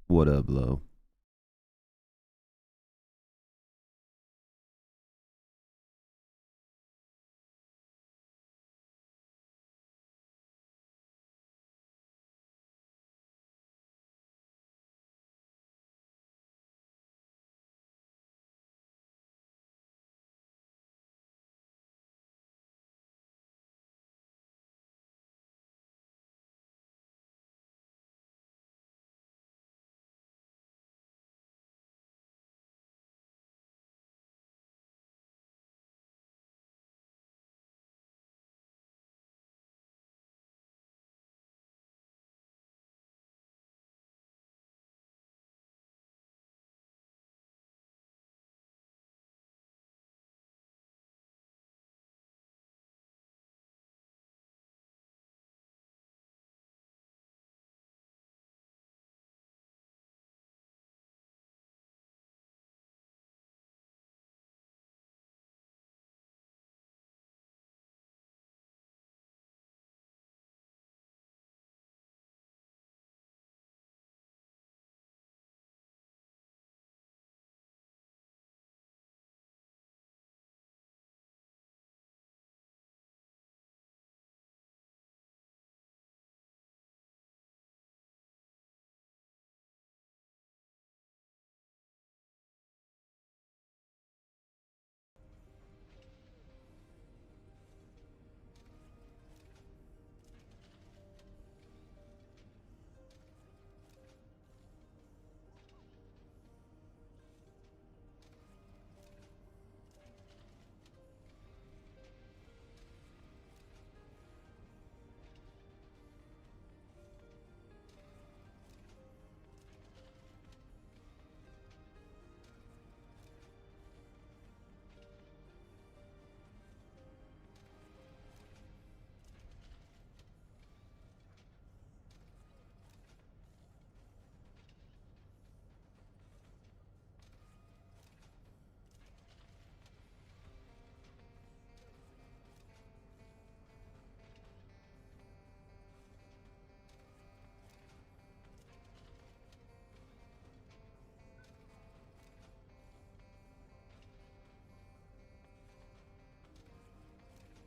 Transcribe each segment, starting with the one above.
What up, Lo?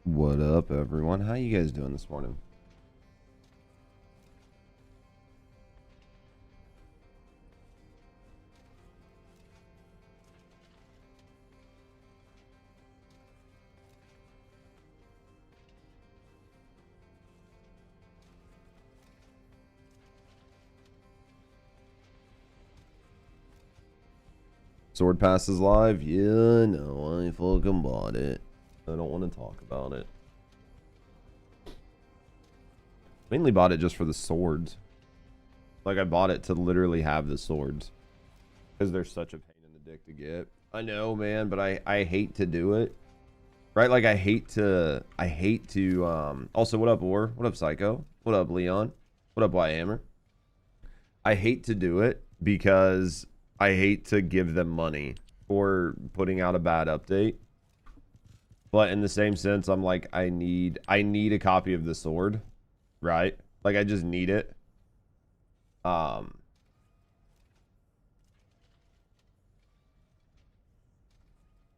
What up, everyone? How you guys doing this morning? Sword passes live? Yeah, no, I fucking bought it. I don't want to talk about it. Mainly bought it just for the swords. Like, I bought it to literally have the swords. Because they're such a pain in the dick to get. I know, man, but I hate to do it. Right? Like, I hate to, also, what up, War? What up, Psycho? What up, Leon? What up, Whitehammer? I hate to do it because I hate to give them money for putting out a bad update. But in the same sense, I'm like, I need a copy of the sword, right? Like, I just need it.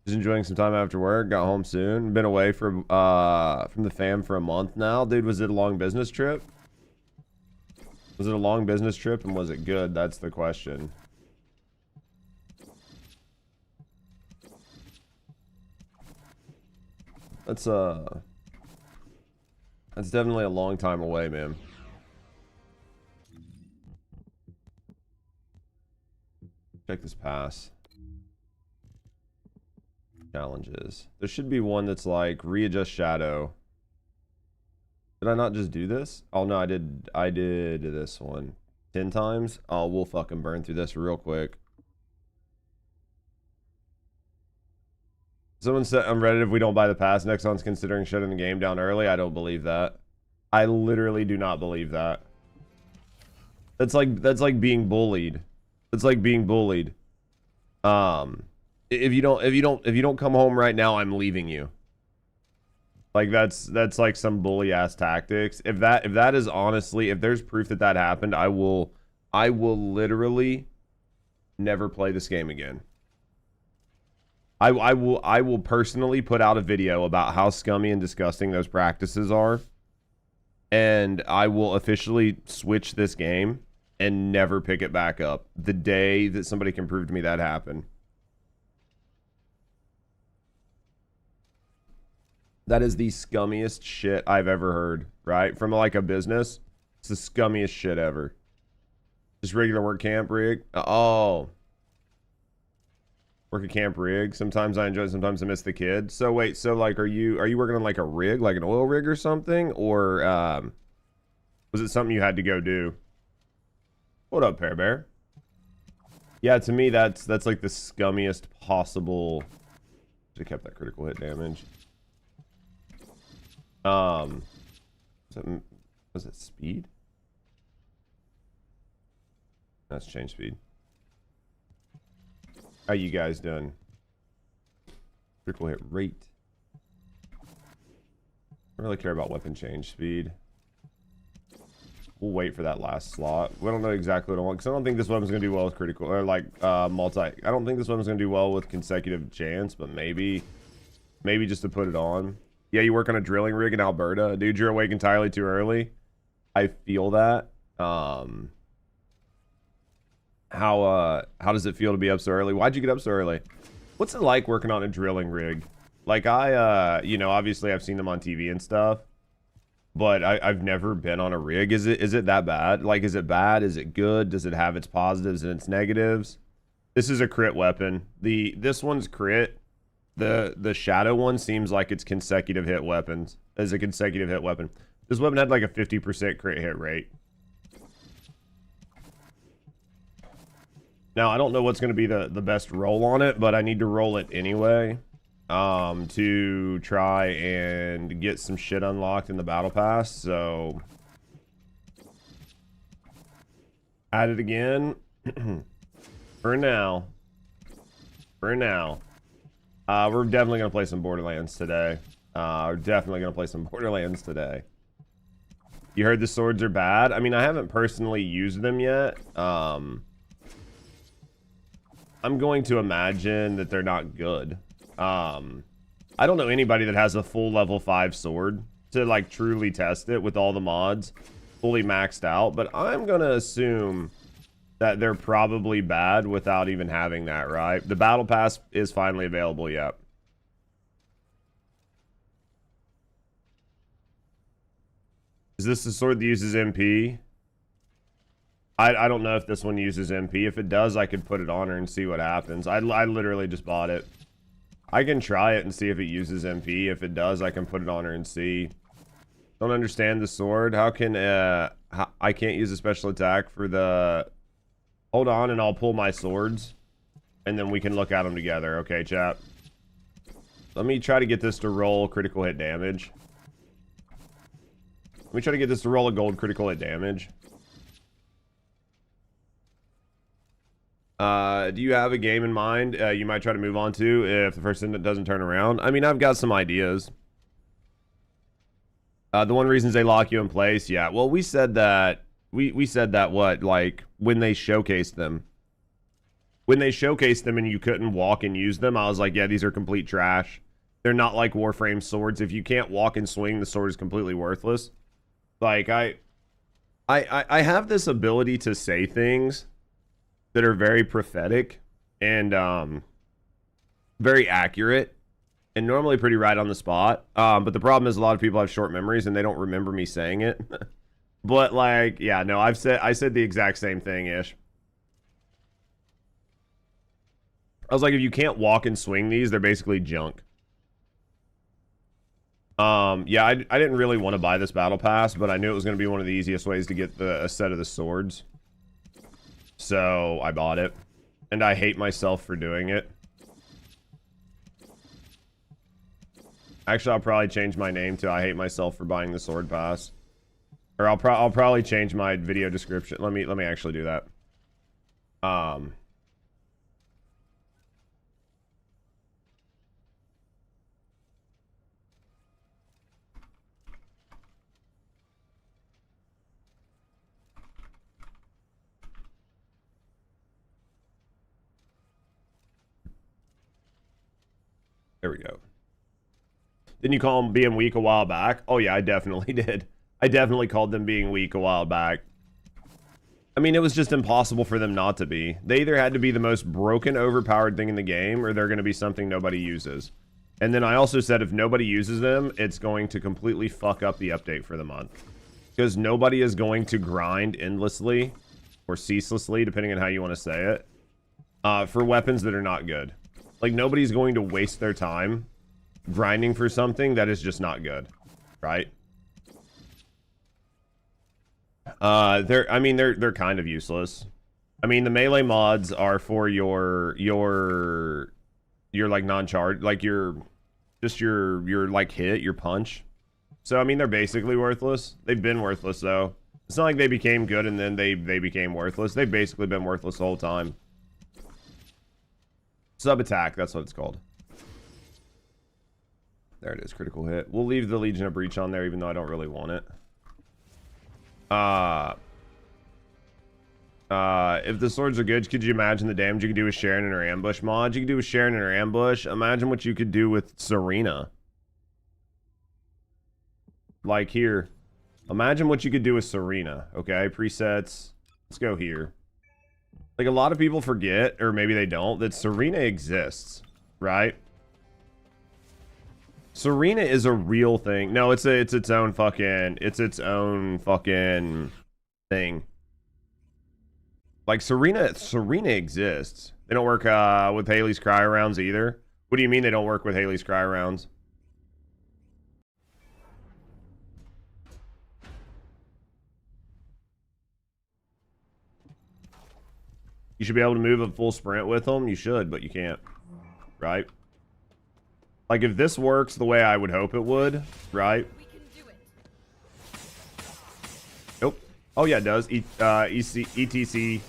Just enjoying some time after work. Got home soon. Been away from the fam for a month now. Dude, was it a long business trip? Was it a long business trip, and was it good? That's the question. That's definitely a long time away, man. Check this pass. Challenges. There should be one that's like readjust shadow. Did I not just do this? Oh no, I did this one 10 times. Oh, we'll fucking burn through this real quick. Someone said I'm Reddit if we don't buy the pass, Nexon's considering shutting the game down early. I don't believe that. I literally do not believe that. That's like being bullied. It's like being bullied. If you don't come home right now, I'm leaving you. Like that's like some bully ass tactics. If that is honestly, if there's proof that happened, I will I will literally never play this game again. I will personally put out a video about how scummy and disgusting those practices are, and I will officially switch this game and never pick it back up the day that somebody can prove to me that happened. That is the scummiest shit I've ever heard, right? From like a business. It's the scummiest shit ever. Just regular work camp rig. Oh. Work a camp rig. Sometimes I enjoy it, sometimes I miss the kid. So wait, so like are you working on like a rig, like an oil rig or something? Or was it something you had to go do? What up, Pear Bear? Yeah, to me that's like the scummiest possible. Should have kept that critical hit damage. Was it speed? That's change speed. How you guys doing? Critical hit rate. I don't really care about weapon change speed. We'll wait for that last slot. We don't know exactly what I want, because I don't think this weapon's gonna do well with critical or like multi. I don't think this weapon's gonna do well with consecutive chance, but maybe just to put it on. Yeah, you work on a drilling rig in Alberta. Dude, you're awake entirely too early. I feel that. How does it feel to be up so early? Why'd you get up so early? What's it like working on a drilling rig? Like you know, obviously I've seen them on TV and stuff, but I've never been on a rig. Is it that bad? Like, is it bad? Is it good? Does it have its positives and its negatives? This is a crit weapon. This one's crit. The shadow one seems like it's consecutive hit weapons. As a consecutive hit weapon. This weapon had like a 50% crit hit rate. Now, I don't know what's going to be the best roll on it, but I need to roll it anyway to try and get some shit unlocked in the battle pass. So, add it again. For now. We're definitely going to play some Borderlands today. You heard the swords are bad? I mean, I haven't personally used them yet. I'm going to imagine that they're not good. I don't know anybody that has a full level 5 sword to like truly test it with all the mods fully maxed out, but I'm going to assume that they're probably bad without even having that, right? The battle pass is finally available yet. Is this the sword that uses MP? I don't know if this one uses MP. If it does, I could put it on her and see what happens. I literally just bought it. I can try it and see if it uses MP. If it does, I can put it on her and see. Don't understand the sword. How can I can't use a special attack for the... Hold on, and I'll pull my swords, and then we can look at them together. Okay, chap. Let me try to get this to roll critical hit damage. Let me try to get this to roll a gold critical hit damage. Do you have a game in mind you might try to move on to if the First Descendant doesn't turn around? I mean, I've got some ideas. The one reasons they lock you in place, yeah. Well, we said that. We said that what, like when they showcased them. When they showcased them and you couldn't walk and use them, I was like, yeah, these are complete trash. They're not like Warframe swords. If you can't walk and swing, the sword is completely worthless. Like I have this ability to say things that are very prophetic and very accurate and normally pretty right on the spot. But the problem is a lot of people have short memories and they don't remember me saying it. But like, yeah, no, I said the exact same thing ish. I was like, if you can't walk and swing these, they're basically junk. Yeah, I didn't really want to buy this battle pass, but I knew it was going to be one of the easiest ways to get a set of the swords. So I bought it, and I hate myself for doing it. Actually, I'll probably change my name to I hate myself for buying the sword pass. Or I'll probably change my video description. Let me actually do that. There we go. Didn't you call them being weak a while back? Oh yeah, I definitely did. I definitely called them being weak a while back. I mean, it was just impossible for them not to be. They either had to be the most broken, overpowered thing in the game, or they're going to be something nobody uses. And then I also said if nobody uses them, it's going to completely fuck up the update for the month. Because nobody is going to grind endlessly, or ceaselessly, depending on how you want to say it, for weapons that are not good. Like, nobody's going to waste their time grinding for something that is just not good, right? They're kind of useless. I mean, the melee mods are for your like non-charge, like your like hit, your punch. So I mean, they're basically worthless. They've been worthless though. It's not like they became good and then they became worthless. They've basically been worthless the whole time. Sub attack, that's what it's called. There it is, critical hit. We'll leave the Legion of Breach on there even though I don't really want it. If the swords are good, could you imagine the damage you could do with Sharon in her ambush mod? You could do with Sharon in her ambush. Imagine what you could do with Serena. Like here. Imagine what you could do with Serena. Okay, presets. Let's go here. Like, a lot of people forget, or maybe they don't, that Serena exists, right? Serena is a real thing. No, it's its own fucking thing. Like, Serena exists. They don't work with Haley's cryo rounds either. What do you mean they don't work with Haley's cryo rounds? You should be able to move a full sprint with them. You should, but you can't. Right? Like, if this works the way I would hope it would, right? Nope. Oh, yeah, it does. ETC.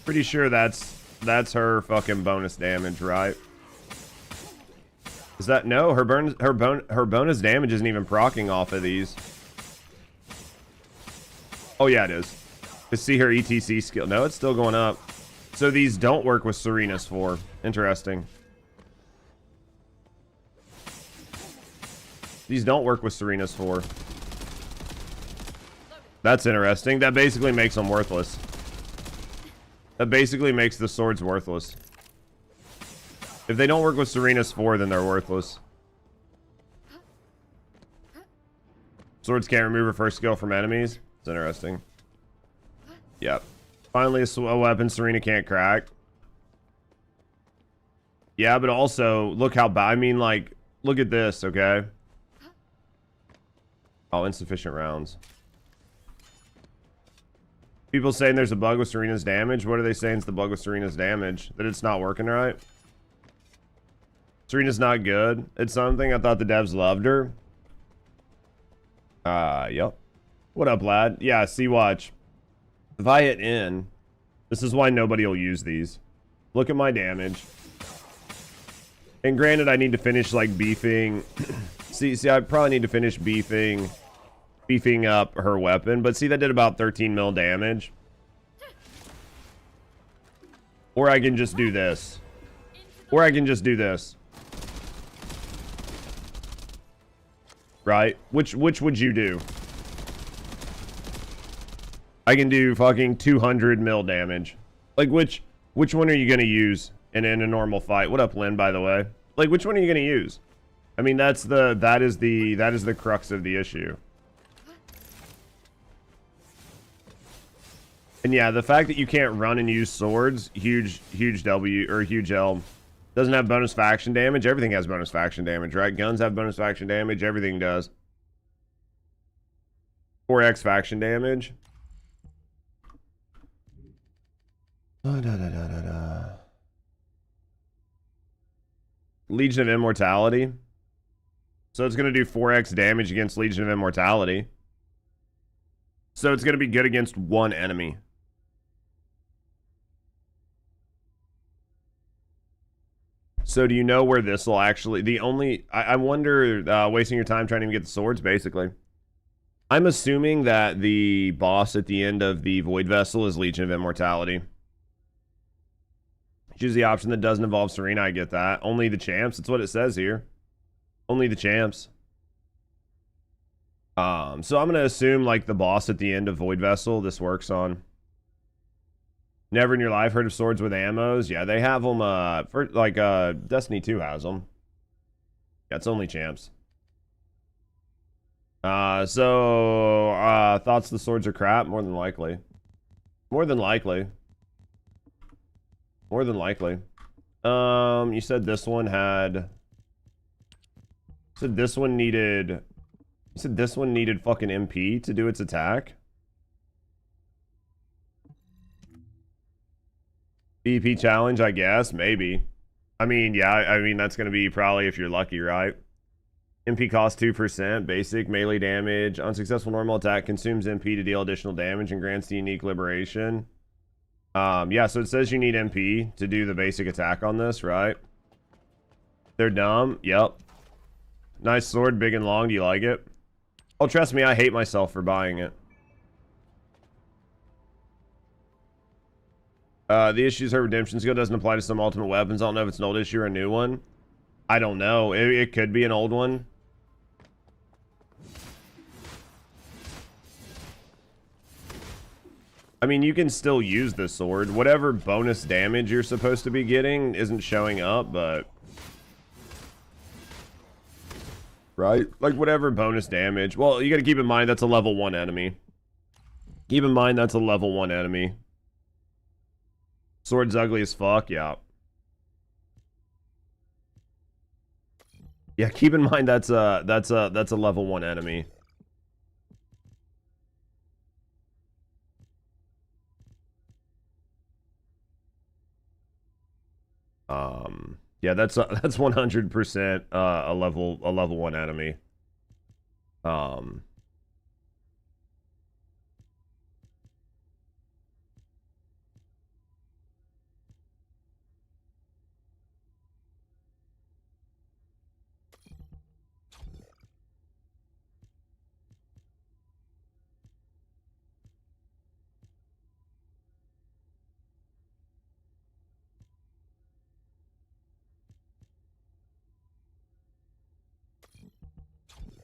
Pretty sure that's her fucking bonus damage, right? Is that... No, her bonus damage isn't even proccing off of these. Oh, yeah, it is. To see her ETC skill. No, it's still going up. So these don't work with Serena's 4. Interesting. These don't work with Serena's 4. That's interesting. That basically makes them worthless. That basically makes the swords worthless. If they don't work with Serena's 4, then they're worthless. Swords can't remove her first skill from enemies. It's interesting. Yep. Finally, a weapon Serena can't crack. Yeah, but also, look how bad. I mean, like, look at this, okay? Oh, insufficient rounds. People saying there's a bug with Serena's damage. What are they saying is the bug with Serena's damage? That it's not working right? Serena's not good. It's something. I thought the devs loved her. Yep. What up, lad? Yeah, see, watch. If I hit N, this is why nobody will use these. Look at my damage. And granted, I need to finish, like, beefing... see, I probably need to finish beefing up her weapon. But see, that did about 13 mil damage. Or I can just do this. Or I can just do this. Right? Which would you do? I can do fucking 200 mil damage. Like, which one are you gonna use in a normal fight? What up, Lynn, by the way? Like, which one are you gonna use? I mean, that is the crux of the issue. And yeah, the fact that you can't run and use swords, huge W or huge L. Doesn't have bonus faction damage. Everything has bonus faction damage, right? Guns have bonus faction damage. Everything does. 4x faction damage. Legion of Immortality. So it's going to do 4x damage against Legion of Immortality. So it's going to be good against one enemy. So do you know where this will actually... I wonder, wasting your time trying to get the swords, basically. I'm assuming that the boss at the end of the Void Vessel is Legion of Immortality. Choose the option that doesn't involve Serena. I get that. Only the champs. That's what it says here. Only the champs. So I'm gonna assume like the boss at the end of Void Vessel this works on. Never in your life heard of swords with ammos? Yeah, they have them. For like Destiny 2 has them. Yeah, it's only champs. Thoughts the swords are crap? More than likely. More than likely. More than likely. You said this one had... You said this one needed... You said this one needed fucking MP to do its attack? PvP challenge, I guess. Maybe. I mean, yeah, I mean, that's going to be probably if you're lucky, right? MP costs 2%, basic, melee damage. Unsuccessful normal attack consumes MP to deal additional damage and grants the unique liberation. Yeah, so it says you need MP to do the basic attack on this, right? They're dumb. Yep. Nice sword, big and long. Do you like it? Oh, trust me, I hate myself for buying it. The issues her redemption skill doesn't apply to some ultimate weapons. I don't know if it's an old issue or a new one. I don't know. It could be an old one. I mean, you can still use this sword. Whatever bonus damage you're supposed to be getting isn't showing up, but... Right? Like, whatever bonus damage. Well, you gotta keep in mind that's a level 1 enemy. Keep in mind that's a level 1 enemy. Sword's ugly as fuck, yeah. Yeah, keep in mind that's a level 1 enemy. Yeah, that's 100% a level 1 enemy.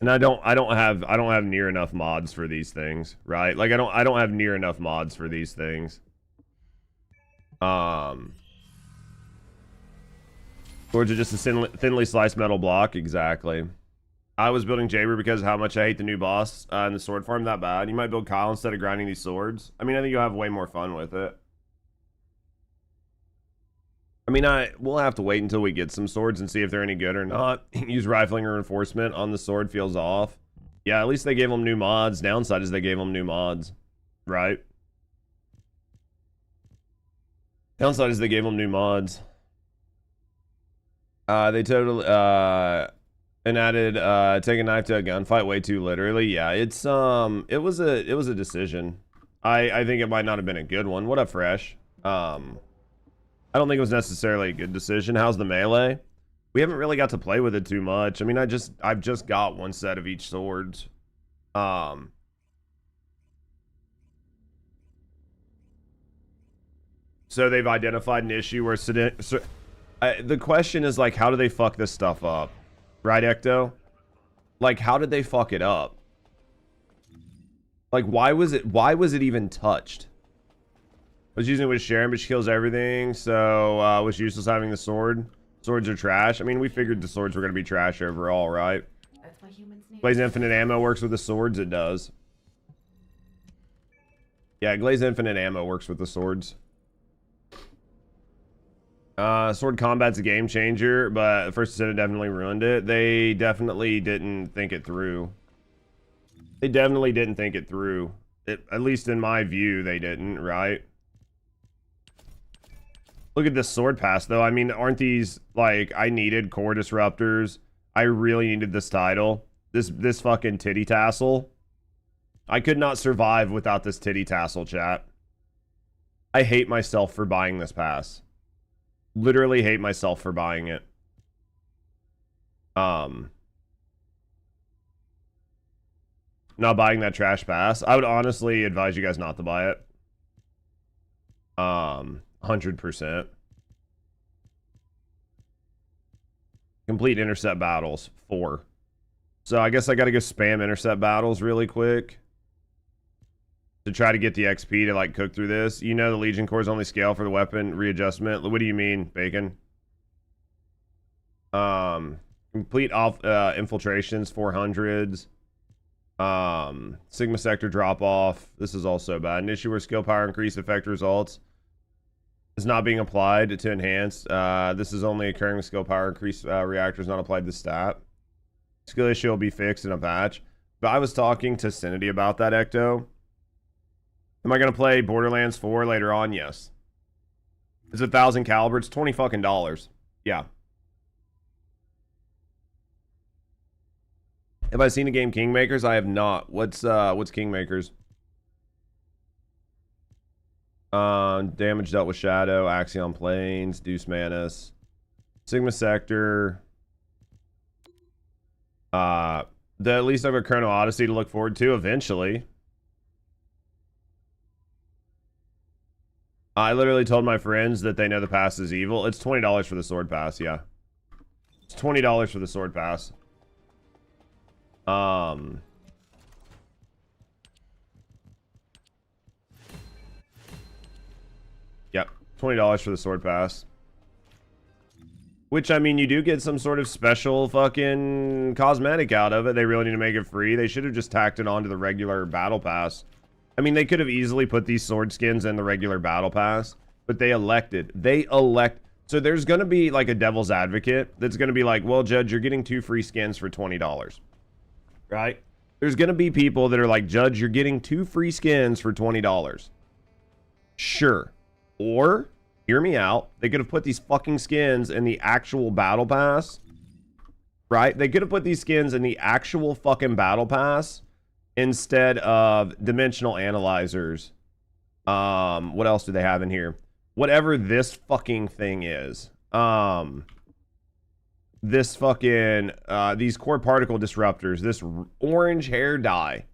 And I don't have near enough mods for these things, right? Like I don't have near enough mods for these things. Swords are just a thinly sliced metal block, exactly. I was building Jaber because of how much I hate the new boss in the sword farm that bad. You might build Kyle instead of grinding these swords. I mean, I think you'll have way more fun with it. I mean, we'll have to wait until we get some swords and see if they're any good or not. Use rifling or reinforcement on the sword feels off. Yeah, at least they gave them new mods. Downside is they gave them new mods, right? Downside is they gave them new mods. They totally and added take a knife to a gunfight way too literally. Yeah, it's it was a decision. I think it might not have been a good one. What up, Fresh? I don't think it was necessarily a good decision. How's the melee? We haven't really got to play with it too much. I mean, I've just got one set of each swords. So they've identified an issue where the question is like, how do they fuck this stuff up? Right, Ecto? Like, how did they fuck it up? Like, why was it even touched? I was using it with Sharon, but she kills everything, so was useless having the sword. Swords are trash. I mean, we figured the swords were going to be trash overall, right? That's what humans need. Glaze Infinite Ammo works with the swords, it does. Yeah, Glaze Infinite Ammo works with the swords. Sword combat's a game changer, but First Descendant definitely ruined it. They definitely didn't think it through. They definitely didn't think it through. At least in my view, they didn't, right? Look at this sword pass, though. I mean, aren't these, like, I needed core disruptors. I really needed this title. This fucking titty tassel. I could not survive without this titty tassel, chat. I hate myself for buying this pass. Literally hate myself for buying it. Not buying that trash pass. I would honestly advise you guys not to buy it. 100%. Complete intercept battles, 4. So I guess I gotta go spam intercept battles really quick to try to get the XP to like cook through this. You know the Legion cores only scale for the weapon readjustment. What do you mean, Bacon? Complete off infiltrations, 400s. Sigma sector drop off. This is also bad. An issue where skill power increase effect results is not being applied to enhance. This is only occurring with skill power increase reactors not applied to stat. Skill issue will be fixed in a patch. But I was talking to Cinity about that, Ecto. Am I going to play Borderlands 4 later on? Yes. It's 1,000 caliber. It's $20 fucking dollars. Yeah. Have I seen the game Kingmakers? I have not. What's Kingmakers? Damage dealt with Shadow, Axiom Plains, Deuce Manus, Sigma Sector. At least I have a Chrono Odyssey to look forward to eventually. I literally told my friends that they know the pass is evil. It's $20 for the sword pass, yeah. It's $20 for the sword pass. Yep, $20 for the sword pass. Which, I mean, you do get some sort of special fucking cosmetic out of it. They really need to make it free. They should have just tacked it onto the regular battle pass. I mean, they could have easily put these sword skins in the regular battle pass, but they elected. So there's going to be like a devil's advocate that's going to be like, well, Judge, you're getting 2 free skins for $20. Right? There's going to be people that are like, Judge, you're getting 2 free skins for $20. Sure. Or, hear me out, they could have put these fucking skins in the actual battle pass. Right? They could have put these skins in the actual fucking battle pass instead of dimensional analyzers. What else do they have in here? Whatever this fucking thing is. This fucking, these core particle disruptors, this orange hair dye.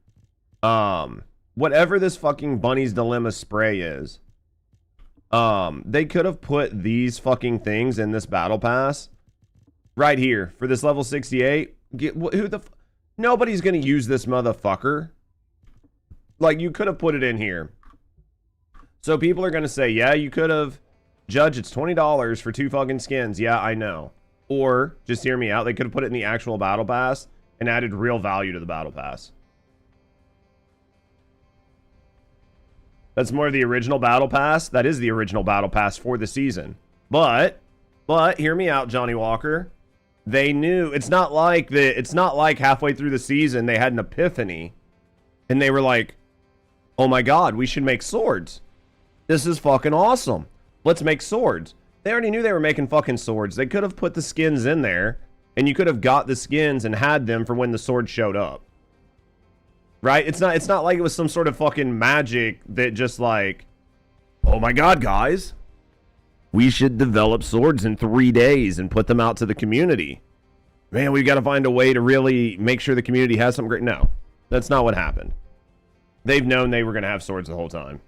Whatever this fucking Bunny's Dilemma spray is. They could have put these fucking things in this battle pass. Right here. For this level 68. Nobody's gonna use this motherfucker. Like, you could have put it in here. So people are gonna say, yeah, you could have. Judge, it's $20 for 2 fucking skins. Yeah, I know. Or, just hear me out, they could have put it in the actual battle pass and added real value to the battle pass. That's more of the original battle pass. That is the original battle pass for the season. But, hear me out, Johnny Walker. They knew, it's not like halfway through the season they had an epiphany and they were like, oh my god, we should make swords. This is fucking awesome. Let's make swords. They already knew they were making fucking swords. They could have put the skins in there and you could have got the skins and had them for when the sword showed up. Right? It's not like it was some sort of fucking magic that just like, oh my god, guys, we should develop swords in 3 days and put them out to the community. Man, we've got to find a way to really make sure the community has something great. No, that's not what happened. They've known they were going to have swords the whole time.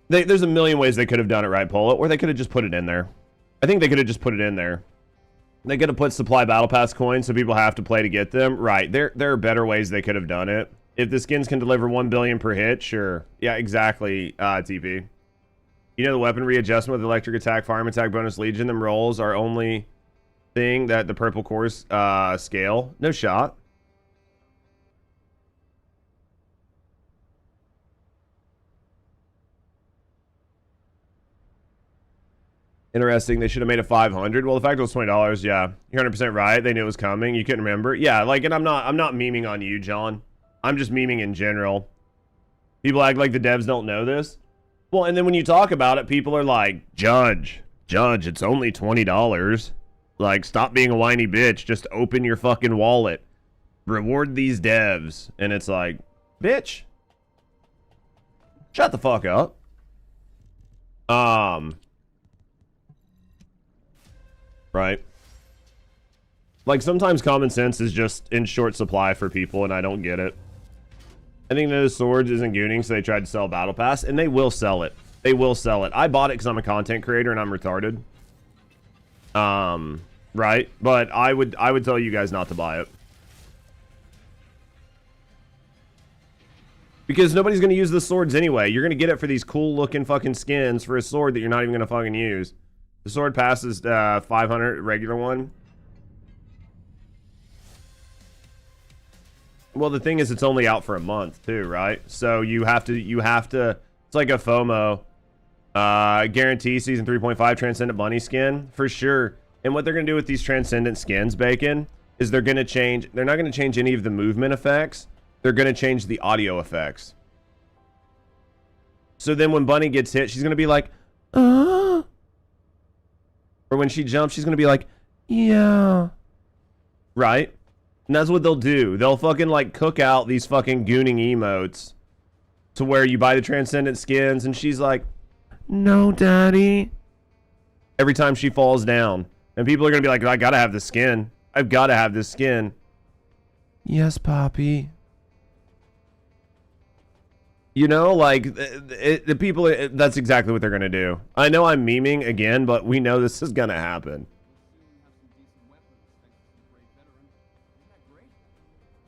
There's a million ways they could have done it, right, Polo? Or they could have just put it in there. I think they could have just put it in there. They could have put supply battle pass coins so people have to play to get them. Right, there are better ways they could have done it. If the skins can deliver 1 billion per hit, sure. Yeah, exactly, TP. You know the weapon readjustment with electric attack, firearm attack, bonus legion, them rolls are only thing that the purple cores scale. No shot. Interesting. They should have made it 500. Well, the fact it was $20, yeah. You're 100% right. They knew it was coming. You couldn't remember. Yeah, like, and I'm not memeing on you, John. I'm just memeing in general. People act like the devs don't know this. Well, and then when you talk about it, people are like, Judge, it's only $20. Like, stop being a whiny bitch. Just open your fucking wallet. Reward these devs. And it's like, bitch, shut the fuck up. Right. Like, sometimes common sense is just in short supply for people, and I don't get it. I think those swords isn't gooning, so they tried to sell Battle Pass, and they will sell it. They will sell it. I bought it because I'm a content creator and I'm retarded. Right? But I would tell you guys not to buy it. Because nobody's going to use the swords anyway. You're going to get it for these cool looking fucking skins for a sword that you're not even going to fucking use. The sword passes 500, regular one. Well, the thing is, it's only out for a month too, right? So you have to, it's like a FOMO. Guarantee season 3.5 Transcendent Bunny skin for sure. And what they're going to do with these Transcendent skins, Bacon, is they're not going to change any of the movement effects. They're going to change the audio effects. So then when Bunny gets hit, she's going to be like, or when she jumps, she's going to be like, yeah. Right? And that's what they'll do. They'll fucking like cook out these fucking gooning emotes to where you buy the Transcendent skins and she's like, no, daddy. Every time she falls down. And people are going to be like, I got to have this skin. I've got to have this skin. Yes, Poppy. You know, like, the people, that's exactly what they're going to do. I know I'm memeing again, but we know this is going to happen.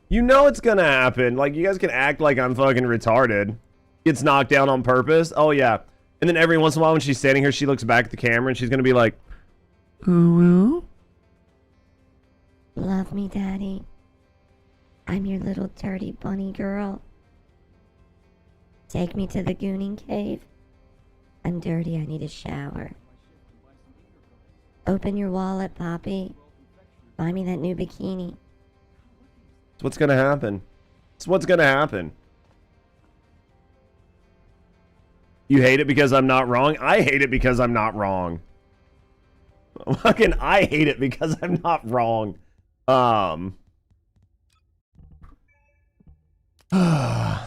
You know it's going to happen. Like, you guys can act like I'm fucking retarded. Gets knocked down on purpose. Oh, yeah. And then every once in a while when she's standing here, she looks back at the camera and she's going to be like, ooh. Love me, Daddy. I'm your little dirty bunny girl. Take me to the gooning cave. I'm dirty, I need a shower. Open your wallet, Poppy. Buy me that new bikini. It's what's gonna happen. It's what's gonna happen. You hate it because I'm not wrong? I hate it because I'm not wrong. Fucking I hate it because I'm not wrong.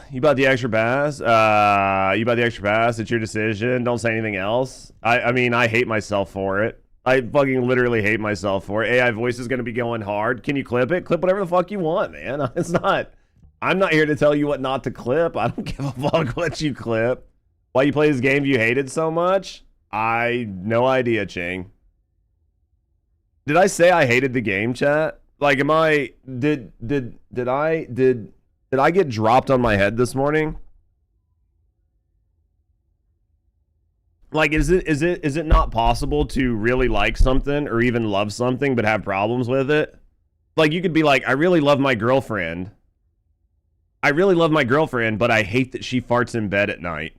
You bought the extra pass? You bought the extra pass? It's your decision. Don't say anything else. I mean, I hate myself for it. I fucking literally hate myself for it. AI voice is going to be going hard. Can you clip it? Clip whatever the fuck you want, man. It's not... I'm not here to tell you what not to clip. I don't give a fuck what you clip. Why you play this game you hated so much? No idea, Ching. Did I say I hated the game, chat? Like, am I... Did I get dropped on my head this morning? Like, is it not possible to really like something or even love something but have problems with it? Like, you could be like, I really love my girlfriend. I really love my girlfriend, but I hate that she farts in bed at night.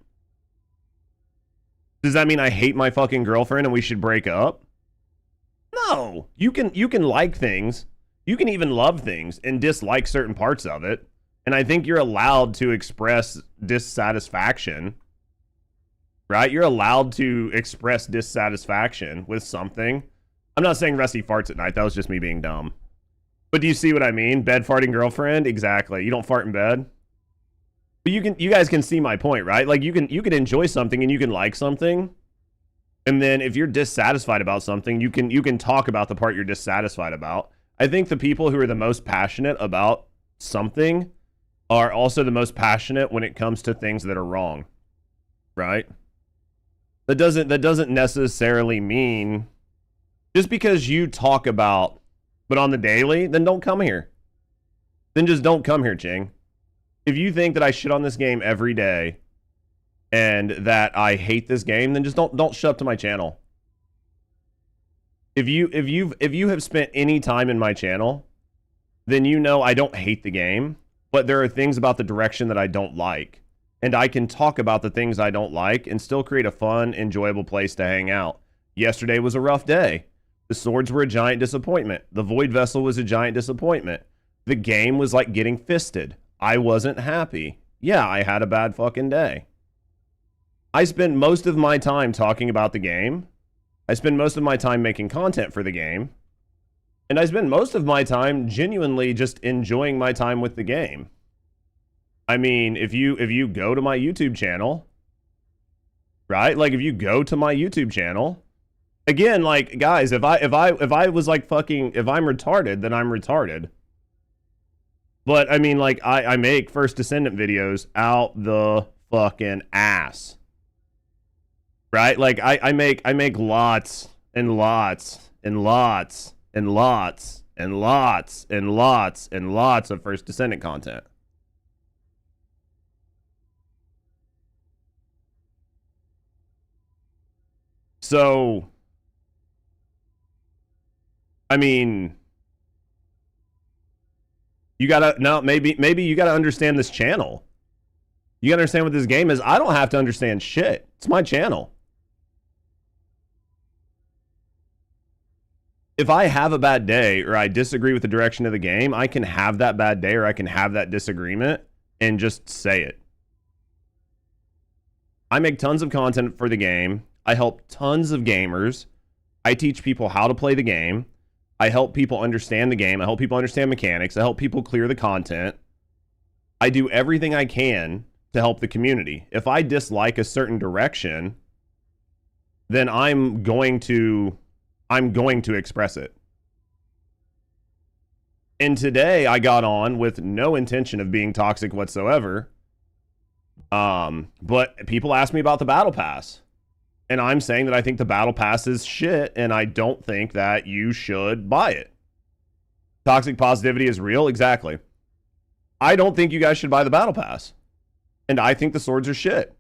Does that mean I hate my fucking girlfriend and we should break up? No. You can like things. You can even love things and dislike certain parts of it. And I think you're allowed to express dissatisfaction, right? You're allowed to express dissatisfaction with something. I'm not saying Rusty farts at night. That was just me being dumb. But do you see what I mean? Bed farting girlfriend? Exactly. You don't fart in bed? But you guys can see my point, right? Like you can enjoy something and you can like something. And then if you're dissatisfied about something, you can talk about the part you're dissatisfied about. I think the people who are the most passionate about something are also the most passionate when it comes to things that are wrong, right? That doesn't necessarily mean just because you talk about, but on the daily, then don't come here. Then just don't come here, Ching. If you think that I shit on this game every day and that I hate this game, then just don't show up to my channel. If you have spent any time in my channel, then you know I don't hate the game. But there are things about the direction that I don't like. And I can talk about the things I don't like and still create a fun, enjoyable place to hang out. Yesterday was a rough day. The swords were a giant disappointment. The Void Vessel was a giant disappointment. The game was like getting fisted. I wasn't happy. Yeah, I had a bad fucking day. I spent most of my time talking about the game. I spend most of my time making content for the game. And I spend most of my time genuinely just enjoying my time with the game. I mean, if you go to my YouTube channel, right? Like if you go to my YouTube channel, again, like guys, if I was like fucking, if I'm retarded, then I'm retarded. But I mean, like I make First Descendant videos out the fucking ass. Right? Like I make lots and lots and lots and lots and lots and lots and lots of First Descendant content. So, I mean, you gotta, no, maybe you gotta understand this channel. You gotta understand what this game is. I don't have to understand shit. It's my channel. If I have a bad day or I disagree with the direction of the game, I can have that bad day or I can have that disagreement and just say it. I make tons of content for the game. I help tons of gamers. I teach people how to play the game. I help people understand the game. I help people understand mechanics. I help people clear the content. I do everything I can to help the community. If I dislike a certain direction, then I'm going to express it. And today I got on with no intention of being toxic whatsoever. But people asked me about the battle pass. And I'm saying that I think the battle pass is shit and I don't think that you should buy it. Toxic positivity is real? Exactly. I don't think you guys should buy the battle pass. And I think the swords are shit.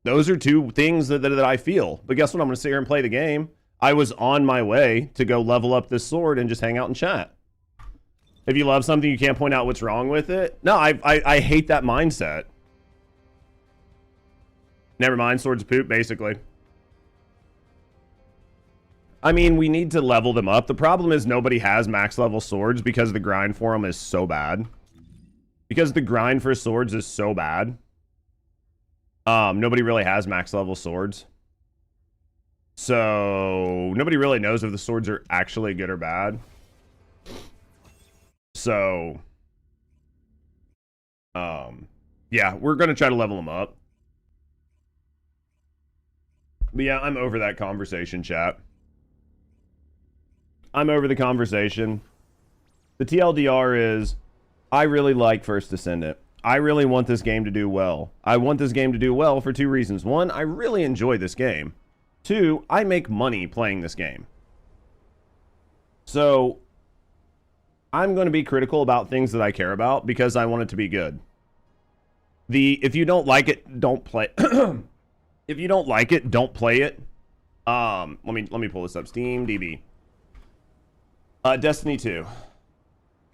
Those are two things that I feel. But guess what? I'm going to sit here and play the game. I was on my way to go level up this sword and just hang out and chat. If you love something, you can't point out what's wrong with it. No, I hate that mindset. Never mind, swords poop, basically. I mean, we need to level them up. The problem is nobody has max level swords because the grind for them is so bad. Because the grind for swords is so bad. Nobody really has max level swords. So, nobody really knows if the swords are actually good or bad. So, yeah, we're going to try to level them up. But yeah, I'm over that conversation, chat. I'm over the conversation. The TLDR is, I really like First Descendant. I really want this game to do well. I want this game to do well for two reasons. One, I really enjoy this game. Two, I make money playing this game. So, I'm going to be critical about things that I care about because I want it to be good. If you don't like it, don't play. If you don't like it, don't play it. Let me pull this up. Steam DB. Destiny 2.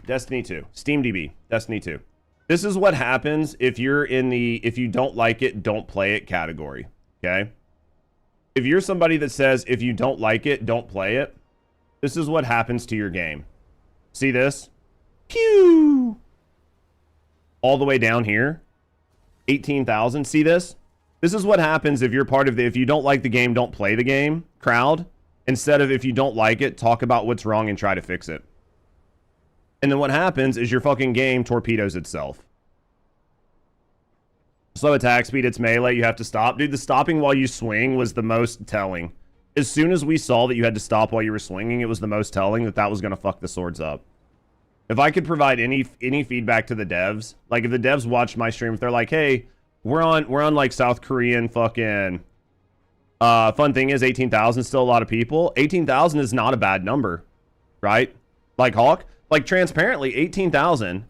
Destiny 2. Steam DB. Destiny 2. This is what happens if you're in the if you don't like it, don't play it category. Okay? If you're somebody that says if you don't like it, don't play it, this is what happens to your game. See this? Pew! All the way down here. 18,000. See this? This is what happens if you're part of the if you don't like the game, don't play the game crowd. Instead of if you don't like it, talk about what's wrong and try to fix it. And then what happens is your fucking game torpedoes itself. Slow attack speed, it's melee, you have to stop. Dude, the stopping while you swing was the most telling. As soon as we saw that you had to stop while you were swinging, it was the most telling that that was going to fuck the swords up. If I could provide any feedback to the devs, like if the devs watch my stream, if they're like, hey, we're on like South Korean fucking... fun thing is 18,000 still a lot of people. 18,000 is not a bad number, right? Like Hawk, like transparently 18,000.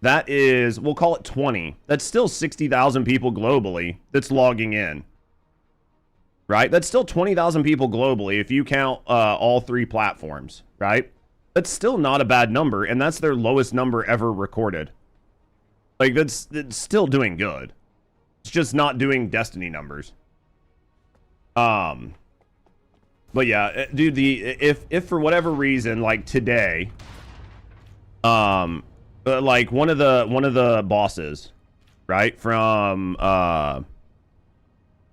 That is, we'll call it 20. That's still 60,000 people globally that's logging in, right? That's still 20,000 people globally if you count all three platforms, right? That's still not a bad number, and that's their lowest number ever recorded. Like it's still doing good. It's just not doing Destiny numbers. But yeah, dude, if for whatever reason, like today, like one of the bosses, right, from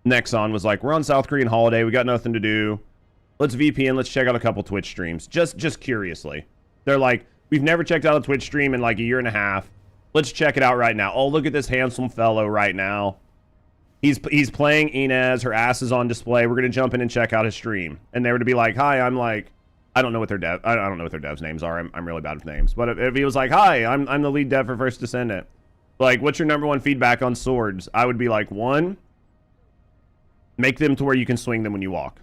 Nexon was like, we're on South Korean holiday, we got nothing to do, let's VPN, let's check out a couple Twitch streams, just curiously. They're like, we've never checked out a Twitch stream in like a year and a half, let's check it out right now. Oh, look at this handsome fellow right now. He's playing Inez, her ass is on display. We're gonna jump in and check out his stream. And they were to be like, hi, I'm like, I don't know what their devs' names are. I'm really bad with names. But if he was like, hi, I'm the lead dev for First Descendant. Like, what's your #1 feedback on swords? I would be like, 1, Make them to where you can swing them when you walk.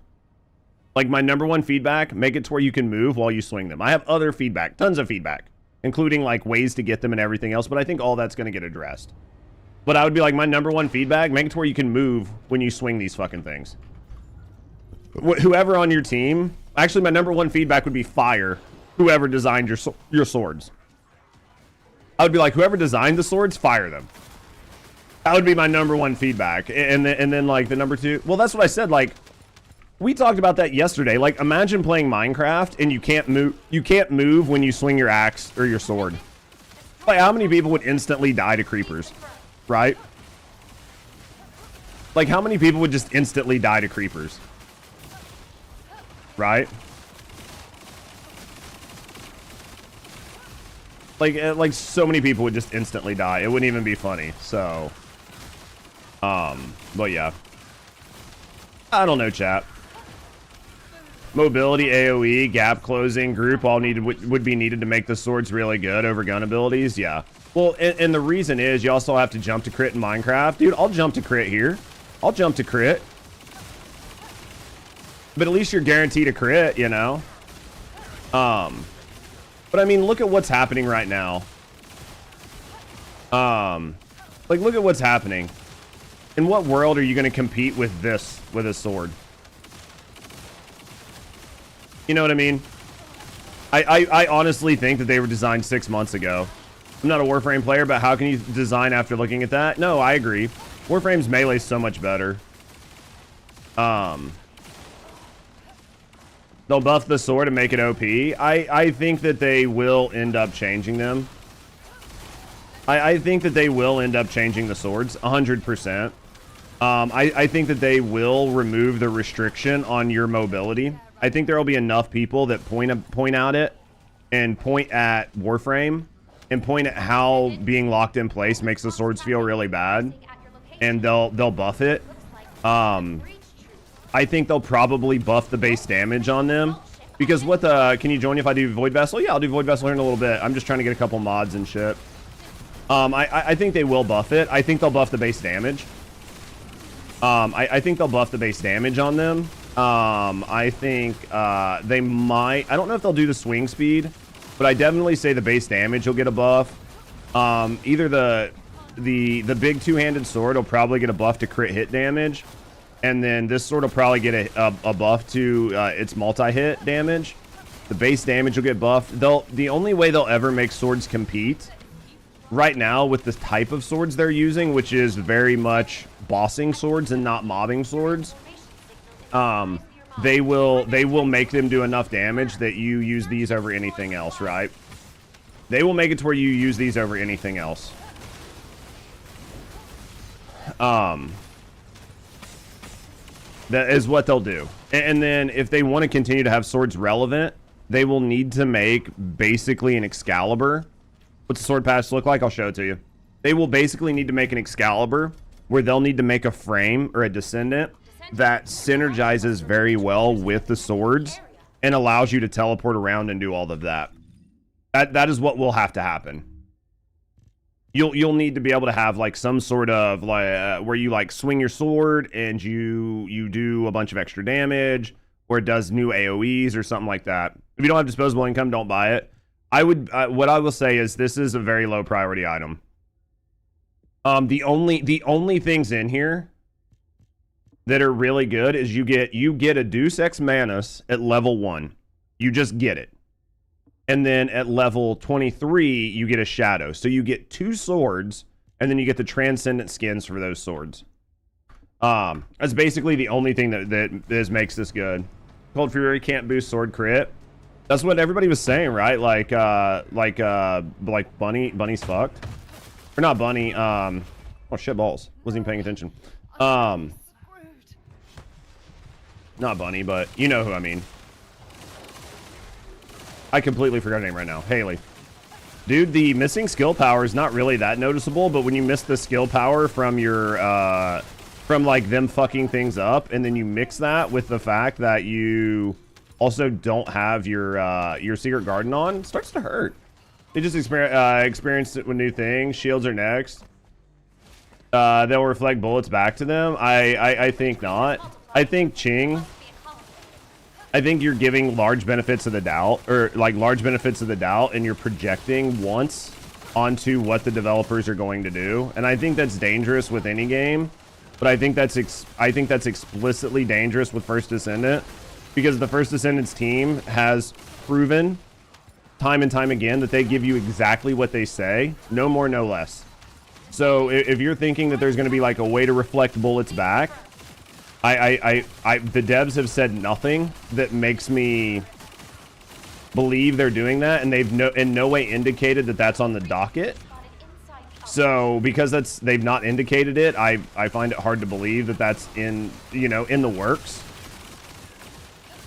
Like my number one feedback, make it to where you can move while you swing them. I have other feedback, tons of feedback, including like ways to get them and everything else, but I think all that's going to get addressed. But I would be like, my number one feedback, make it to where you can move when you swing these fucking things. Whoever on your team, actually my number one feedback would be fire whoever designed your swords. I would be like, whoever designed the swords, fire them. That would be my number one feedback. And then like the number two, well, that's what I said. Like we talked about that yesterday. Like imagine playing Minecraft and you can't move when you swing your axe or your sword. Like how many people would instantly die to creepers, right? Like how many people would just instantly die to creepers, right? Like so many people would just instantly die. It wouldn't even be funny. So, but yeah, I don't know, chat. Mobility, AoE, gap closing, group all needed would be needed to make the swords really good over gun abilities. Yeah. Well, and the reason is you also have to jump to crit in Minecraft, dude. I'll jump to crit here. I'll jump to crit, but at least you're guaranteed a crit, you know. But I mean, look at what's happening right now. Like, look at what's happening. In what world are you going to compete with this, with a sword? You know what I mean? I honestly think that they were designed 6 months ago. I'm not a Warframe player, but how can you design after looking at that? No, I agree. Warframe's melee is so much better. They'll buff the sword and make it OP. I think that they will end up changing them. I think that they will end up changing the swords 100%. I think that they will remove the restriction on your mobility. I think there will be enough people that point out it and point at Warframe and point at how being locked in place makes the swords feel really bad, and they'll buff it. I think they'll probably buff the base damage on them, because what the, can you join if I do Void Vessel? Yeah, I'll do Void Vessel here in a little bit. I'm just trying to get a couple mods and shit. I think they will buff it. I think they'll buff the base damage. I think they'll buff the base damage on them. I think they might, I don't know if they'll do the swing speed, but I definitely say the base damage will get a buff. Either the big two-handed sword will probably get a buff to crit hit damage, and then this sword will probably get a buff to its multi-hit damage. The base damage will get buffed. The only way they'll ever make swords compete right now with the type of swords they're using, which is very much bossing swords and not mobbing swords, they will make them do enough damage that you use these over anything else, right? They will make it to where you use these over anything else. That is what they'll do. And then if they want to continue to have swords relevant, they will need to make basically an Excalibur. What's the sword patch look like? I'll show it to you. They will basically need to make an Excalibur where they'll need to make a frame or a Descendant that synergizes very well with the swords and allows you to teleport around and do all of that. That is what will have to happen. You'll need to be able to have like some sort of like where you like swing your sword and you do a bunch of extra damage, or it does new AoEs or something like that. If you don't have disposable income, don't buy it. I would what I will say is this is a very low priority item. The only things in here that are really good is you get a Deus Ex Manus at level 1. You just get it. And then at level 23, you get a Shadow. So you get 2 swords, and then you get the Transcendent skins for those swords. That's basically the only thing that makes this good. Cold Fury can't boost sword crit. That's what everybody was saying, right? Like Bunny's fucked. Or not Bunny, oh shit balls. Wasn't even paying attention. Not Bunny, but you know who I mean. I completely forgot her name right now. Haley. Dude, the missing skill power is not really that noticeable, but when you miss the skill power from your, from like them fucking things up, and then you mix that with the fact that you also don't have your Secret Garden on, it starts to hurt. They just experienced it with new things. Shields are next. they'll reflect bullets back to them. I think not. I think I think you're giving large benefits of the doubt, or like large benefits of the doubt, and you're projecting once onto what the developers are going to do. And I think that's dangerous with any game, but I think that's explicitly dangerous with First Descendant, because the First Descendant's team has proven time and time again that they give you exactly what they say, no more, no less. So if you're thinking that there's going to be like a way to reflect bullets back, the devs have said nothing that makes me believe they're doing that, and they've in no way indicated that that's on the docket. So because they've not indicated it, I find it hard to believe that that's in the works.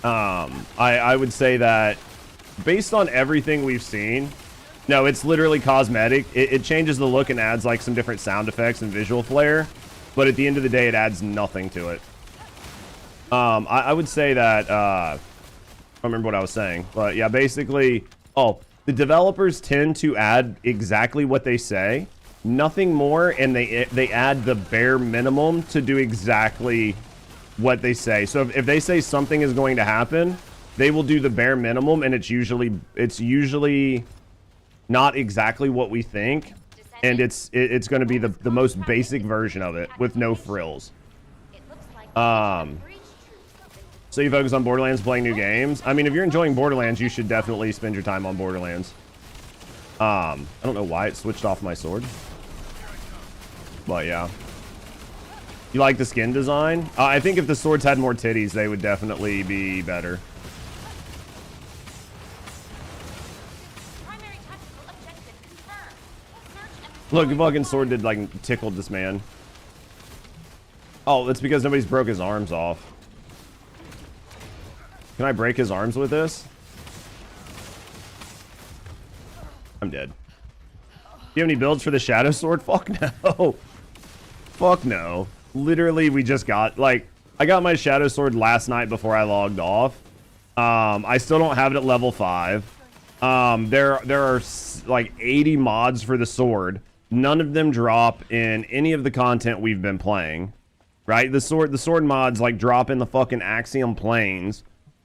I would say that based on everything we've seen, no, it's literally cosmetic. It changes the look and adds like some different sound effects and visual flair, but at the end of the day, it adds nothing to it. I would say that I don't remember what I was saying, but yeah, basically, the developers tend to add exactly what they say, nothing more, and they add the bare minimum to do exactly what they say. So if they say something is going to happen, they will do the bare minimum, and it's usually not exactly what we think, and it's going to be the most basic version of it with no frills. So you focus on Borderlands, playing new games. I mean, if you're enjoying Borderlands, you should definitely spend your time on Borderlands. I don't know why it switched off my sword, but yeah. You like the skin design? I think if the swords had more titties, they would definitely be better. Look, the fucking sword did like tickled this man. Oh, it's because nobody's broke his arms off. Can I break his arms with this? I'm dead. Do you have any builds for the Shadow Sword? Fuck no. Fuck no. Literally, we just got, like, I got my Shadow Sword last night before I logged off. I still don't have it at level 5. There are like 80 mods for the sword. None of them drop in any of the content we've been playing. Right? The sword mods like drop in the fucking Axiom Plains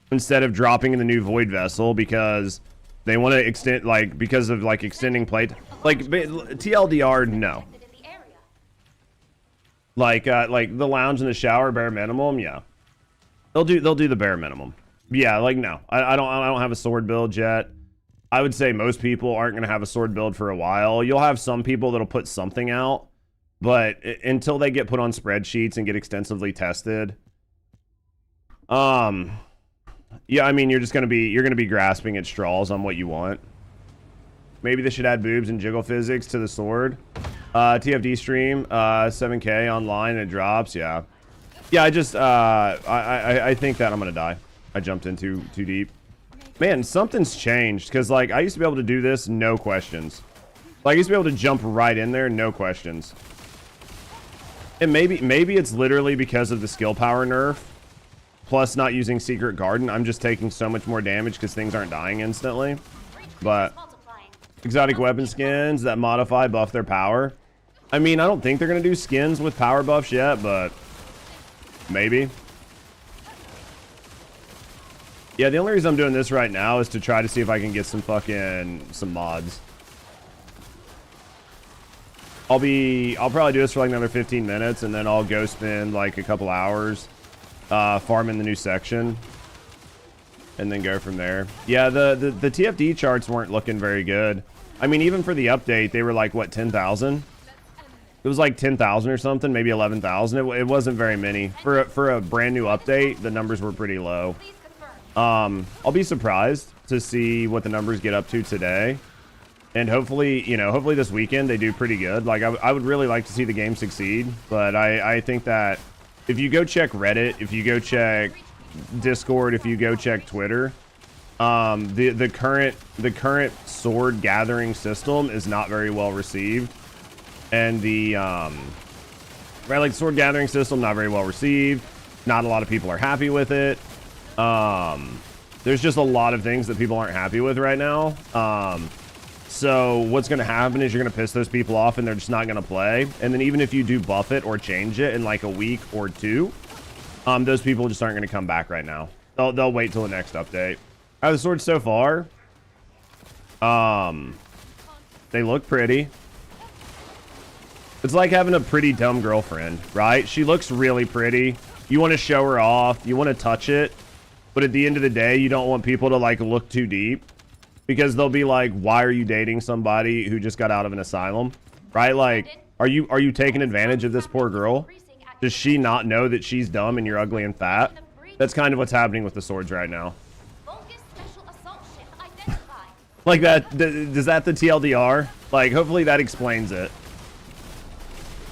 instead of dropping in the new Void Vessel, because they want to extend, like, because of like extending plate. Like TLDR, no. Like the lounge and the shower, bare minimum, yeah. They'll do the bare minimum. Yeah, like no. I don't have a sword build yet. I would say most people aren't gonna have a sword build for a while. You'll have some people that'll put something out, but until they get put on spreadsheets and get extensively tested, yeah, I mean, you're gonna be grasping at straws on what you want. Maybe they should add boobs and jiggle physics to the sword. TFD stream, 7K online, it drops. Yeah, I just I think that I'm gonna die. I jumped in too deep. Man, something's changed, because like I used to be able to do this, no questions. Like I used to be able to jump right in there, no questions. And maybe it's literally because of the skill power nerf, plus not using Secret Garden. I'm just taking so much more damage because things aren't dying instantly. But exotic weapon skins that modify, buff their power. I mean, I don't think they're gonna do skins with power buffs yet, but maybe. Yeah, the only reason I'm doing this right now is to try to see if I can get some mods. I'll probably do this for like another 15 minutes, and then I'll go spend like a couple hours farming the new section, and then go from there. Yeah, the TFD charts weren't looking very good. I mean, even for the update, they were like, what, 10,000? It was like 10,000 or something, maybe 11,000. It wasn't very many. For a brand new update, the numbers were pretty low. I'll be surprised to see what the numbers get up to today. And hopefully, hopefully this weekend they do pretty good. Like, I would really like to see the game succeed. But I think that if you go check Reddit, if you go check Discord, if you go check Twitter, the current sword gathering system is not very well received. And the sword gathering system, not very well received. Not a lot of people are happy with it. There's just a lot of things that people aren't happy with right now. So what's going to happen is you're going to piss those people off and they're just not going to play. And then even if you do buff it or change it in like a week or two, those people just aren't going to come back right now. They'll wait till the next update. How are the swords so far? They look pretty. It's like having a pretty dumb girlfriend, right? She looks really pretty. You want to show her off. You want to touch it. But at the end of the day, you don't want people to like look too deep. Because they'll be like, why are you dating somebody who just got out of an asylum? Right? Like, are you taking advantage of this poor girl? Does she not know that she's dumb and you're ugly and fat? That's kind of what's happening with the swords right now. Like that, is that the TLDR? Like, hopefully that explains it.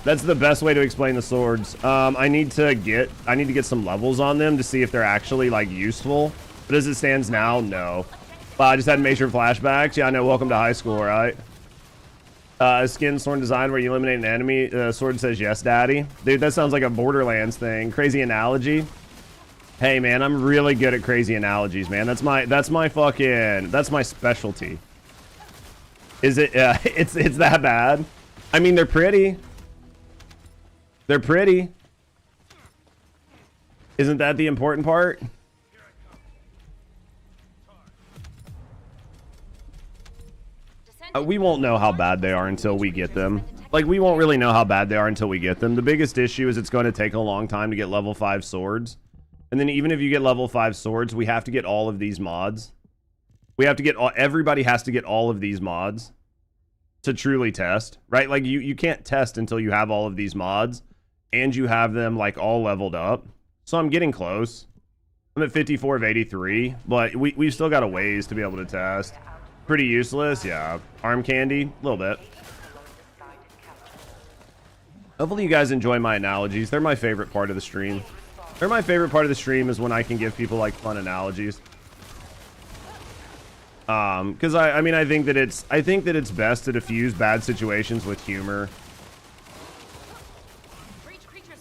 That's the best way to explain the swords. I need to get some levels on them to see if they're actually like useful. But as it stands now, no. I just had major flashbacks. Yeah, I know. Welcome to high school, right? A skin sword design where you eliminate an enemy. Sword says yes, daddy. Dude, that sounds like a Borderlands thing. Crazy analogy. Hey, man, I'm really good at crazy analogies, man. That's my specialty. Is it? It's that bad? I mean, they're pretty. They're pretty. Isn't that the important part? We won't know how bad they are until we get them. Like, we won't really know how bad they are until we get them. The biggest issue is it's going to take a long time to get level 5 swords. And then even if you get level 5 swords, we have to get all of these mods. We have to get everybody has to get all of these mods to truly test, right? Like, you can't test until you have all of these mods and you have them like all leveled up. So I'm getting close. I'm at 54 of 83, but we've still got a ways to be able to test. Pretty useless, yeah. Arm candy, a little bit. Hopefully you guys enjoy my analogies. They're my favorite part of the stream. They're my favorite part of the stream is when I can give people like fun analogies. Because I mean I think that it's best to diffuse bad situations with humor.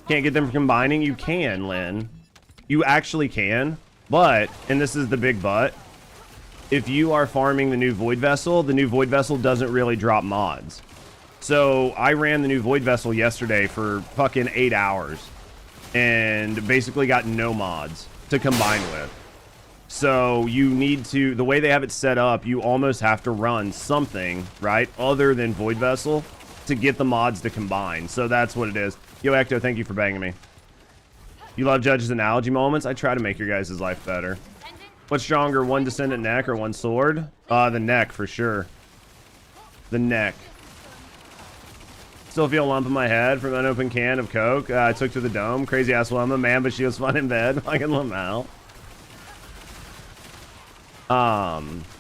Can't get them combining? You can, Lynn. You actually can, but, and this is the big but, if you are farming the new Void Vessel doesn't really drop mods. So I ran the new Void Vessel yesterday for fucking 8 hours and basically got no mods to combine with. So you need to, the way they have it set up, you almost have to run something, right, other than Void Vessel to get the mods to combine. So that's what it is. Yo, Ecto, thank you for banging me. You love Judge's analogy moments? I try to make your guys' life better. What's stronger, one Descendant neck or one sword? The neck, for sure. The neck. Still feel a lump in my head from an unopened can of Coke I took to the dome. Crazy ass woman, man, but she was fun in bed. Fucking Lamau.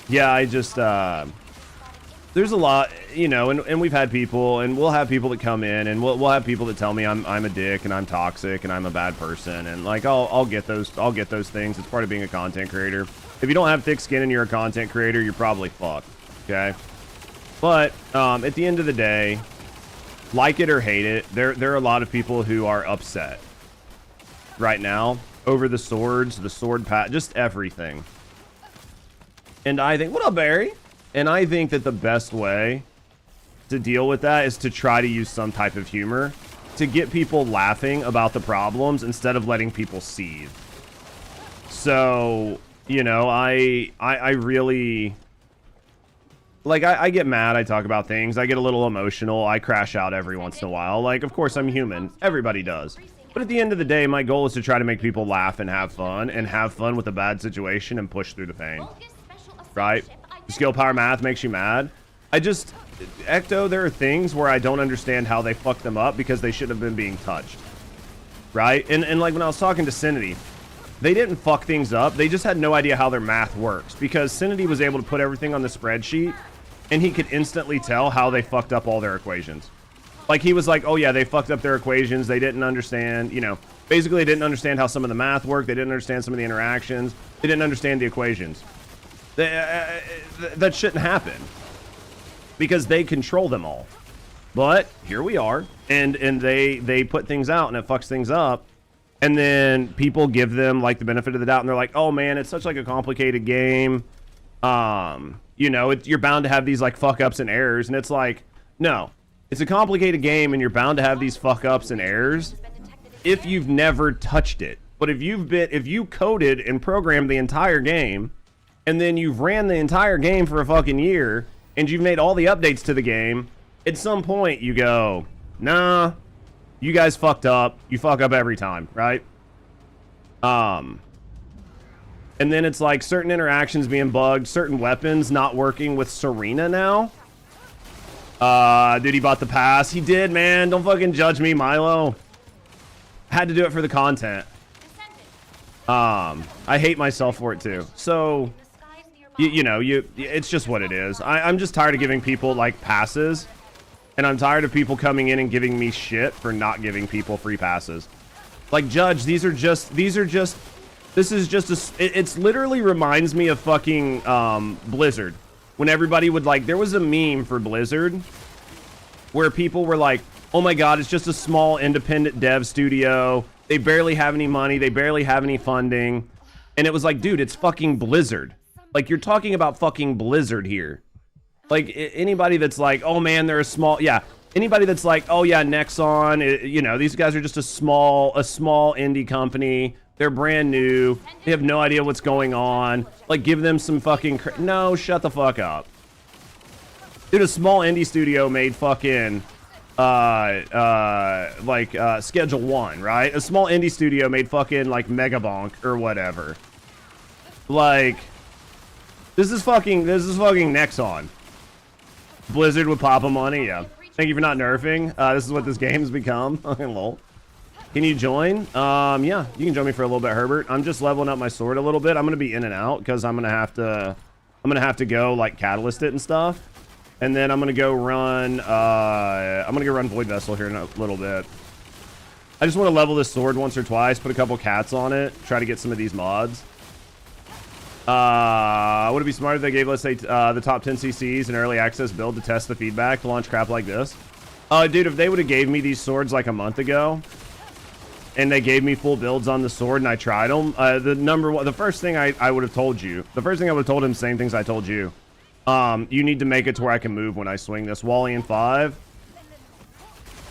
Yeah, I just, there's a lot, you know, and we've had people, and we'll have people that come in, and we'll have people that tell me I'm a dick, and I'm toxic, and I'm a bad person, and like, I'll get those things. It's part of being a content creator. If you don't have thick skin and you're a content creator, you're probably fucked, okay? But, at the end of the day, like it or hate it, there are a lot of people who are upset right now over the swords, the sword pat, just everything. And I think, what up, Barry? And I think that the best way to deal with that is to try to use some type of humor to get people laughing about the problems instead of letting people seethe. So, you know, I really, like, I get mad, I talk about things, I get a little emotional, I crash out every once in a while. Like, of course, I'm human. Everybody does. But at the end of the day, my goal is to try to make people laugh and have fun with a bad situation and push through the pain. Right? Skill power math makes you mad. Ecto, there are things where I don't understand how they fuck them up because they should have been being touched. Right? And like when I was talking to Cinity, they didn't fuck things up. They just had no idea how their math works because Cinity was able to put everything on the spreadsheet and he could instantly tell how they fucked up all their equations. Like he was like, oh yeah, they fucked up their equations. They didn't understand, you know, basically they didn't understand how some of the math worked. They didn't understand some of the interactions. They didn't understand the equations. That shouldn't happen because they control them all. But here we are, and they put things out and it fucks things up, and then people give them like the benefit of the doubt and they're like, oh man, it's such like a complicated game, You know, you're bound to have these like fuck ups and errors, and it's like, no, it's a complicated game, and you're bound to have these fuck ups and errors if you've never touched it. But if you coded and programmed the entire game, and then you've ran the entire game for a fucking year, and you've made all the updates to the game, at some point you go, nah, you guys fucked up. You fuck up every time, right? And then it's like certain interactions being bugged, certain weapons not working with Serena now. Dude, he bought the pass. He did, man. Don't fucking judge me, Milo. Had to do it for the content. I hate myself for it too. So, you know, it's just what it is. I'm just tired of giving people like passes, and I'm tired of people coming in and giving me shit for not giving people free passes. Like, Judge, this is just it's literally reminds me of fucking Blizzard. When everybody would like, there was a meme for Blizzard where people were like, oh my god, it's just a small independent dev studio. They barely have any money. They barely have any funding. And it was like, dude, it's fucking Blizzard. Like, you're talking about fucking Blizzard here. Like, anybody that's like, oh man, they're a small, yeah. Anybody that's like, oh yeah, Nexon, you know, these guys are just a small indie company. They're brand new. They have no idea what's going on. Like, give them some fucking no, shut the fuck up. Dude, a small indie studio made fucking Schedule 1, right? A small indie studio made fucking like Megabonk or whatever. Like, this is fucking Nexon. Blizzard with Papa money, yeah. Thank you for not nerfing. This is what this game's become. Lol. Can you join? Yeah, you can join me for a little bit, Herbert. I'm just leveling up my sword a little bit. I'm gonna be in and out because I'm gonna have to go like catalyst it and stuff, and then I'm gonna go run Void Vessel here in a little bit. I just want to level this sword once or twice, put a couple cats on it, try to get some of these mods. Would it be smart if they gave, let's say, the top 10 CCs an early access build to test the feedback to launch crap like this? Dude, if they would have gave me these swords like a month ago, and they gave me full builds on the sword and I tried them, the first thing I would have told you, the first thing I would have told him, same things I told you. You need to make it to where I can move when I swing this. Wally in 5.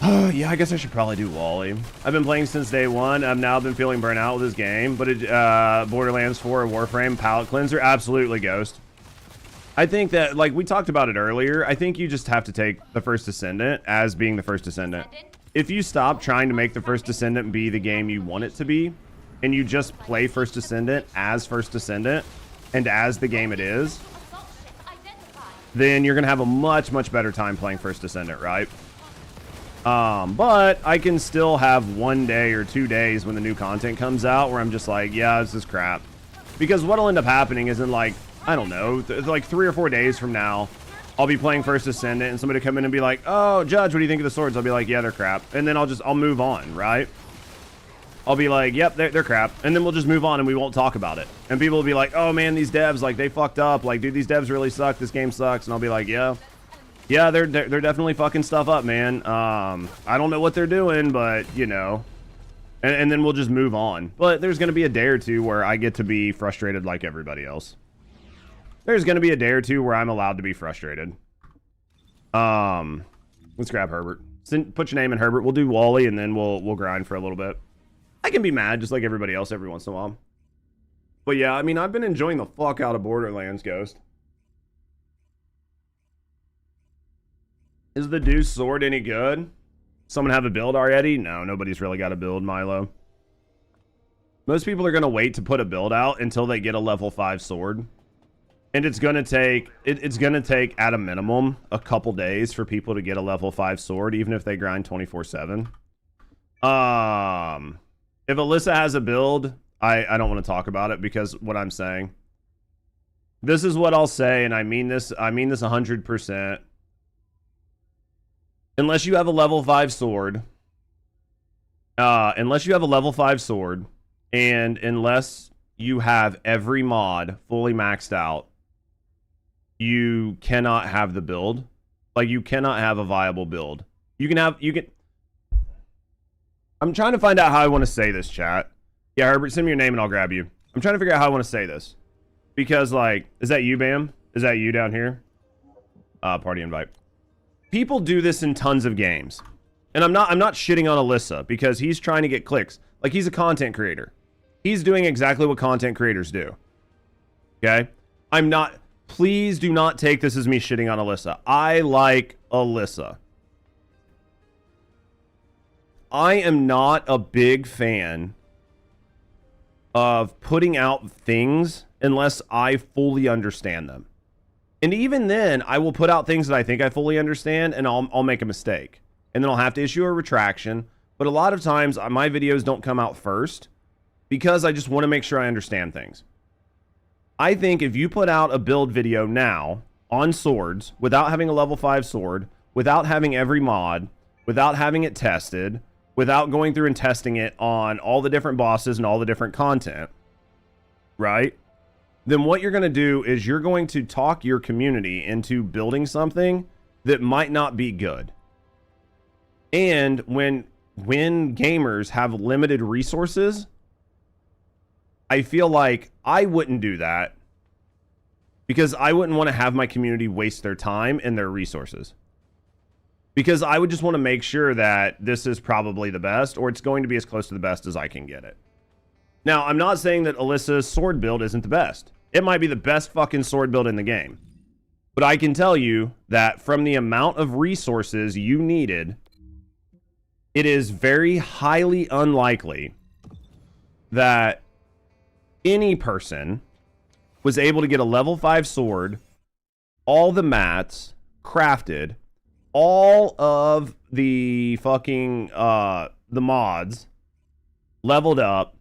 Yeah, I guess I should probably do Wally. I've been playing since day one. I've now been feeling burnt out with this game, but Borderlands 4 Warframe palette cleanser, absolutely, Ghost. I think that, like we talked about it earlier, I think you just have to take the First Descendant as being the First Descendant. If you stop trying to make the First Descendant be the game you want it to be, and you just play First Descendant as First Descendant, and as the game it is, then you're going to have a much, much better time playing First Descendant, right? But I can still have 1 day or 2 days when the new content comes out where I'm just like, yeah, this is crap. Because what'll end up happening is in like, I don't know, like 3 or 4 days from now, I'll be playing First Descendant and somebody come in and be like, oh, Judge, what do you think of the swords? I'll be like, yeah, they're crap. And then I'll move on, right? I'll be like, yep, they're crap. And then we'll just move on and we won't talk about it. And people will be like, oh man, these devs, like they fucked up. Like, dude, these devs really suck. This game sucks. And I'll be like, yeah, they're definitely fucking stuff up, man. I don't know what they're doing, but you know, and then we'll just move on. But there's going to be a day or two where I get to be frustrated like everybody else. There's going to be a day or two where I'm allowed to be frustrated. Let's grab Herbert. Put your name in Herbert. We'll do Wally and then we'll grind for a little bit. I can be mad just like everybody else every once in a while. But yeah, I mean, I've been enjoying the fuck out of Borderlands, Ghost. Is the Deuce sword any good? Someone have a build already? No, nobody's really got a build, Milo. Most people are going to wait to put a build out until they get a level 5 sword. And it's going to take, at a minimum a couple days for people to get a level 5 sword, even if they grind 24/7. If Alyssa has a build, I don't want to talk about it because what I'm saying. This is what I'll say, and I mean this 100%. Unless you have a level 5 sword, and unless you have every mod fully maxed out, you cannot have the build. Like, you cannot have a viable build. I'm trying to find out how I want to say this, chat. Yeah, Herbert, send me your name and I'll grab you. I'm trying to figure out how I want to say this. Because, like, is that you, Bam? Is that you down here? Party invite. People do this in tons of games. And I'm not shitting on Alyssa because he's trying to get clicks. Like, he's a content creator. He's doing exactly what content creators do. Okay? I'm not... Please do not take this as me shitting on Alyssa. I like Alyssa. I am not a big fan of putting out things unless I fully understand them. And even then, I will put out things that I think I fully understand, and I'll make a mistake. And then I'll have to issue a retraction. But a lot of times, my videos don't come out first because I just want to make sure I understand things. I think if you put out a build video now on swords without having a level 5 sword, without having every mod, without having it tested, without going through and testing it on all the different bosses and all the different content, right? Then what you're going to do is you're going to talk your community into building something that might not be good. And when gamers have limited resources, I feel like I wouldn't do that because I wouldn't want to have my community waste their time and their resources. Because I would just want to make sure that this is probably the best, or it's going to be as close to the best as I can get it. Now, I'm not saying that Alyssa's sword build isn't the best. It might be the best fucking sword build in the game. But I can tell you that from the amount of resources you needed, it is very highly unlikely that any person was able to get a level 5 sword, all the mats, crafted, all of the fucking, the mods, leveled up,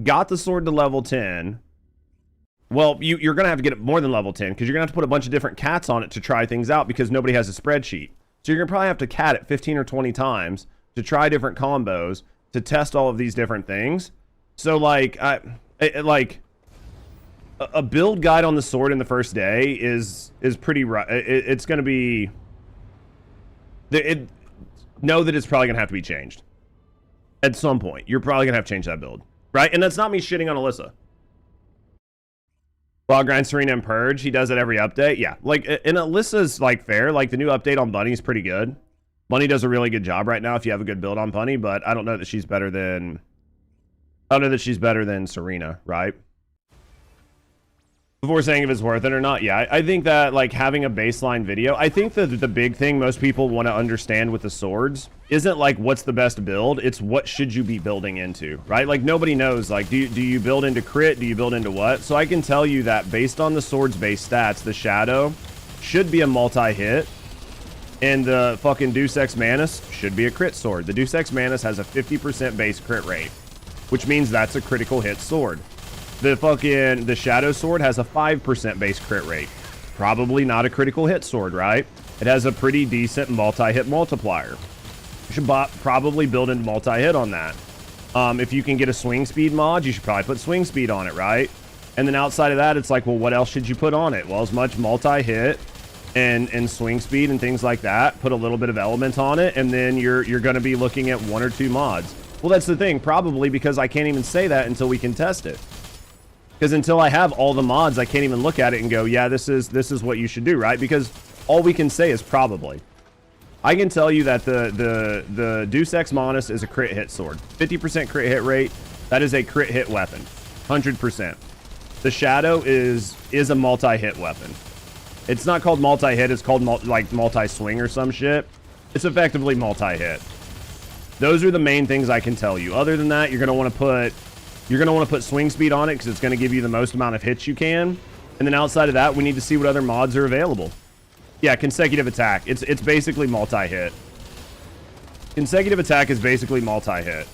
got the sword to level 10. Well, you're going to have to get it more than level 10 because you're going to have to put a bunch of different cats on it to try things out because nobody has a spreadsheet. So you're going to probably have to cat it 15 or 20 times to try different combos, to test all of these different things. So, like, a build guide on the sword in the first day is pretty right. It's going to be... know that it's probably going to have to be changed. At some point. You're probably going to have to change that build. Right? And that's not me shitting on Alyssa. Well, grind Serena and Purge. He does it every update. Yeah. Like, and Alyssa's, like, fair. Like, the new update on Bunny is pretty good. Bunny does a really good job right now if you have a good build on Bunny, but I don't know that she's better than... I don't know that she's better than Serena, right? Before saying if it's worth it or not, yeah, I think that, like, having a baseline video, I think that the big thing most people want to understand with the swords isn't, like, what's the best build, it's what should you be building into, right? Like, nobody knows, like, do you build into crit, do you build into what? So I can tell you that based on the sword's base stats, the Shadow should be a multi-hit, and the fucking Deus Ex Manus should be a crit sword. The Deus Ex Manus has a 50% base crit rate, which means that's a critical hit sword. The Shadow Sword has a 5% base crit rate. Probably not a critical hit sword, right? It has a pretty decent multi-hit multiplier. You should probably build in multi-hit on that. If you can get a swing speed mod, you should probably put swing speed on it, right? And then outside of that, it's like, well, what else should you put on it? Well, as much multi-hit and swing speed and things like that. Put a little bit of element on it, and then you're going to be looking at 1 or 2 mods. Well, that's the thing, probably because I can't even say that until we can test it. Because until I have all the mods, I can't even look at it and go, yeah, this is what you should do, right? Because all we can say is probably. I can tell you that the Deus Ex Manus is a crit hit sword. 50% crit hit rate. That is a crit hit weapon. 100%. The Shadow is a multi-hit weapon. It's not called multi-hit. It's called multi-swing or some shit. It's effectively multi-hit. Those are the main things I can tell you. Other than that, you're going to want to put swing speed on it because it's going to give you the most amount of hits you can. And then outside of that, we need to see what other mods are available. Yeah, consecutive attack. It's basically multi-hit. Consecutive attack is basically multi-hit.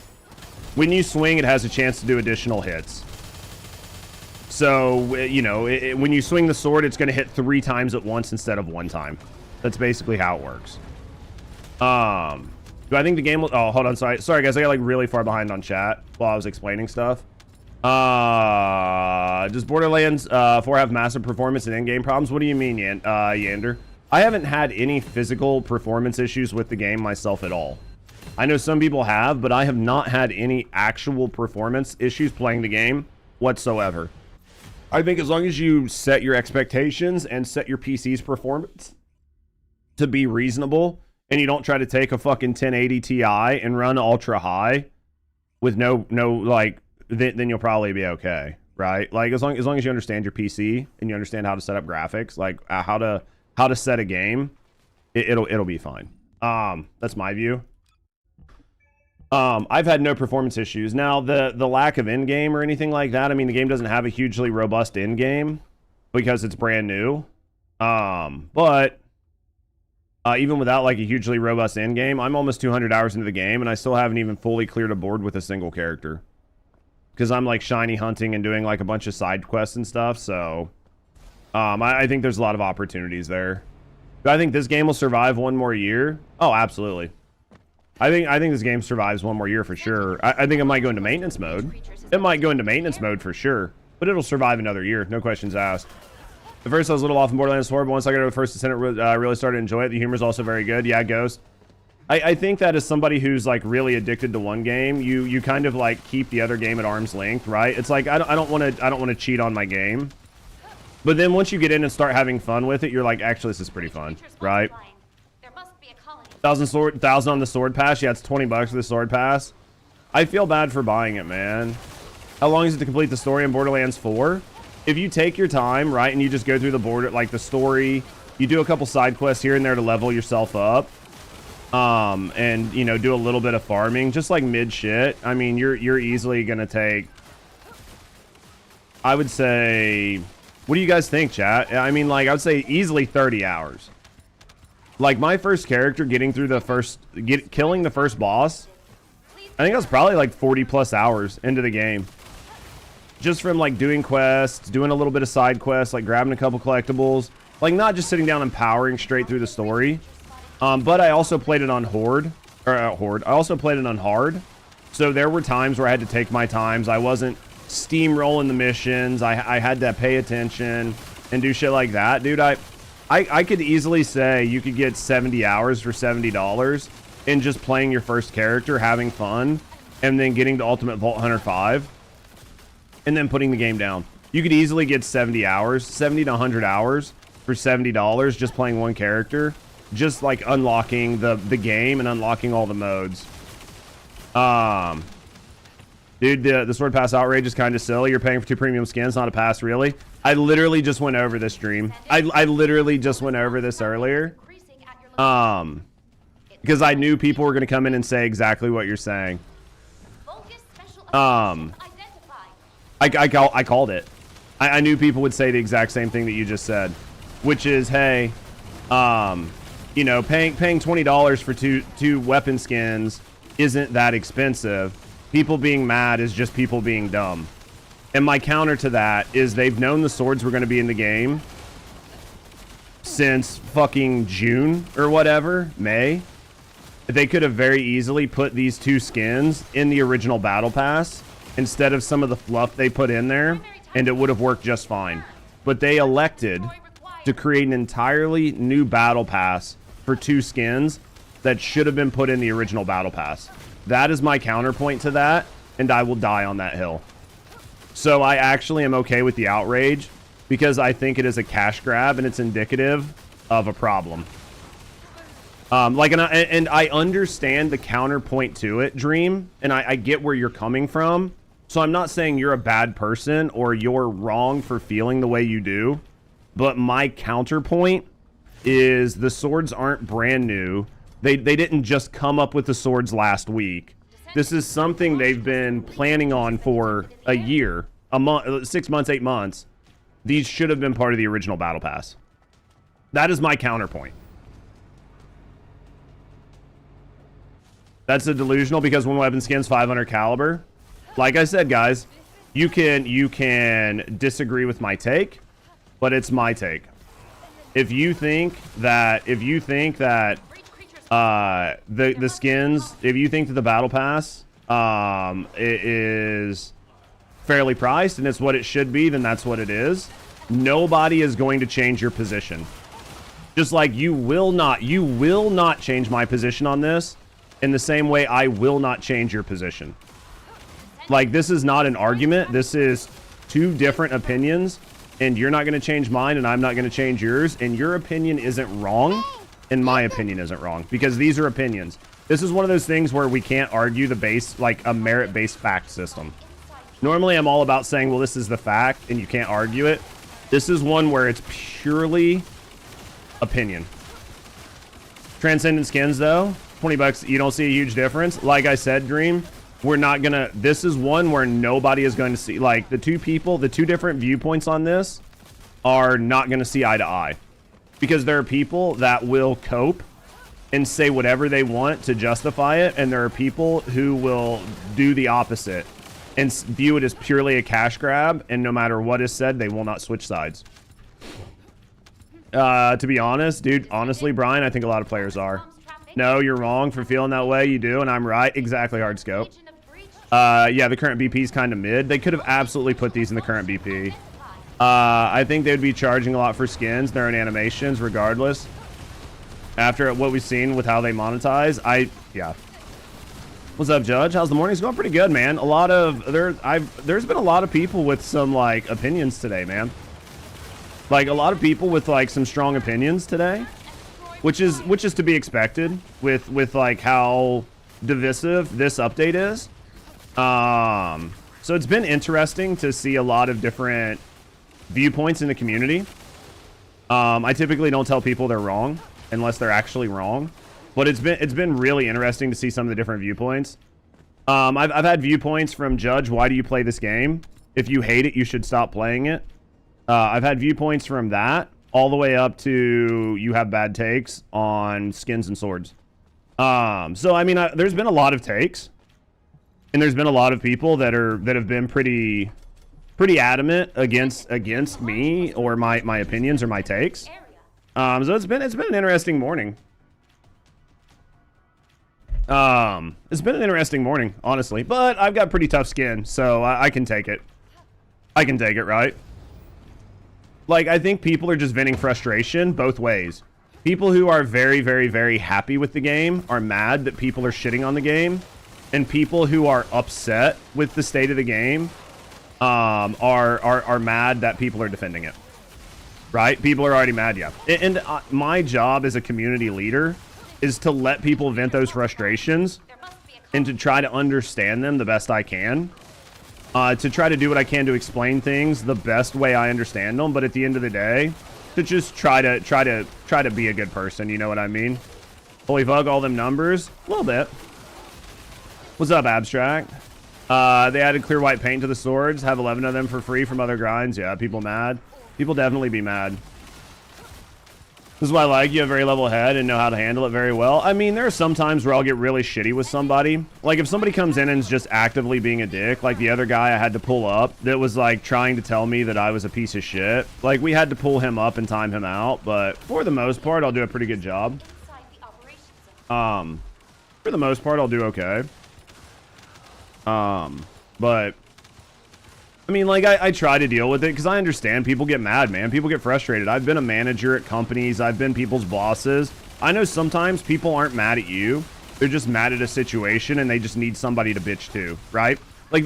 When you swing, it has a chance to do additional hits. So, you know, when you swing the sword, it's going to hit 3 times at once instead of 1 time. That's basically how it works. Do I think the game will... Oh, hold on. Sorry, guys. I got, like, really far behind on chat while I was explaining stuff. Does Borderlands 4 have massive performance and in-game problems? What do you mean, Yander? I haven't had any physical performance issues with the game myself at all. I know some people have, but I have not had any actual performance issues playing the game whatsoever. I think as long as you set your expectations and set your PC's performance to be reasonable, and you don't try to take a fucking 1080 Ti and run ultra high with no like, then you'll probably be okay, right? Like as long as you understand your PC and you understand how to set up graphics, like how to set a game, it'll be fine. That's my view. I've had no performance issues. Now, the lack of endgame or anything like that, I mean, the game doesn't have a hugely robust endgame because it's brand new. But even without like a hugely robust endgame, I'm almost 200 hours into the game, and I still haven't even fully cleared a board with a single character. Because I'm like shiny hunting and doing like a bunch of side quests and stuff, so I think there's a lot of opportunities there. Do I think this game will survive one more year? Oh, absolutely. I think this game survives one more year for sure. I think it might go into maintenance mode. It might go into maintenance mode for sure, but it'll survive another year. No questions asked. At first, I was a little off in Borderlands 4, but once I got to the First Descendant, I really started to enjoy it. The humor's also very good. Yeah, Ghost. I think that as somebody who's like really addicted to one game, you kind of like keep the other game at arm's length, right? It's like I don't want to cheat on my game, but then once you get in and start having fun with it, you're like, actually, this is pretty fun, right? 1,000 on the sword pass. Yeah, it's $20 for the sword pass. I feel bad for buying it, man. How long is it to complete the story in Borderlands 4? If you take your time, right, and you just go through the border, like the story, you do a couple side quests here and there to level yourself up, and you know, do a little bit of farming, just like mid shit. I mean, you're easily gonna take, I would say, what do you guys think, chat? I mean, like, I would say easily 30 hours. Like my first character getting through the killing the first boss, I think I was probably like 40+ hours into the game. Just from like doing quests, doing a little bit of side quests, like grabbing a couple collectibles, like not just sitting down and powering straight through the story. But I also played it on I also played it on hard. So there were times where I had to take my times. I wasn't steamrolling the missions. I had to pay attention and do shit like that. Dude, I could easily say you could get 70 hours for $70 in just playing your first character, having fun, and then getting to Ultimate Vault Hunter 5, and then putting the game down. You could easily get 70 hours, 70 to 100 hours for $70 just playing one character, just like unlocking the game and unlocking all the modes. Dude, the sword pass outrage is kind of silly. You're paying for 2 premium skins, not a pass, really. I literally just went over this stream. I literally just went over this earlier. Because I knew people were going to come in and say exactly what you're saying. I called it. I knew people would say the exact same thing that you just said, which is, hey, you know, paying $20 for two weapon skins isn't that expensive. People being mad is just people being dumb. And my counter to that is they've known the swords were going to be in the game since fucking June or whatever, May. They could have very easily put these 2 skins in the original battle pass instead of some of the fluff they put in there, and it would have worked just fine. But they elected to create an entirely new battle pass for 2 skins that should have been put in the original battle pass. That is my counterpoint to that, and I will die on that hill. So I actually am okay with the outrage because I think it is a cash grab and it's indicative of a problem. And I understand the counterpoint to it, Dream, and I get where you're coming from. So I'm not saying you're a bad person or you're wrong for feeling the way you do, but my counterpoint is the swords aren't brand new. They didn't just come up with the swords last week. This is something they've been planning on for a year, a month, 6 months, 8 months. These should have been part of the original battle pass. That is my counterpoint. That's a delusional because one weapon skin's 500 caliber. Like I said, guys, you can disagree with my take, but it's my take. If you think that the skins, if you think that the battle pass it is fairly priced and it's what it should be, then that's what it is. Nobody is going to change your position. Just like you will not change my position on this in the same way I will not change your position. Like, this is not an argument. This is two different opinions, and you're not going to change mine, and I'm not going to change yours, and your opinion isn't wrong, and my opinion isn't wrong, because these are opinions. This is one of those things where we can't argue the base, like a merit-based fact system. Normally, I'm all about saying, well, this is the fact, and you can't argue it. This is one where it's purely opinion. Transcendent skins, though, 20 bucks, you don't see a huge difference. Like I said, Dream, we're not gonna, this is one where nobody is going to see, like, the two different viewpoints on this are not going to see eye to eye. Because there are people that will cope and say whatever they want to justify it, and there are people who will do the opposite and view it as purely a cash grab, and no matter what is said, they will not switch sides. To be honest, dude, honestly, Brian, I think a lot of players are. No, you're wrong for feeling that way. You do, and I'm right. Exactly, Hardscope. Yeah, the current BP is kind of mid. They could have absolutely put these in the current BP. I think they would be charging a lot for skins. They're in animations, regardless. After what we've seen with how they monetize, yeah. What's up, Judge? How's the morning? It's going pretty good, man. There's been a lot of people with some like opinions today, man. Like a lot of people with like some strong opinions today, which is to be expected with like how divisive this update is. So it's been interesting to see a lot of different viewpoints in the community. I typically don't tell people they're wrong unless they're actually wrong, but it's been really interesting to see some of the different viewpoints. I've had viewpoints from Judge, why do you play this game? If you hate it, you should stop playing it. I've had viewpoints from that all the way up to you have bad takes on skins and swords. So I mean, there's been a lot of takes, and there's been a lot of people that have been pretty adamant against me or my opinions or my takes. So it's been an interesting morning. It's been an interesting morning, honestly, but I've got pretty tough skin, so I can take it. I can take it, right? Like, I think people are just venting frustration both ways. People who are very, very, very happy with the game are mad that people are shitting on the game, and people who are upset with the state of the game are mad that people are defending it. Right? People are already mad, yeah. And my job as a community leader is to let people vent those frustrations and to try to understand them the best I can. To try to do what I can to explain things the best way I understand them, but at the end of the day, to just try to be a good person, you know what I mean? Holy fuck, all them numbers? A little bit. What's up, Abstract? They added clear white paint to the swords, have 11 of them for free from other grinds. Yeah, people mad. People definitely be mad. This is why I like you have a very level head and know how to handle it very well. I mean, there are some times where I'll get really shitty with somebody. Like if somebody comes in and is just actively being a dick, like the other guy I had to pull up that was like trying to tell me that I was a piece of shit. Like we had to pull him up and time him out, but for the most part, I'll do a pretty good job. For the most part, I'll do okay. But I mean, like, I try to deal with it because I understand people get mad, man. People get frustrated. I've been a manager at companies. I've been people's bosses. I know sometimes people aren't mad at you. They're just mad at a situation and they just need somebody to bitch to, right? Like,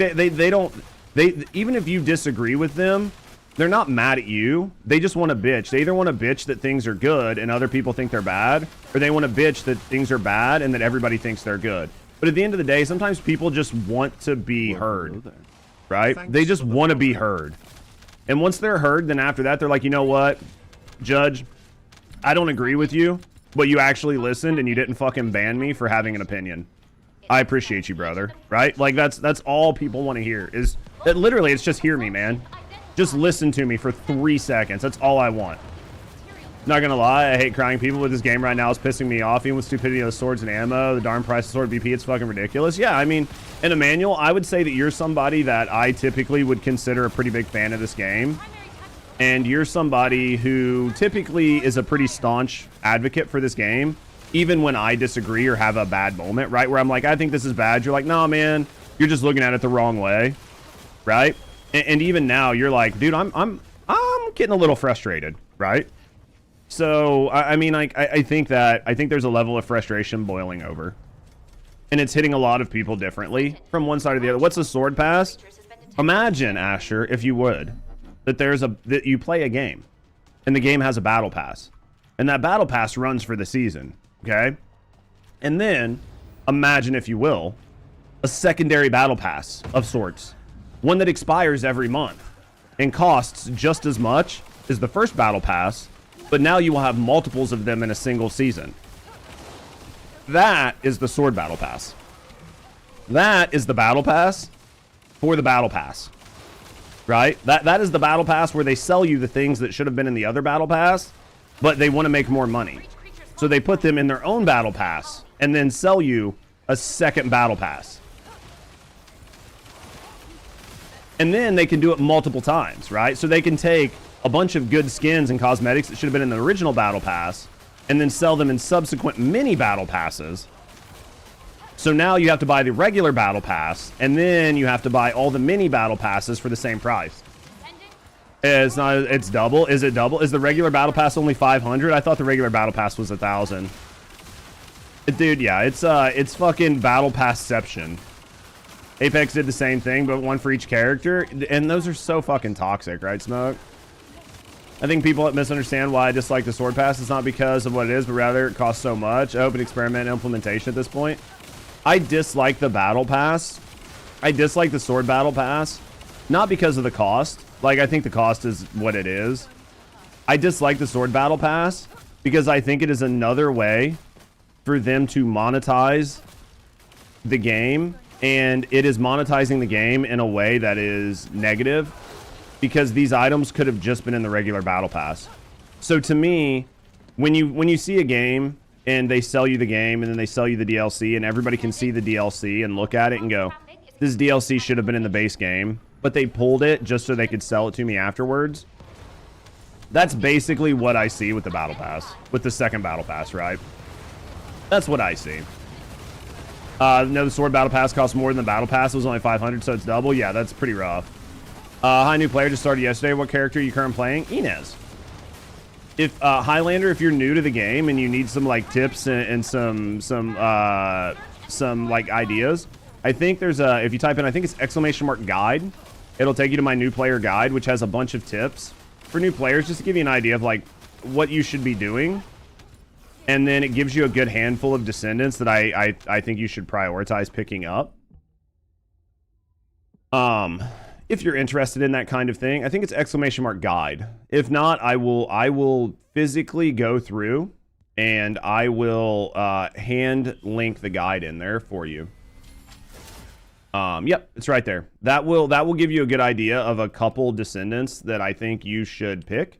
even if you disagree with them, they're not mad at you. They just want to bitch. They either want to bitch that things are good and other people think they're bad, or they want to bitch that things are bad and that everybody thinks they're good. But at the end of the day, sometimes people just want to be heard. Right? They just want to be heard. And once they're heard, then after that, they're like, you know what, Judge, I don't agree with you, but you actually listened and you didn't fucking ban me for having an opinion. I appreciate you, brother. Right? Like, that's all people want to hear is that literally it's just hear me, man. Just listen to me for 3 seconds. That's all I want. Not gonna lie, I hate crying people with this game right now. It's pissing me off. Even with stupidity of the swords and ammo, the darn price of sword BP, it's fucking ridiculous. Yeah, I mean, in Emmanuel, I would say that you're somebody that I typically would consider a pretty big fan of this game. And you're somebody who typically is a pretty staunch advocate for this game, even when I disagree or have a bad moment, right? Where I'm like, I think this is bad. You're like, nah, man, you're just looking at it the wrong way, right? And even now, you're like, dude, I'm getting a little frustrated, right? So, I mean, I think there's a level of frustration boiling over. And it's hitting a lot of people differently from one side or the other. What's a sword pass? Imagine, Asher, if you would, that you play a game, and the game has a battle pass, and that battle pass runs for the season, okay? And then, imagine, if you will, a secondary battle pass of sorts, one that expires every month and costs just as much as the first battle pass, but now you will have multiples of them in a single season. That is the sword battle pass. That is the battle pass for the battle pass, right? That is the battle pass where they sell you the things that should have been in the other battle pass, but they want to make more money. So they put them in their own battle pass and then sell you a second battle pass. And then they can do it multiple times, right? So they can take a bunch of good skins and cosmetics that should have been in the original battle pass and then sell them in subsequent mini battle passes. So now you have to buy the regular battle pass, and then you have to buy all the mini battle passes for the same price. It's not. It's double. Is it double? Is the regular battle pass only 500? I thought the regular battle pass was 1,000. Dude, yeah, it's fucking battle passception. Apex did the same thing, but one for each character, and those are so fucking toxic, right, Smoke? I think people misunderstand why I dislike the sword pass. It's not because of what it is, but rather it costs so much. Open experiment implementation at this point. I dislike the battle pass. I dislike the sword battle pass, not because of the cost. Like, I think the cost is what it is. I dislike the sword battle pass because I think it is another way for them to monetize the game, and it is monetizing the game in a way that is negative because these items could have just been in the regular battle pass. So to me, when you see a game and they sell you the game and then they sell you the DLC and everybody can see the DLC and look at it and go, this DLC should have been in the base game, but they pulled it just so they could sell it to me afterwards. That's basically what I see with the battle pass, with the second battle pass, right? That's what I see. No, the sword battle pass costs more than the battle pass. It was only 500, so it's double. Yeah, that's pretty rough. Hi, new player, just started yesterday. What character are you currently playing? Inez. If Highlander, if you're new to the game and you need some like tips and some like ideas, I think there's a, if you type in, I think it's !guide, it'll take you to my new player guide, which has a bunch of tips for new players, just to give you an idea of like what you should be doing. And then it gives you a good handful of descendants that I think you should prioritize picking up. If you're interested in that kind of thing, I think it's !guide. If not, I will physically go through and I will hand link the guide in there for you. Yep, it's right there. That will give you a good idea of a couple descendants that I think you should pick.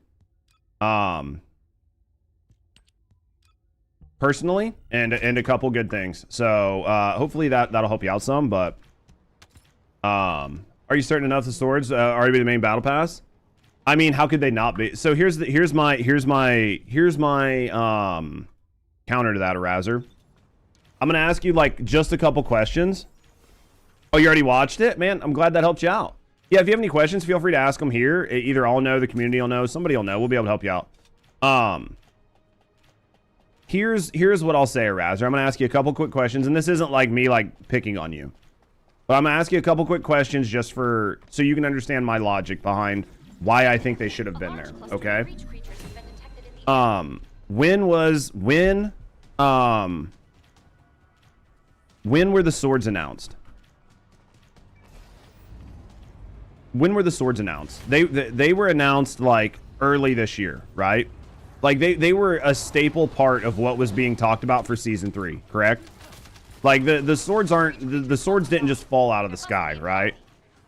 Personally, and a couple good things. So hopefully that'll help you out some, but are you certain enough the swords already be the main battle pass? I mean, how could they not be? So here's my counter to that, Arazer. I'm gonna ask you like just a couple questions. Oh, you already watched it? Man, I'm glad that helped you out. Yeah, if you have any questions, feel free to ask them here. Either I'll know, the community will know, somebody will know. We'll be able to help you out. Here's what I'll say, Arazer. I'm gonna ask you a couple quick questions, and this isn't like me like picking on you. But I'm going to ask you a couple quick questions just so you can understand my logic behind why I think they should have been there, okay? When were the swords announced? When were the swords announced? They were announced like early this year, right? Like they were a staple part of what was being talked about for season 3, correct? Like the swords aren't the swords didn't just fall out of the sky, right?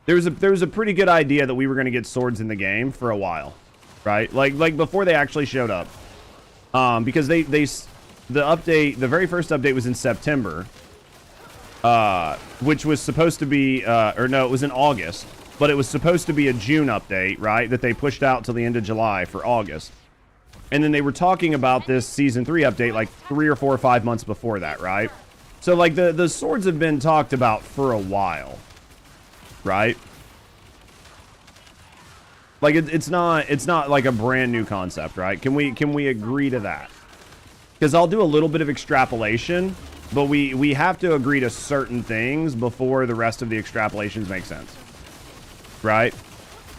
There was a pretty good idea that we were going to get swords in the game for a while, right? Like before they actually showed up, because the very first update was in September, which was supposed to be or no, it was in August, but it was supposed to be a June update, right? That they pushed out till the end of July for August, and then they were talking about this season 3 update like 3 or 4 or 5 months before that, right? So like the swords have been talked about for a while, right? Like it's not like a brand new concept, right? Can we agree to that? Because I'll do a little bit of extrapolation, but we have to agree to certain things before the rest of the extrapolations make sense. right?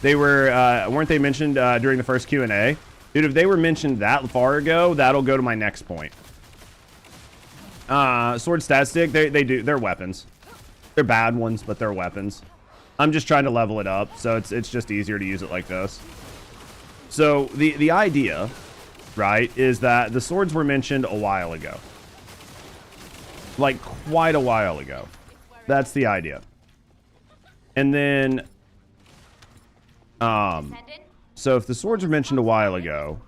They were, weren't they mentioned during the first Q&A? Dude, if they were mentioned that far ago, that'll go to my next point. Sword stat stick, they're weapons. They're bad ones, but they're weapons. I'm just trying to level it up, so it's just easier to use it like this. So the idea, right, is that the swords were mentioned a while ago. Like quite a while ago. That's the idea. And then, so if the swords were mentioned a while ago,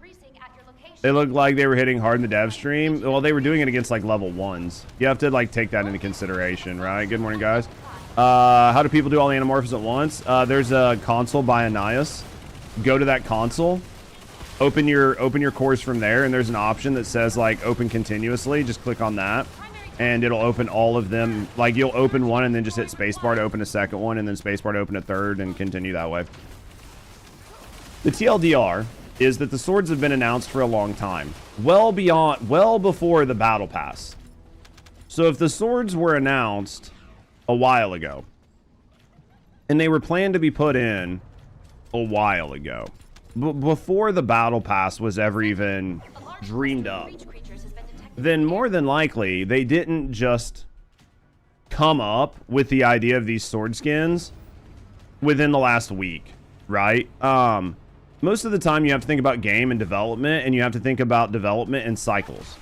they looked like they were hitting hard in the dev stream. Well, they were doing it against like level 1s. You have to like take that into consideration, right? Good morning, guys. How do people do all the anamorphs at once? There's a console by Ananias. Go to that console, open your cores from there, and there's an option that says like open continuously. Just click on that, and it'll open all of them. Like you'll open one and then just hit spacebar to open a second one, and then spacebar to open a third, and continue that way. The TLDR is that the swords have been announced for a long time, well before the battle pass. So if the swords were announced a while ago, and they were planned to be put in a while ago, before the battle pass was ever even dreamed up, then more than likely they didn't just come up with the idea of these sword skins within the last week, right? Most of the time you have to think about game and development, and you have to think about development and cycles.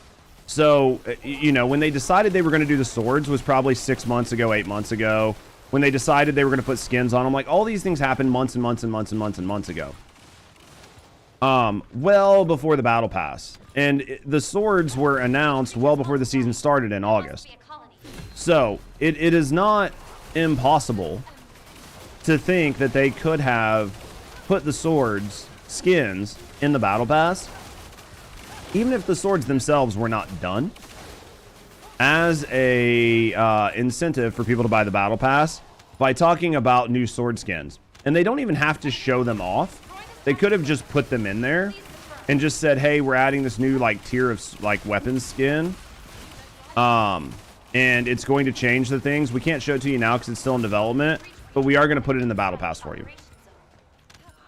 So, you know, when they decided they were going to do the swords was probably 6 months ago, 8 months ago. When they decided they were going to put skins on them, like all these things happened months and months and months and months and months ago. Well before the battle pass. And the swords were announced well before the season started in August. So it is not impossible to think that they could have put the swords skins in the battle pass, even if the swords themselves were not done, as a incentive for people to buy the battle pass by talking about new sword skins. And they don't even have to show them off. They could have just put them in there and just said, hey, we're adding this new like tier of like weapons skin, and it's going to change the things. We can't show it to you now because it's still in development, but we are going to put it in the battle pass for you.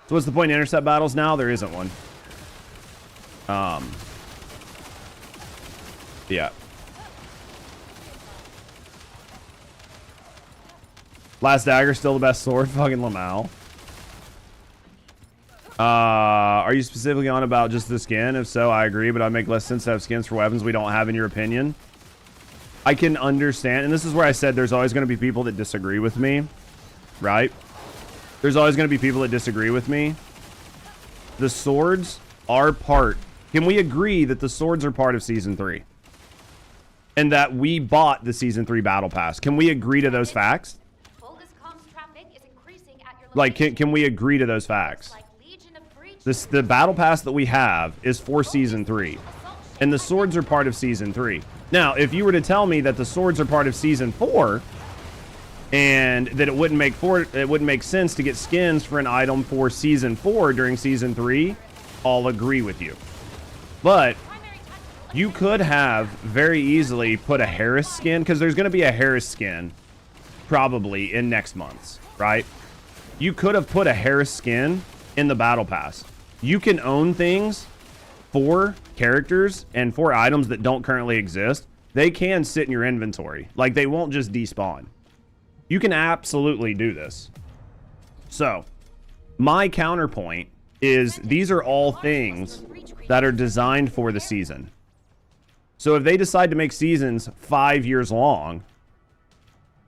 So what's the point in intercept battles now? There isn't one. Yeah. Last Dagger still the best sword. Fucking Lamau. Are you specifically on about just the skin? If so, I agree, but I'd make less sense to have skins for weapons we don't have, in your opinion. I can understand, and this is where I said there's always going to be people that disagree with me, right? There's always going to be people that disagree with me. The swords are part. Can we agree that the swords are part of Season 3? And that we bought the Season 3 Battle Pass? Can we agree to those facts? Like, can we agree to those facts? The Battle Pass that we have is for Season 3. And the swords are part of Season 3. Now, if you were to tell me that the swords are part of Season 4, and that it wouldn't make sense to get skins for an item for Season 4 during Season 3, I'll agree with you. But you could have very easily put a Harris skin, because there's going to be a Harris skin probably in next month's, right? You could have put a Harris skin in the Battle Pass. You can own things for characters and for items that don't currently exist. They can sit in your inventory. Like, they won't just despawn. You can absolutely do this. So, my counterpoint is these are all things that are designed for the season. So if they decide to make seasons 5 years long,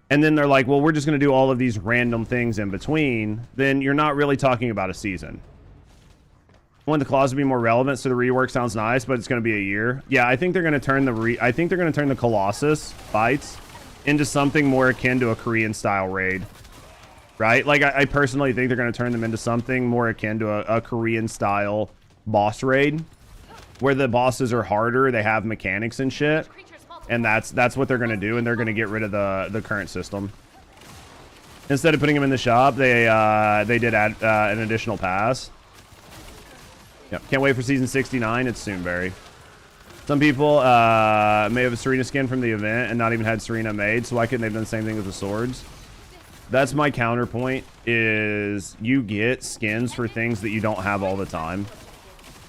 and then they're like, well, we're just going to do all of these random things in between, then you're not really talking about a season. I want the clause to be more relevant, so the rework sounds nice, but it's going to be a year. Yeah, I think they're going to turn the Colossus fights into something more akin to a Korean style raid, right? Like, I personally think they're going to turn them into something more akin to a Korean style boss raid, where the bosses are harder, they have mechanics and shit, and that's what they're going to do, and they're going to get rid of the current system. Instead of putting them in the shop, they did add an additional pass. Yep. Can't wait for season 69. It's soon, Barry. Some people may have a Serena skin from the event and not even had Serena made, so why couldn't they have done the same thing with the swords? That's my counterpoint, is you get skins for things that you don't have all the time.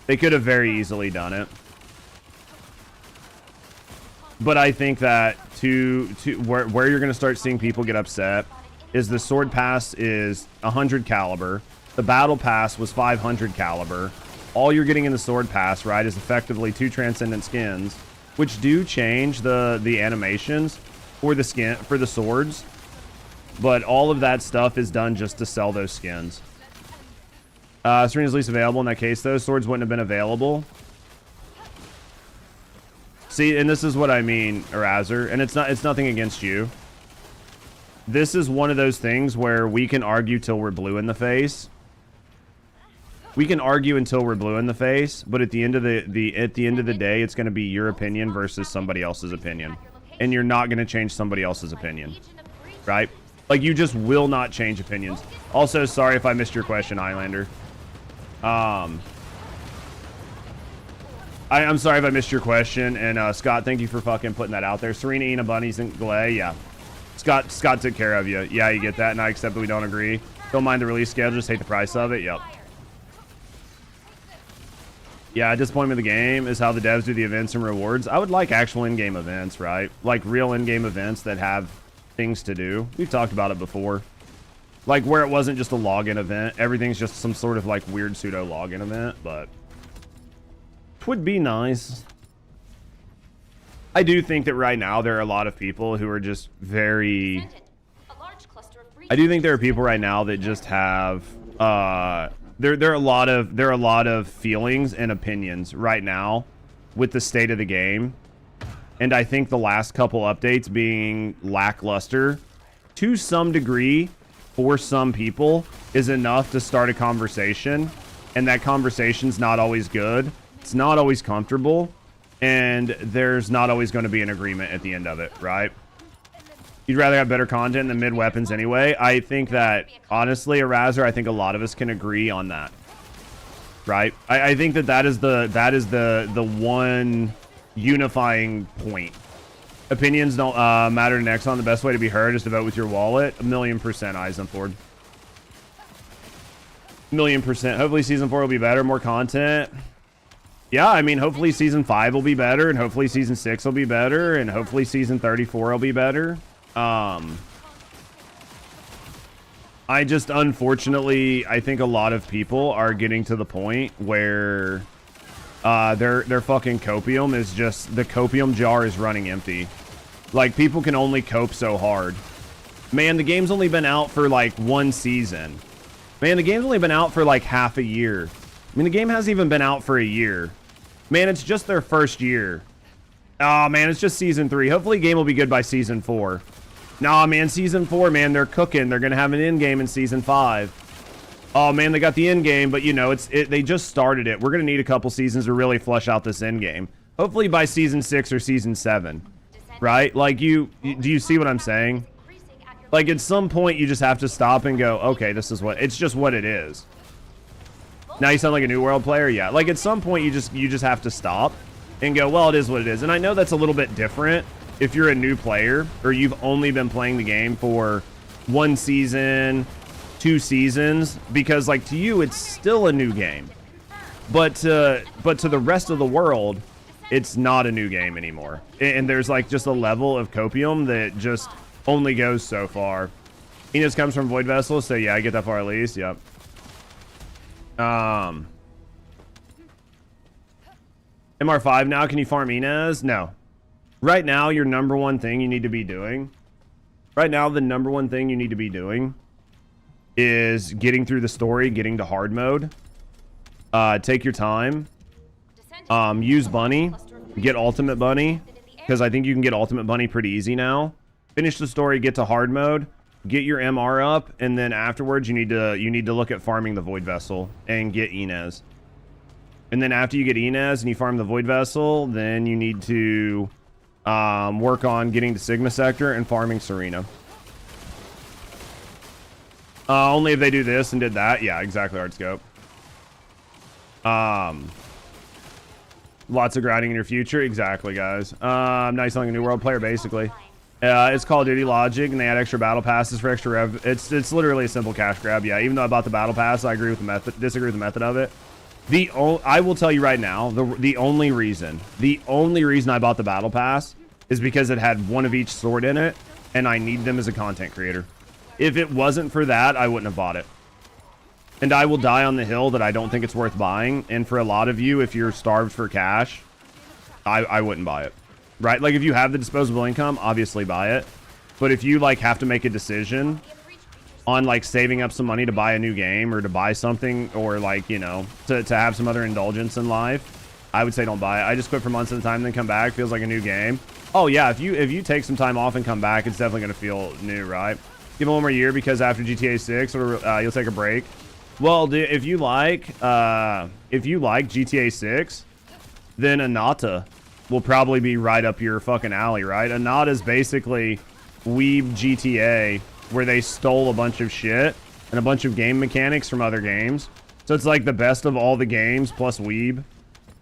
They could have very easily done it. But I think that where you're going to start seeing people get upset is the sword pass is 100 caliber. The battle pass was 500 caliber. All you're getting in the sword pass, right, is effectively 2 transcendent skins, which do change the animations for the skin for the swords. But all of that stuff is done just to sell those skins. Serena's least available in that case, though. Swords wouldn't have been available. See, and this is what I mean, Erazer, and it's nothing against you. This is one of those things where we can argue till we're blue in the face. We can argue until we're blue in the face, but at the end of the day, it's going to be your opinion versus somebody else's opinion, and you're not going to change somebody else's opinion, right? Like, you just will not change opinions. Also, sorry if I missed your question, Highlander. I'm sorry if I missed your question, and Scott, thank you for fucking putting that out there. Serena, Ina, Bunnies, and Glay, yeah. Scott took care of you. Yeah, you get that, and I accept that we don't agree. Don't mind the release schedule, just hate the price of it. Yep. Yeah, disappointment of the game is how the devs do the events and rewards. I would like actual in-game events, right? Like real in-game events that have things to do. We've talked about it before. Like where it wasn't just a login event. Everything's just some sort of like weird pseudo login event, but it would be nice. I do think that right now there are a lot of people who are just very... I do think there are people right now that just have... There are a lot of feelings and opinions right now with the state of the game. And I think the last couple updates being lackluster to some degree for some people is enough to start a conversation. And that conversation's not always good. It's not always comfortable. And there's not always going to be an agreement at the end of it, right? You'd rather have better content than mid weapons anyway. I think that, honestly, Erazer, I think a lot of us can agree on that, right? I think that is the one unifying point. Opinions don't matter to Nexon. The best way to be heard is to vote with your wallet. 1,000,000% Eisenford. 1,000,000%. Hopefully season 4 will be better, more content. Yeah, I mean, hopefully season 5 will be better, and hopefully season 6 will be better, and hopefully season 34 will be better. I just, unfortunately, I think a lot of people are getting to the point where their fucking copium is just, the copium jar is running empty. Like, people can only cope so hard. Man, the game's only been out for like 1 season. Man, the game's only been out for like half a year. I mean, the game hasn't even been out for a year. Man, it's just their first year. Oh, man, it's just season 3. Hopefully, game will be good by season 4. Nah, man, season 4, man, they're cooking. They're going to have an end game in season 5. Oh, man, they got the end game, but, you know, they just started it. We're going to need a couple seasons to really flesh out this end game. Hopefully by season 6 or season 7, right? Like, do you see what I'm saying? Like, at some point, you just have to stop and go, okay, this is what, it's just what it is. Now you sound like a New World player? Yeah. Like, at some point, you just have to stop and go, well, it is what it is. And I know that's a little bit different if you're a new player or you've only been playing the game for 1 season, 2 seasons, because like to you it's still a new game, but to the rest of the world it's not a new game anymore, and there's like just a level of copium that just only goes so far. Enos comes from Void Vessel, so yeah, I get that far at least. Yep. MR5 now, can you farm Inez? No. Right now, your number one thing you need to be doing, right now, the number one thing you need to be doing is getting through the story, getting to hard mode. Take your time. Use Bunny. Get Ultimate Bunny, because I think you can get Ultimate Bunny pretty easy now. Finish the story, get to hard mode, get your MR up, and then afterwards you need to look at farming the Void Vessel and get Inez. And then after you get Inez and you farm the Void Vessel, then you need to work on getting to Sigma Sector and farming Serena. Only if they do this and did that. Yeah, exactly, Artscope. Lots of grinding in your future. Exactly, guys. Nice selling a New World player, basically. It's Call of Duty logic, and they add extra battle passes for extra rev. It's literally a simple cash grab. Yeah, even though I bought the battle pass, I agree with the method. Disagree with the method of it. I will tell you right now, the only reason I bought the battle pass is because it had one of each sword in it, and I need them as a content creator. If it wasn't for that, I wouldn't have bought it. And I will die on the hill that I don't think it's worth buying. And for a lot of you, if you're starved for cash, I wouldn't buy it. Right? Like, if you have the disposable income, obviously buy it. But if you, like, have to make a decision on, like, saving up some money to buy a new game or to buy something or, like, you know, to have some other indulgence in life, I would say don't buy it. I just quit for months at a time, then come back. Feels like a new game. Oh, yeah. If you take some time off and come back, it's definitely going to feel new, right? Give it one more year because after GTA 6, you'll take a break. Well, if you like GTA 6, then Anata will probably be right up your fucking alley, right? Anata is basically Weeb GTA, where they stole a bunch of shit and a bunch of game mechanics from other games. So it's like the best of all the games plus Weeb.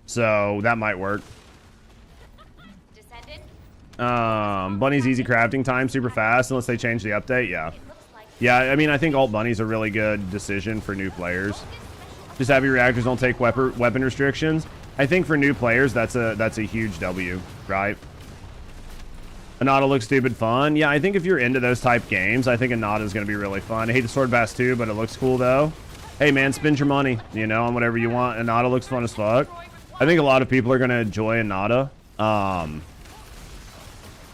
So that might work. Bunny's easy crafting time, super fast, unless they change the update. Yeah, I mean, I think Alt Bunny's a really good decision for new players. Just heavy reactors don't take weapon restrictions. I think for new players, that's a huge W, right? Anata looks stupid fun. Yeah, I think if you're into those type games, I think Anata is going to be really fun. I hate the Sword Bass too, but it looks cool though. Hey man, spend your money, you know, on whatever you want. Anata looks fun as fuck. I think a lot of people are going to enjoy Anata.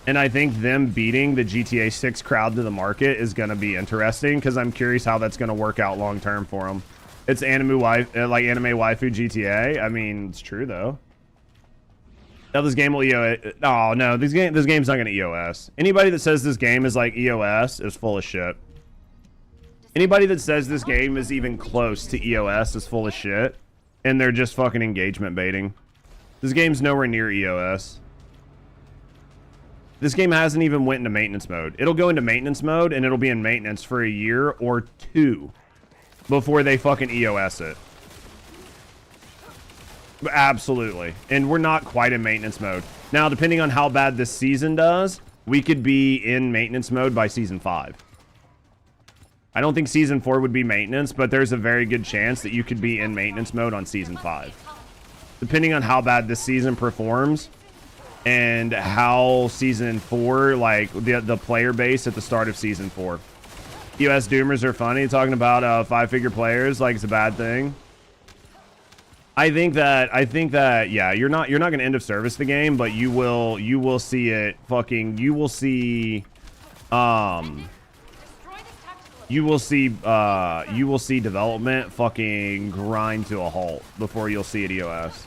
And I think them beating the GTA 6 crowd to the market is going to be interesting because I'm curious how that's going to work out long term for them. It's anime waifu GTA. I mean, it's true though. Now this game will EOS. Oh no, this game's not going to EOS. Anybody that says this game is like EOS is full of shit. Anybody that says this game is even close to EOS is full of shit, and they're just fucking engagement baiting. This game's nowhere near EOS. This game hasn't even went into maintenance mode. It'll go into maintenance mode, and it'll be in maintenance for a year or two before they fucking EOS it. Absolutely. And we're not quite in maintenance mode. Now, depending on how bad this season does, we could be in maintenance mode by season 5. I don't think season 4 would be maintenance, but there's a very good chance that you could be in maintenance mode on season 5. Depending on how bad this season performs, and how season 4, like the player base at the start of season 4. US Doomers are funny, talking about 5-figure players like it's a bad thing. I think that yeah, you're not going to end of service the game, but you will see it fucking you will see development fucking grind to a halt before you'll see it EOS.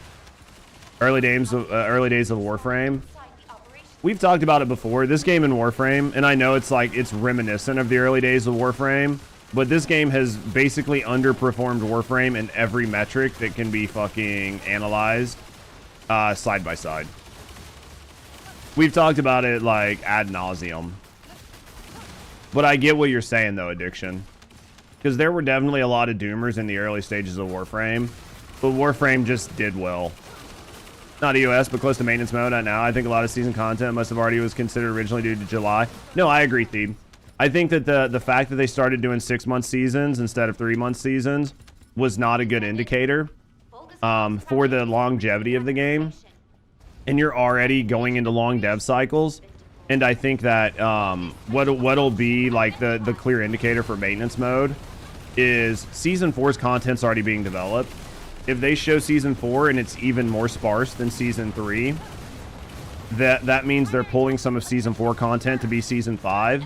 Early days of Warframe. We've talked about it before. This game in Warframe, and I know it's reminiscent of the early days of Warframe, but this game has basically underperformed Warframe in every metric that can be fucking analyzed side by side. We've talked about it like ad nauseum. But I get what you're saying though, Addiction. Because there were definitely a lot of Doomers in the early stages of Warframe, but Warframe just did well. Not EOS, but close to maintenance mode now. I think a lot of season content must have already was considered originally due to July. No, I agree, Thebe. I think that the fact that they started doing 6-month seasons instead of 3-month seasons was not a good indicator for the longevity of the game. And you're already going into long dev cycles. And I think that what'll be like the clear indicator for maintenance mode is season 4's content's already being developed. If they show season 4 and it's even more sparse than season 3, that means they're pulling some of season 4 content to be season 5.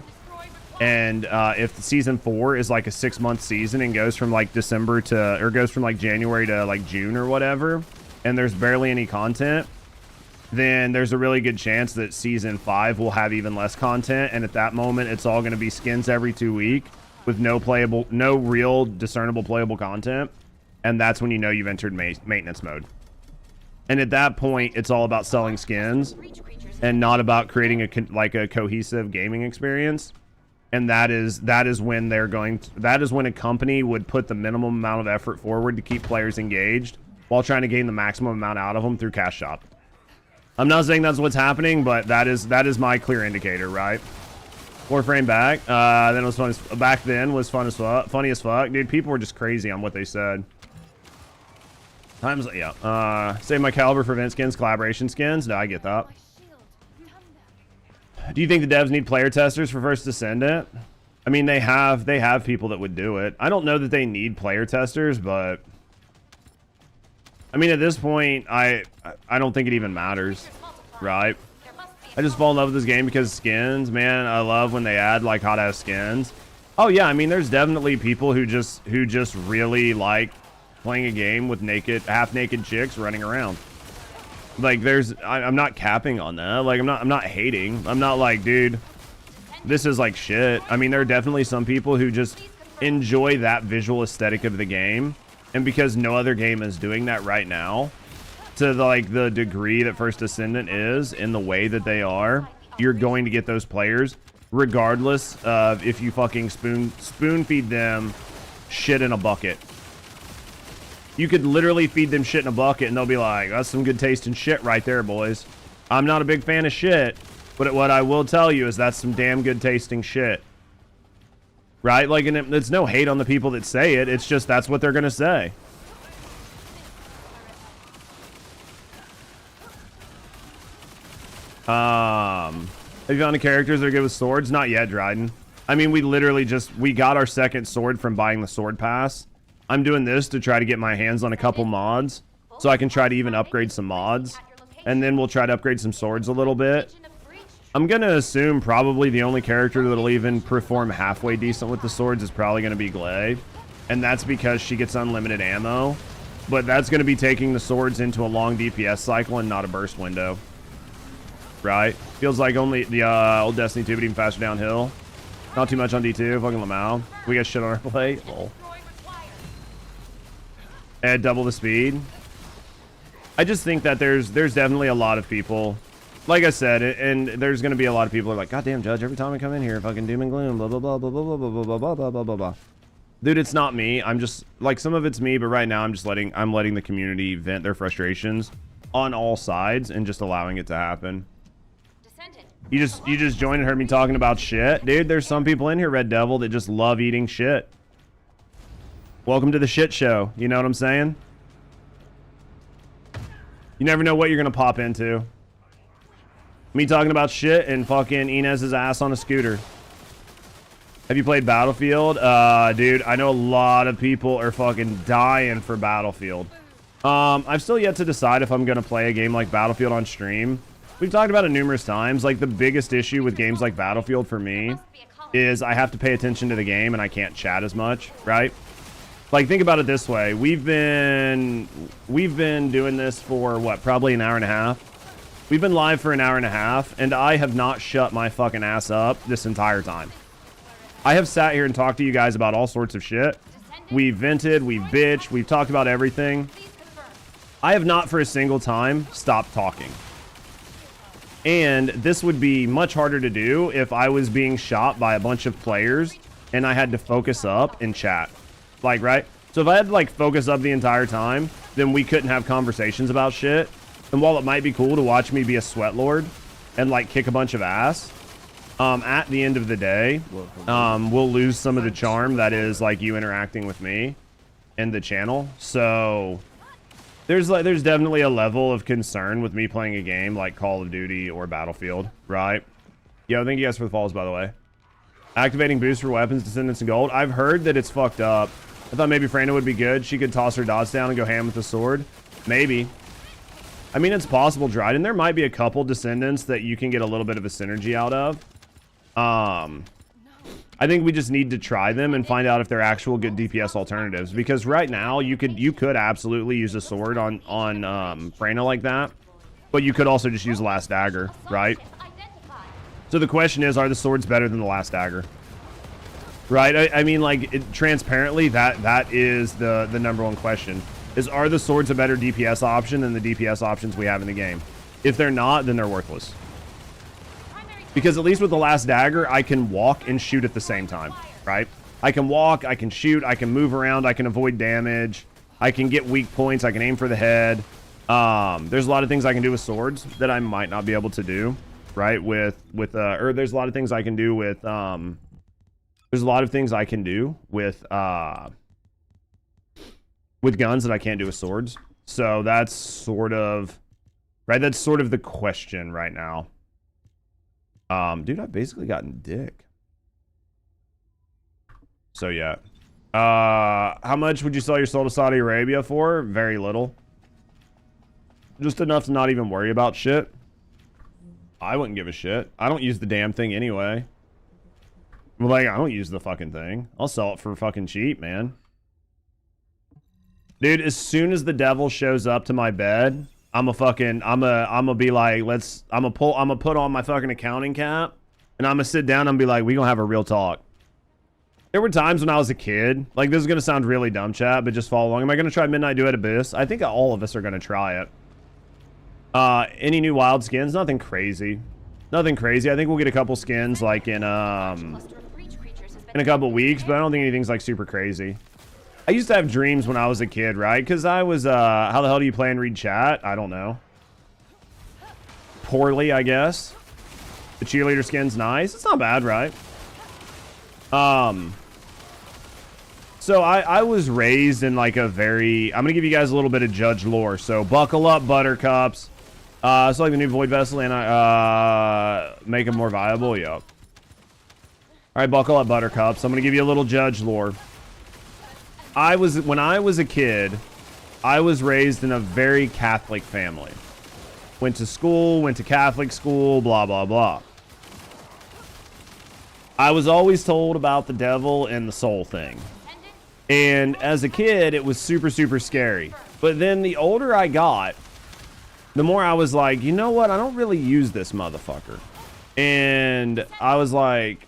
And if season 4 is like a 6-month season and goes from like December to, or goes from like January to like June or whatever, and there's barely any content, then there's a really good chance that season 5 will have even less content. And at that moment, it's all going to be skins every 2 weeks with no real discernible playable content. And that's when you know you've entered maintenance mode. And at that point, it's all about selling skins and not about creating a cohesive gaming experience. And that is when a company would put the minimum amount of effort forward to keep players engaged while trying to gain the maximum amount out of them through cash shop. I'm not saying that's what's happening, but that is my clear indicator, right? Warframe back. Then it was fun as, back then was fun as fuck, funny as fuck, dude. People were just crazy on what they said. Times, yeah. Save my caliber for event skins, collaboration skins. No, I get that. Do you think the devs need player testers for First Descendant? I mean, they have people that would do it. I don't know that they need player testers, but I mean, at this point, I don't think it even matters, right? I just fall in love with this game because skins, man. I love when they add like hot ass skins. Oh yeah, I mean, there's definitely people who just really like playing a game with half naked chicks running around. Like, I'm not capping on that. Like, I'm not hating. I'm not like, dude, this is like shit. I mean, there are definitely some people who just enjoy that visual aesthetic of the game, and because no other game is doing that right now, to the degree that First Descendant is in the way that they are, you're going to get those players regardless of if you fucking spoon feed them shit in a bucket. You could literally feed them shit in a bucket and they'll be like, that's some good tasting shit right there, boys. I'm not a big fan of shit, but what I will tell you is that's some damn good tasting shit. Right? Like, and it's no hate on the people that say it. It's just that's what they're going to say. Have you found any characters that are good with swords? Not yet, Dryden. I mean, we got our second sword from buying the sword pass. I'm doing this to try to get my hands on a couple mods so I can try to even upgrade some mods, and then we'll try to upgrade some swords a little bit. I'm gonna assume probably the only character that'll even perform halfway decent with the swords is probably gonna be Glay, and that's because she gets unlimited ammo, but that's gonna be taking the swords into a long DPS cycle and not a burst window. Right? Feels like only the old Destiny 2, but even faster downhill. Not too much on D2. Fucking Lamau. We got shit on our plate. Lol. Add double the speed. I just think that there's definitely a lot of people, like I said, and there's going to be a lot of people who are like, goddamn, Judge, every time I come in here, fucking doom and gloom, blah, blah, blah, blah, blah, blah, blah, blah, blah, blah, blah, blah, blah. Dude, it's not me. I'm just, like, some of it's me, but right now I'm letting the community vent their frustrations on all sides and just allowing it to happen. You just joined and heard me talking about shit. Dude, there's some people in here, Red Devil, that just love eating shit. Welcome to the shit show. You know what I'm saying? You never know what you're going to pop into. Me talking about shit and fucking Inez's ass on a scooter. Have you played Battlefield? Dude, I know a lot of people are fucking dying for Battlefield. I've still yet to decide if I'm going to play a game like Battlefield on stream. We've talked about it numerous times. Like, the biggest issue with games like Battlefield for me is I have to pay attention to the game and I can't chat as much, right? Like, think about it this way. We've been doing this for, what, probably an hour and a half? We've been live for an hour and a half, and I have not shut my fucking ass up this entire time. I have sat here and talked to you guys about all sorts of shit. We've vented, we've bitched, we've talked about everything. I have not for a single time stopped talking. And this would be much harder to do if I was being shot by a bunch of players and I had to focus up and chat. Like, right? So if I had to, like, focus up the entire time, then we couldn't have conversations about shit. And while it might be cool to watch me be a sweat lord and, like, kick a bunch of ass, at the end of the day, we'll lose some of the charm that is, like, you interacting with me and the channel. So there's definitely a level of concern with me playing a game like Call of Duty or Battlefield, right? Yo, thank you guys for the follows, by the way. Activating boost for weapons, Descendants, and gold. I've heard that it's fucked up. I thought maybe Freyna would be good. She could toss her dots down and go ham with the sword. Maybe. I mean, it's possible, Dryden. There might be a couple Descendants that you can get a little bit of a synergy out of. I think we just need to try them and find out if they're actual good DPS alternatives. Because right now, you could absolutely use a sword on Freyna like that. But you could also just use the last dagger, right? So the question is, are the swords better than the last dagger? Right? I mean, like, transparently, that is the number one question. Are the swords a better DPS option than the DPS options we have in the game? If they're not, then they're worthless. Because at least with the last dagger, I can walk and shoot at the same time, right? I can walk, I can shoot, I can move around, I can avoid damage, I can get weak points, I can aim for the head. There's a lot of things I can do with swords that I might not be able to do, right? Or there's a lot of things I can do with, there's a lot of things I can do with guns that I can't do with swords. So that's sort of, right? That's sort of the question right now. Dude, I've basically gotten dick. So yeah. How much would you sell your soul to Saudi Arabia for? Very little. Just enough to not even worry about shit. I wouldn't give a shit. I don't use the damn thing anyway. Like, I don't use the fucking thing. I'll sell it for fucking cheap, man. Dude, as soon as the devil shows up to my bed, I'm gonna be like, I'm gonna put on my fucking accounting cap, and I'm gonna sit down and be like, we gonna have a real talk. There were times when I was a kid, like, this is gonna sound really dumb, chat, but just follow along. Am I gonna try Midnight Duet Abyss? I think all of us are gonna try it. Any new wild skins? Nothing crazy. Nothing crazy. I think we'll get a couple skins, like, in a couple weeks, but I don't think anything's, like, super crazy. I used to have dreams when I was a kid, right? Because I was, how the hell do you play and read chat? I don't know. Poorly, I guess. The cheerleader skin's nice. It's not bad, right? So I was raised in like a very, I'm gonna give you guys a little bit of Judge lore. So buckle up, buttercups. So like the new Void Vessel, and I make them more viable. Yep. All right, buckle up, buttercups. I'm gonna give you a little Judge lore. When I was a kid, I was raised in a very Catholic family. Went to school, went to Catholic school, blah blah blah. I was always told about the devil and the soul thing. And as a kid, it was super, super scary. But then the older I got, the more I was like, you know what? I don't really use this motherfucker. And I was like,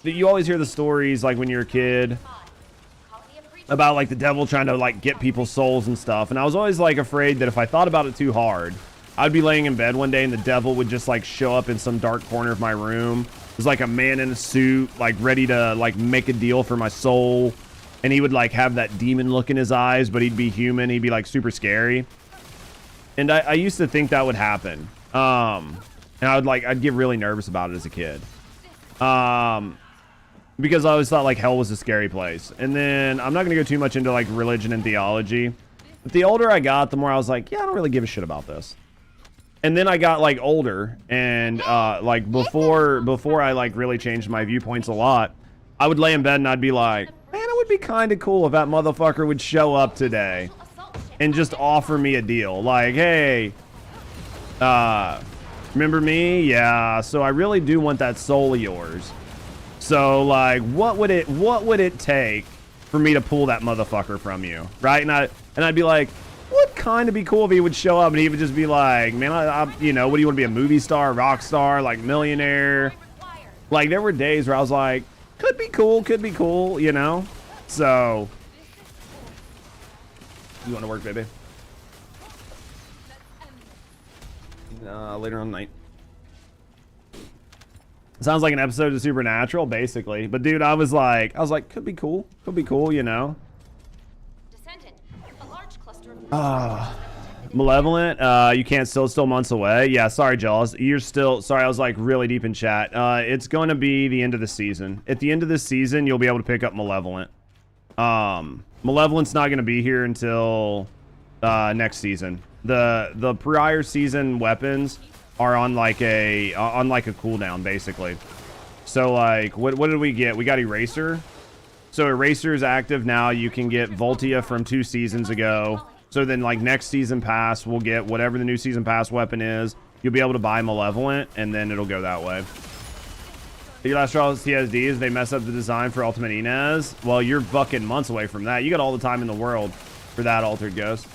you always hear the stories, like when you're a kid, about like the devil trying to like get people's souls and stuff. And I was always like afraid that if I thought about it too hard, I'd be laying in bed one day and the devil would just like show up in some dark corner of my room. It was like a man in a suit, like ready to like make a deal for my soul. And he would like have that demon look in his eyes, but he'd be human. He'd be like super scary. And I used to think that would happen. And I'd get really nervous about it as a kid. Because I always thought like hell was a scary place. And then I'm not going to go too much into like religion and theology. But the older I got, the more I was like, yeah, I don't really give a shit about this. And then I got like older and like before I like really changed my viewpoints a lot, I would lay in bed and I'd be like, man, it would be kind of cool if that motherfucker would show up today and just offer me a deal. Like, hey, remember me? Yeah. So I really do want that soul of yours. So like, what would it take for me to pull that motherfucker from you? Right. And I'd be like, would kind of be cool if he would show up and he would just be like, man, you know, what do you want to be, a movie star, rock star, like millionaire? Like there were days where I was like, could be cool, you know? So, you want to work, baby? Later on night. Sounds like an episode of Supernatural, basically. But dude, I was like, could be cool, you know? Malevolent, you can't still months away. Yeah, sorry, Jaws. You're still, sorry, I was like really deep in chat. It's going to be the end of the season. At the end of the season, you'll be able to pick up Malevolent. Malevolent's not going to be here until next season. The prior season weapons are on like a cooldown, basically. So like, what did we get? We got Eraser. So Eraser is active now. You can get Voltia from 2 seasons ago. So then, like, next season pass, we'll get whatever the new season pass weapon is. You'll be able to buy Malevolent, and then it'll go that way. The last trial is TSDs. They mess up the design for Ultimate Inez. Well, you're fucking months away from that. You got all the time in the world for that, Altered Ghost.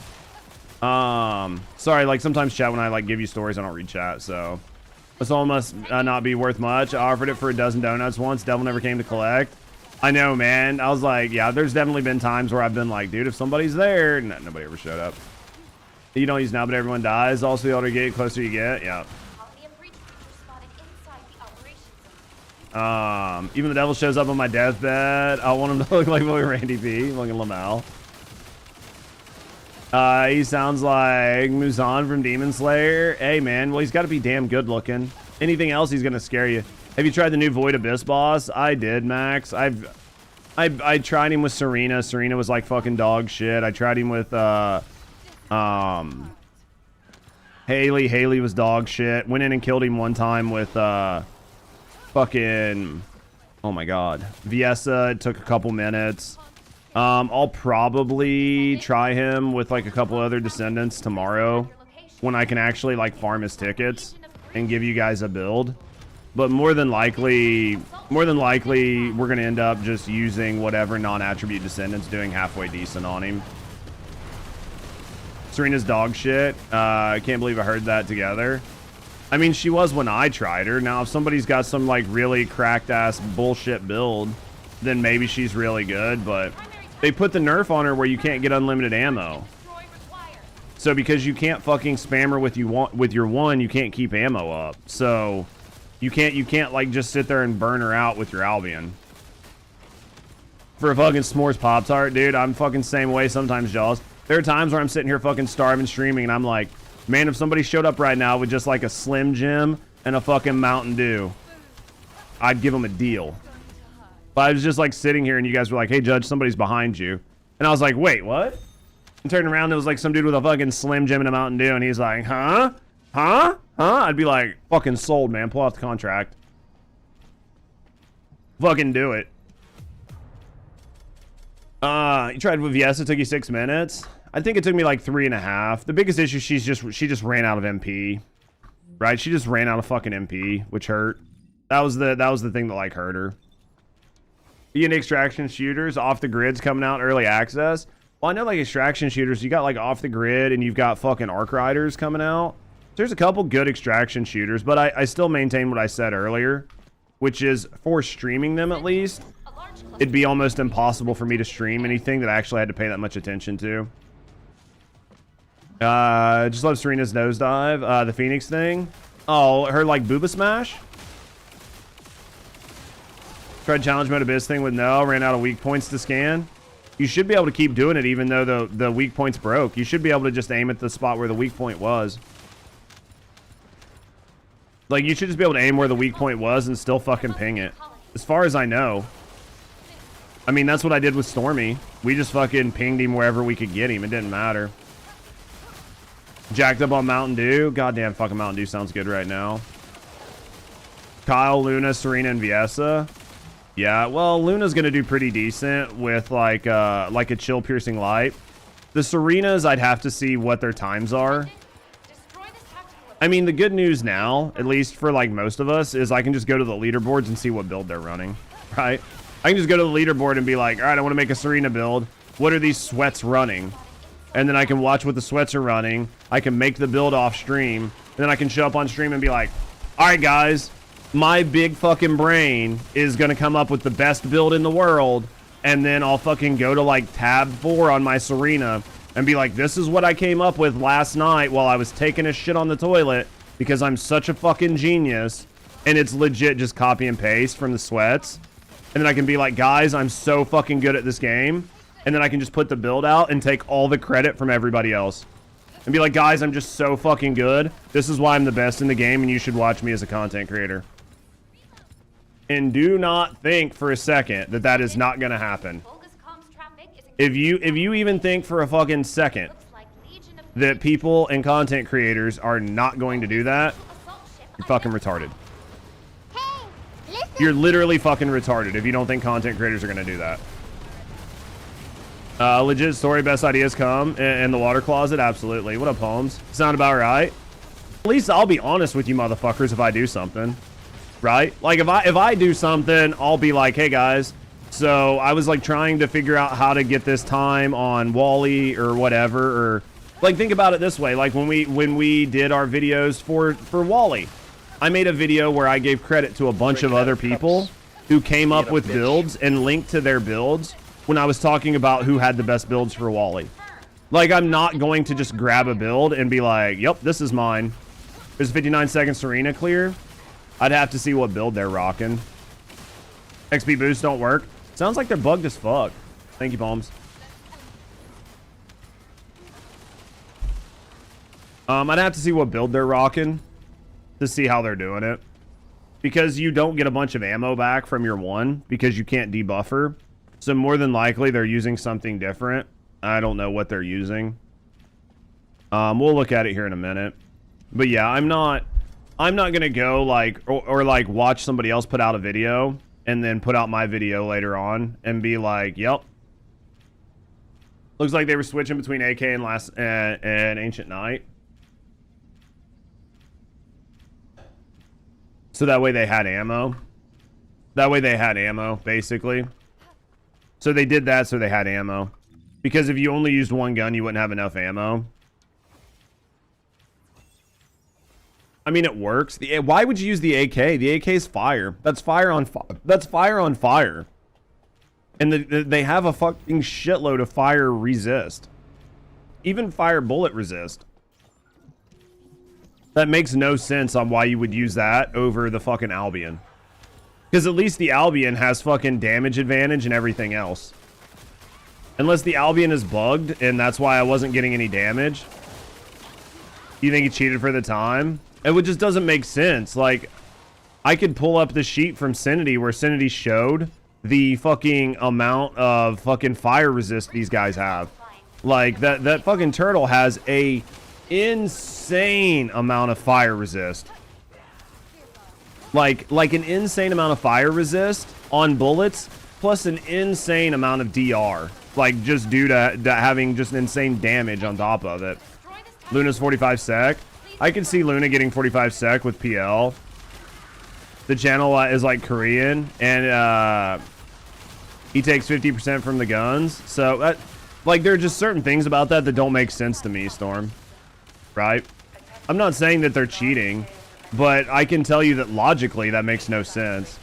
Sorry, like, sometimes chat, when I, like, give you stories, I don't read chat, so. This all must not be worth much. I offered it for a dozen donuts once. Devil never came to collect. I know, man. I was like, yeah, there's definitely been times where I've been like, dude, if somebody's there, no, nobody ever showed up. You don't use now, but everyone dies. Also, the older you get, closer you get. Yeah. Even the devil shows up on my deathbed. I want him to look like Randy B. Looking Lamau. He sounds like Muzan from Demon Slayer. Hey, man. Well, he's got to be damn good looking. Anything else, he's going to scare you. Have you tried the new Void Abyss boss? I did, Max. I tried him with Serena. Serena was like fucking dog shit. I tried him with Haley. Haley was dog shit. Went in and killed him one time with fucking, oh my god, Viesa. It took a couple minutes. I'll probably try him with like a couple other Descendants tomorrow when I can actually like farm his tickets and give you guys a build. But more than likely, we're going to end up just using whatever non-attribute Descendants doing halfway decent on him. Serena's dog shit. I can't believe I heard that together. I mean, she was when I tried her. Now, if somebody's got some like really cracked-ass bullshit build, then maybe she's really good. But they put the nerf on her where you can't get unlimited ammo. So because you can't fucking spam her with your one, you can't keep ammo up. So you can't like just sit there and burn her out with your Albion. For a fucking s'mores Pop-Tart, dude, I'm fucking same way sometimes, Jaws. There are times where I'm sitting here fucking starving streaming and I'm like, man, if somebody showed up right now with just like a Slim Jim and a fucking Mountain Dew, I'd give them a deal. But I was just like sitting here and you guys were like, hey, Judge, somebody's behind you. And I was like, wait, what? And turned around and it was like some dude with a fucking Slim Jim and a Mountain Dew and he's like, huh? Huh? Huh? I'd be like, fucking sold, man. Pull off the contract. Fucking do it. You tried with Viesa, it took you 6 minutes. I think it took me like 3.5. The biggest issue, she just ran out of MP. Right? She just ran out of fucking MP, which hurt. That was the thing that like hurt her. Being extraction shooters, off the grid's coming out early access. Well, I know like extraction shooters, you got like off the grid and you've got fucking arc riders coming out. There's a couple good extraction shooters, but I still maintain what I said earlier, which is for streaming them at least, it'd be almost impossible for me to stream anything that I actually had to pay that much attention to. Just love Serena's nosedive. The Phoenix thing. Oh, her like booba smash. Tried challenge mode Abyss thing with no, ran out of weak points to scan. You should be able to keep doing it even though the weak points broke. You should be able to just aim at the spot where the weak point was. Like, you should just be able to aim where the weak point was and still fucking ping it. As far as I know. I mean, that's what I did with Stormy. We just fucking pinged him wherever we could get him. It didn't matter. Jacked up on Mountain Dew. Goddamn fucking Mountain Dew sounds good right now. Kyle, Luna, Serena, and Viesa. Yeah, well, Luna's gonna do pretty decent with like a chill piercing light. The Serenas, I'd have to see what their times are. I mean, the good news now, at least for like most of us, is I can just go to the leaderboards and see what build they're running, right? I can just go to the leaderboard and be like, all right, I want to make a Serena build. What are these sweats running? And then I can watch what the sweats are running. I can make the build off stream. And then I can show up on stream and be like, all right, guys, my big fucking brain is going to come up with the best build in the world. And then I'll fucking go to like tab 4 on my Serena and be like, this is what I came up with last night while I was taking a shit on the toilet because I'm such a fucking genius. And it's legit just copy and paste from the sweats. And then I can be like, guys, I'm so fucking good at this game. And then I can just put the build out and take all the credit from everybody else. And be like, guys, I'm just so fucking good. This is why I'm the best in the game and you should watch me as a content creator. And do not think for a second that that is not going to happen. If you even think for a fucking second that people and content creators are not going to do that, you're fucking retarded. You're literally fucking retarded if you don't think content creators are going to do that. Legit story, best ideas come in the water closet. Absolutely. What up, Holmes? Sound about right? At least I'll be honest with you motherfuckers if I do something. Right? Like if I do something, I'll be like, hey guys, so I was like trying to figure out how to get this time on Wally or whatever, or like think about it this way, like when we did our videos for Wally, I made a video where I gave credit to a bunch of other people who came up with builds and linked to their builds when I was talking about who had the best builds for Wally. Like, I'm not going to just grab a build and be like, yep, this is mine. There's a 59-second Serena clear. I'd have to see what build they're rocking. XP boosts don't work. Sounds like they're bugged as fuck. Thank you, Palms. I'd have to see what build they're rocking to see how they're doing it. Because you don't get a bunch of ammo back from your one because you can't debuffer. So more than likely they're using something different. I don't know what they're using. We'll look at it here in a minute. But yeah, I'm not gonna go like or like watch somebody else put out a video and then put out my video later on and be like, yep. Looks like they were switching between AK and Ancient Knight. So that way they had ammo. That way they had ammo, basically. So they did that so they had ammo. Because if you only used one gun, you wouldn't have enough ammo. I mean, it works. Why would you use the AK? The AK is fire. That's fire on fire. That's fire on fire. And they have a fucking shitload of fire resist. Even fire bullet resist. That makes no sense on why you would use that over the fucking Albion. Because at least the Albion has fucking damage advantage and everything else. Unless the Albion is bugged, and that's why I wasn't getting any damage. You think he cheated for the time? It just doesn't make sense. Like, I could pull up the sheet from Synity where Synity showed the fucking amount of fucking fire resist these guys have. Like, that fucking turtle has a insane amount of fire resist. Like an insane amount of fire resist on bullets, plus an insane amount of DR. Like, just due to having just insane damage on top of it. Luna's 45 sec. I can see Luna getting 45 sec with PL. The channel is like Korean, and he takes 50% from the guns. So, like, there are just certain things about that don't make sense to me, Storm. Right? I'm not saying that they're cheating, but I can tell you that logically that makes no sense.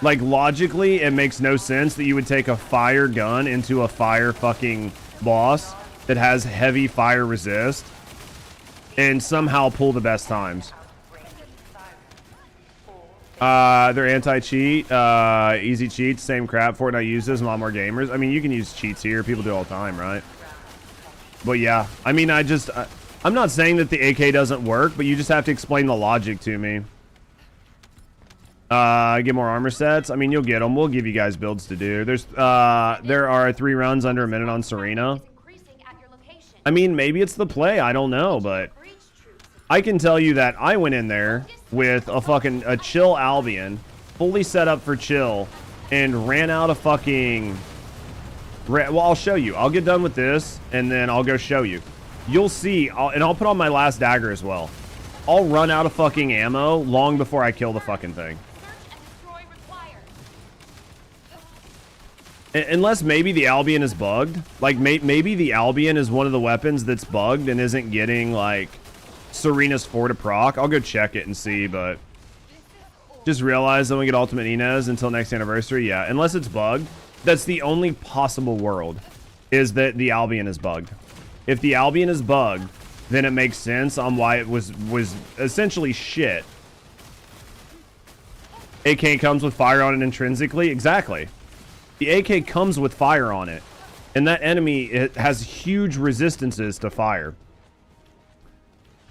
Like, logically, it makes no sense that you would take a fire gun into a fire fucking boss that has heavy fire resist and somehow pull the best times. They're anti-cheat, easy cheats, same crap. Fortnite uses, a lot more gamers. I mean, you can use cheats here. People do it all the time, right? But yeah, I mean, I'm not saying that the AK doesn't work, but you just have to explain the logic to me. Get more armor sets. I mean, you'll get them. We'll give you guys builds to do. There are 3 runs under a minute on Serena. I mean, maybe it's the play. I don't know, but I can tell you that I went in there with a chill Albion, fully set up for chill, and ran out of fucking... Well, I'll show you. I'll get done with this, and then I'll go show you. You'll see, and I'll put on my last dagger as well. I'll run out of fucking ammo long before I kill the fucking thing. Unless maybe the Albion is bugged. Like, maybe the Albion is one of the weapons that's bugged and isn't getting, like, Serena's 4 to proc. I'll go check it and see, but... Just realize that we get Ultimate Inez until next anniversary. Yeah, unless it's bugged. That's the only possible world, is that the Albion is bugged. If the Albion is bugged, then it makes sense on why it was essentially shit. AK comes with fire on it intrinsically. Exactly. The AK comes with fire on it. And that enemy, it has huge resistances to fire.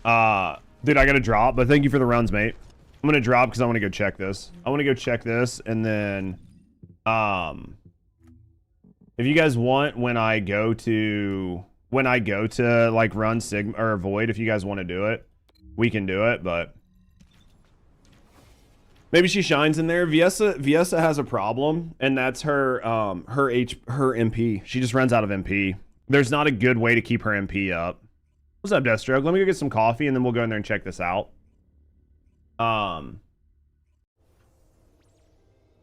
Dude, I gotta drop, but thank you for the runs, mate. I'm gonna drop because I want to go check this. I want to go check this, and then... If you guys want, when I go to like run Sigma or Void, if you guys want to do it, we can do it, but maybe she shines in there. Viesa has a problem, and that's her MP. She just runs out of MP. There's not a good way to keep her MP up. What's up, Deathstroke? Let me go get some coffee, and then we'll go in there and check this out.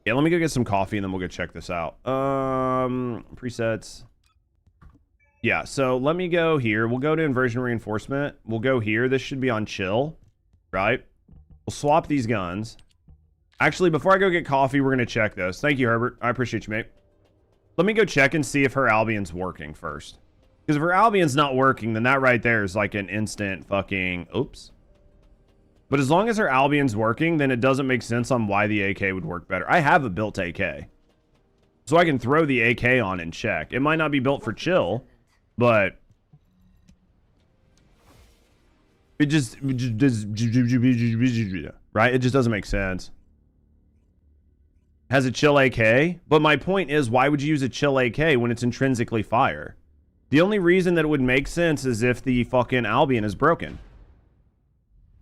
Yeah, let me go get some coffee and then we'll go check this out. Presets. Yeah, so let me go here. We'll go to inversion reinforcement. We'll go here. This should be on chill, right? We'll swap these guns. Actually, before I go get coffee, we're going to check this. Thank you, Herbert. I appreciate you, mate. Let me go check and see if her Albion's working first. Because if her Albion's not working, then that right there is like an instant fucking... Oops. But as long as her Albion's working, then it doesn't make sense on why the AK would work better. I have a built AK. So I can throw the AK on and check. It might not be built for chill, but... It just right? It just doesn't make sense. Has a chill AK, but my point is, why would you use a chill AK when it's intrinsically fire? The only reason that it would make sense is if the fucking Albion is broken.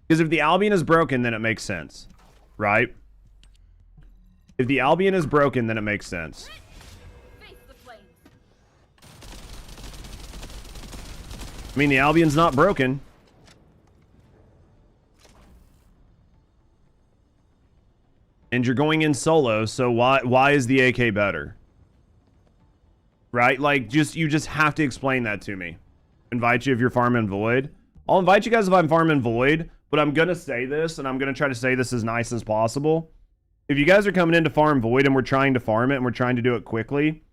Because if the Albion is broken, then it makes sense, right? If the Albion is broken, then it makes sense. I mean, the Albion's not broken. And you're going in solo, so why is the AK better? Right? Like, you just have to explain that to me. Invite you if you're farming Void. I'll invite you guys if I'm farming Void, but I'm gonna say this, and I'm gonna try to say this as nice as possible. If you guys are coming in to farm Void and we're trying to farm it and we're trying to do it quickly,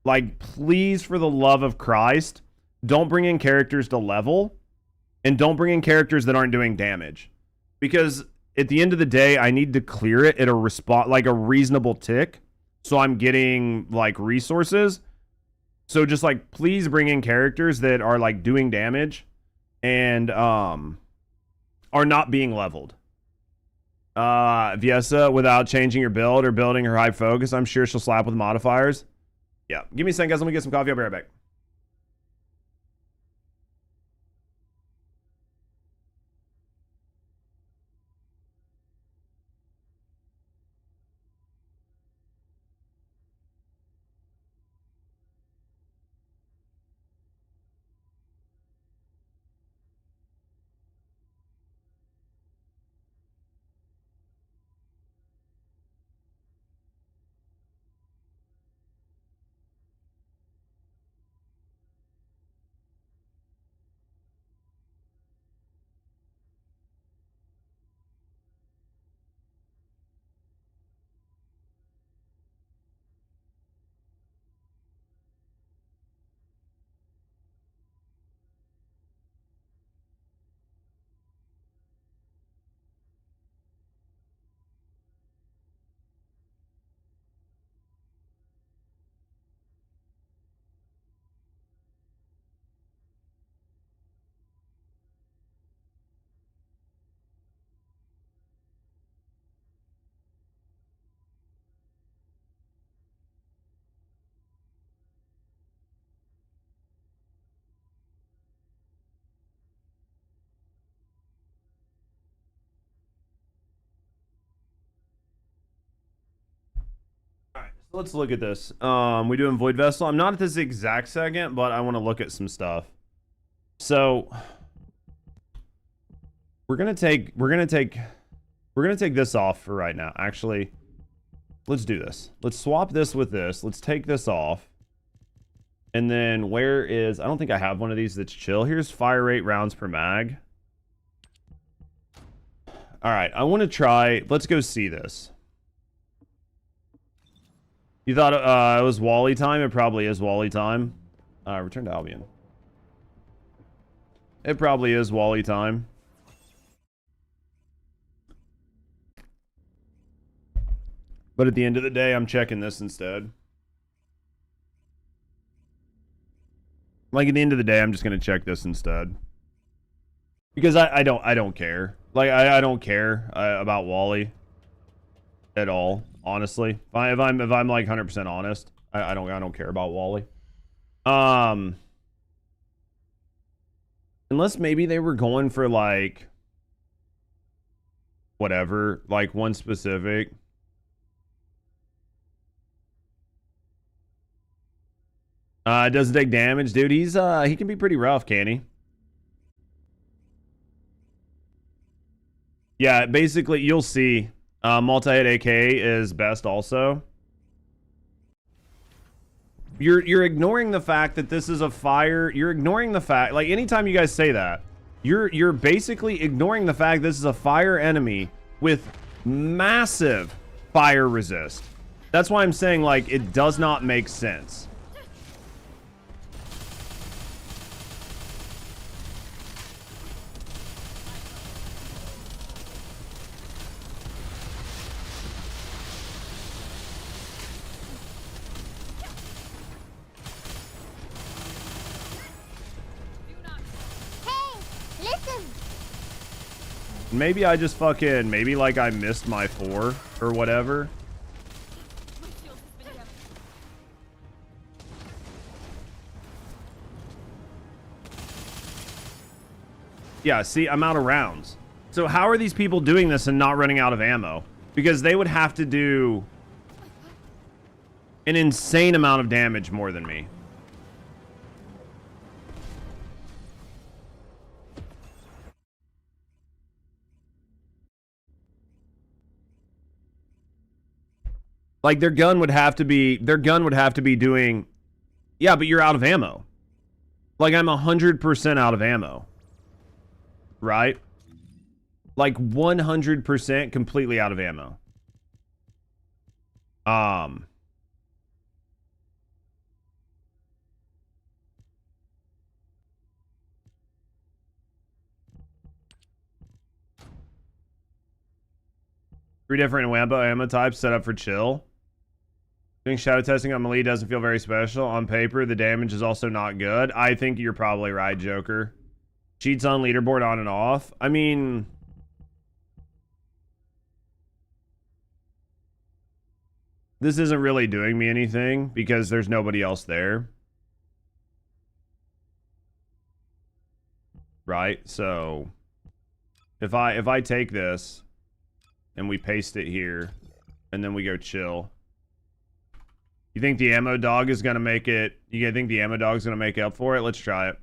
like, please, for the love of Christ, don't bring in characters to level, and don't bring in characters that aren't doing damage. Because at the end of the day, I need to clear it at a reasonable tick, so I'm getting, like, resources. So just, like, please bring in characters that are, like, doing damage and are not being leveled. Viesa, without changing your build or building her high focus, I'm sure she'll slap with modifiers. Yeah. Give me a second, guys. Let me get some coffee. I'll be right back. Let's look at this. We doing Void Vessel. I'm not at this exact second, but I want to look at some stuff. So we're gonna take this off for right now. Actually, let's do this. Let's swap this with this. Let's take this off. And then where is, I don't think I have one of these that's chill. Here's fire rate rounds per mag. All right, I want to try, let's go see this. You thought it was Wally time? It probably is Wally time. Return to Albion. It probably is Wally time. But at the end of the day, I'm checking this instead. Like, at the end of the day, I'm just going to check this instead. Because I don't care. Like, I don't care about Wally at all. Honestly, if I'm like 100% honest, I don't care about Wally. Unless maybe they were going for like whatever, like one specific. Doesn't take damage, dude. He can be pretty rough, can he? Yeah, basically you'll see. Multi-hit AK is best also. You're ignoring the fact that this is a fire. You're ignoring the fact, like, anytime you guys say that, you're basically ignoring the fact this is a fire enemy with massive fire resist. That's why I'm saying, like, it does not make sense. Maybe I just fucking, maybe like I missed my 4 or whatever. Yeah, see, I'm out of rounds. So how are these people doing this and not running out of ammo? Because they would have to do an insane amount of damage more than me. Like their gun would have to be doing, yeah, but you're out of ammo. Like I'm 100% out of ammo. Right? Like 100% completely out of ammo. Three different ammo types set up for chill. Doing shadow testing on melee doesn't feel very special. On paper, the damage is also not good. I think you're probably right, Joker. Cheats on leaderboard on and off. I mean, this isn't really doing me anything because there's nobody else there. Right? So if I take this and we paste it here and then we go chill. You think the ammo dog is going to make it? You think the ammo dog is going to make up for it? Let's try it.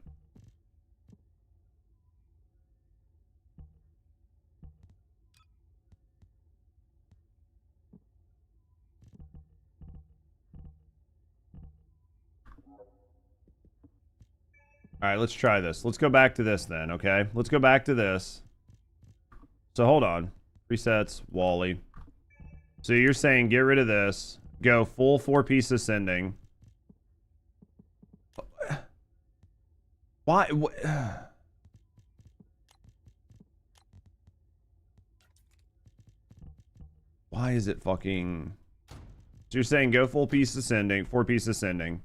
All right, let's try this. Let's go back to this then, okay? Let's go back to this. So hold on. Presets, Wally. So you're saying get rid of this. Go full 4-piece ascending. Why? Why is it fucking... So you're saying go full piece ascending, 4-piece ascending.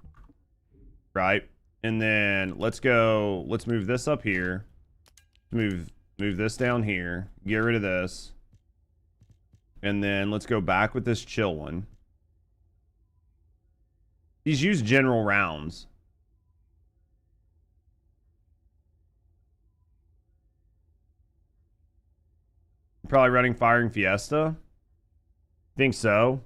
Right? And then let's move this up here. Move this down here. Get rid of this. And then let's go back with this chill one. He's used general rounds. Probably running Firing Fiesta. Think so.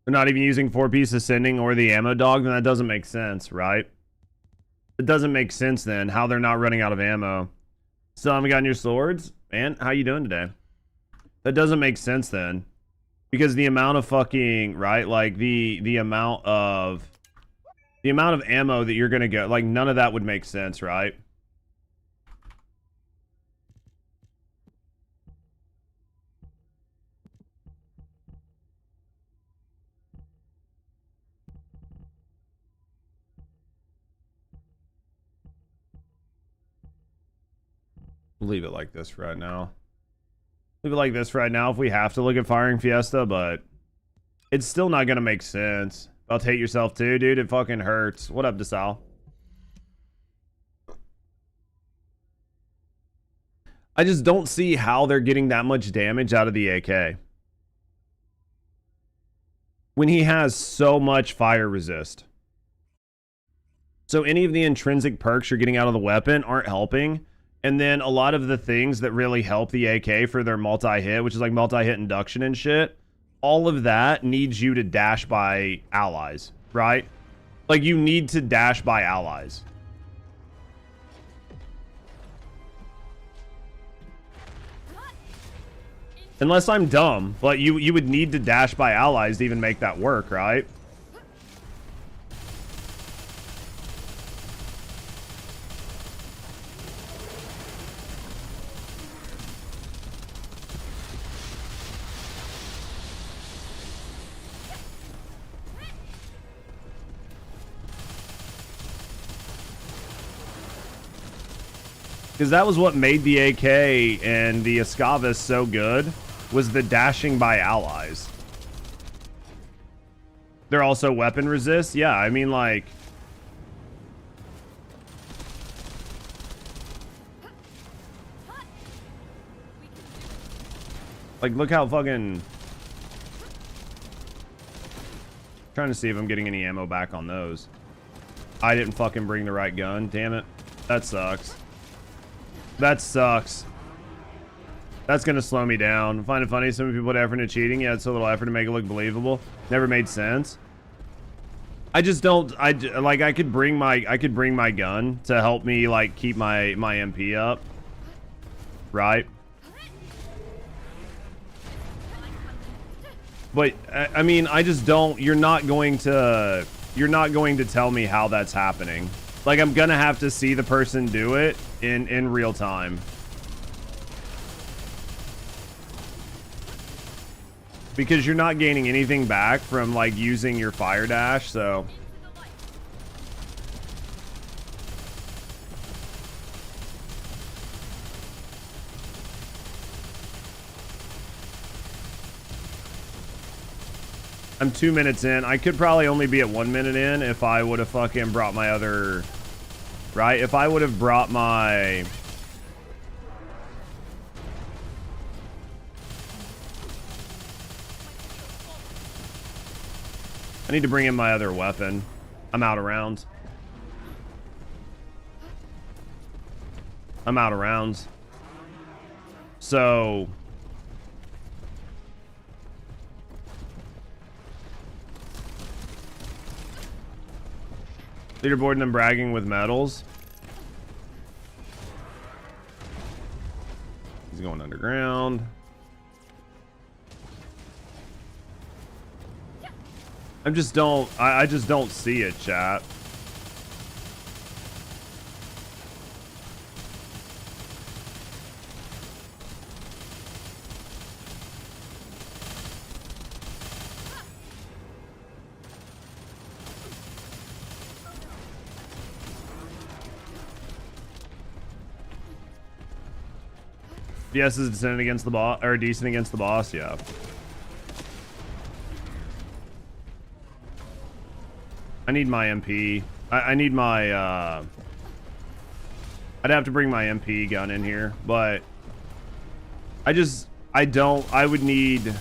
They're not even using 4-piece ascending or the ammo dog, then that doesn't make sense, right? It doesn't make sense then how they're not running out of ammo. Still haven't gotten your swords? Man, how you doing today? That doesn't make sense then. Because the amount of fucking, right? Like the amount of ammo that you're gonna get, like none of that would make sense, right? Leave it like this right now. Leave it like this right now if we have to look at Firing Fiesta, but it's still not gonna make sense. I'll hate yourself too, dude. It fucking hurts. What up, DeSal? I just don't see how they're getting that much damage out of the AK. When he has so much fire resist. So any of the intrinsic perks you're getting out of the weapon aren't helping. And then a lot of the things that really help the AK for their multi-hit, which is like multi-hit induction and shit, all of that needs you to dash by allies, right? Like you need to dash by allies. Unless I'm dumb, but you would need to dash by allies to even make that work, right? Because that was what made the AK and the Escavas so good, was the dashing by allies. They're also weapon resist. Yeah, I mean, like... Like, look how fucking... Trying to see if I'm getting any ammo back on those. I didn't fucking bring the right gun. Damn it. That sucks. That sucks. That's gonna slow me down. I find it funny some people put effort into cheating. Yeah, it's a little effort to make it look believable. Never made sense. I just don't. I could bring my gun to help me like keep my MP up. Right. But I mean, I just don't. You're not going to tell me how that's happening. Like, I'm gonna have to see the person do it in real time. Because you're not gaining anything back from like using your fire dash, so. I'm 2 minutes in. I could probably only be at 1 minute in if I would have fucking brought my other... Right? If I would have brought my... I need to bring in my other weapon. I'm out of rounds. I'm out of rounds. So... Leaderboard and then bragging with medals. He's going underground. I just don't see it, chat. Yes, is descendant against the boss, or decent against the boss, yeah. I need my MP. I need my, I'd have to bring my MP gun in here, but I would need,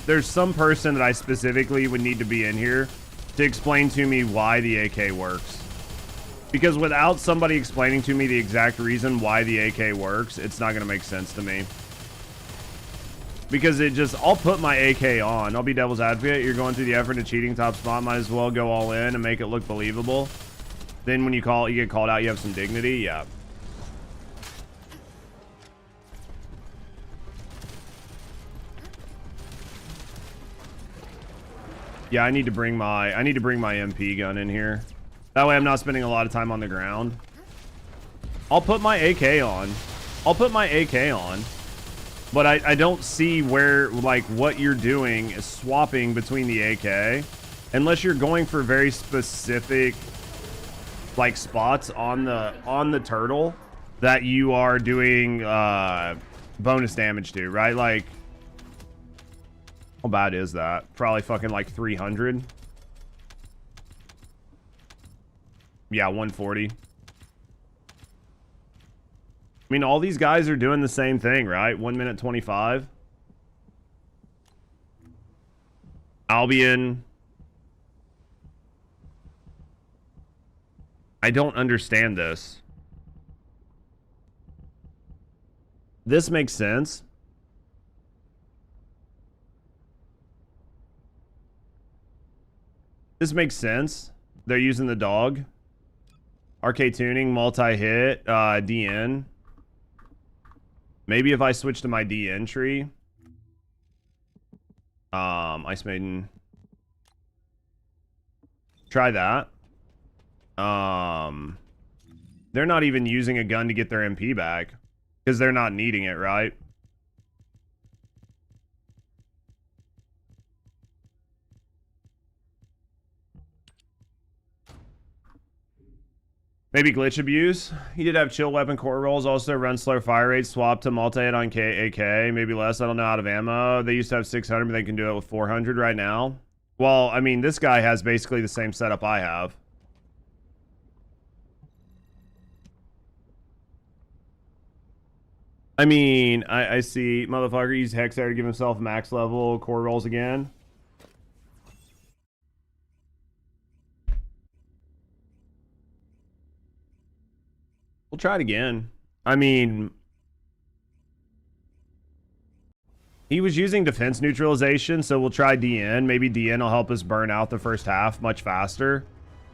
there's some person that I specifically would need to be in here to explain to me why the AK works. Because without somebody explaining to me the exact reason why the AK works, it's not going to make sense to me. Because I'll put my AK on. I'll be devil's advocate. You're going through the effort of cheating top spot. Might as well go all in and make it look believable. Then when you get called out, you have some dignity. Yeah. Yeah, I need to bring my MP gun in here. That way I'm not spending a lot of time on the ground. I'll put my AK on. But I don't see where, like, what you're doing is swapping between the AK. Unless you're going for very specific, like, spots on the turtle that you are doing bonus damage to, right? Like, how bad is that? Probably fucking like 300. Yeah, 140. I mean, all these guys are doing the same thing, right? 1 minute 25. Albion. I don't understand this. This makes sense. This makes sense. They're using the dog. Arche Tuning, multi-hit, DN. Maybe if I switch to my DN tree. Ice Maiden. Try that. They're not even using a gun to get their MP back. Because they're not needing it, right? Maybe glitch abuse. He did have chill weapon core rolls, also run slow fire rate, swap to multi-hit on AK, maybe less, I don't know, out of ammo. They used to have 600, but they can do it with 400 right now. Well, I mean, this guy has basically the same setup I have. I mean, I see motherfucker use Hex there to give himself max level core rolls again. We'll try it again. I mean, he was using defense neutralization, so we'll try DN. Maybe DN will help us burn out the first half much faster.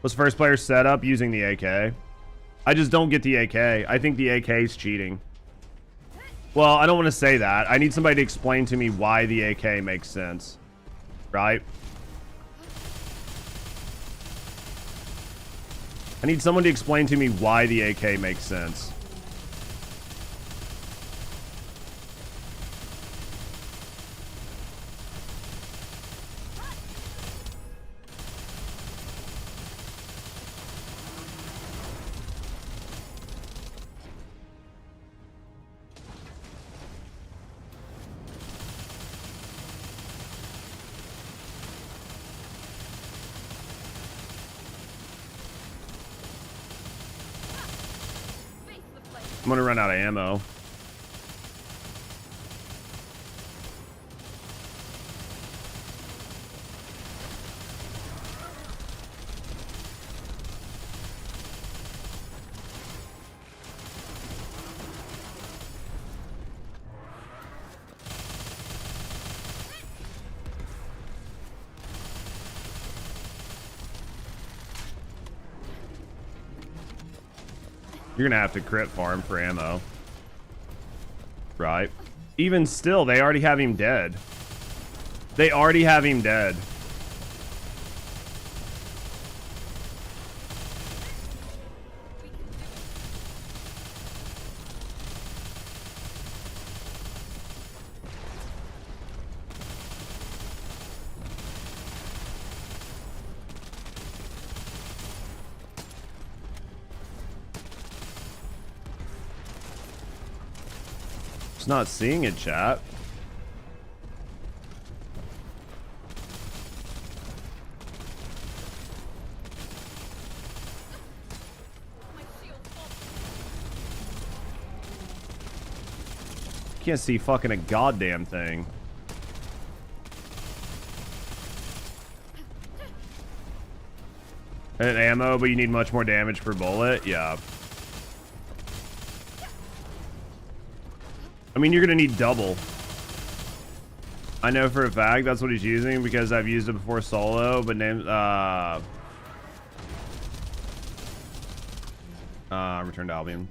Was first player set up using the AK. I just don't get the AK. I think the AK is cheating. Well, I don't want to say that. I need somebody to explain to me why the AK makes sense. Right? I need someone to explain to me why the AK makes sense. I'm gonna run out of ammo. You're gonna have to crit farm for ammo. Right. Even still, they already have him dead. They already have him dead. Just not seeing it, chat. Can't see fucking a goddamn thing. And ammo, but you need much more damage per bullet. Yeah. I mean, you're gonna need double. I know for a fact that's what he's using because I've used it before solo, but Return to Albion.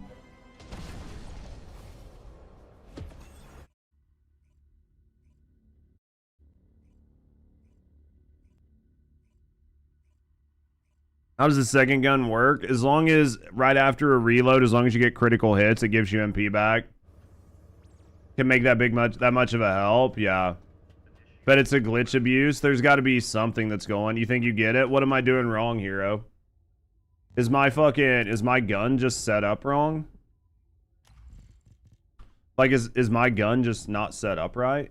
How does the second gun work? As long as right after a reload, as long as you get critical hits, it gives you MP back. Can make that much of a help, yeah. But it's a glitch abuse. There's got to be something that's going. You think you get it? What am I doing wrong, hero? Is my gun just set up wrong? Like, is my gun just not set up right?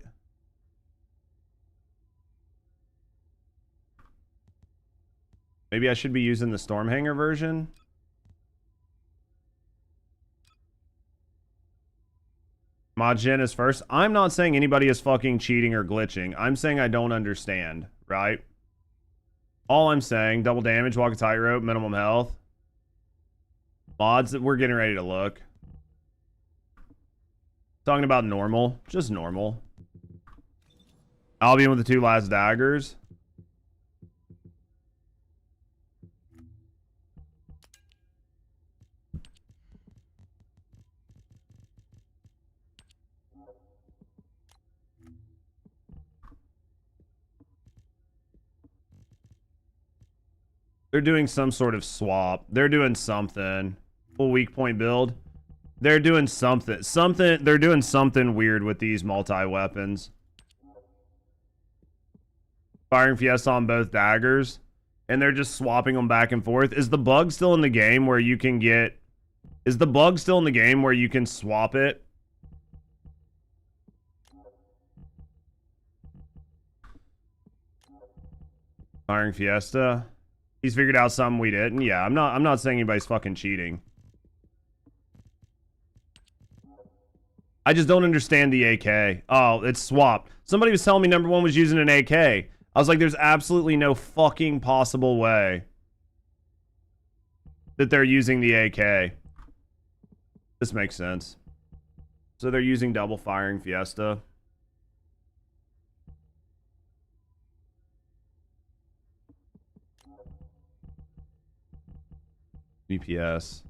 Maybe I should be using the Stormhanger version. Mod gen is first. I'm not saying anybody is fucking cheating or glitching. I'm saying I don't understand, right? All I'm saying, double damage, walk a tightrope, minimum health. Mods that we're getting ready to look. Talking about normal, just normal. Albion with the 2 last daggers. They're doing some sort of swap. They're doing something. Full weak point build. They're doing something. They're doing something weird with these multi-weapons. Firing Fiesta on both daggers. and they're just swapping them back and forth. Is the bug still in the game where you can get... Is the bug still in the game where you can swap it? Firing Fiesta. He's figured out something we didn't. Yeah, I'm not saying anybody's fucking cheating. I just don't understand the AK. Oh, it's swapped. Somebody was telling me number one was using an AK. I was like, there's absolutely no fucking possible way that they're using the AK. This makes sense. So they're using double firing Fiesta. BPS.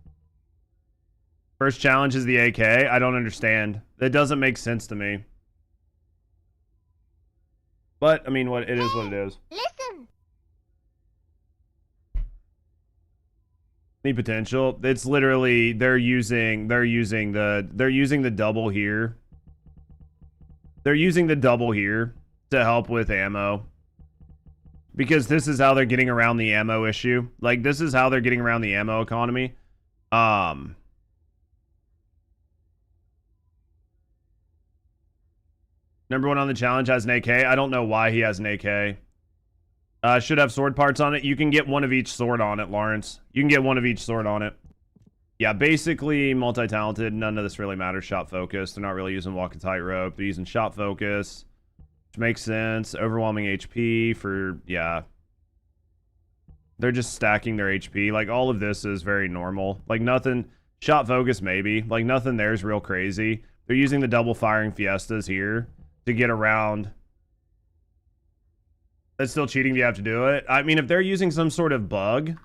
First challenge is the AK. I don't understand. That doesn't make sense to me. But I mean, what it is, what it is. Listen. Any potential? It's literally they're using the double here. They're using the double here to help with ammo. Because this is how they're getting around the ammo issue. Like, this is how they're getting around the ammo economy. Number one on the challenge has an AK. I don't know why he has an AK. Should have sword parts on it. You can get one of each sword on it, Lawrence. You can get one of each sword on it. Yeah, basically multi-talented. None of this really matters. Shot focus. They're not really using walk and tightrope. They're using shot focus. Which makes sense. Overwhelming HP for, yeah. They're just stacking their HP. Like, all of this is very normal. Like, nothing. Shot focus, maybe. Like, nothing there is real crazy. They're using the double firing Fiestas here to get around. That's still cheating. You have to do it. I mean, if they're using some sort of bug,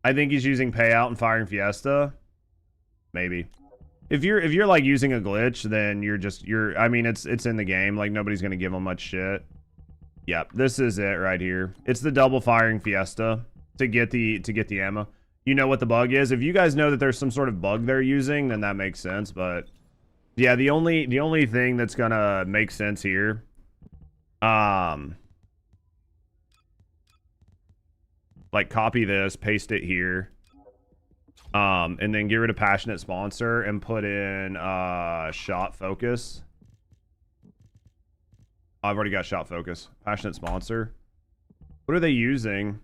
I think he's using payout and firing Fiesta. Maybe. If you're like using a glitch, then I mean, it's in the game. Like, nobody's gonna give them much shit. Yep, this is it right here. It's the double firing Fiesta to get the ammo. You know what the bug is? If you guys know that there's some sort of bug they're using, then that makes sense. But yeah, the only thing that's gonna make sense here, like, copy this, paste it here, and then get rid of passionate sponsor and put in shot focus. I've already got shot focus. Passionate sponsor. What are they using?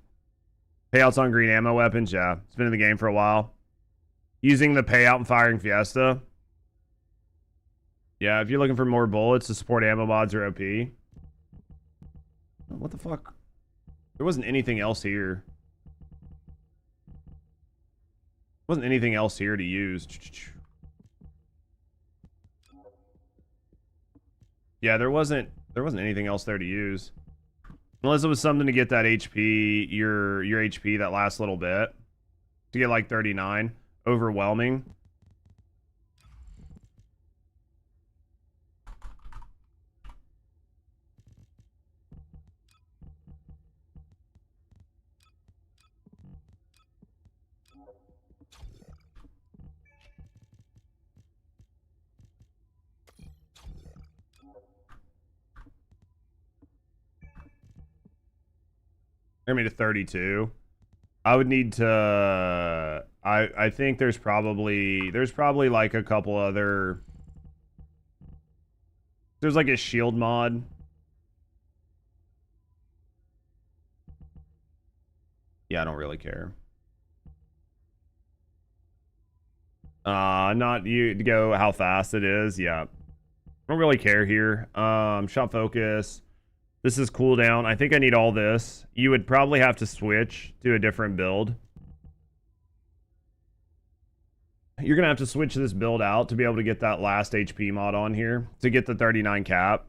Payouts on green ammo weapons. Yeah, it's been in the game for a while. Using the payout and firing Fiesta. Yeah, if you're looking for more bullets to support ammo mods or OP. What the fuck? There wasn't anything else here. Wasn't anything else here to use. Yeah, there wasn't anything else there to use. Unless it was something to get that HP, your HP that last little bit. To get like 39. Overwhelming. They're made to 32. I would need to. I think there's probably like a couple other. There's like a shield mod. Yeah, I don't really care. Not you to go how fast it is. Yeah, I don't really care here. Shot focus. This is cooldown. I think I need all this. You would probably have to switch to a different build. You're going to have to switch this build out to be able to get that last HP mod on here. To get the 39 cap.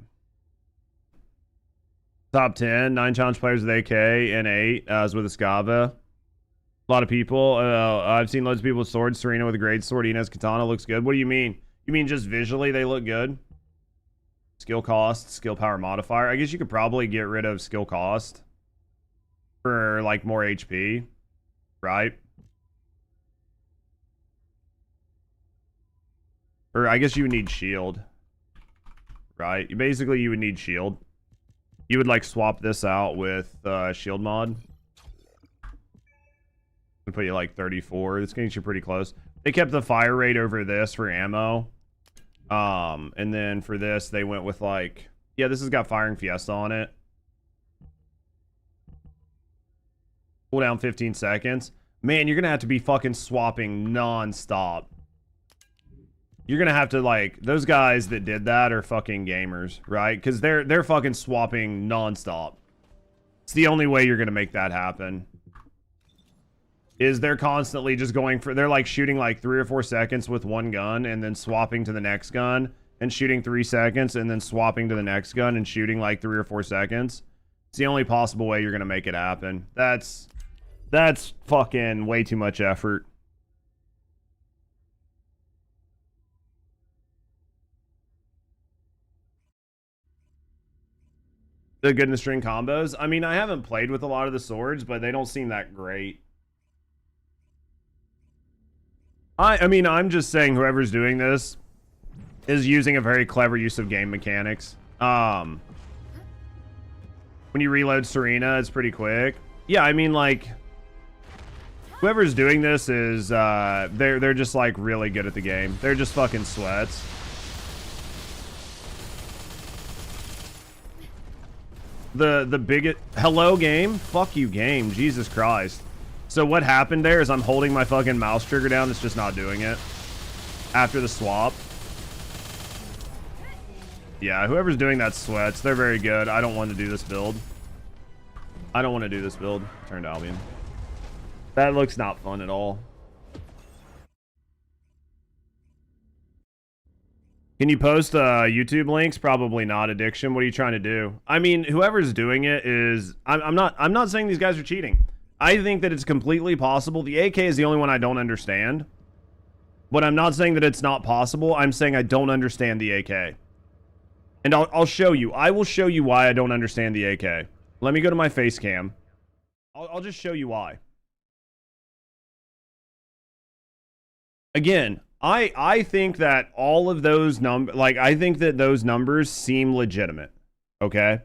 Top 10. 9 challenge players with AK and 8 as with Escava. A lot of people. I've seen loads of people with swords. Serena with a great sword. Inez Katana looks good. What do you mean? You mean just visually they look good? Skill cost, skill power modifier. I guess you could probably get rid of skill cost for like more HP, right? Or I guess you would need shield, right? Basically, you would need shield. You would like swap this out with shield mod. To put you like 34. This gets you pretty close. They kept the fire rate over this for ammo. And then for this, they went with like, yeah, this has got firing fiesta on it. Cooldown 15 seconds. Man, you're gonna have to be fucking swapping non-stop. You're gonna have to, like, those guys that did that are fucking gamers, right? Because they're fucking swapping non-stop. It's the only way you're gonna make that happen. Is they're constantly just going for, they're like shooting like 3 or 4 seconds with one gun and then swapping to the next gun and shooting 3 seconds and then swapping to the next gun and shooting like 3 or 4 seconds. It's the only possible way you're gonna make it happen. That's fucking way too much effort. The good in the string combos. I mean, I haven't played with a lot of the swords, but they don't seem that great. I mean, I'm just saying whoever's doing this is using a very clever use of game mechanics. When you reload Serena, it's pretty quick. Yeah, I mean, like, whoever's doing this is, they're just, like, really good at the game. They're just fucking sweats. The biggest... Hello, game? Fuck you, game. Jesus Christ. So what happened there is I'm holding my fucking mouse trigger down. It's just not doing it. After the swap. Yeah, whoever's doing that sweats. They're very good. I don't want to do this build. I don't want to do this build. Turn to Albion. That looks not fun at all. Can you post YouTube links? Probably not, Addiction. What are you trying to do? I mean, whoever's doing it is... I'm not saying these guys are cheating. I think that it's completely possible. The AK is the only one I don't understand. But I'm not saying that it's not possible. I'm saying I don't understand the AK. And I'll show you. I will show you why I don't understand the AK. Let me go to my face cam. I'll just show you why. Again, I think that all of those numbers, like, I think that those numbers seem legitimate. Okay?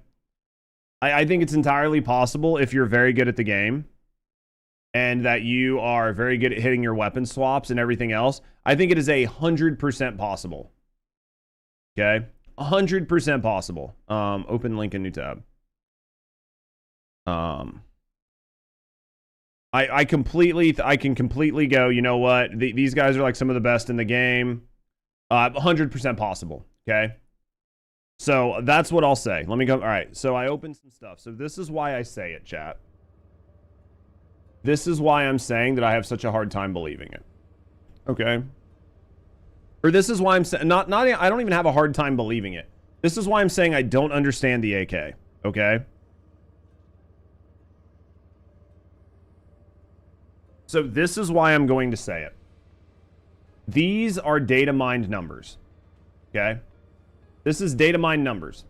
I think it's entirely possible if you're very good at the game and that you are very good at hitting your weapon swaps and everything else. I think it is 100% possible. Okay? 100% possible. Open link in new tab. I can completely go, you know what? These guys are like some of the best in the game. 100% possible. Okay. So that's what I'll say. Let me go. All right. So I opened some stuff. So this is why I say it, chat. This is why I'm saying that I have such a hard time believing it. Okay. Or this is why I'm saying, I don't even have a hard time believing it. This is why I'm saying I don't understand the AK. Okay. So this is why I'm going to say it. These are data mined numbers. Okay? This is data mined numbers.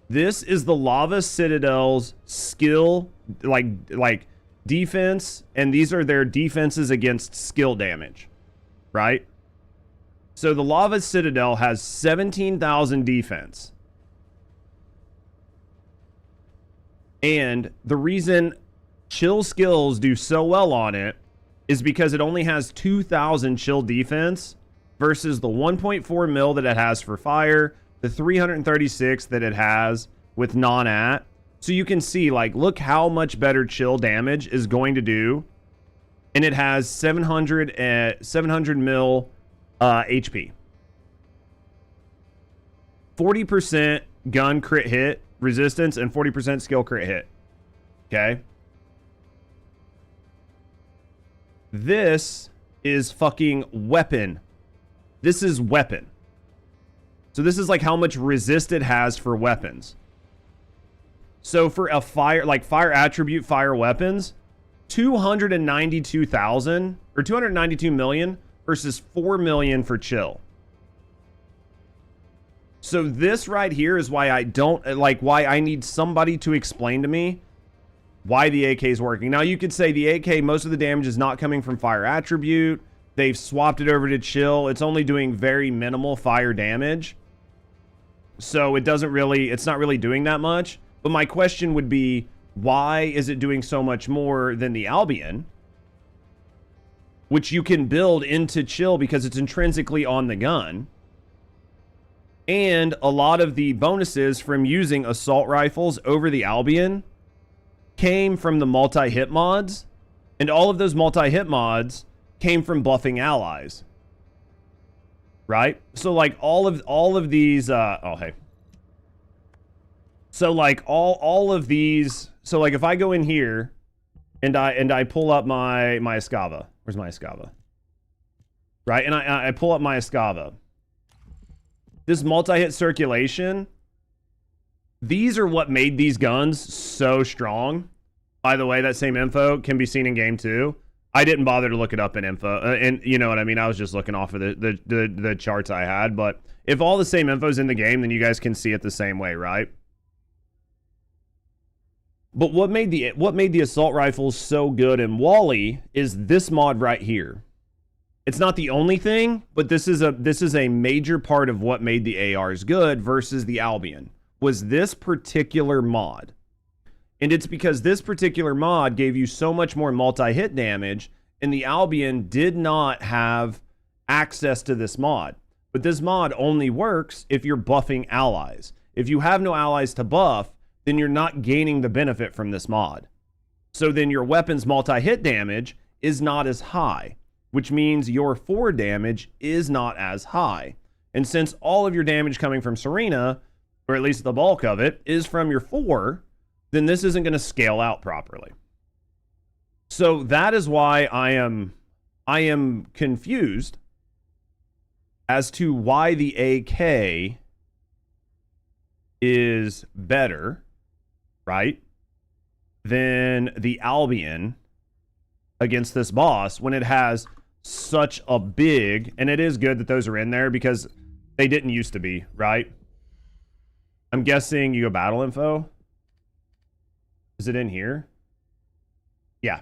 This is the Lava Citadel's skill, like defense, and these are their defenses against skill damage. Right? So the Lava Citadel has 17,000 defense. And the reason chill skills do so well on it is because it only has 2,000 chill defense versus the 1.4 mil that it has for fire, the 336 that it has with non-at. So you can see, like, look how much better chill damage is going to do. And it has 700 mil HP. 40% gun crit hit resistance and 40% skill crit hit. Okay? This is fucking weapon. This is weapon. So this is like how much resist it has for weapons. So for a fire, like fire attribute, fire weapons, 292,000 or 292 million versus 4 million for chill. So this right here is why I don't, like, why I need somebody to explain to me why the AK is working. Now, you could say the AK, most of the damage is not coming from fire attribute. They've swapped it over to chill. It's only doing very minimal fire damage. So it doesn't really, it's not really doing that much. But my question would be, why is it doing so much more than the Albion? which you can build into chill because it's intrinsically on the gun. And a lot of the bonuses from using assault rifles over the Albion came from the multi-hit mods, and all of those multi-hit mods came from buffing allies. Right? So like all of these oh hey. So like all of these, so like if I go in here and I pull up my Escava. Where's my Escava? Right? And I pull up my Escava. This multi-hit circulation, these are what made these guns so strong. By the way, that same info can be seen in game too. I didn't bother to look it up in info, and you know what I mean? I was just looking off of the charts I had, but if all the same info's in the game, then you guys can see it the same way, right? But what made the assault rifles so good in Wally is this mod right here. It's not the only thing, but this is a major part of what made the ARs good versus the Albion, was this particular mod. And it's because this particular mod gave you so much more multi-hit damage, and the Albion did not have access to this mod. But this mod only works if you're buffing allies. If you have no allies to buff, then you're not gaining the benefit from this mod. So then your weapon's multi-hit damage is not as high, which means your forward damage is not as high. And since all of your damage coming from Serena, or at least the bulk of it, is from your 4, then this isn't going to scale out properly. So that is why I am confused as to why the AK is better, right, than the Albion against this boss when it has such a big, and it is good that those are in there because they didn't used to be, right? I'm guessing you go battle info. Is it in here? Yeah.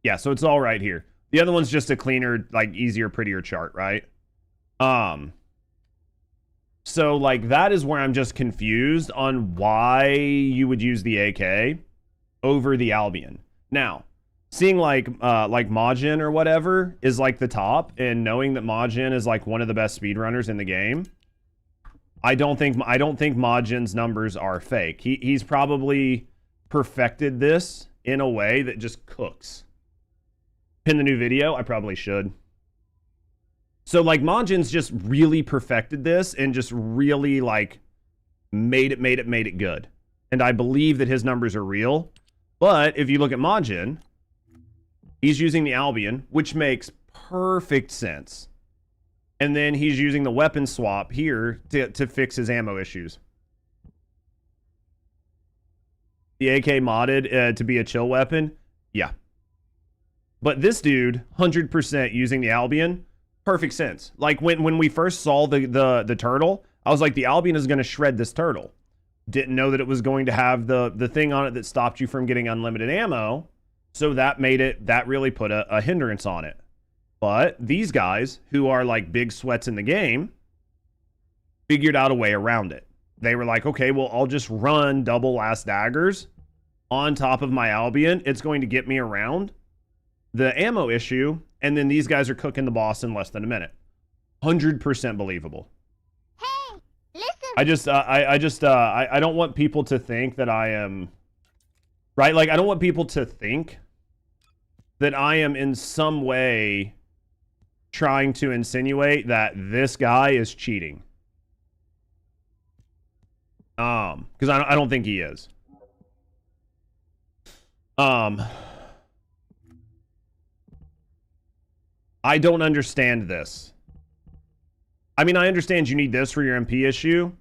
Yeah, so it's all right here. The other one's just a cleaner, like easier, prettier chart, right? So like that is where I'm just confused on why you would use the AK over the Albion. Now, seeing like Majin or whatever is like the top, and knowing that Majin is like one of the best speedrunners in the game, I don't think Majin's numbers are fake. He's probably perfected this in a way that just cooks. Pin the new video? I probably should. So like Majin's just really perfected this and just really like made it good. And I believe that his numbers are real. But if you look at Majin, he's using the Albion, which makes perfect sense. And then he's using the weapon swap here to fix his ammo issues. The AK modded to be a chill weapon? Yeah. But this dude, 100% using the Albion, perfect sense. Like when we first saw the turtle, I was like, the Albion is going to shred this turtle. Didn't know that it was going to have the thing on it that stopped you from getting unlimited ammo. So that really put a hindrance on it. But these guys, who are like big sweats in the game, figured out a way around it. They were like, okay, well, I'll just run double last daggers on top of my Albion. It's going to get me around the ammo issue. And then these guys are cooking the boss in less than a minute. 100% believable. Hey, listen. I don't want people to think that I am, right? Like, I don't want people to think that I am in some way trying to insinuate that this guy is cheating. Because I don't think he is. I don't understand this. I mean, I understand you need this for your MP issue,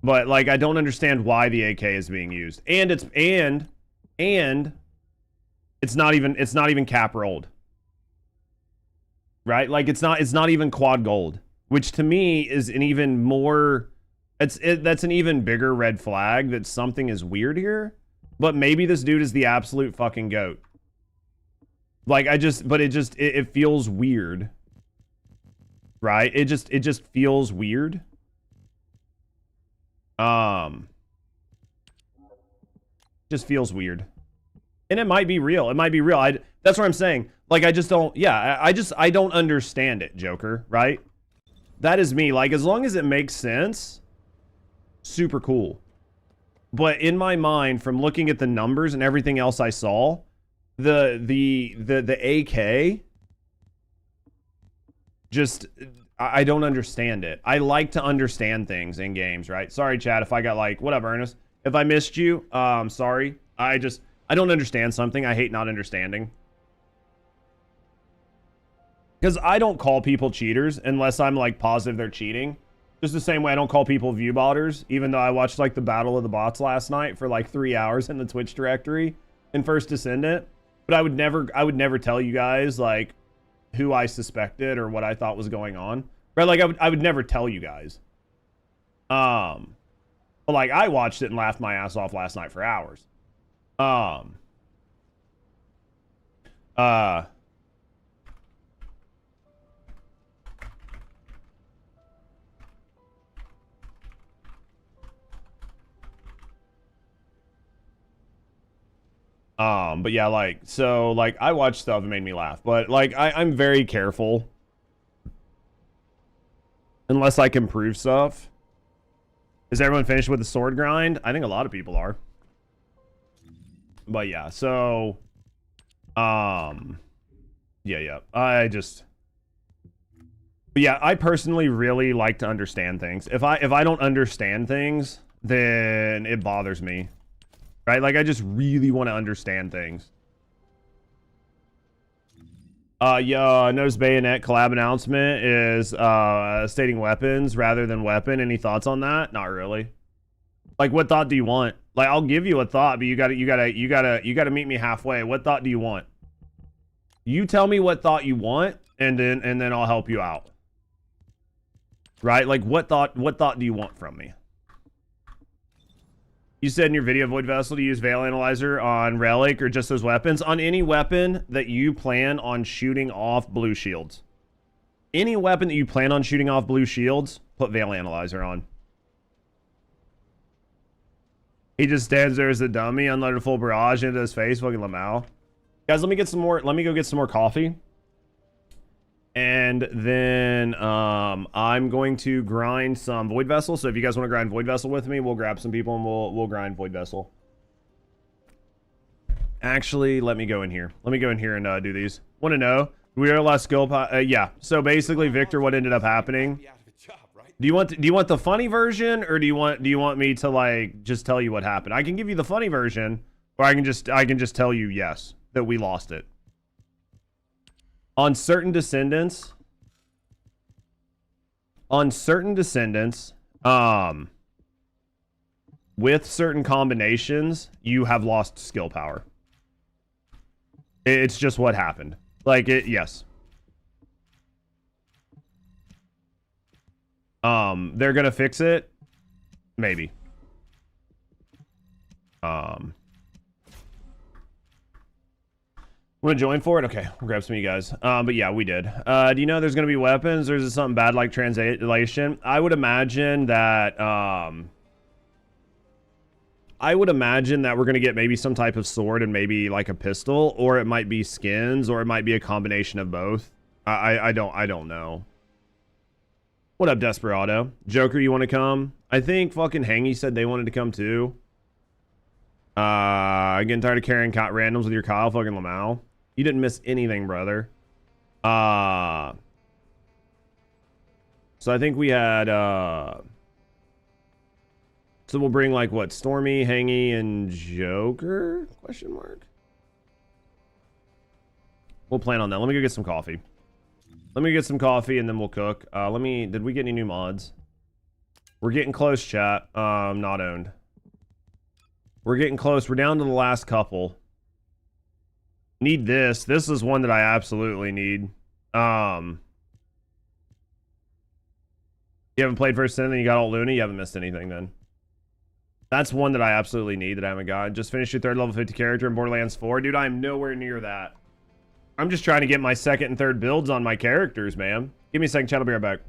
but like, I don't understand why the AK is being used. And it's not even cap rolled. Right? Like it's not even quad gold, which to me is an even more, that's an even bigger red flag that something is weird here. But maybe this dude is the absolute fucking GOAT. Like it feels weird. Right? It just feels weird. Just feels weird. And it might be real. It might be real. That's what I'm saying. Like, I just don't, yeah, I don't understand it, Joker, right? That is me. Like, as long as it makes sense, super cool. But in my mind, from looking at the numbers and everything else I saw, the AK, just, I don't understand it. I like to understand things in games, right? Sorry, chat, if I got like, what up, Ernest? If I missed you, sorry. I don't understand something. I hate not understanding. Because I don't call people cheaters unless I'm like positive they're cheating. Just the same way I don't call people view botters, even though I watched like the Battle of the Bots last night for like 3 hours in the Twitch directory in First Descendant. But I would never tell you guys like who I suspected or what I thought was going on. Right? Like I would never tell you guys. But like I watched it and laughed my ass off last night for hours. But yeah, like, so, like, I watch stuff that made me laugh, but, like, I'm very careful. Unless I can prove stuff. Is everyone finished with the sword grind? I think a lot of people are. But yeah, so, yeah, but yeah, I personally really like to understand things. If I don't understand things, then it bothers me. Right? Like, I just really want to understand things. Yeah, notice Bayonet collab announcement is stating weapons rather than weapon. Any thoughts on that? Not really. Like, what thought do you want? Like, I'll give you a thought, but you gotta meet me halfway. What thought do you want? You tell me what thought you want, and then I'll help you out. Right? Like, what thought do you want from me? You said in your video, Void Vessel, to use Veil Analyzer on Relic or just those weapons. On any weapon that you plan on shooting off blue shields. Any weapon that you plan on shooting off blue shields, put Veil Analyzer on. He just stands there as a dummy, unloaded a full barrage into his face, fucking Lamau. Guys, let me go get some more coffee. And then I'm going to grind some Void Vessel. So if you guys want to grind Void Vessel with me, we'll grab some people and we'll grind Void Vessel. Actually, let me go in here. Let me go in here and do these. Want to know? We are less skill. Yeah. So basically, Victor, what ended up happening? Do you want the funny version, or do you want me to like just tell you what happened? I can give you the funny version, or I can just tell you yes that we lost it. On certain descendants, with certain combinations, you have lost skill power. It's just what happened. Like, yes. They're gonna fix it? Maybe. Want to join for it? Okay, we'll grab some of you guys. But yeah, we did. Do you know there's going to be weapons, or is it something bad like translation? I would imagine that, we're going to get maybe some type of sword and maybe like a pistol, or it might be skins, or it might be a combination of both. I don't know. What up, Desperado? Joker, you want to come? I think fucking Hangy said they wanted to come too. Getting tired of carrying randoms with your Kyle fucking Lamau. You didn't miss anything, brother. So I think we had, so we'll bring like what? Stormy, Hangy, and Joker? Question mark. We'll plan on that. Let me go get some coffee. Let me get some coffee and then we'll cook. Did we get any new mods? We're getting close, chat. Not owned. We're getting close. We're down to the last couple. Need this. This is one that I absolutely need. You haven't played First Descendant, then you got Alt Luna. You haven't missed anything then. That's one that I absolutely need that I haven't got. Just finished your third level 50 character in Borderlands 4. Dude, I'm nowhere near that. I'm just trying to get my second and third builds on my characters, man. Give me a second, chat. I'll be right back.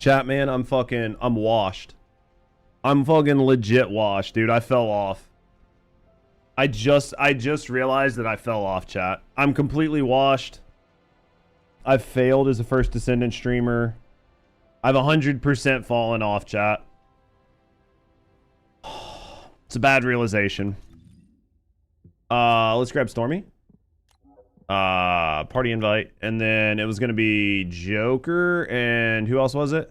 Chat, man, I'm washed. I'm fucking legit washed, dude. I fell off. I just realized that I fell off, chat. I'm completely washed. I've failed as a First Descendant streamer. I've 100% fallen off, chat. It's a bad realization. Let's grab Stormy. Party invite. And then it was going to be Joker. And who else was it?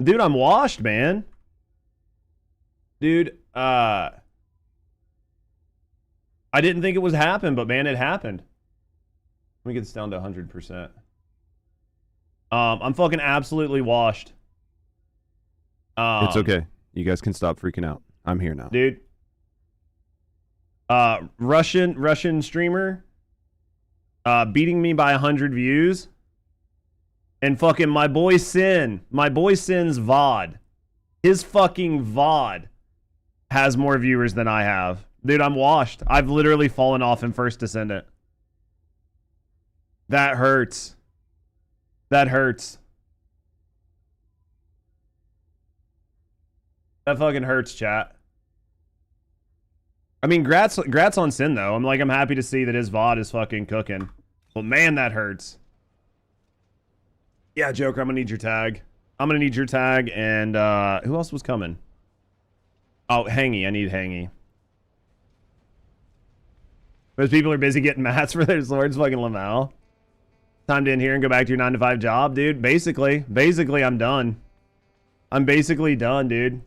Dude, I'm washed, man. Dude, I didn't think it was happen, but man, it happened. Let me get this down to 100%. I'm fucking absolutely washed. It's okay. You guys can stop freaking out. I'm here now. Dude. Russian streamer beating me by 100 views. And fucking my boy Sin's VOD. His fucking VOD has more viewers than I have. Dude, I'm washed. I've literally fallen off in First Descendant. That hurts. That hurts. That fucking hurts, chat. I mean, grats on Sin, though. I'm happy to see that his VOD is fucking cooking. Well, man, that hurts. Yeah, Joker, I'm gonna need your tag. I'm gonna need your tag, and who else was coming? Oh, Hangy. I need Hangy. Those people are busy getting mats for their swords, fucking Lamal. Time to in here and go back to your 9-to-5 job, dude. Basically, I'm done. I'm basically done, dude.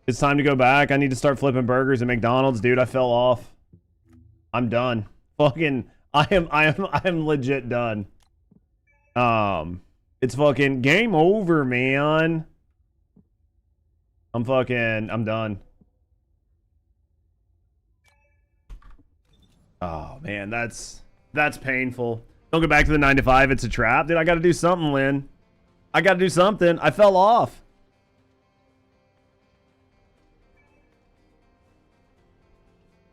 It's time to go back. I need to start flipping burgers at McDonald's, dude. I fell off. I'm done. Fucking, I am legit done. It's fucking game over, man. I'm done. Oh man, that's painful. Don't go back to the 9-to-5. It's a trap, dude. I got to do something, Lynn. I got to do something. I fell off.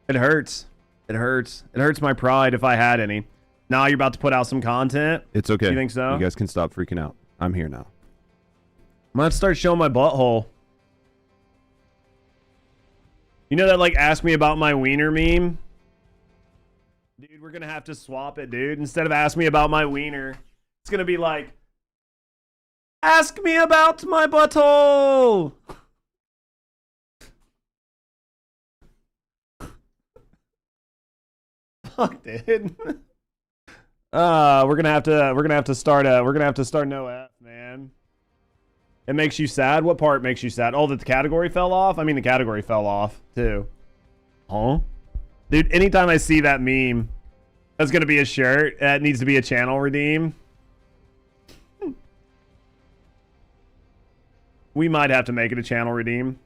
It hurts. It hurts. It hurts my pride if I had any. Now you're about to put out some content. It's okay. You think so? You guys can stop freaking out. I'm here now. I'm gonna start showing my butthole. You know that, like, ask me about my wiener meme? Dude, we're gonna have to swap it, dude. Instead of ask me about my wiener, it's gonna be like, ask me about my butthole! Fuck, dude. We're gonna have to start no F, man. It makes you sad? What part makes you sad? Oh, that the category fell off? I mean, the category fell off, too. Huh? Dude, anytime I see that meme, that's gonna be a shirt. That needs to be a channel redeem. We might have to make it a channel redeem.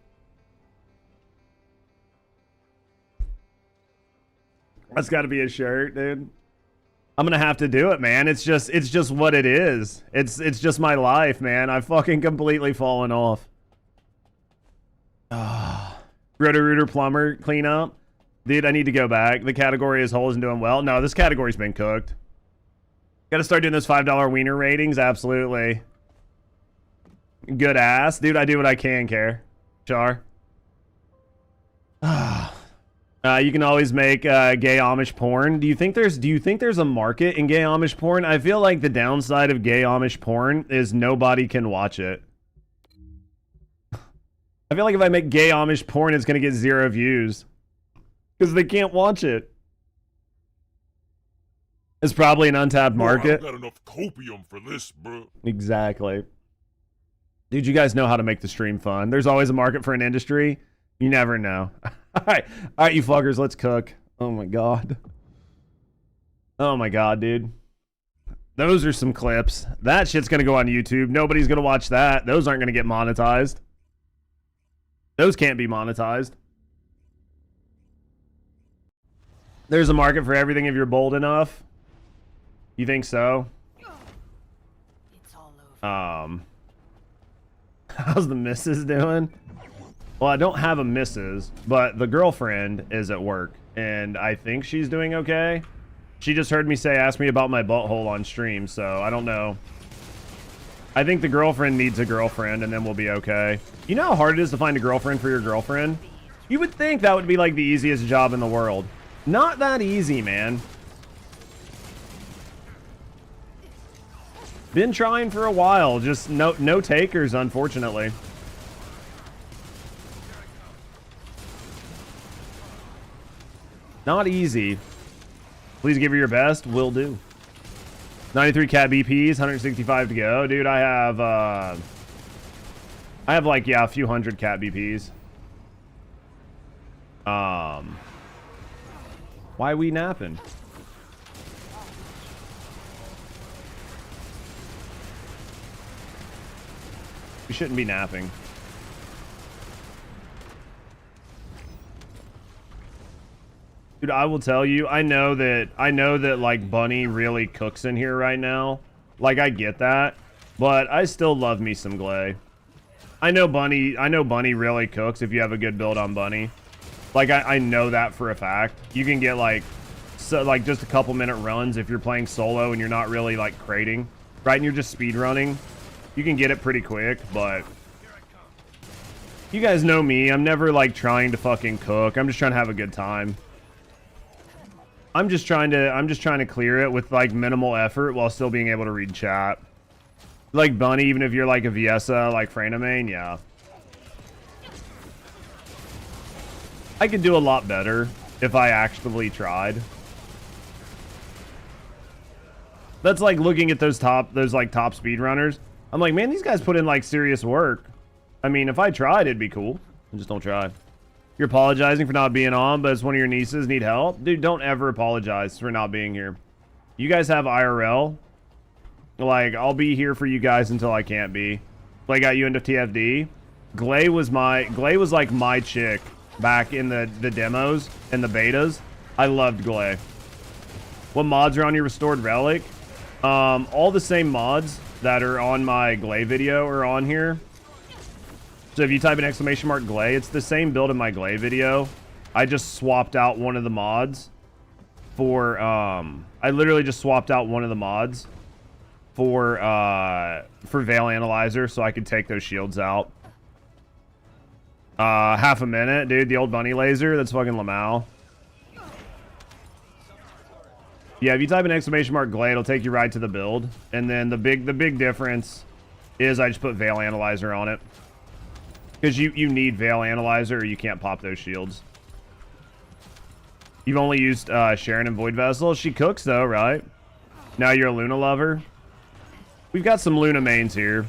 That's gotta be a shirt, dude. I'm gonna have to do it, man. It's just what it is. It's just my life, man. I've fucking completely fallen off. Roto-Rooter plumber cleanup. Dude, I need to go back. The category as whole isn't doing well. No, this category's been cooked. Gotta start doing those $5 wiener ratings. Absolutely. Good ass. Dude, I do what I can, Care. Char. You can always make gay Amish porn. Do you think there's a market in gay Amish porn? I feel like the downside of gay Amish porn is nobody can watch it. I feel like if I make gay Amish porn, it's gonna get 0 views. Because they can't watch it. It's probably an untapped market. Bro, I got enough copium for this, bro. Exactly. Dude, you guys know how to make the stream fun. There's always a market for an industry. You never know. All right, you fuckers, let's cook. Oh my god. Oh my god, dude. Those are some clips. That shit's gonna go on YouTube. Nobody's gonna watch that. Those aren't gonna get monetized. Those can't be monetized. There's a market for everything if you're bold enough. You think so? It's all over. How's the missus doing? Well, I don't have a missus, but the girlfriend is at work, and I think she's doing okay. She just heard me say, ask me about my butthole on stream, so I don't know. I think the girlfriend needs a girlfriend, and then we'll be okay. You know how hard it is to find a girlfriend for your girlfriend? You would think that would be like the easiest job in the world. Not that easy, man. Been trying for a while, just no takers, unfortunately. Not easy. Please give her your best. Will do. 93 cat BPs, 165 to go. Dude, I have like, yeah, a few hundred cat BPs. Why we napping? We shouldn't be napping. Dude, I will tell you, I know that like Bunny really cooks in here right now. Like, I get that, but I still love me some Glay. I know Bunny really cooks if you have a good build on Bunny. Like, I know that for a fact. You can get like just a couple minute runs if you're playing solo and you're not really like crating, right? And you're just speed running. You can get it pretty quick, but you guys know me. I'm never like trying to fucking cook. I'm just trying to have a good time. I'm just trying to clear it with like minimal effort while still being able to read chat. Like Bunny, even if you're like a Viesa, like Franamain, yeah. I could do a lot better if I actually tried. That's like looking at those top speedrunners. I'm like, man, these guys put in like serious work. I mean, if I tried, it'd be cool. I just don't try. You're apologizing for not being on, but it's one of your nieces need help. Dude, don't ever apologize for not being here. You guys have IRL. Like, I'll be here for you guys until I can't be. Glay got you into TFD. Glay was like my chick back in the demos and the betas. I loved Glay. What mods are on your restored relic? All the same mods that are on my Glay video are on here. So if you type in ! Glay, it's the same build in my Glay video. I just swapped out one of the mods for I literally just swapped out one of the mods for Veil Analyzer so I could take those shields out. Half a minute, dude. The old bunny laser, that's fucking Lamau. Yeah, if you type in ! Glay, it'll take you right to the build. And then the big difference is I just put Veil Analyzer on it. Because you need Veil Analyzer or you can't pop those shields. You've only used Sharon and Void Vessel. She cooks though, right? Now you're a Luna lover. We've got some Luna mains here.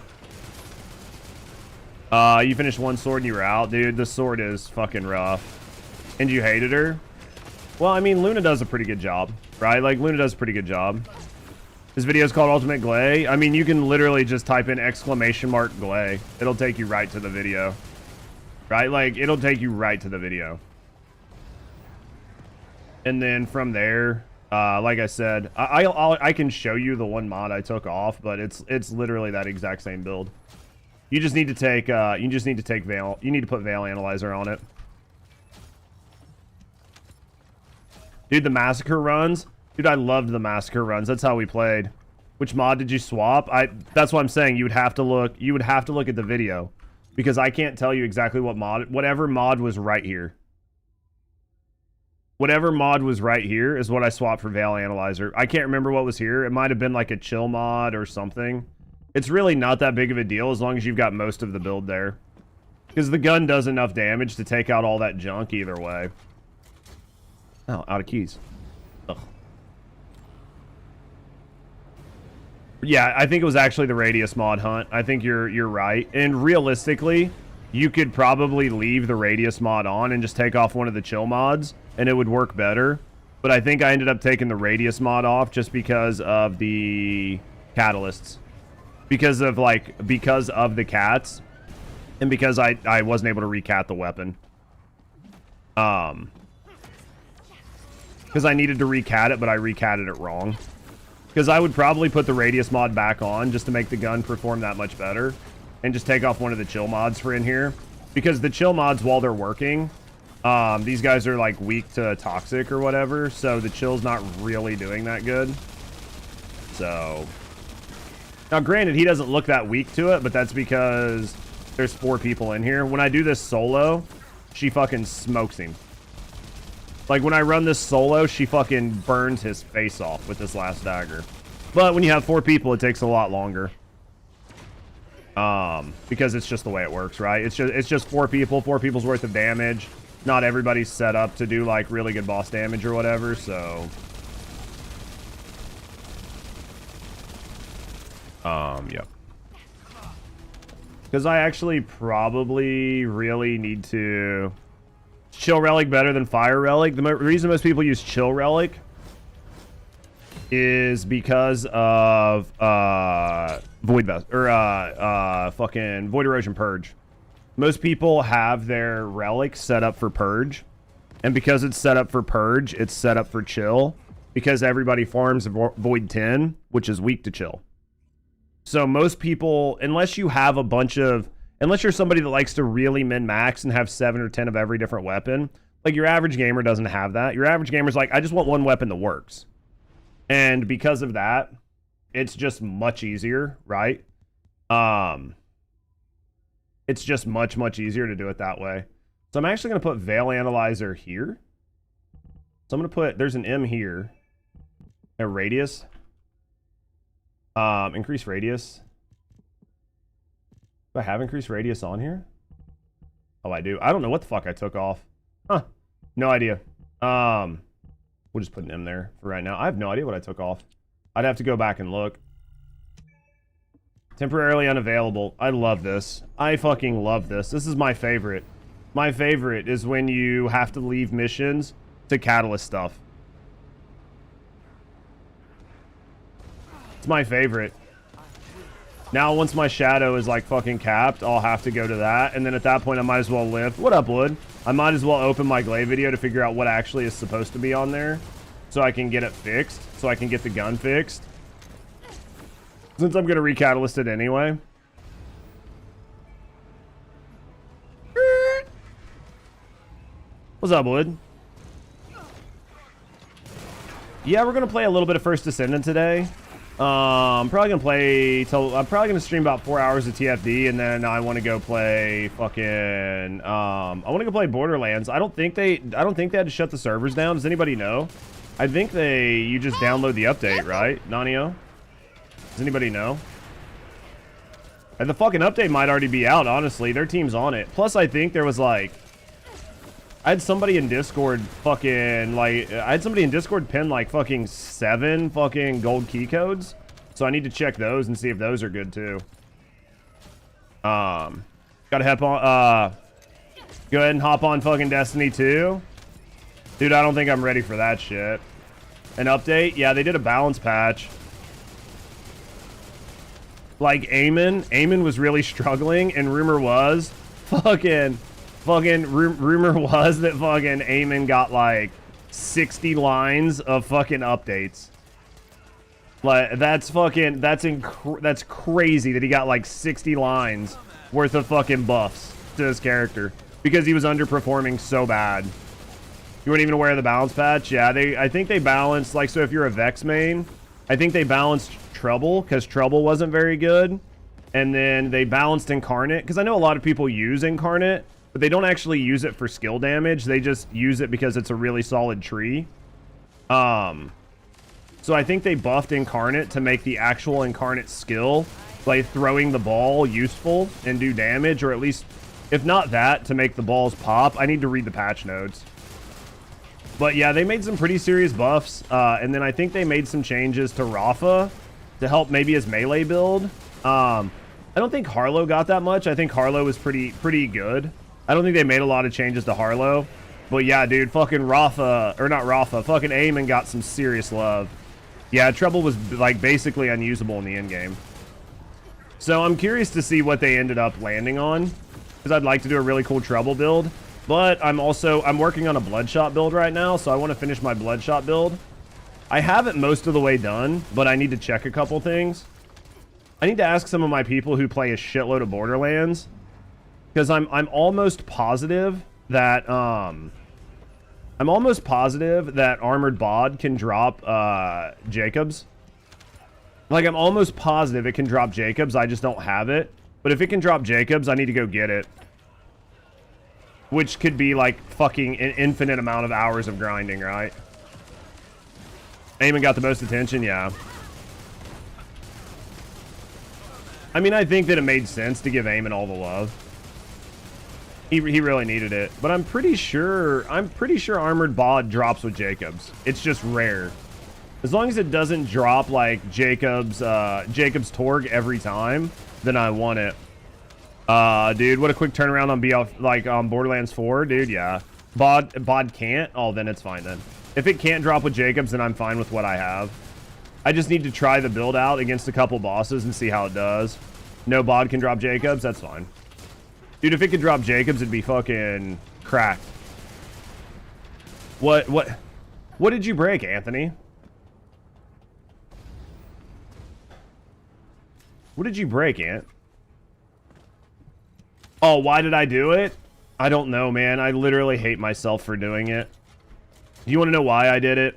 You finished one sword and you were out. Dude, the sword is fucking rough. And you hated her? Well, I mean, Luna does a pretty good job, right? Like, Luna does a pretty good job. This video is called Ultimate Glay. I mean, you can literally just type in !Glay. It'll take you right to the video. Right? Like, it'll take you right to the video. And then from there, like I said, I can show you the one mod I took off, but it's literally that exact same build. You just need to take Veil. You need to put Veil Analyzer on it. Dude, the Massacre runs. Dude, I loved the Massacre runs. That's how we played. Which mod did you swap? That's what I'm saying. You would have to look at the video. Because I can't tell you exactly what mod. Whatever mod was right here. Whatever mod was right here is what I swapped for Veil Analyzer. I can't remember what was here. It might have been like a chill mod or something. It's really not that big of a deal as long as you've got most of the build there. Because the gun does enough damage to take out all that junk either way. Oh, out of keys. Ugh. Yeah, I think it was actually the Radius mod hunt. I think you're right. And realistically, you could probably leave the Radius mod on and just take off one of the chill mods, and it would work better. But I think I ended up taking the Radius mod off just because of the catalysts. Because of the cats. And because I wasn't able to recat the weapon. Because I needed to recat it, but I recatted it wrong. Because I would probably put the Radius mod back on just to make the gun perform that much better. And just take off one of the chill mods for in here. Because the chill mods, while they're working, these guys are like weak to toxic or whatever. So the chill's not really doing that good. So, Now, granted, he doesn't look that weak to it, but that's because there's 4 people in here. When I do this solo, she fucking smokes him. Like, when I run this solo, she fucking burns his face off with this last dagger. But when you have 4 people, it takes a lot longer. Because it's just the way it works, right? It's just 4 people, 4 people's worth of damage. Not everybody's set up to do, like, really good boss damage or whatever, so... Yep. Because I actually probably really need to... Chill Relic better than Fire Relic. The reason most people use Chill Relic is because of Void Vest or fucking Void Erosion Purge. Most people have their relic set up for Purge, and because it's set up for Purge, it's set up for Chill because everybody farms Void 10, which is weak to Chill. So most people, unless you have a bunch of, unless you're somebody that likes to really min-max and have 7 or 10 of every different weapon, like your average gamer doesn't have that. Your average gamer's like, I just want one weapon that works. And because of that, it's just much easier, right? It's just much, much easier to do it that way. So I'm actually going to put Veil Analyzer here. So I'm going to put, there's an M here. A radius. Increase radius. Do I have increased radius on here? Oh, I do. I don't know what the fuck I took off. Huh. No idea. We'll just put an M there for right now. I have no idea what I took off. I'd have to go back and look. Temporarily unavailable. I love this. I fucking love this. This is my favorite. My favorite is when you have to leave missions to catalyst stuff. It's my favorite. Now, once my shadow is like fucking capped, I'll have to go to that. And then at that point, I might as well lift. What up, Wood? I might as well open my Glay video to figure out what actually is supposed to be on there. So I can get it fixed. So I can get the gun fixed. Since I'm going to recatalyst it anyway. What's up, Wood? Yeah, we're going to play a little bit of First Descendant today. I'm probably gonna play till I'm probably gonna stream about 4 hours of TFD, and then I want to go play fucking I want to go play Borderlands. I don't think they had to shut the servers down. Does anybody know? I think you just download the update, right, Nanio? Does anybody know? And the fucking update might already be out, honestly. Their team's on it. Plus, I think there was like I had somebody in Discord fucking, like, I had somebody in Discord pin, like, fucking 7 fucking gold key codes. So I need to check those and see if those are good, too. Gotta hop on, go ahead and hop on fucking Destiny 2. Dude, I don't think I'm ready for that shit. An update? Yeah, they did a balance patch. Like, Eamon was really struggling, and rumor was, rumor was that fucking Eamon got like 60 lines of fucking updates. Like that's crazy that he got like 60 lines worth of fucking buffs to his character because he was underperforming so bad. You weren't even aware of the balance patch? Yeah, I think they balanced, like, so if you're a Vex main, I think they balanced Trouble because Trouble wasn't very good. And then they balanced Incarnate because I know a lot of people use Incarnate, but they don't actually use it for skill damage. They just use it because it's a really solid tree. So I think they buffed Incarnate to make the actual Incarnate skill, like throwing the ball, useful and do damage, or at least, if not that, to make the balls pop. I need to read the patch notes. But yeah, they made some pretty serious buffs. And then I think they made some changes to Rafa to help maybe his melee build. I don't think Harlow got that much. I think Harlow was pretty good. I don't think they made a lot of changes to Harlow. But yeah, dude, fucking Rafa, or not Rafa, fucking Eamon got some serious love. Yeah, Trouble was like basically unusable in the end game. So I'm curious to see what they ended up landing on, because I'd like to do a really cool Trouble build. But I'm working on a Bloodshot build right now, so I want to finish my Bloodshot build. I have it most of the way done, but I need to check a couple things. I need to ask some of my people who play a shitload of Borderlands, because I'm almost positive that Armored Bod can drop Jacobs. Like, I'm almost positive it can drop Jacobs. I just don't have it. But if it can drop Jacobs, I need to go get it. Which could be, like, fucking an infinite amount of hours of grinding, right? Eamon got the most attention? Yeah. I mean, I think that it made sense to give Eamon all the love. He really needed it. But I'm pretty sure Armored Bod drops with Jacobs. It's just rare. As long as it doesn't drop like Jacob's Torg every time, then I want it. Dude, what a quick turnaround on on Borderlands 4, dude. Yeah, Bod can't. Oh, then it's fine then. If it can't drop with Jacobs, then I'm fine with what I have. I just need to try the build out against a couple bosses and see how it does. No Bod can drop Jacobs. That's fine, dude. If it could drop Jacobs, it'd be fucking cracked. What did you break, Anthony? What did you break, Ant? Oh, why did I do it? I don't know, man. I literally hate myself for doing it. Do you want to know why I did it?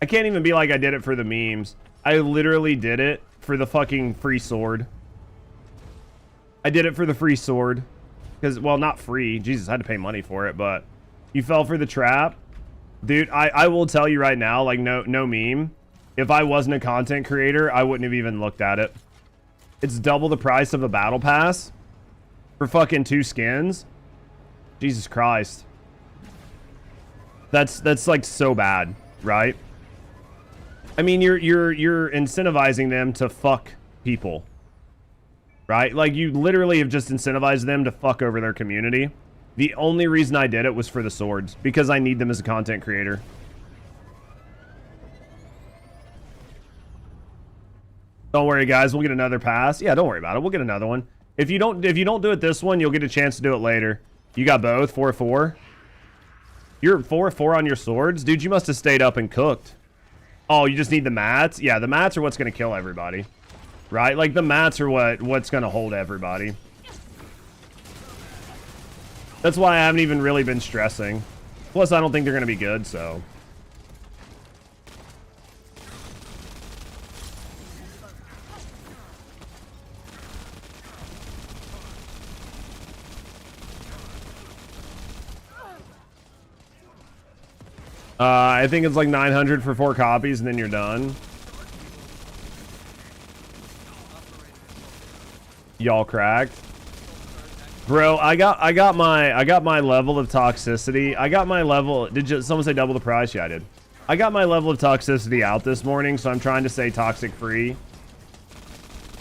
I can't even be like I did it for the memes. I literally did it for the fucking free sword. I did it for the free sword. Because, well, not free. Jesus, I had to pay money for it, but you fell for the trap. Dude, I will tell you right now, like, no meme. If I wasn't a content creator, I wouldn't have even looked at it. It's double the price of a battle pass for fucking 2 skins. Jesus Christ. That's like so bad, right? I mean, you're incentivizing them to fuck people, right? Like, you literally have just incentivized them to fuck over their community. The only reason I did it was for the swords, because I need them as a content creator. Don't worry, guys. We'll get another pass. Yeah, don't worry about it. We'll get another one. If you don't do it this one, you'll get a chance to do it later. You got both 4-4. You're 4-4 on your swords, dude. You must have stayed up and cooked. Oh, you just need the mats. Yeah, the mats are what's gonna kill everybody, right? Like, the mats are what's gonna hold everybody. That's why I haven't even really been stressing. Plus, I don't think they're gonna be good, so. I think it's like 900 for 4 copies, and then you're done. Y'all cracked, bro. I got my level of toxicity. I got my level. Did someone say double the price? Yeah, I did. I got my level of toxicity out this morning, so I'm trying to stay toxic free.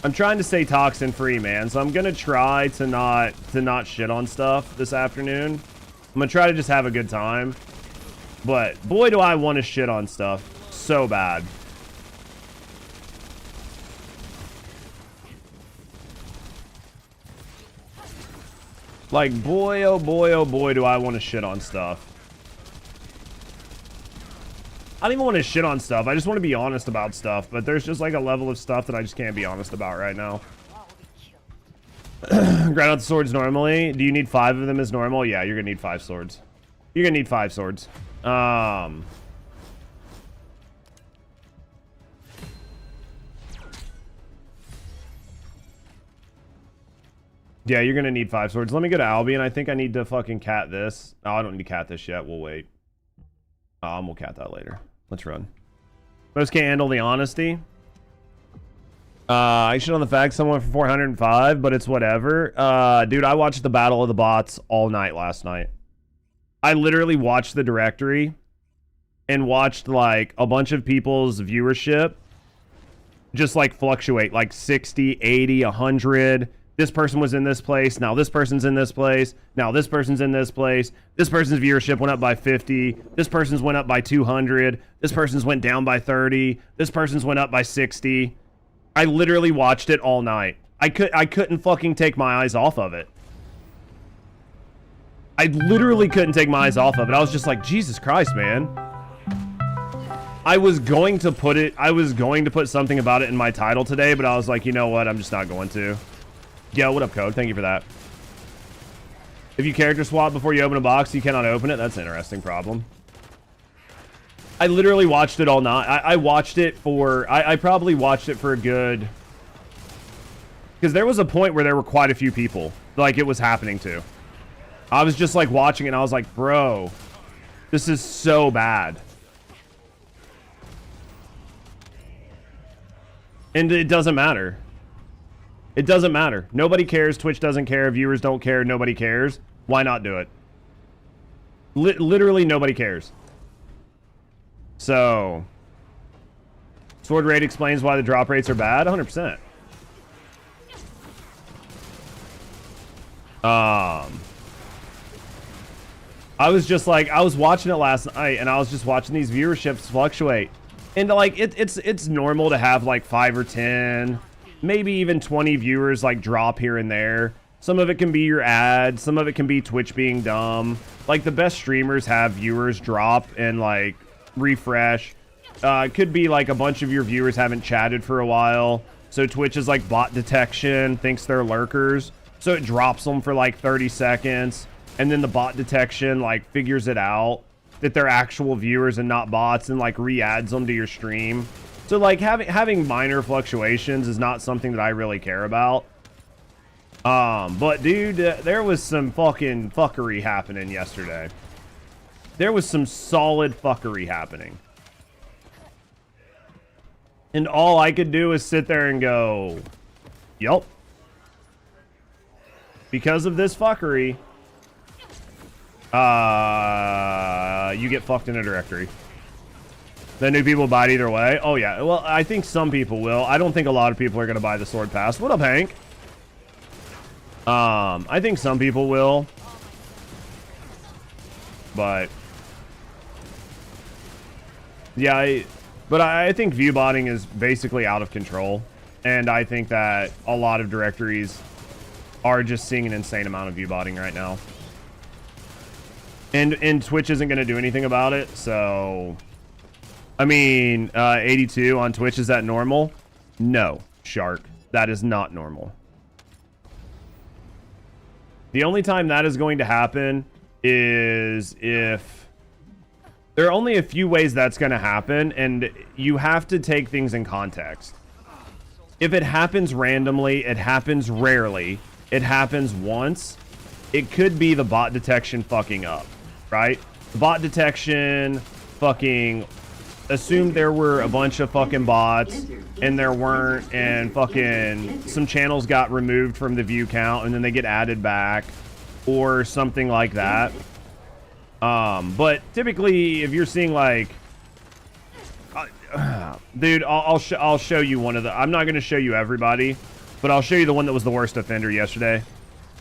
I'm trying to stay toxin free, man. So I'm gonna try to not shit on stuff this afternoon. I'm gonna try to just have a good time. But boy, do I want to shit on stuff so bad. Like, boy, oh boy, do I want to shit on stuff. I don't even want to shit on stuff. I just want to be honest about stuff. But there's just like a level of stuff that I just can't be honest about right now. Grind out the swords normally. Do you need 5 of them as normal? Yeah, you're gonna need 5 swords. You're gonna need 5 swords. Yeah, you're gonna need 5 swords. Let me go to Albion. I think I need to fucking cat this. Oh, I don't need to cat this yet. We'll wait. We'll cat that later. Let's run. Most can't handle the honesty. I shit on the fact someone for 405, but it's whatever. Dude, I watched the Battle of the Bots all night last night. I literally watched the directory and watched like a bunch of people's viewership just like fluctuate, like 60, 80, 100. This person was in this place. Now this person's in this place. Now this person's in this place. This person's viewership went up by 50. This person's went up by 200. This person's went down by 30. This person's went up by 60. I literally watched it all night. I couldn't fucking take my eyes off of it. I literally couldn't take my eyes off of it. I was just like, Jesus Christ, man. I was going to put something about it in my title today, but I was like, you know what? I'm just not going to. Yo, what up, Code? Thank you for that. If you character swap before you open a box, you cannot open it. That's an interesting problem. I literally watched it all night. I watched it for... I probably watched it for a good... Because there was a point where there were quite a few people. Like, it was happening to. I was just, like, watching it, and I was like, bro, this is so bad. And it doesn't matter. It doesn't matter. Nobody cares. Twitch doesn't care. Viewers don't care. Nobody cares. Why not do it? Literally nobody cares. So, sword rate explains why the drop rates are bad. 100%. I was just like, I was watching it last night, and I was just watching these viewerships fluctuate. And like, it's normal to have like 5 or 10, maybe even 20 viewers like drop here and there. Some of it can be your ads, some of it can be Twitch being dumb. Like, the best streamers have viewers drop and like refresh. It could be like a bunch of your viewers haven't chatted for a while, so Twitch is like bot detection, thinks they're lurkers, so it drops them for like 30 seconds, and then the bot detection like figures it out that they're actual viewers and not bots, and like re-adds them to your stream. So like having minor fluctuations is not something that I really care about. But dude, there was some fucking fuckery happening yesterday. There was some solid fuckery happening. And all I could do is sit there and go, yup. Because of this fuckery, you get fucked in a directory. The new people buy it either way. Oh yeah, well, I think some people will. I don't think a lot of people are going to buy the sword pass. What up, Hank? I think some people will. But yeah, I think view botting is basically out of control. And I think that a lot of directories are just seeing an insane amount of view botting right now. And Twitch isn't going to do anything about it, so... I mean, 82 on Twitch, is that normal? No, Shark. That is not normal. The only time that is going to happen is if... There are only a few ways that's going to happen, and you have to take things in context. If it happens randomly, it happens rarely, it happens once, it could be the bot detection fucking up, right? The bot detection fucking assumed there were a bunch of fucking bots, and there weren't, and fucking some channels got removed from the view count, and then they get added back, or something like that. But typically, if you're seeing like, dude, I'll show you one of the. I'm not gonna show you everybody, but I'll show you the one that was the worst offender yesterday.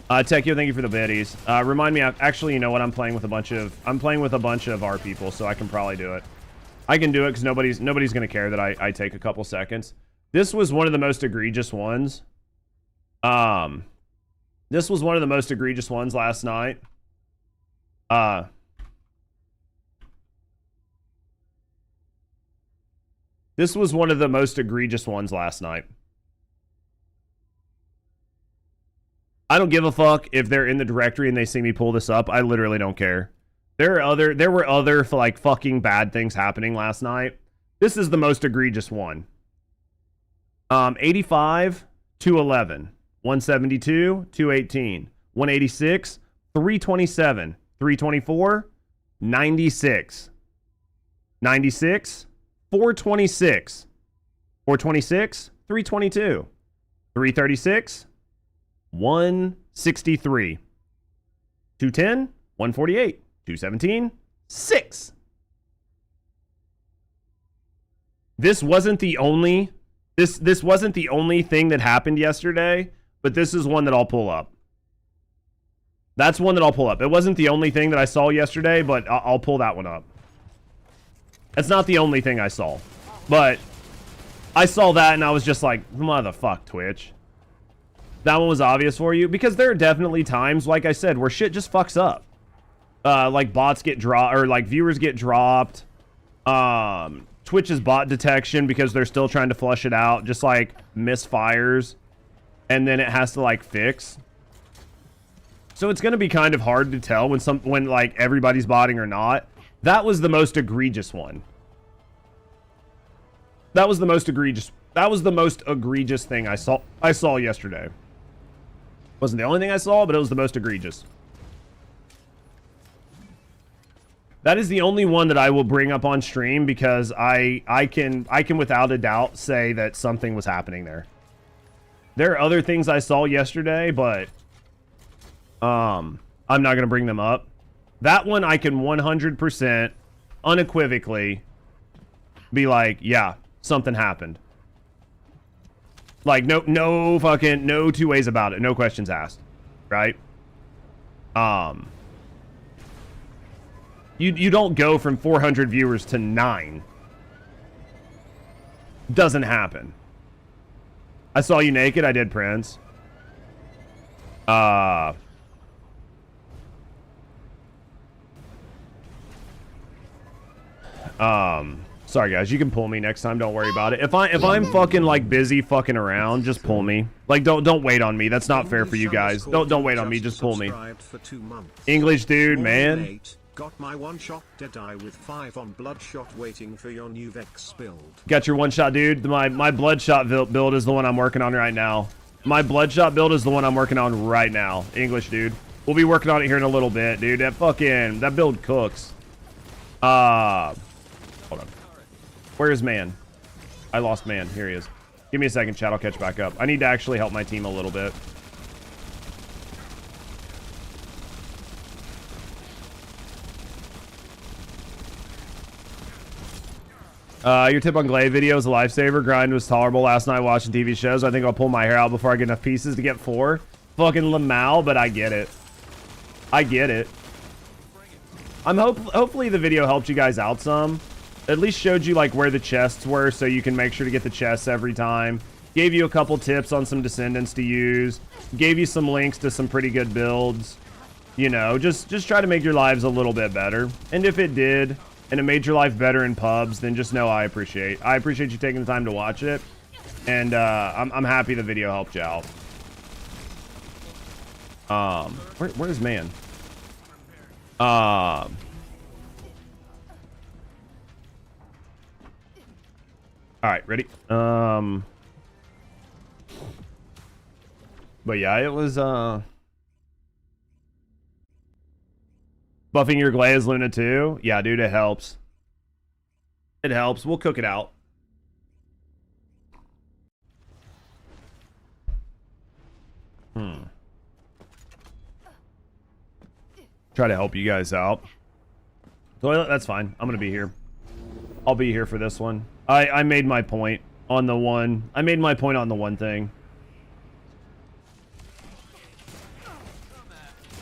Techio, thank you for the biddies. Remind me, actually, you know what? I'm playing with a bunch of our people, so I can probably do it. I can do it because nobody's gonna care that I take a couple seconds. This was one of the most egregious ones. This was one of the most egregious ones last night. This was one of the most egregious ones last night. I don't give a fuck if they're in the directory and they see me pull this up. I literally don't care. There were other like fucking bad things happening last night. This is the most egregious one. 85, 211, 172, 218, 186, 327, 324, 96, 96, 426, 426, 322, 336, 163, 210, 148, 217, 6. This wasn't the only this wasn't the only thing that happened yesterday, but this is one that I'll pull up. That's one that I'll pull up. It wasn't the only thing that I saw yesterday, but I'll pull that one up. That's not the only thing I saw, but I saw that and I was just like, motherfuck, Twitch. That one was obvious for you, because there are definitely times, like I said, where shit just fucks up. Like bots get dropped, or like viewers get dropped. Twitch's bot detection, because they're still trying to flush it out, just like misfires, and then it has to like fix. So it's gonna be kind of hard to tell when like everybody's botting or not. That was the most egregious one. That was the most egregious. That was the most egregious thing I saw yesterday. Wasn't the only thing I saw, but it was the most egregious. That is the only one that I will bring up on stream because I can without a doubt say that something was happening there. There are other things I saw yesterday, but I'm not going to bring them up. That one I can 100% unequivocally be like, yeah, something happened. Like no fucking no two ways about it. No questions asked. Right? You don't go from 400 viewers to 9. Doesn't happen. I saw you naked. I did, Prince. Sorry guys, you can pull me next time. Don't worry about it. If I'm fucking like busy fucking around, just pull me. Like don't wait on me. That's not fair for you guys. Don't wait on me. Just pull me. English dude, man. Got my one-shot Deadeye with 5 on Bloodshot waiting for your new Vex build. Got your one-shot, dude. My Bloodshot build is the one I'm working on right now. My Bloodshot build is the one I'm working on right now. English, dude. We'll be working on it here in a little bit, dude. That build cooks. Hold on. Where's Man? I lost Man. Here he is. Give me a second, chat. I'll catch back up. I need to actually help my team a little bit. Your tip on Glaive video is a lifesaver. Grind was tolerable last night watching TV shows. I think I'll pull my hair out before I get enough pieces to get 4. Fucking Lamau, but I get it. I get it. Hopefully the video helped you guys out some. At least showed you like where the chests were so you can make sure to get the chests every time. Gave you a couple tips on some Descendants to use. Gave you some links to some pretty good builds. You know, just try to make your lives a little bit better. And if it did, and it made your life better in pubs, then just know I appreciate you taking the time to watch it. And I'm happy the video helped you out. Where's Man? All right, ready? But yeah, it was buffing your Glaze Luna too. Yeah, dude, it helps. It helps. We'll cook it out. Try to help you guys out. So that's fine. I'm gonna be here. I'll be here for this one. I made my point on the one. I made my point on the one thing.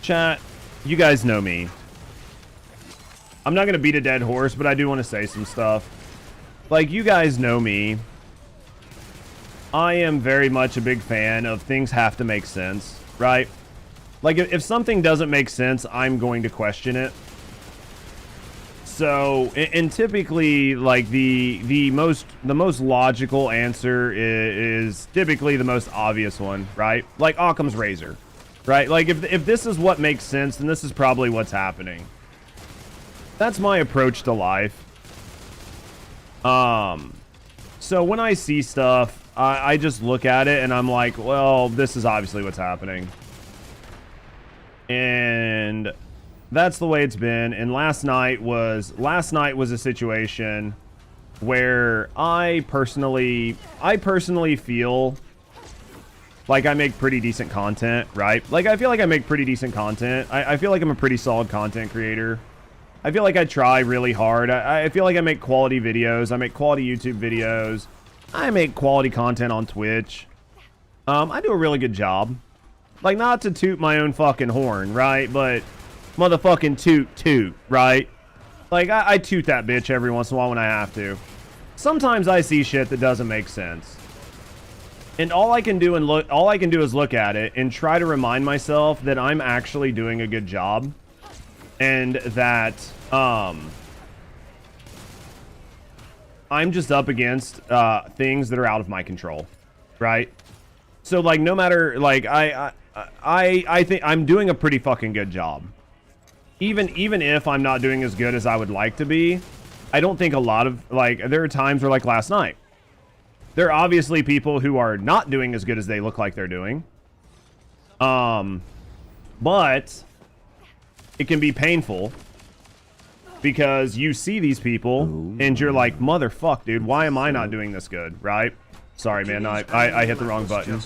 Chat, you guys know me. I'm not gonna beat a dead horse, but I do want to say some stuff. Like, you guys know me. I am very much a big fan of things have to make sense, right? Like, if something doesn't make sense, I'm going to question it. So, and typically, like, the most logical answer is typically the most obvious one, right? Like Occam's razor, right? Like, if this is what makes sense, then this is probably what's happening. That's my approach to life. So when I see stuff, I just look at it and I'm like, well, this is obviously what's happening. And that's the way it's been. And last night was a situation where I personally feel like I make pretty decent content, right? Like, I feel like I make pretty decent content. I feel like I'm a pretty solid content creator. I feel like I try really hard. I feel like I make quality videos. I make quality YouTube videos. I make quality content on Twitch. I do a really good job. Like, not to toot my own fucking horn, right? But motherfucking toot, right? Like, I toot that bitch every once in a while when I have to. Sometimes I see shit that doesn't make sense. And all I can do is look at it and try to remind myself that I'm actually doing a good job. And that, I'm just up against, things that are out of my control, right? So, like, no matter, like, I think I'm doing a pretty fucking good job. Even if I'm not doing as good as I would like to be, I don't think a lot of, like, there are times where, like, last night, There are obviously people who are not doing as good as they look like they're doing. But it can be painful because you see these people and you're like, motherfuck, dude, why am I not doing this good, right? Sorry, man, I hit the wrong button.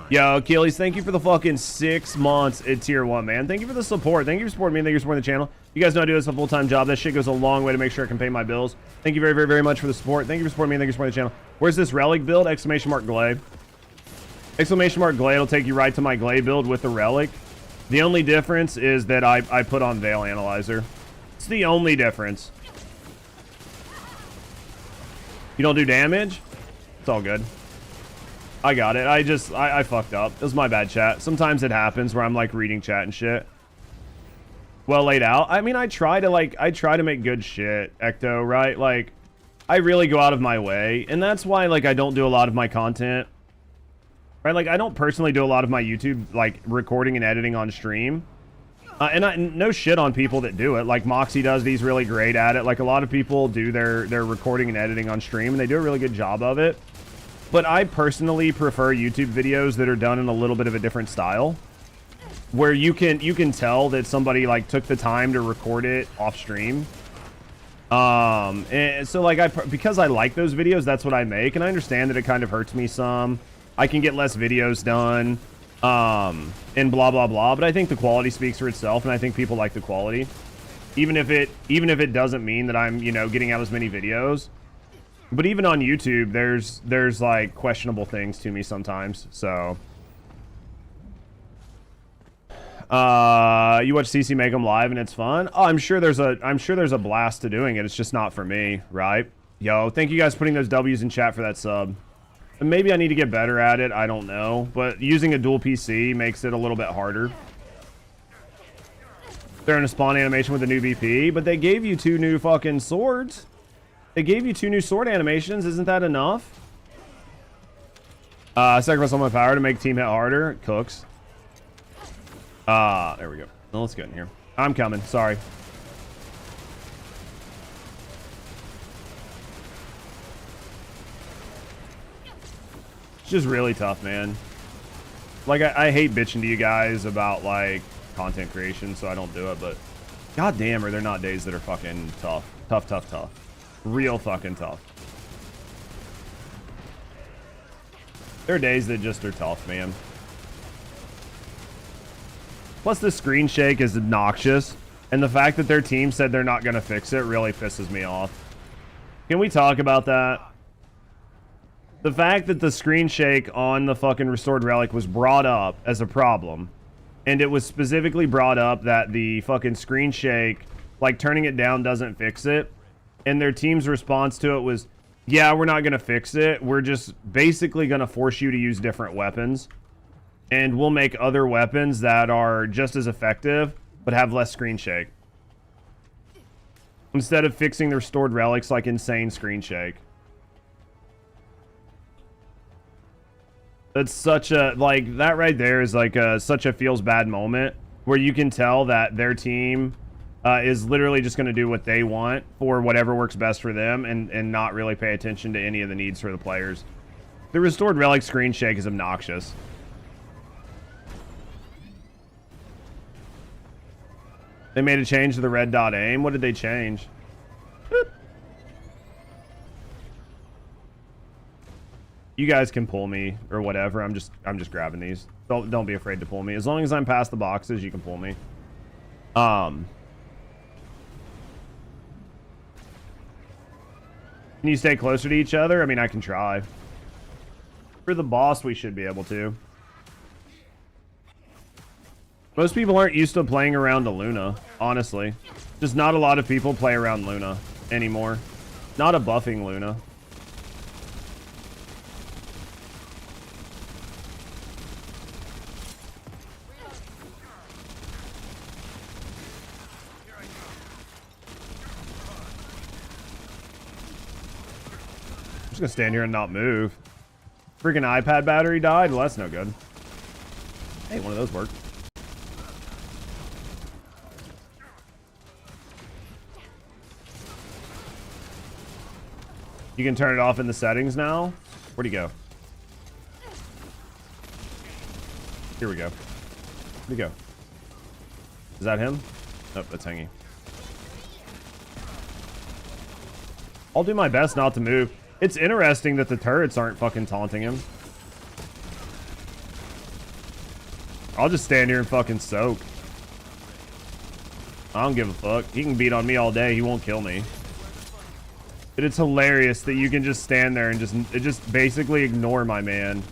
Yo, Achilles, thank you for the fucking 6 months at tier 1, man. Thank you for the support. Thank you for supporting me. Thank you for supporting the channel. You guys know I do this a full-time job. That shit goes a long way to make sure I can pay my bills. Thank you very, very, very much for the support. Thank you for supporting me. Thank you for supporting the channel. Where's this relic build? Exclamation mark Glay. Exclamation mark Glay will take you right to my Glay build with the relic. The only difference is that I put on Veil Analyzer. It's the only difference. You don't do damage? It's all good. I got it. I fucked up. It was my bad, chat. Sometimes it happens where I'm like reading chat and shit. Well laid out. I mean, I try to make good shit, Ecto, right? Like, I really go out of my way. And that's why, like, I don't do a lot of my content. Right? Like, I don't personally do a lot of my YouTube, like, recording and editing on stream. And no shit on people that do it. Like, Moxie does, he's really great at it. Like, a lot of people do their recording and editing on stream, and they do a really good job of it. But I personally prefer YouTube videos that are done in a little bit of a different style, where you can tell that somebody like took the time to record it off stream. And so like because I like those videos, that's what I make, and I understand that it kind of hurts me some. I can get less videos done, and blah blah blah. But I think the quality speaks for itself, and I think people like the quality, even if it doesn't mean that I'm getting out as many videos. But even on YouTube, there's like questionable things to me sometimes. So, you watch CC make them live and it's fun. Oh, I'm sure there's a blast to doing it. It's just not for me, right? Yo, thank you guys for putting those W's in chat for that sub. And maybe I need to get better at it. I don't know, but using a dual PC makes it a little bit harder. They're in a spawn animation with a new BP, but they gave you 2 new fucking swords. They gave you 2 new sword animations. Isn't that enough? Sacrifice all my power to make team hit harder. It cooks. There we go. Well, let's get in here. I'm coming. Sorry. It's just really tough, man. Like, I hate bitching to you guys about, like, content creation, so I don't do it, but goddamn, are there not days that are fucking tough. Tough. Real fucking tough. There are days that just are tough, man. Plus, the screen shake is obnoxious, and the fact that their team said they're not going to fix it really pisses me off. Can we talk about that? The fact that the screen shake on the fucking restored relic was brought up as a problem, and it was specifically brought up that the fucking screen shake, like turning it down doesn't fix it. And their team's response to it was, yeah, we're not going to fix it. We're just basically going to force you to use different weapons. And we'll make other weapons that are just as effective, but have less screen shake. Instead of fixing the restored relics like insane screen shake. That's such a, like, that right there is like such a feels bad moment where you can tell that their team is literally just going to do what they want for whatever works best for them and not really pay attention to any of the needs for the players. The restored relic screen shake is obnoxious. They made a change to the red dot aim. What did they change? Boop. You guys can pull me or whatever. I'm just grabbing these. Don't be afraid to pull me. As long as I'm past the boxes, you can pull me. Can you stay closer to each other? I mean, I can try. For the boss, we should be able to. Most people aren't used to playing around a Luna, honestly. Just not a lot of people play around Luna anymore. Not a buffing Luna. I'm just gonna stand here and not move. Freaking iPad battery died? Well, that's no good. Hey, one of those worked. You can turn it off in the settings now. Where'd he go? Here we go. Where'd he go? Is that him? Nope, that's hanging. I'll do my best not to move. It's interesting that the turrets aren't fucking taunting him. I'll just stand here and fucking soak. I don't give a fuck. He can beat on me all day. He won't kill me. But it's hilarious that you can just stand there and just basically ignore my man.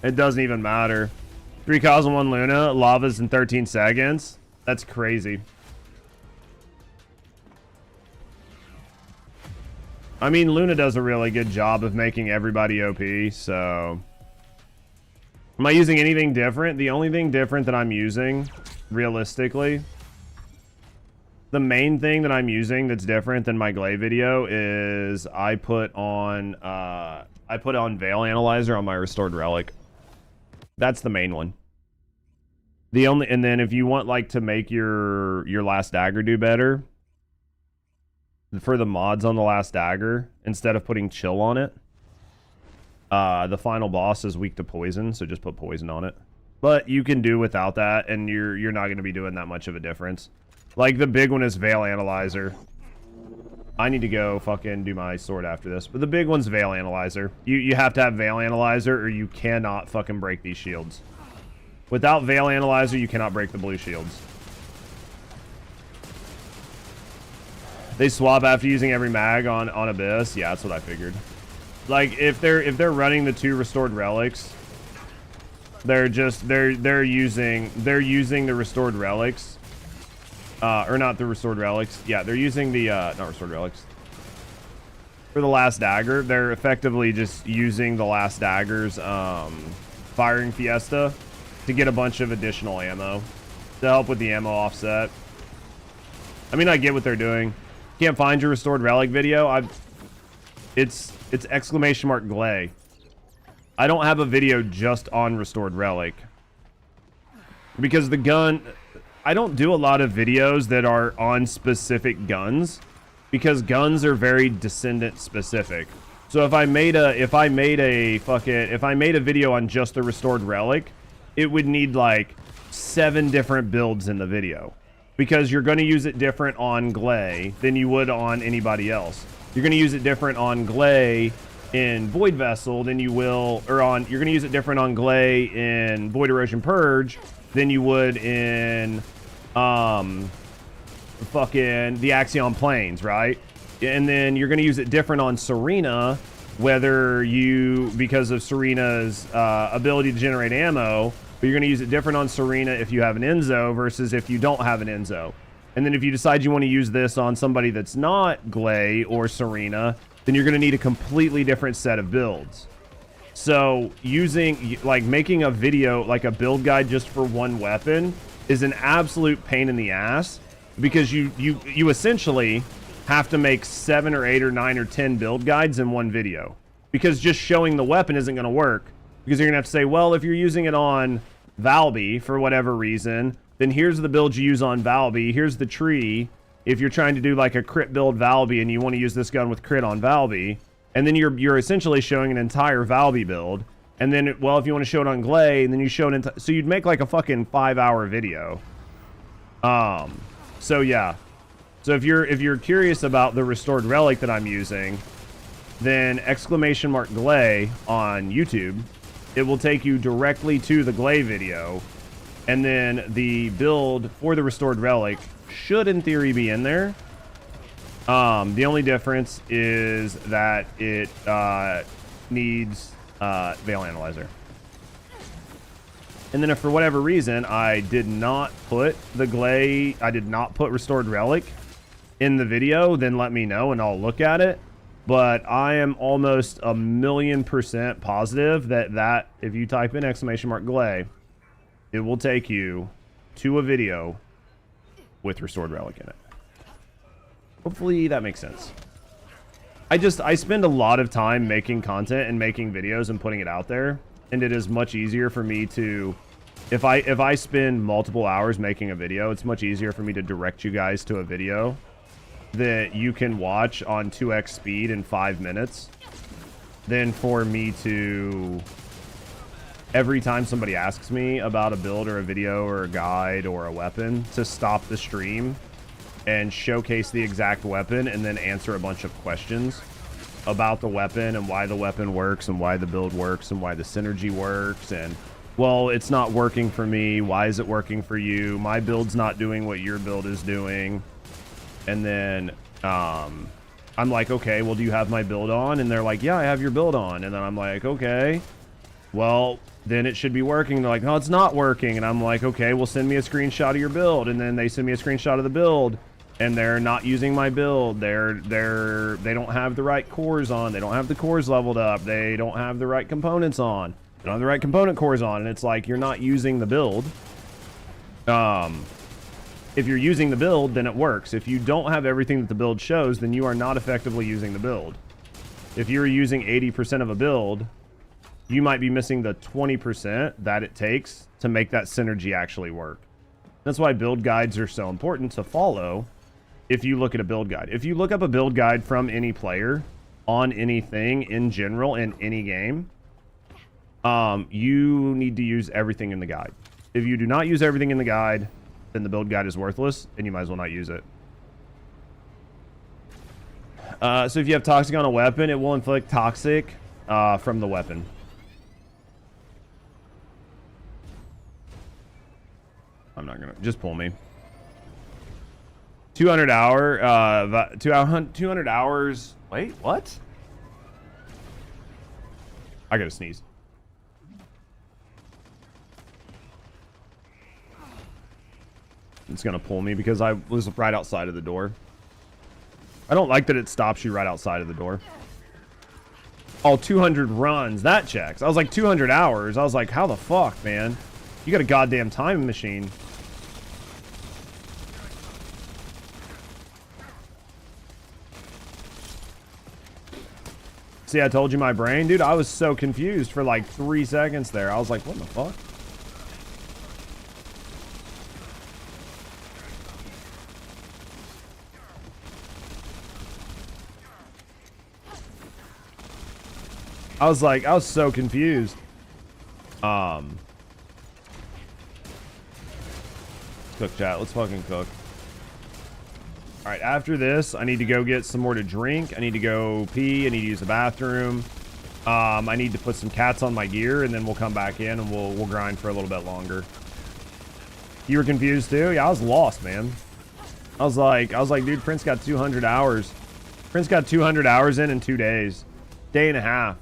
It doesn't even matter. 3 cows and 1 Luna. Lavas in 13 seconds. That's crazy. I mean, Luna does a really good job of making everybody OP, so... Am I using anything different? The only thing different that I'm using, realistically, the main thing that I'm using that's different than my Glay video is I put on Veil Analyzer on my Restored Relic. That's the main one. And then if you want like to make your Last Dagger do better, for the mods on the Last Dagger, instead of putting Chill on it, the final boss is weak to poison, so just put poison on it. But you can do without that, and you're not going to be doing that much of a difference. Like, the big one is Veil Analyzer. I need to go fucking do my sword after this. But the big one's Veil Analyzer. You have to have Veil Analyzer, or you cannot fucking break these shields. Without Veil Analyzer, you cannot break the blue shields. They swap after using every mag on Abyss. Yeah, that's what I figured. Like, if they're running the 2 Restored Relics, they're using the Restored Relics. Or not the Restored Relics. Yeah, they're using the, not Restored Relics. For the Last Dagger, they're effectively just using the Last Dagger's, Firing Fiesta to get a bunch of additional ammo to help with the ammo offset. I mean, I get what they're doing. Can't find your Restored Relic video. It's !Glay. I don't have a video just on Restored Relic. Because the gun... I don't do a lot of videos that are on specific guns, because guns are very Descendant specific. So if I made a video on just the Restored Relic, it would need like 7 different builds in the video, because you're going to use it different on Glay than you would on anybody else. You're going to use it different on Glay in Void Vessel than you will, you're going to use it different on Glay in Void Erosion Purge than you would in fucking the Axiom Plains, right? And then you're going to use it different on Serena, because of Serena's ability to generate ammo, but you're going to use it different on Serena if you have an Enzo versus if you don't have an Enzo. And then if you decide you want to use this on somebody that's not Glay or Serena, then you're going to need a completely different set of builds. So making a video, like a build guide just for one weapon, is an absolute pain in the ass, because you essentially have to make 7 or 8 or 9 or 10 build guides in one video, because just showing the weapon isn't going to work, because you're going to have to say, well, if you're using it on Valby for whatever reason, then here's the build you use on Valby, here's the tree, if you're trying to do like a crit build Valby and you want to use this gun with crit on Valby, and then you're essentially showing an entire Valby build. And then, well, if you want to show it on Glay, and then you show it so you'd make like a fucking 5-hour video. So yeah. So if you're curious about the Restored Relic that I'm using, then !Glay on YouTube, it will take you directly to the Glay video, and then the build for the Restored Relic should in theory be in there. The only difference is that it needs Veil Analyzer. And then if for whatever reason I did not put Restored Relic in the video, then let me know and I'll look at it. But I am almost 1,000,000% positive that if you type in !Glay, it will take you to a video with Restored Relic in it. Hopefully that makes sense. I spend a lot of time making content and making videos and putting it out there, and it is much easier for me to, if I spend multiple hours making a video, it's much easier for me to direct you guys to a video that you can watch on 2x speed in 5 minutes, than for me to, every time somebody asks me about a build or a video or a guide or a weapon, to stop the stream and showcase the exact weapon and then answer a bunch of questions about the weapon and why the weapon works and why the build works and why the synergy works. And, well, it's not working for me. Why is it working for you? My build's not doing what your build is doing. And then I'm like, okay, well, do you have my build on? And they're like, yeah, I have your build on. And then I'm like, okay, well, then it should be working. And they're like, no, it's not working. And I'm like, okay, well, send me a screenshot of your build. And then they send me a screenshot of the build, and they're not using my build. They don't have the right cores on. They don't have the cores leveled up. They don't have the right components on. They don't have the right component cores on. And it's like, you're not using the build. If you're using the build, then it works. If you don't have everything that the build shows, then you are not effectively using the build. If you're using 80% of a build, you might be missing the 20% that it takes to make that synergy actually work. That's why build guides are so important to follow. If you look at a build guide, if you look up a build guide from any player on anything in general in any game, you need to use everything in the guide. If you do not use everything in the guide, then the build guide is worthless and you might as well not use it. So if you have toxic on a weapon, it will inflict toxic from the weapon. I'm not gonna, just pull me. 200 hours. Wait, what? I gotta sneeze. It's gonna pull me because I was right outside of the door. I don't like that it stops you right outside of the door. Oh, 200 runs. That checks. I was like, 200 hours. I was like, how the fuck, man? You got a goddamn time machine. See, I told you my brain. Dude, I was so confused for like 3 seconds there. I was like, what the fuck? I was like, I was so confused. Cook chat. Let's fucking cook. All right, after this, I need to go get some more to drink. I need to go pee. I need to use the bathroom. I need to put some cats on my gear, and then we'll come back in and we'll grind for a little bit longer. You were confused too? Yeah, I was lost, man. I was like, dude, Prince got 200 hours. Prince got 200 hours in 2 days. Day and a half.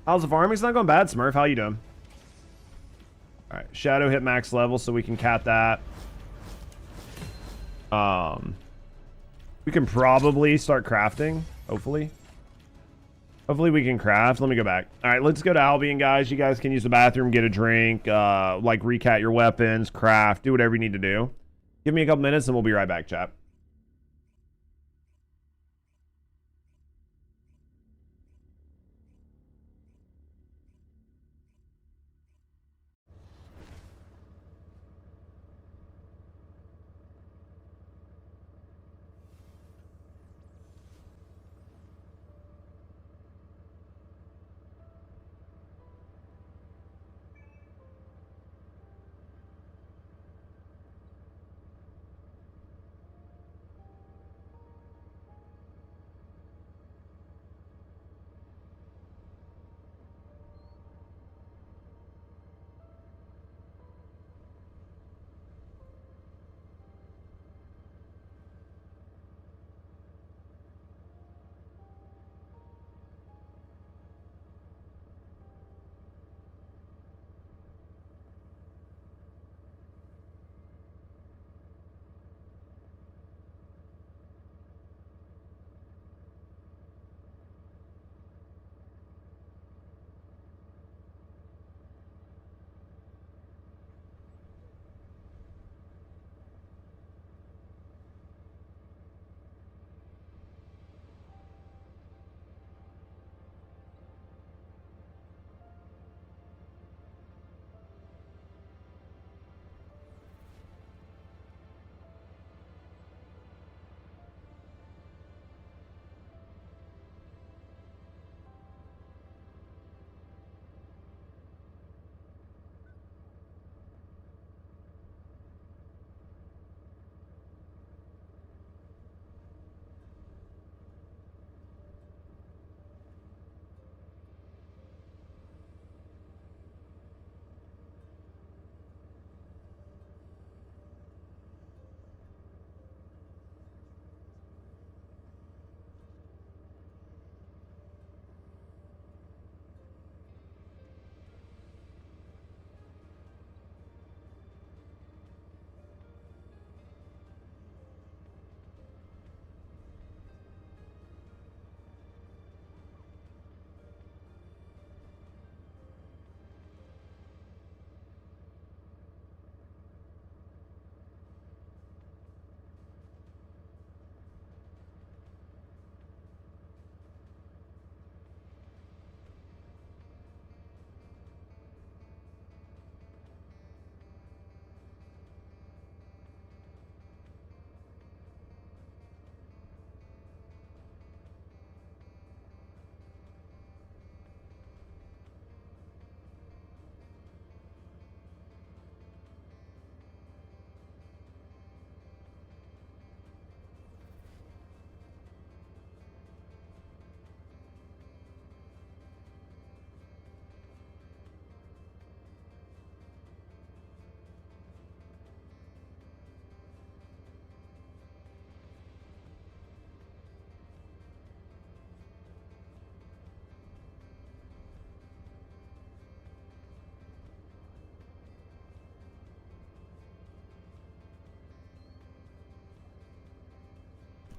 How's the farming? It's not going bad, Smurf. How you doing? All right, Shadow hit max level, so we can cap that. We can probably start crafting, hopefully. Hopefully we can craft. Let me go back. All right, let's go to Albion, guys. You guys can use the bathroom, get a drink, like recat your weapons, craft, do whatever you need to do. Give me a couple minutes and we'll be right back, chat.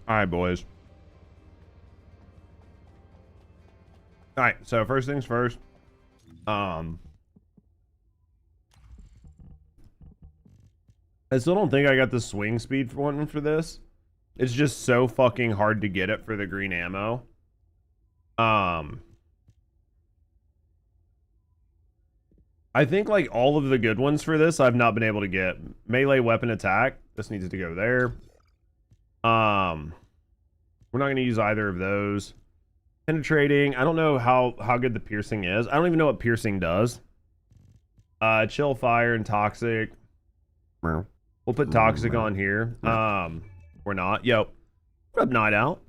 All right, boys. All right, so first things first. I still don't think I got the swing speed for one for this. It's just so fucking hard to get it for the green ammo. I think like all of the good ones for this I've not been able to get. Melee weapon attack. This needs to go there. We're not going to use either of those. Penetrating. I don't know how good the piercing is. I don't even know what piercing does. Chill, fire, and toxic. We'll put toxic on here. We're not. Yo, what up, Night Out?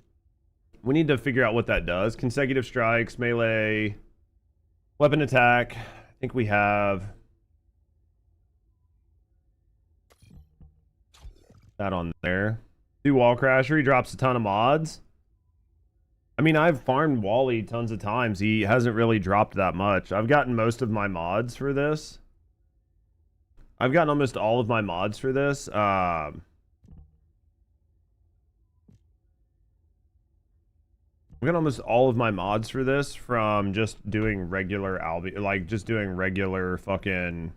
We need to figure out what that does. Consecutive strikes, melee, weapon attack. I think we have that on there. Do Wallcrasher. He drops a ton of mods. I mean, I've farmed Wally tons of times. He hasn't really dropped that much. I've gotten most of my mods for this. I've gotten almost all of my mods for this. I've got almost all of my mods for this from just doing regular like just doing regular fucking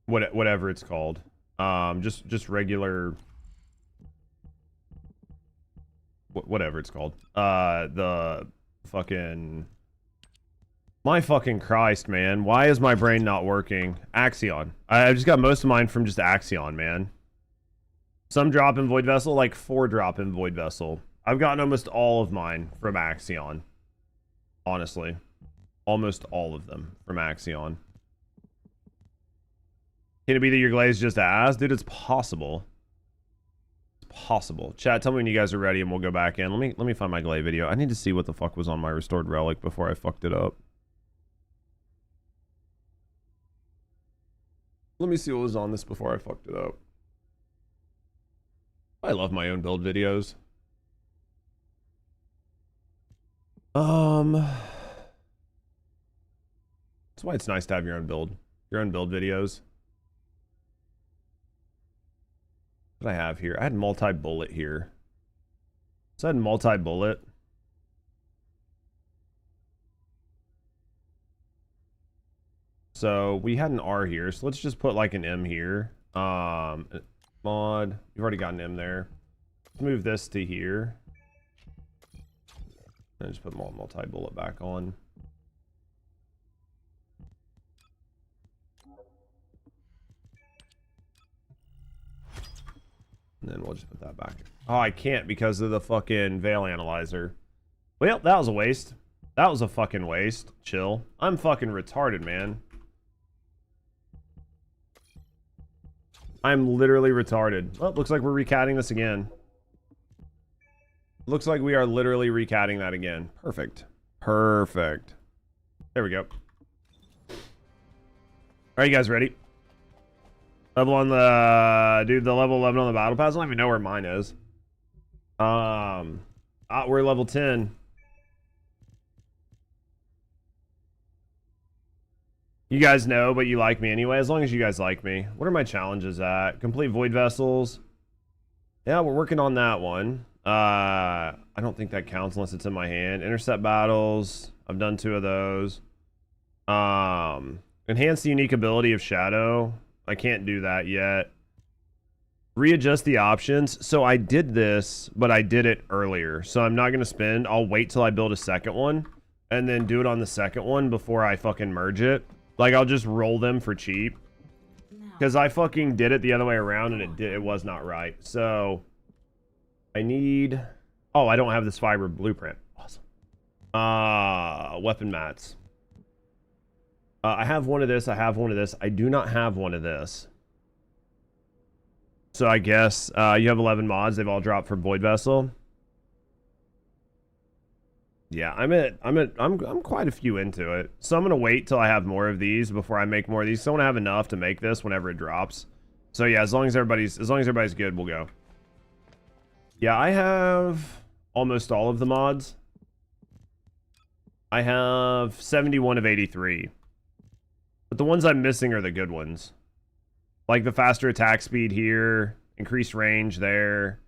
whatever it's called. Just regular whatever it's called. The fucking my fucking Christ, man. Why is my brain not working? Axiom. I just got most of mine from just Axiom, man. Some drop in Void Vessel, like 4 drop in Void Vessel. I've gotten almost all of mine from Axiom. Honestly. Almost all of them from Axiom. Can it be that your glaze just ass? Dude, it's possible. It's possible. Chat, tell me when you guys are ready and we'll go back in. Let me find my glaze video. I need to see what the fuck was on my restored relic before I fucked it up. Let me see what was on this before I fucked it up. I love my own build videos. That's why it's nice to have your own build videos. What I have here? I had multi-bullet here. So I had multi-bullet. So we had an R here, so let's just put like an M here. Mod, you've already got an M there. Let's move this to here. And just put multi-bullet back on. And then we'll just put that back. Oh, I can't because of the fucking veil analyzer. Well, that was a waste. That was a fucking waste. Chill. I'm fucking retarded, man. I'm literally retarded. Well, looks like we're recatting this again. Looks like we are literally recatting that again. Perfect. Perfect. There we go. Are you guys ready? Level on the... Dude, the level 11 on the battle pass? I don't even know where mine is. We're level 10. You guys know, but you like me anyway, as long as you guys like me. What are my challenges at? Complete Void Vessels. Yeah, we're working on that one. I don't think that counts unless it's in my hand. Intercept battles. I've done 2 of those. Enhance the unique ability of Shadow. I can't do that yet. Readjust the options. So I did this, but I did it earlier. So I'm not going to spend. I'll wait till I build a second one. And then do it on the second one before I fucking merge it. Like, I'll just roll them for cheap. Because I fucking did it the other way around and it was not right. So, I need... Oh, I don't have this fiber blueprint. Awesome. Weapon mats. I have one of this. I have one of this. I do not have one of this. So, I guess you have 11 mods. They've all dropped for Void Vessel. Yeah, I'm quite a few into it. So I'm gonna wait till I have more of these before I make more of these. So I want to have enough to make this whenever it drops. So yeah, as long as everybody's good, we'll go. Yeah, I have almost all of the mods. I have 71 of 83. But the ones I'm missing are the good ones. Like the faster attack speed here, increased range there.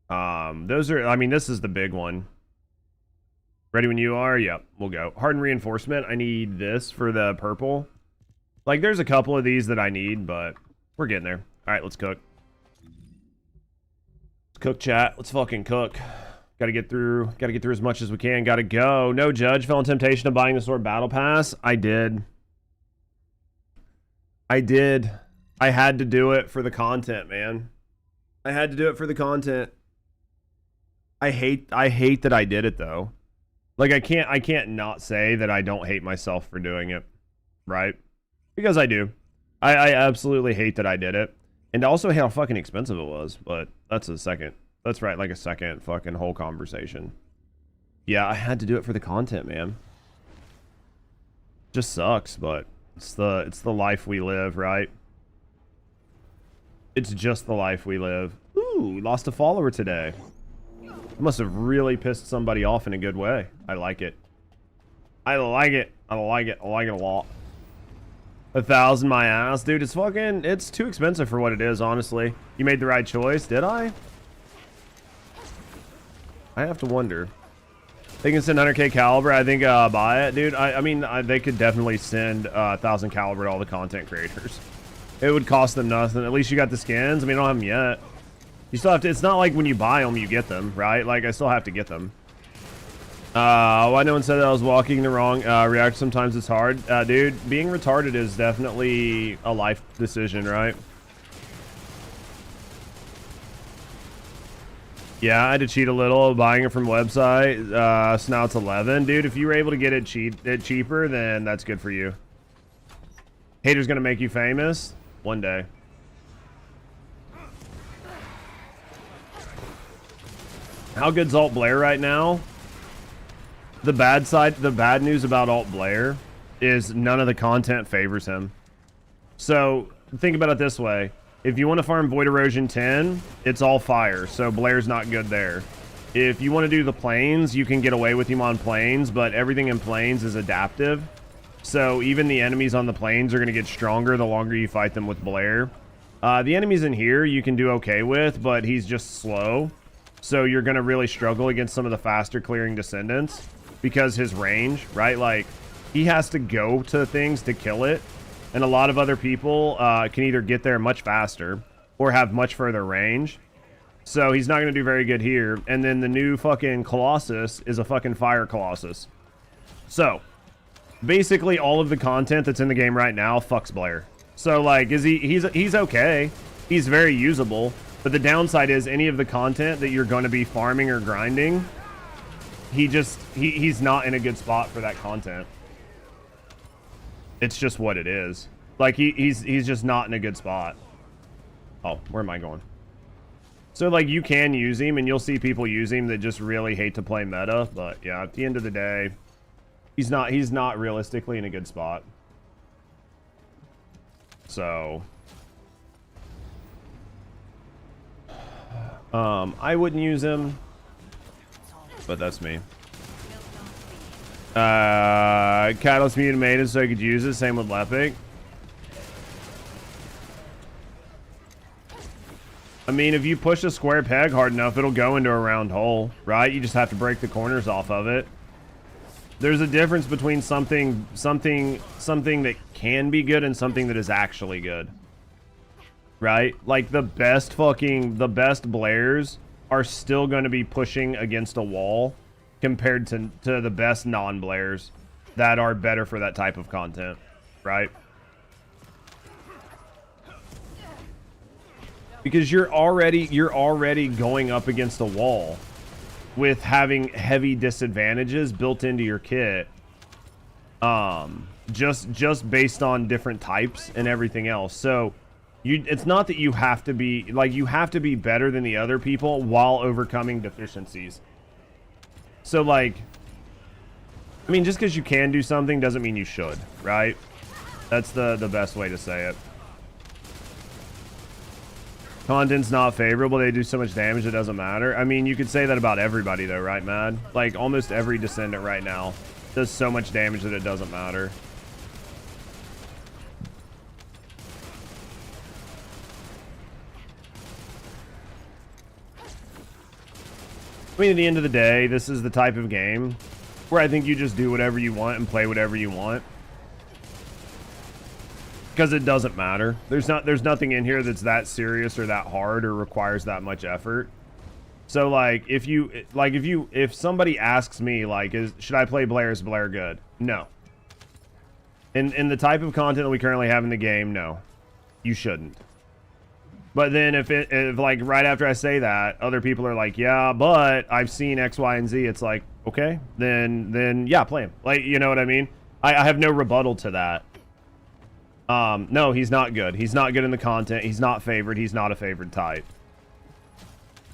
Those are, I mean, this is the big one. Ready when you are? Yep, we'll go. Hardened reinforcement. I need this for the purple. Like, there's a couple of these that I need, but we're getting there. All right, let's cook. Let's cook, chat. Let's fucking cook. Gotta get through as much as we can. Gotta go. No, Judge. Fell in temptation of buying the sword battle pass. I did. I had to do it for the content, man. I had to do it for the content. I hate that I did it though. Like I can't not say that I don't hate myself for doing it, right? Because I do. I absolutely hate that I did it. And also how fucking expensive it was, but that's a second. That's right, like a second fucking whole conversation. Yeah, I had to do it for the content, man. Just sucks, but it's the life we live, right? It's just the life we live. Ooh, lost a follower today. Must have really pissed somebody off in a good way. I like it. I like it. I like it. I like it a lot. 1,000 my ass. Dude, it's too expensive for what it is, honestly. You made the right choice, did I? I have to wonder. They can send 100k caliber. I think buy it, dude. I mean, they could definitely send 1,000 caliber to all the content creators. It would cost them nothing. At least you got the skins. I mean, I don't have them yet. You still have to. It's not like when you buy them, you get them, right? Like I still have to get them. Why no one said that I was walking the wrong reactor? Sometimes it's hard, dude. Being retarded is definitely a life decision, right? Yeah, I had to cheat a little buying it from website. So now it's 11, dude. If you were able to get it cheaper, then that's good for you. Haters gonna make you famous one day. How good's Alt Blair right now? The bad news about Alt Blair is none of the content favors him. So think about it this way. If you want to farm Void Erosion 10, it's all fire, so Blair's not good there. If you want to do the plains, you can get away with him on plains, but everything in plains is adaptive. So even the enemies on the plains are going to get stronger the longer you fight them with Blair. The enemies in here you can do okay with, but he's just slow. So you're going to really struggle against some of the faster clearing Descendants because his range, right? Like, he has to go to things to kill it. And a lot of other people can either get there much faster or have much further range. So he's not going to do very good here. And then the new fucking Colossus is a fucking fire Colossus. So basically all of the content that's in the game right now fucks Blair. So like, he's okay. He's very usable. But the downside is any of the content that you're going to be farming or grinding, he's not in a good spot for that content. It's just what it is. Like he's just not in a good spot. Oh, where am I going? So like you can use him and you'll see people use him that just really hate to play meta, but yeah, at the end of the day, he's not realistically in a good spot. So I wouldn't use him, but that's me. Catalyst mutant made it so I could use it. Same with Lepic. I mean, if you push a square peg hard enough, it'll go into a round hole, right? You just have to break the corners off of it. There's a difference between something that can be good and something that is actually good. Right? Like the best Blairs are still going to be pushing against a wall compared to the best non-Blairs that are better for that type of content, right? Because you're already going up against a wall with having heavy disadvantages built into your kit, just based on different types and everything else. So it's not that you have to be better than the other people while overcoming deficiencies. So like, I mean, just because you can do something doesn't mean you should, right? That's the best way to say it. Content's not favorable. They do so much damage it doesn't matter. I mean, you could say that about everybody though, right, Mad? Like almost every Descendant right now does so much damage that it doesn't matter. I mean, at the end of the day, this is the type of game where I think you just do whatever you want and play whatever you want. Because it doesn't matter. There's nothing in here that's that serious or that hard or requires that much effort. So like if somebody asks me like should I play Blair, is Blair good? No. In the type of content that we currently have in the game, no. You shouldn't. But then if like right after I say that, other people are like, yeah, but I've seen X, Y, and Z, it's like, okay, then yeah, play him. Like, you know what I mean? I have no rebuttal to that. No, he's not good. He's not good in the content. He's not favored. He's not a favored type.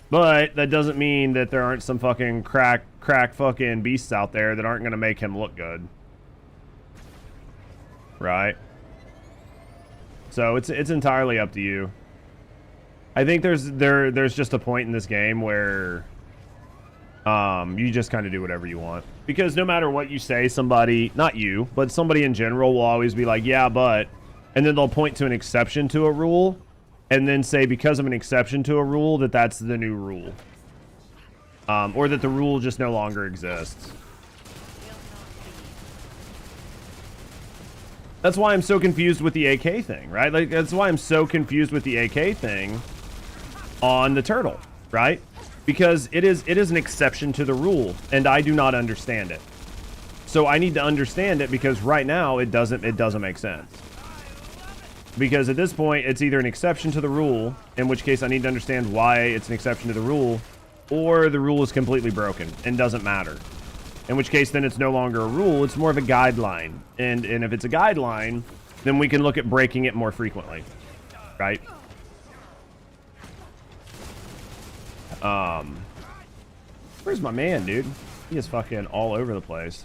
But that doesn't mean that there aren't some fucking crack fucking beasts out there that aren't going to make him look good. Right? So it's entirely up to you. I think there's just a point in this game where you just kind of do whatever you want. Because no matter what you say, somebody, not you, but somebody in general will always be like, yeah, but... And then they'll point to an exception to a rule, and then say because of an exception to a rule that that's the new rule. Or that the rule just no longer exists. That's why I'm so confused with the AK thing, right? Like, that's why I'm so confused with the AK thing on the turtle, right? Because it is an exception to the rule, and I do not understand it. So I need to understand it because right now it doesn't make sense. Because at this point, it's either an exception to the rule, in which case I need to understand why it's an exception to the rule, or the rule is completely broken and doesn't matter. In which case, then it's no longer a rule, it's more of a guideline. And if it's a guideline, then we can look at breaking it more frequently. Right? Where's my man, dude? He is fucking all over the place.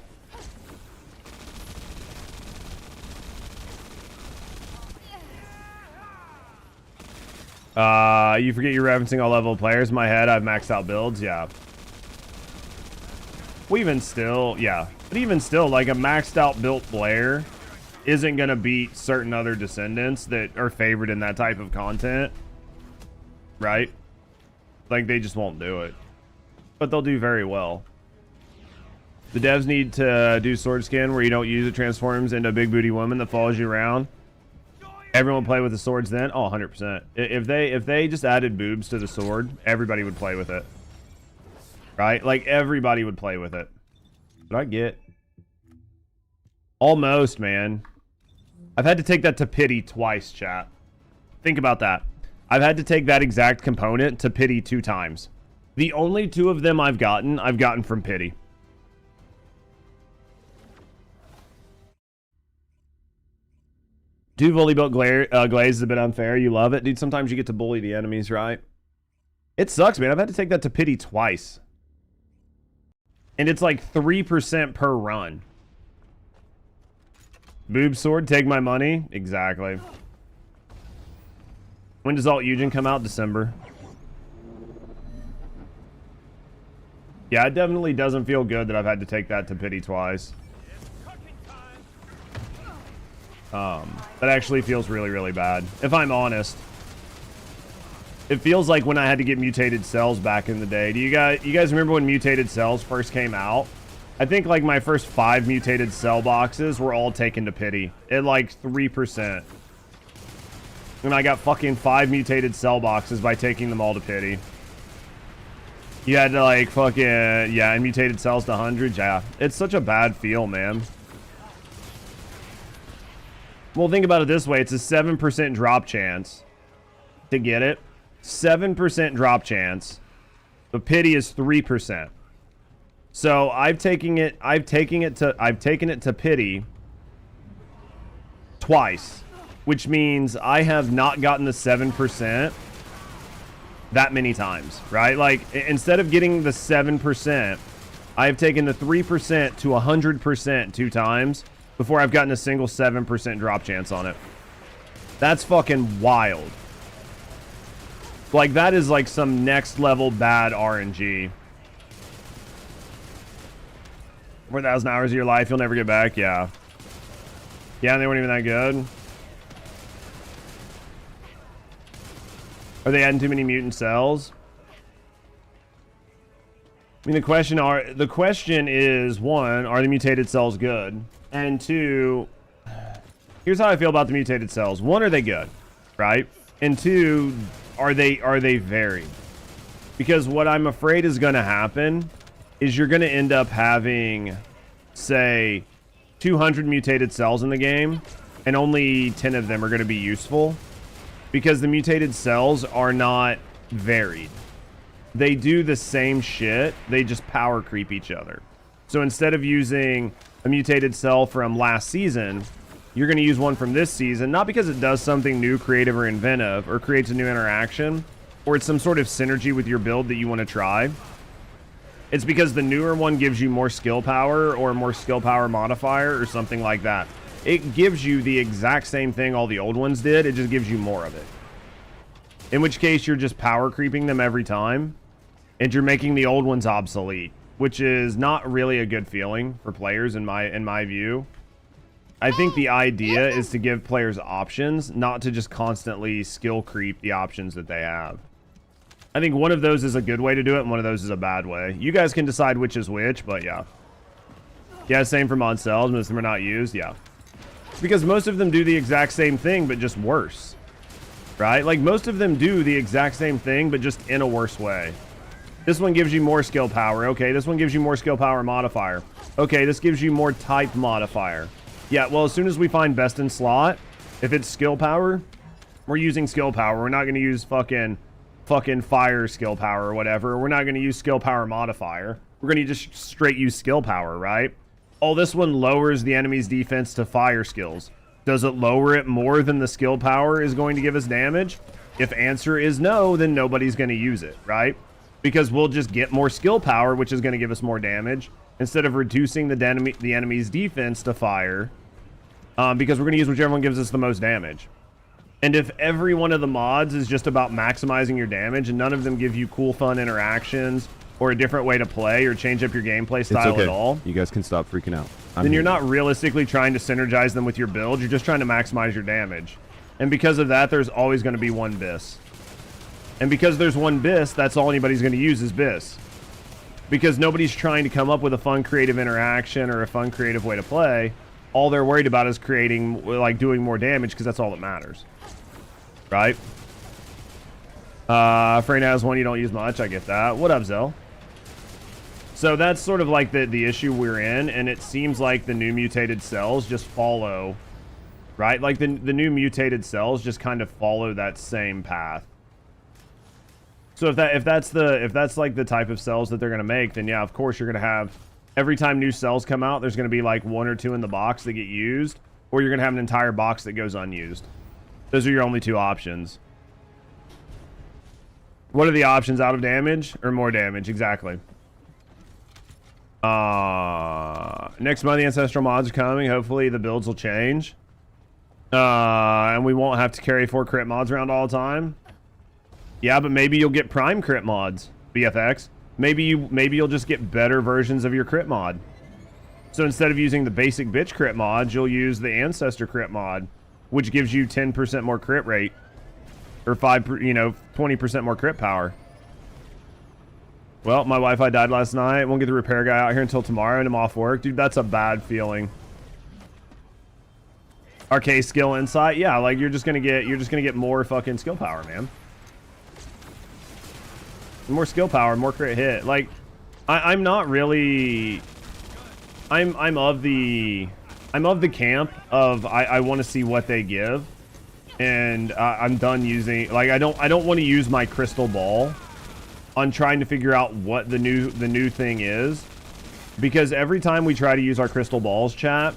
You forget you're referencing all level players. In my head, I've maxed out builds. Yeah. Well, even still, yeah. But even still, like a maxed out built Blair isn't going to beat certain other Descendants that are favored in that type of content. Right? Like, they just won't do it. But they'll do very well. The devs need to do sword skin where you don't use it, transforms into a big booty woman that follows you around. Everyone play with the swords then? Oh, 100%. If they just added boobs to the sword, everybody would play with it. Right? Like, everybody would play with it. But I get... Almost, man. I've had to take that to pity twice, chat. Think about that. I've had to take that exact component to pity 2 times. The only 2 of them I've gotten from pity. Dude, bully built glaze is a bit unfair. You love it. Dude, sometimes you get to bully the enemies, right? It sucks, man. I've had to take that to pity twice. And it's like 3% per run. Boob sword, take my money. Exactly. When does Alt Eugen come out? December. Yeah, it definitely doesn't feel good that I've had to take that to pity twice. That actually feels really, really bad. If I'm honest. It feels like when I had to get mutated cells back in the day. Do you guys remember when mutated cells first came out? I think like my first 5 mutated cell boxes were all taken to pity at like 3%. And I got fucking 5 mutated cell boxes by taking them all to pity. You had to like fucking, yeah, and mutated cells to 100. Yeah, it's such a bad feel, man. Well, think about it this way. It's a 7% drop chance to get it. 7% drop chance. The pity is 3%. So I've taken it to pity twice, which means I have not gotten the 7% that many times, right? Like instead of getting the 7%, I've taken the 3% to 100% 2 times before I've gotten a single 7% drop chance on it. That's fucking wild. Like that is like some next level bad RNG. 4,000 hours of your life you'll never get back. Yeah. Yeah, and they weren't even that good. Are they adding too many mutant cells? I mean, the question is, one, are the mutated cells good? And two, here's how I feel about the mutated cells. One, are they good, right? And two, are they varied? Because what I'm afraid is going to happen is you're going to end up having, say, 200 mutated cells in the game, and only 10 of them are going to be useful, because the mutated cells are not varied. They do the same shit, they just power creep each other. So instead of using a mutated cell from last season, you're going to use one from this season, not because it does something new, creative, or inventive, or creates a new interaction, or it's some sort of synergy with your build that you want to try. It's because the newer one gives you more skill power, or more skill power modifier, or something like that. It gives you the exact same thing all the old ones did, it just gives you more of it. In which case, you're just power creeping them every time, and you're making the old ones obsolete, which is not really a good feeling for players in my view. I think the idea is to give players options, not to just constantly skill creep the options that they have. I think one of those is a good way to do it, and one of those is a bad way. You guys can decide which is which, but yeah. Yeah, same for mod cells. Most of them are not used, yeah. It's because most of them do the exact same thing, but just worse. Right? Like, most of them do the exact same thing, but just in a worse way. This one gives you more skill power. Okay, this one gives you more skill power modifier. Okay, this gives you more type modifier. Yeah, well, as soon as we find best in slot, if it's skill power, we're using skill power. We're not going to use fucking fire skill power or whatever. We're not going to use skill power modifier. We're going to just straight use skill power, right? Oh, this one lowers the enemy's defense to fire skills. Does it lower it more than the skill power is going to give us damage? If answer is no, then nobody's going to use it, right? Because we'll just get more skill power, which is going to give us more damage, instead of reducing the enemy's defense to fire, because we're going to use whichever one gives us the most damage. And if every one of the mods is just about maximizing your damage, and none of them give you cool, fun interactions, or a different way to play, or change up your gameplay style at all, you guys can stop freaking out. then you're not realistically trying to synergize them with your build. You're just trying to maximize your damage. And because of that, there's always going to be one BIS. And because there's one BIS, that's all anybody's going to use is BIS. Because nobody's trying to come up with a fun, creative interaction or a fun, creative way to play. All they're worried about is creating, like, doing more damage, because that's all that matters. Right? Freyna has one you don't use much. I get that. What up, Zell? So that's sort of like the issue we're in, and it seems like the new mutated cells just follow, right? Like the new mutated cells just kind of follow that same path. So if that's like the type of cells that they're gonna make, then yeah, of course you're gonna have, every time new cells come out, there's gonna be like 1 or 2 in the box that get used, or you're gonna have an entire box that goes unused. Those are your only two options. What are the options? Out of damage or more damage? Exactly. Next month the ancestral mods are coming. Hopefully the builds will change, and we won't have to carry 4 crit mods around all the time. Yeah, but maybe you'll get prime crit mods, BFX. Maybe you'll just get better versions of your crit mod. So instead of using the basic bitch crit mod, you'll use the ancestor crit mod, which gives you 10% more crit rate, or 20% more crit power. Well, my Wi-Fi died last night. Won't get the repair guy out here until tomorrow, and I'm off work. Dude, that's a bad feeling. Arche skill insight, yeah, like you're just gonna get more fucking skill power, man. More skill power, more crit hit. Like, I'm not really. I'm of the camp of I want to see what they give, and I'm done using, like, I don't want to use my crystal ball on trying to figure out what the new thing is, because every time we try to use our crystal balls, chat,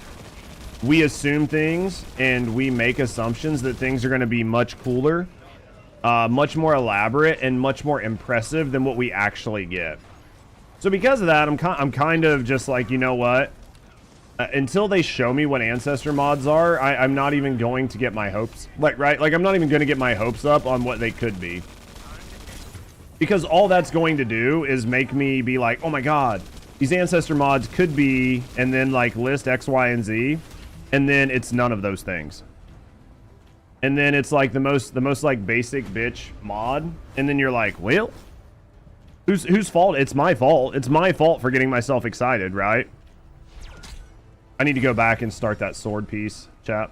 we assume things and we make assumptions that things are going to be much cooler, much more elaborate, and much more impressive than what we actually get. So because of that, I'm kind of just like, you know what? Until they show me what ancestor mods are, I'm not even going to get my hopes, like, right? Like, I'm not even going to get my hopes up on what they could be. Because all that's going to do is make me be like, oh my god, these ancestor mods could be, and then like list X, Y, and Z, and then it's none of those things. And then it's like the most like basic bitch mod, and then you're like, well, Whose fault? It's my fault. It's my fault for getting myself excited, right? I need to go back and start that sword piece, chap.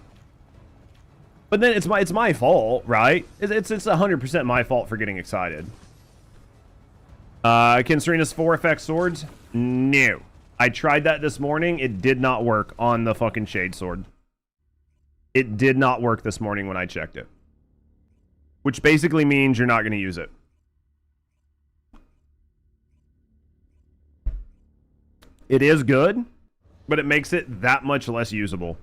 But then it's my fault, right? It's 100% my fault for getting excited. Can Serena's 4 effect swords? No. I tried that this morning. It did not work on the fucking shade sword. It did not work this morning when I checked it. Which basically means you're not going to use it. It is good, but it makes it that much less usable.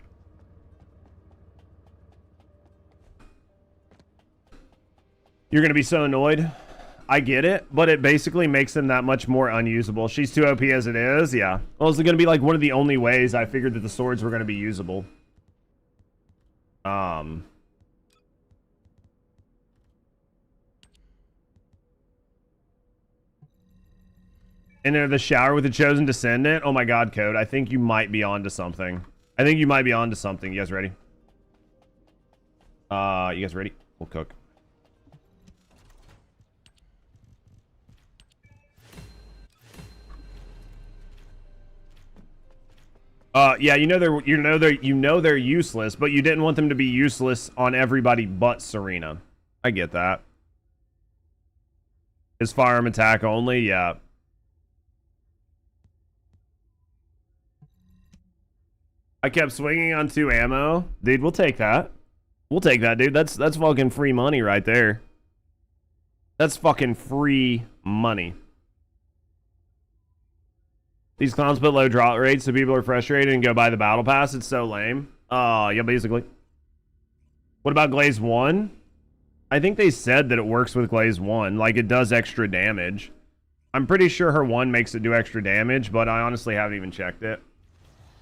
You're going to be so annoyed. I get it, but it basically makes them that much more unusable. She's too OP as it is, yeah. Well, it's going to be like one of the only ways I figured that the swords were going to be usable. Enter the shower with the chosen descendant. Oh my god, Code. I think you might be onto something. I think you might be onto something. You guys ready? You guys ready? We'll cook. Yeah, you know they're useless, but you didn't want them to be useless on everybody but Serena. I get that. Is firearm attack only? Yeah. I kept swinging on 2 ammo. Dude, we'll take that. We'll take that, dude. That's fucking free money right there. That's fucking free money. These clowns put low drop rates so people are frustrated and go buy the battle pass. It's so lame. Yeah, basically. What about Glaze 1? I think they said that it works with Glaze 1. Like, it does extra damage. I'm pretty sure her 1 makes it do extra damage, but I honestly haven't even checked it.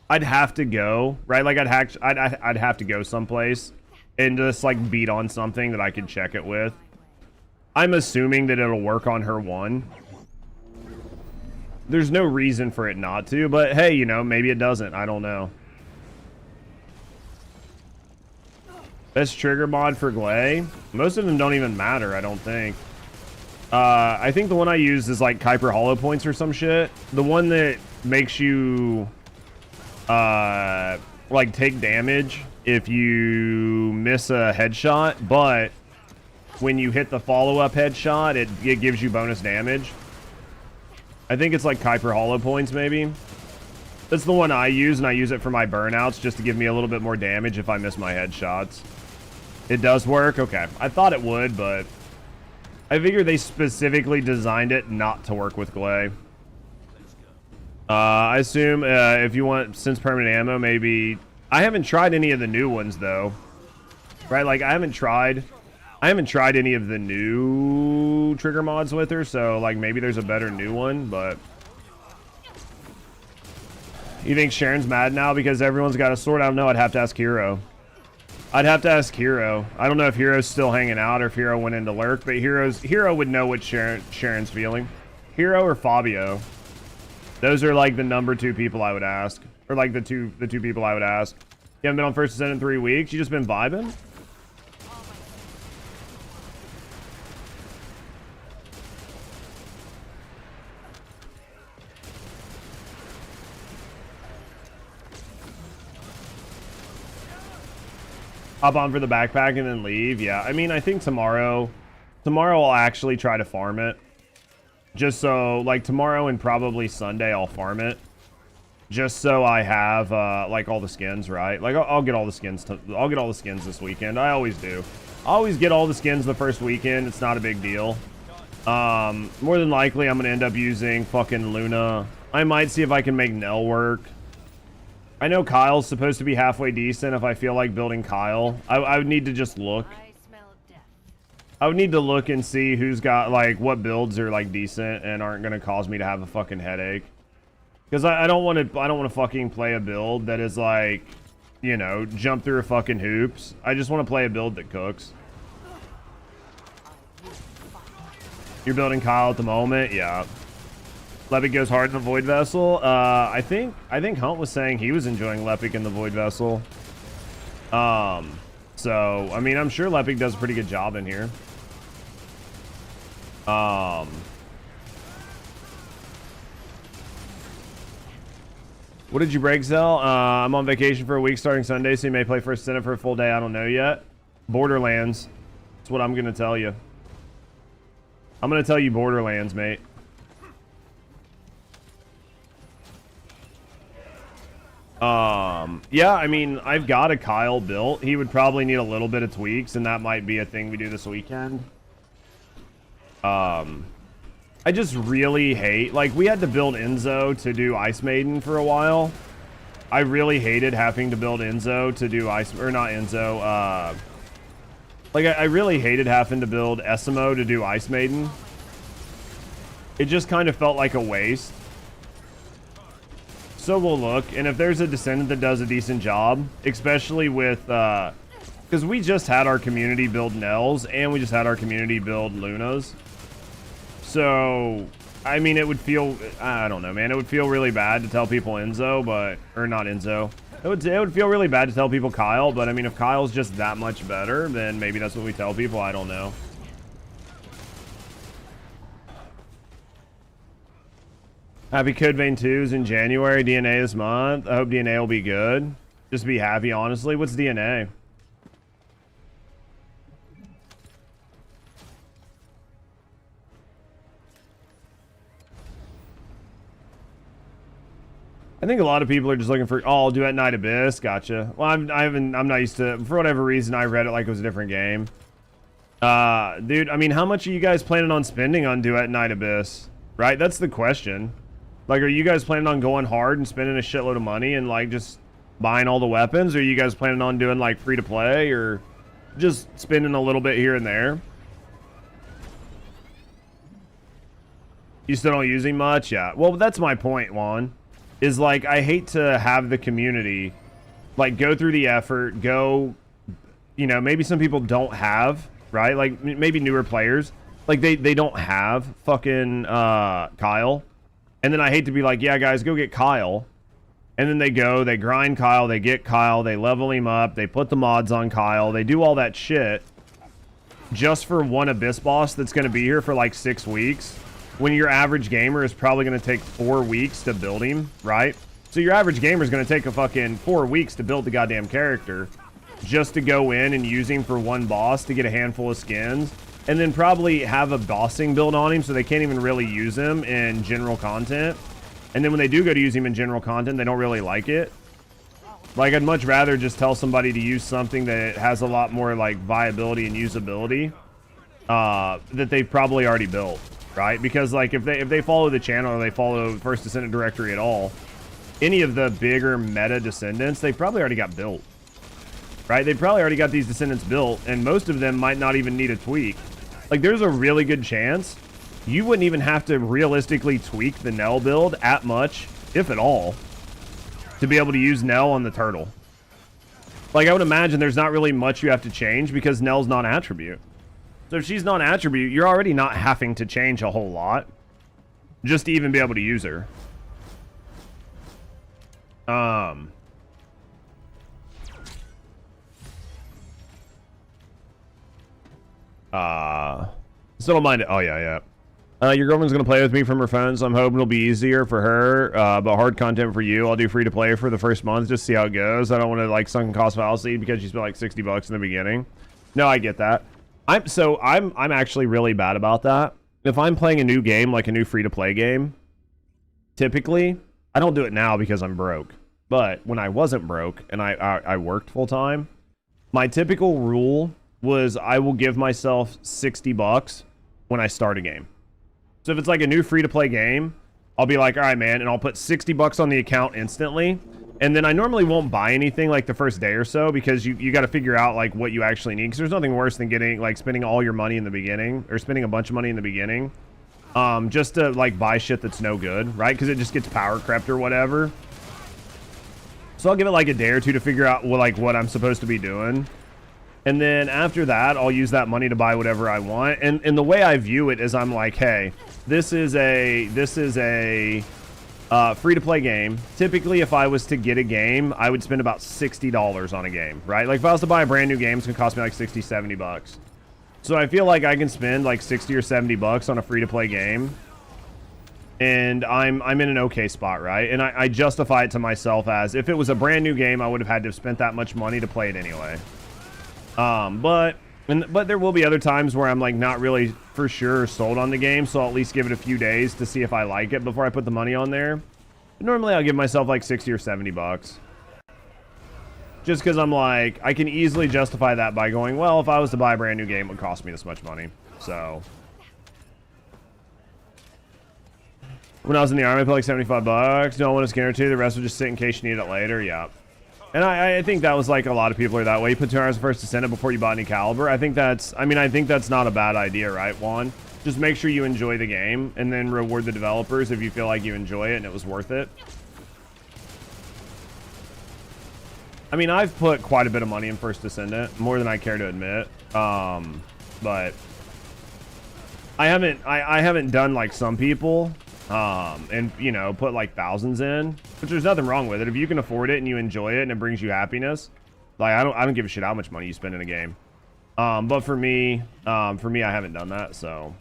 I'd have to go, right? Like, I'd have to go someplace and just, like, beat on something that I could check it with. I'm assuming that it'll work on her 1. There's no reason for it not to, but hey, you know, maybe it doesn't. I don't know. Best trigger mod for Glay? Most of them don't even matter, I don't think. I think the one I use is like Kuiper Hollow Points or some shit. The one that makes you like take damage if you miss a headshot, but when you hit the follow-up headshot, it gives you bonus damage. I think it's like Kuiper Hollow Points, maybe. That's the one I use, and I use it for my burnouts just to give me a little bit more damage if I miss my headshots. It does work? Okay. I thought it would, but I figure they specifically designed it not to work with Glay. I assume if you want since permanent ammo, maybe... I haven't tried any of the new ones, though. Right? Like, I haven't tried any of the new trigger mods with her, so like maybe there's a better new one, but you think Sharon's mad now because everyone's got a sword? I don't know. I'd have to ask Hero. I don't know if Hero's still hanging out or if Hero went into lurk, but Hero would know what Sharon's feeling. Hero or Fabio. Those are like the number 2 people I would ask, or like the two people I would ask. You haven't been on First Descendant in 3 weeks? You just been vibing? Hop on for the backpack and then leave. Yeah, I mean, I think tomorrow I'll actually try to farm it. Just so, like, tomorrow and probably Sunday I'll farm it. Just so I have, like, all the skins, right? Like, I'll get all the skins. I'll get all the skins this weekend. I always do. I always get all the skins the first weekend. It's not a big deal. More than likely, I'm going to end up using fucking Luna. I might see if I can make Nell work. I know Kyle's supposed to be halfway decent if I feel like building Kyle. I would need to just look. I would need to look and see who's got, like, what builds are, like, decent and aren't going to cause me to have a fucking headache. Because I don't want to fucking play a build that is, like, you know, jump through fucking hoops. I just want to play a build that cooks. You're building Kyle at the moment? Yeah. Lepic goes hard in the Void Vessel. I think Hunt was saying he was enjoying Lepic in the Void Vessel. So, I mean, I'm sure Lepic does a pretty good job in here. What did you break, Zell? I'm on vacation for a week starting Sunday, so you may play First Descendant for a full day. I don't know yet. Borderlands. That's what I'm going to tell you. I'm going to tell you Borderlands, mate. Yeah, I mean, I've got a Kyle built. He would probably need a little bit of tweaks, and that might be a thing we do this weekend. I just really hate, like, we had to build Enzo to do Ice Maiden for a while. I really hated having to build Enzo to do or not Enzo, like, I really hated having to build Essimo to do Ice Maiden. It just kind of felt like a waste. So we'll look, and if there's a Descendant that does a decent job, especially with, because we just had our community build Nels, and we just had our community build Lunas. So, I mean, it would feel, I don't know, man, it would feel really bad to tell people Enzo, but, or not Enzo. It would feel really bad to tell people Kyle, but I mean, if Kyle's just that much better, then maybe that's what we tell people, I don't know. Happy Code Vein 2's in January, DNA this month. I hope DNA will be good. Just be happy, honestly. What's DNA? I think a lot of people are just looking for, oh, I'll do at Night Abyss. Gotcha. Well, I'm not used to, for whatever reason, I read it like it was a different game. Dude, I mean, how much are you guys planning on spending on Duet Night Abyss? Right? That's the question. Like, are you guys planning on going hard and spending a shitload of money and, like, just buying all the weapons? Or are you guys planning on doing, like, free-to-play or just spending a little bit here and there? You still don't use him much? Yeah. Well, that's my point, Juan. Is, like, I hate to have the community, like, go through the effort, go, you know, maybe some people don't have, right? Like, maybe newer players. Like, they don't have fucking Kyle. And then I hate to be like, yeah, guys, go get Kyle. And then they go, they grind Kyle, they get Kyle, they level him up, they put the mods on Kyle, they do all that shit just for one Abyss boss that's going to be here for like 6 weeks. When your average gamer is probably going to take 4 weeks to build him, right? So your average gamer is going to take a fucking 4 weeks to build the goddamn character just to go in and use him for one boss to get a handful of skins. And then probably have a bossing build on him so they can't even really use him in general content. And then when they do go to use him in general content, they don't really like it. Like, I'd much rather just tell somebody to use something that has a lot more, like, viability and usability that they've probably already built, right? Because, like, if they follow the channel or they follow First Descendant directory at all, any of the bigger meta Descendants, they probably already got built, right? They probably already got these Descendants built, and most of them might not even need a tweak. Like, there's a really good chance you wouldn't even have to realistically tweak the Nell build at much, if at all, to be able to use Nell on the turtle. Like, I would imagine there's not really much you have to change because Nell's non-attribute. So if she's non-attribute, you're already not having to change a whole lot just to even be able to use her. Still don't mind it. Oh, yeah. Your girlfriend's going to play with me from her phone, so I'm hoping it'll be easier for her, but hard content for you. I'll do free to play for the first month, just see how it goes. I don't want to, like, sunken cost fallacy because you spent, like, $60 in the beginning. No, I get that. I'm actually really bad about that. If I'm playing a new game, like a new free to play game, typically, I don't do it now because I'm broke. But when I wasn't broke and I worked full time, my typical rule was I will give myself $60 when I start a game. So if it's like a new free-to-play game, I'll be like, all right, man, and I'll put $60 on the account instantly. And then I normally won't buy anything like the first day or so because you got to figure out like what you actually need. Because there's nothing worse than getting like spending all your money in the beginning or spending a bunch of money in the beginning just to like buy shit that's no good, right? Because it just gets power crept or whatever. So I'll give it like a day or two to figure out what I'm supposed to be doing. And then after that, I'll use that money to buy whatever I want. And the way I view it is I'm like, hey, this is a free-to-play game. Typically, if I was to get a game, I would spend about $60 on a game, right? Like, if I was to buy a brand new game, it's going to cost me like 60, 70 bucks. So I feel like I can spend like 60 or 70 bucks on a free-to-play game and I'm in an okay spot, right? And I justify it to myself as if it was a brand new game, I would have had to have spent that much money to play it anyway. But there will be other times where I'm like not really for sure sold on the game, so I'll at least give it a few days to see if I like it before I put the money on there. But normally I'll give myself like 60 or 70 bucks. Just because I'm like, I can easily justify that by going, well, if I was to buy a brand new game, it would cost me this much money. So when I was in the army, I paid like 75 bucks. No one was guaranteed. The rest would just sit in case you need it later. Yeah. And I think that was like a lot of people are that way. You put 2 hours of First Descendant before you bought any caliber. I think that's not a bad idea, right, Juan? Just make sure you enjoy the game and then reward the developers if you feel like you enjoy it and it was worth it. I mean, I've put quite a bit of money in First Descendant, more than I care to admit. But I haven't done like some people. And you know, put like thousands in, which there's nothing wrong with it. If you can afford it and you enjoy it and it brings you happiness, like I don't give a shit how much money you spend in a game. But for me, I haven't done that, so.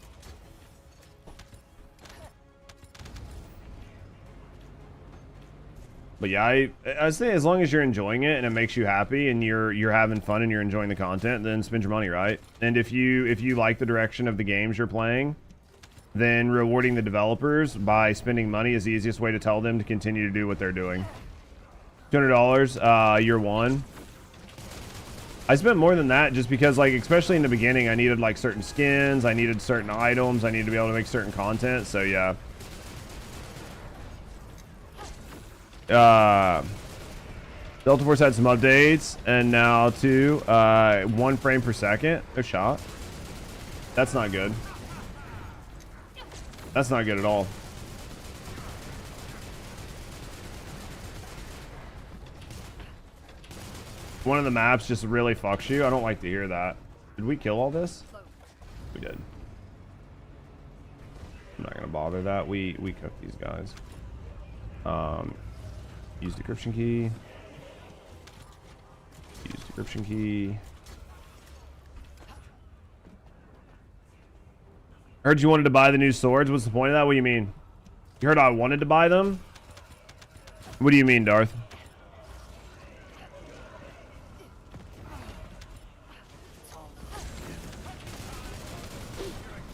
But yeah, I say as long as you're enjoying it and it makes you happy and you're having fun and you're enjoying the content, then spend your money, right? And if you like the direction of the games you're playing, then rewarding the developers by spending money is the easiest way to tell them to continue to do what they're doing. $200 year one. I spent more than that just because, like, especially in the beginning, I needed like certain skins, I needed certain items, I needed to be able to make certain content. So yeah. Delta Force had some updates, and now to 1 frame per second. No shot. That's not good. That's not good at all. One of the maps just really fucks you. I don't like to hear that. Did we kill all this? We did. I'm not gonna bother that. We cooked these guys. Use decryption key. Use decryption key. Heard you wanted to buy the new swords. What's the point of that? What do you mean? You heard I wanted to buy them? What do you mean, Darth?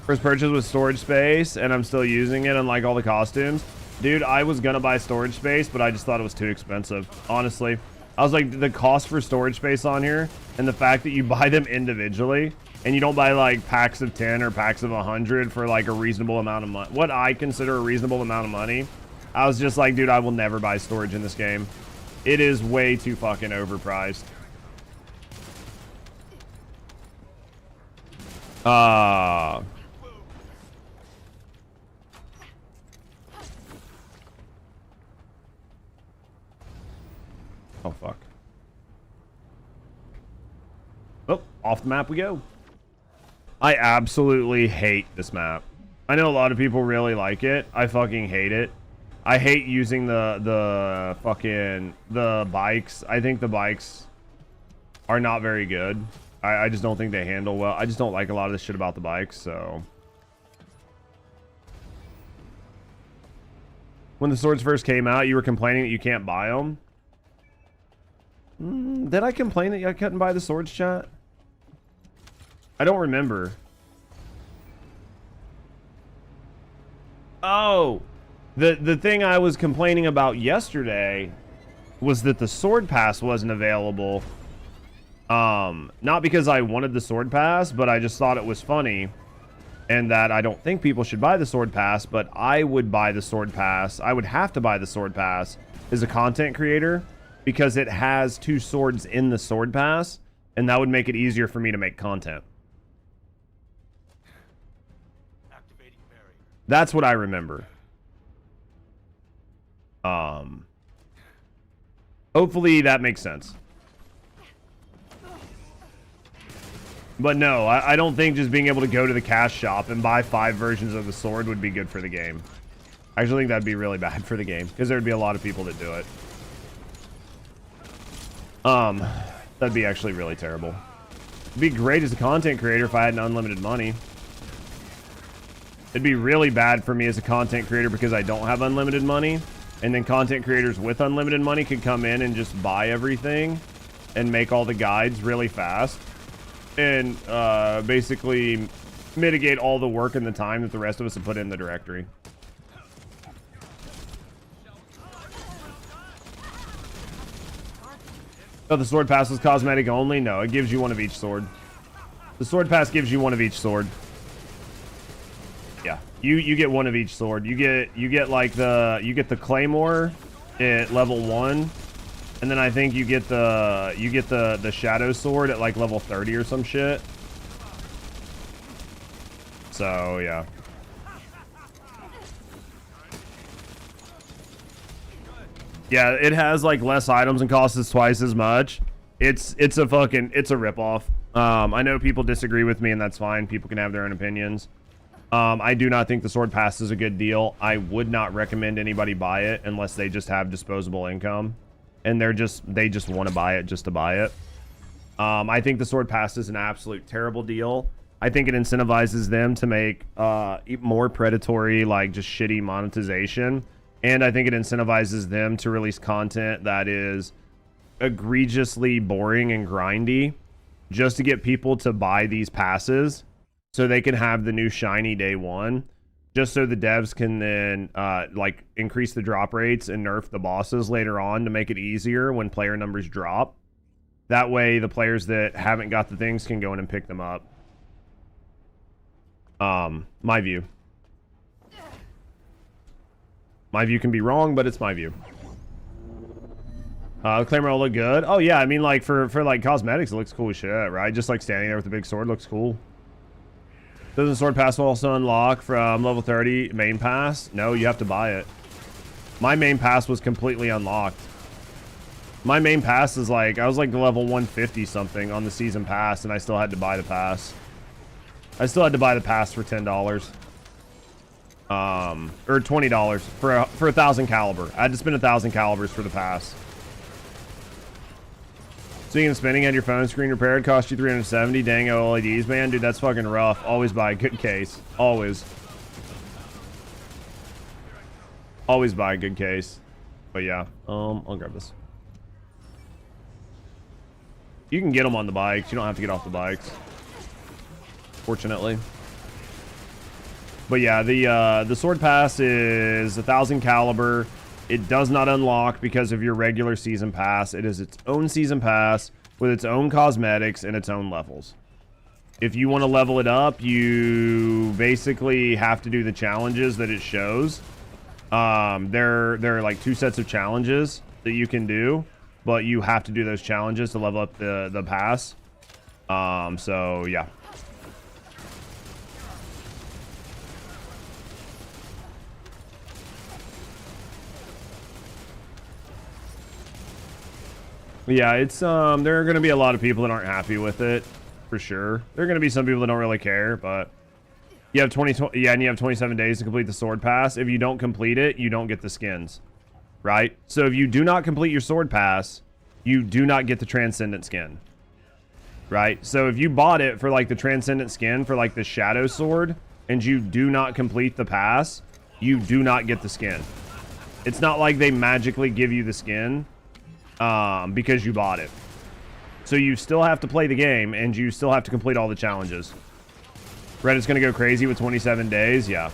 First purchase was storage space, and I'm still using it, unlike all the costumes. Dude, I was gonna buy storage space, but I just thought it was too expensive. Honestly. I was like, the cost for storage space on here, and the fact that you buy them individually, and you don't buy like packs of 10 or packs of 100 for like a reasonable amount of money. What I consider a reasonable amount of money. I was just like, dude, I will never buy storage in this game. It is way too fucking overpriced. Oh, fuck. Oh, off the map we go. I absolutely hate this map. I know a lot of people really like it. I fucking hate it. I hate using the bikes. I think the bikes are not very good. I just don't think they handle well. I just don't like a lot of the shit about the bikes, so. When the swords first came out, you were complaining that you can't buy them. Did I complain that I couldn't buy the swords, chat? I don't remember. Oh, the thing I was complaining about yesterday was that the sword pass wasn't available. Not because I wanted the sword pass, but I just thought it was funny. And that I don't think people should buy the sword pass, but I would buy the sword pass. I would have to buy the sword pass as a content creator because it has 2 swords in the sword pass, and that would make it easier for me to make content. That's what I remember. Hopefully that makes sense. But no, I don't think just being able to go to the cash shop and buy 5 versions of the sword would be good for the game. I actually think that'd be really bad for the game, because there'd be a lot of people that do it. That'd be actually really terrible. It'd be great as a content creator if I had unlimited money. It'd be really bad for me as a content creator because I don't have unlimited money. And then content creators with unlimited money could come in and just buy everything and make all the guides really fast. And basically mitigate all the work and the time that the rest of us have put in the directory. Oh, the sword pass was cosmetic only? No, it gives you one of each sword. The sword pass gives you one of each sword. Yeah, you get one of each sword. You get like the claymore at level 1, and then I think you get the shadow sword at like level 30 or some shit. So yeah. Yeah, it has like less items and costs us twice as much. It's a ripoff. I know people disagree with me, and that's fine. People can have their own opinions. I do not think the sword pass is a good deal. I would not recommend anybody buy it unless they just have disposable income and they just want to buy it just to buy it. I think the sword pass is an absolute terrible deal. I think it incentivizes them to make more predatory, like just shitty monetization. And I think it incentivizes them to release content that is egregiously boring and grindy just to get people to buy these passes so they can have the new shiny day one, just so the devs can then like increase the drop rates and nerf the bosses later on to make it easier when player numbers drop. That way the players that haven't got the things can go in and pick them up. My view. My view can be wrong, but it's my view. The claymore will look good. Oh yeah, I mean like for like cosmetics, it looks cool as shit, right? Just like standing there with the big sword looks cool. Doesn't sword pass also unlock from level 30 main pass? No, you have to buy it. My main pass was completely unlocked. My main pass is like, I was like level 150 something on the season pass, and I still had to buy the pass. I still had to buy the pass for $10. Or $20 for 1,000 caliber. I had to spend 1,000 calibers for the pass. Speaking of spending, had your phone screen repaired, cost you 370. Dang OLEDs, man, dude, that's fucking rough. Always buy a good case. Always buy a good case. But yeah, I'll grab this. You can get them on the bikes. You don't have to get off the bikes, fortunately. But yeah, the sword pass is 1,000 caliber. It does not unlock because of your regular season pass. It is its own season pass with its own cosmetics and its own levels. If you want to level it up, you basically have to do the challenges that it shows. There are like 2 sets of challenges that you can do, but you have to do those challenges to level up the pass. So yeah. Yeah, it's there are going to be a lot of people that aren't happy with it, for sure. There are going to be some people that don't really care, but you have and you have 27 days to complete the sword pass. If you don't complete it, you don't get the skins, right? So if you do not complete your sword pass, you do not get the Transcendent skin, right? So if you bought it for like the Transcendent skin for like the Shadow Sword and you do not complete the pass, you do not get the skin. It's not like they magically give you the skin because you bought it. So you still have to play the game and you still have to complete all the challenges. Reddit's gonna go crazy with 27 days, yeah.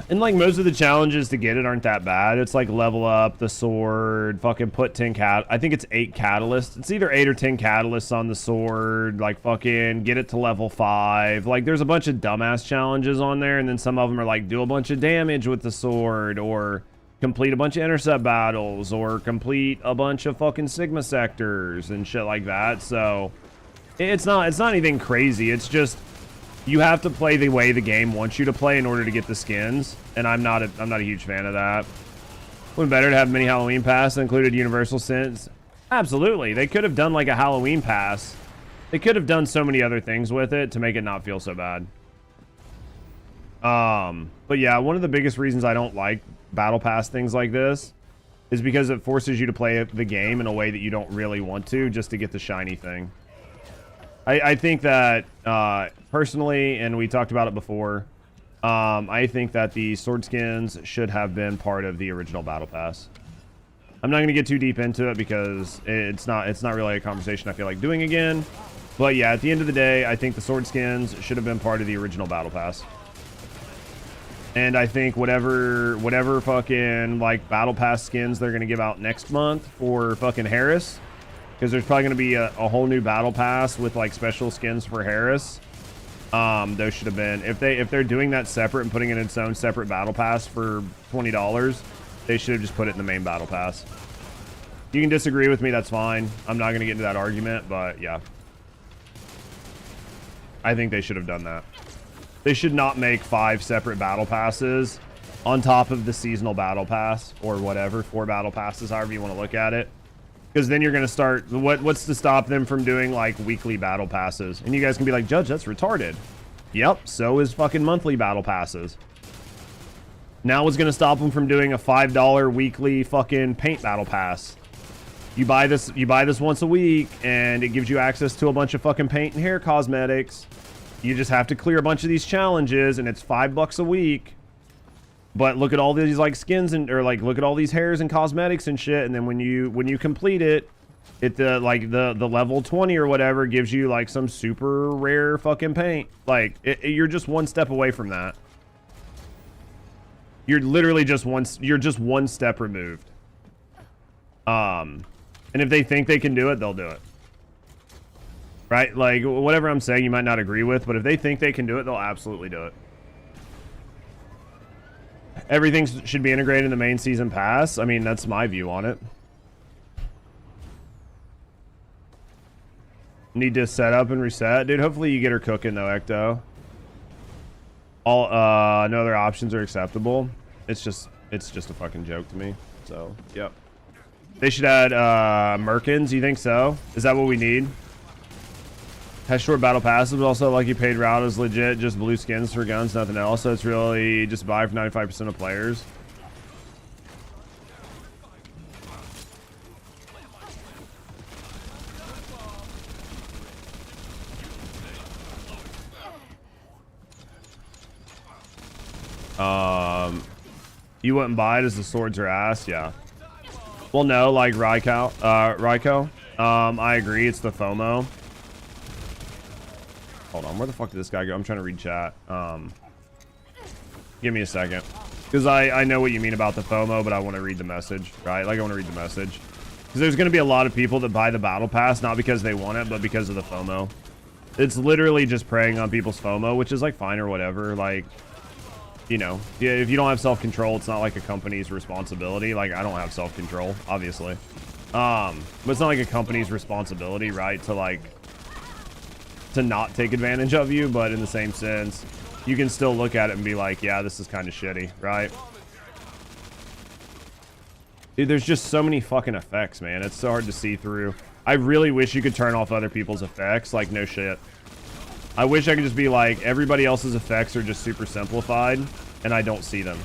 And like most of the challenges to get it aren't that bad. It's like level up the sword, fucking put 10 I think it's 8 catalysts. It's either 8 or 10 catalysts on the sword, like fucking get it to level 5. Like there's a bunch of dumbass challenges on there, and then some of them are like do a bunch of damage with the sword, or complete a bunch of intercept battles, or complete a bunch of fucking Sigma sectors and shit like that. So it's not anything crazy. It's just you have to play the way the game wants you to play in order to get the skins, and I'm not a huge fan of that. Wouldn't better to have mini Halloween pass that included universal skins? Absolutely. They could have done like a Halloween pass. They could have done so many other things with it to make it not feel so bad. But yeah, one of the biggest reasons I don't like battle pass things like this is because it forces you to play the game in a way that you don't really want to, just to get the shiny thing. I think that personally, and we talked about it before, I think that the sword skins should have been part of the original battle pass. I'm not going to get too deep into it because it's not really a conversation I feel like doing again. But yeah, at the end of the day, I think the sword skins should have been part of the original battle pass. And I think whatever fucking like battle pass skins they're going to give out next month for fucking Harris, because there's probably going to be a whole new battle pass with like special skins for Harris. Those should have been, if they're doing that separate and putting it in its own separate battle pass for $20, they should have just put it in the main battle pass. You can disagree with me, that's fine. I'm not going to get into that argument, but yeah. I think they should have done that. They should not make 5 separate battle passes on top of the seasonal battle pass or whatever, 4 battle passes, however you want to look at it. Because then you're going to start, what's to stop them from doing like weekly battle passes? And you guys can be like, Judge, that's retarded. Yep, so is fucking monthly battle passes. Now what's going to stop them from doing a $5 weekly fucking paint battle pass? You buy this once a week and it gives you access to a bunch of fucking paint and hair cosmetics. You just have to clear a bunch of these challenges and it's $5 a week. But look at all these like skins and or like look at all these hairs and cosmetics and shit, and then when you complete it, the level 20 or whatever gives you like some super rare fucking paint. Like you're just one step away from that. You're literally just one step removed. And if they think they can do it, they'll do it. Right? Like whatever I'm saying you might not agree with, but if they think they can do it, they'll absolutely do it. Everything should be integrated in the main season pass. I mean, that's my view on it. Need to set up and reset. Dude, hopefully you get her cooking though, Ecto. All no other options are acceptable. It's just a fucking joke to me. So, yep. They should add Merkins, you think so? Is that what we need? Has short battle passes, but also lucky paid route is legit, just blue skins for guns, nothing else. So it's really just buy for 95% of players. You wouldn't buy it as the swords are ass, yeah. Well, no, like Raiko. I agree, it's the FOMO. Hold on, where the fuck did this guy go? I'm trying to read chat. Give me a second. Because I know what you mean about the FOMO, but I want to read the message, right? Like, I want to read the message. Because there's going to be a lot of people that buy the battle pass, not because they want it, but because of the FOMO. It's literally just preying on people's FOMO, which is, like, fine or whatever. Like, you know, yeah, if you don't have self-control, it's not like a company's responsibility. Like, I don't have self-control, obviously. But it's not like a company's responsibility, right? To, like, to not take advantage of you, but in the same sense, you can still look at it and be like, yeah, this is kind of shitty, right? Dude, there's just so many fucking effects, man. It's so hard to see through. I really wish you could turn off other people's effects. Like, no shit. I wish I could just be like, everybody else's effects are just super simplified, and I don't see them.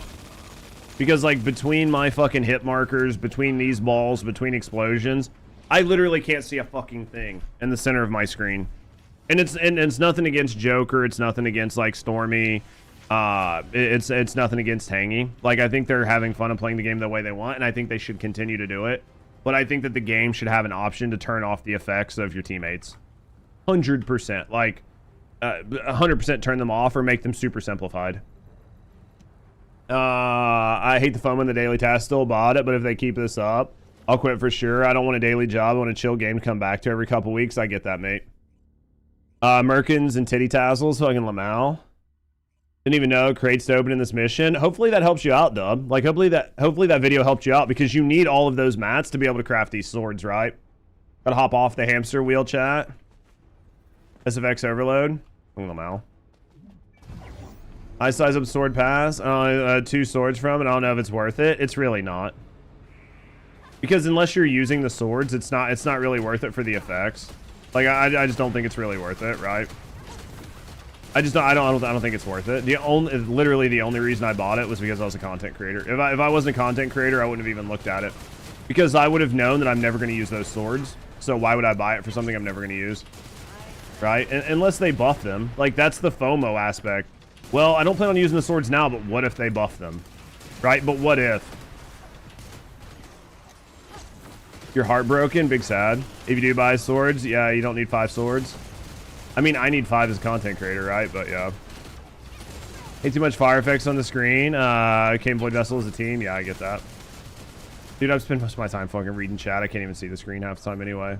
Because, like, between my fucking hit markers, between these balls, between explosions, I literally can't see a fucking thing in the center of my screen. And it's nothing against Joker. It's nothing against like Stormy. It's nothing against Hangy. Like, I think they're having fun and playing the game the way they want, and I think they should continue to do it. But I think that the game should have an option to turn off the effects of your teammates. 100%. Like, 100% turn them off or make them super simplified. I hate the FOMO in the daily task. Still bought it, but if they keep this up, I'll quit for sure. I don't want a daily job. I want a chill game to come back to every couple weeks. I get that, mate. Merkins and titty tassels, fucking Lamau. Didn't even know crates to open in this mission. Hopefully that helps you out, Dub. Like, hopefully that video helped you out, because you need all of those mats to be able to craft these swords, right? Gotta hop off the hamster wheel, chat. SFX overload. Lamau. I size up sword pass. 2 swords from it. I don't know if it's worth it. It's really not. Because unless you're using the swords, it's not really worth it for the effects. Like, I just don't think it's really worth it, right? I don't think it's worth it. Literally the only reason I bought it was because I was a content creator. If I wasn't a content creator, I wouldn't have even looked at it, because I would have known that I'm never going to use those swords. So why would I buy it for something I'm never going to use? right? Unless they buff them. Like, that's the FOMO aspect. Well, I don't plan on using the swords now, but what if they buff them? Right? But what if? You're heartbroken? Big sad. If you do buy swords, yeah, you don't need 5 swords. I mean, I need 5 as a content creator, right? But yeah. Ain't too much fire effects on the screen. Came Void Vessel as a team. Yeah, I get that. Dude, I've spent most of my time fucking reading chat. I can't even see the screen half the time anyway.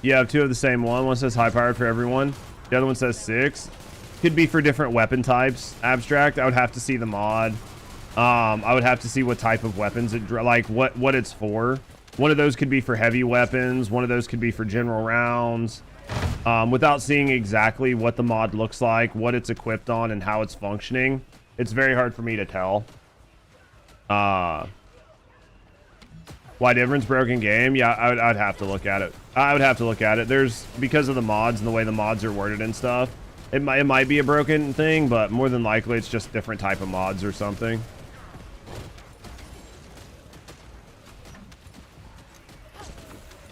You have 2 of the same one. One says high powered for everyone. The other one says 6. Could be for different weapon types. Abstract, I would have to see the mod. I would have to see what type of weapons it, like what it's for. One of those could be for heavy weapons. One of those could be for general rounds. Without seeing exactly what the mod looks like, what it's equipped on, and how it's functioning, it's very hard for me to tell. Why difference? Broken game? Yeah, I'd have to look at it. I would have to look at it. There's, because of the mods and the way the mods are worded and stuff, it might be a broken thing, but more than likely it's just different type of mods or something.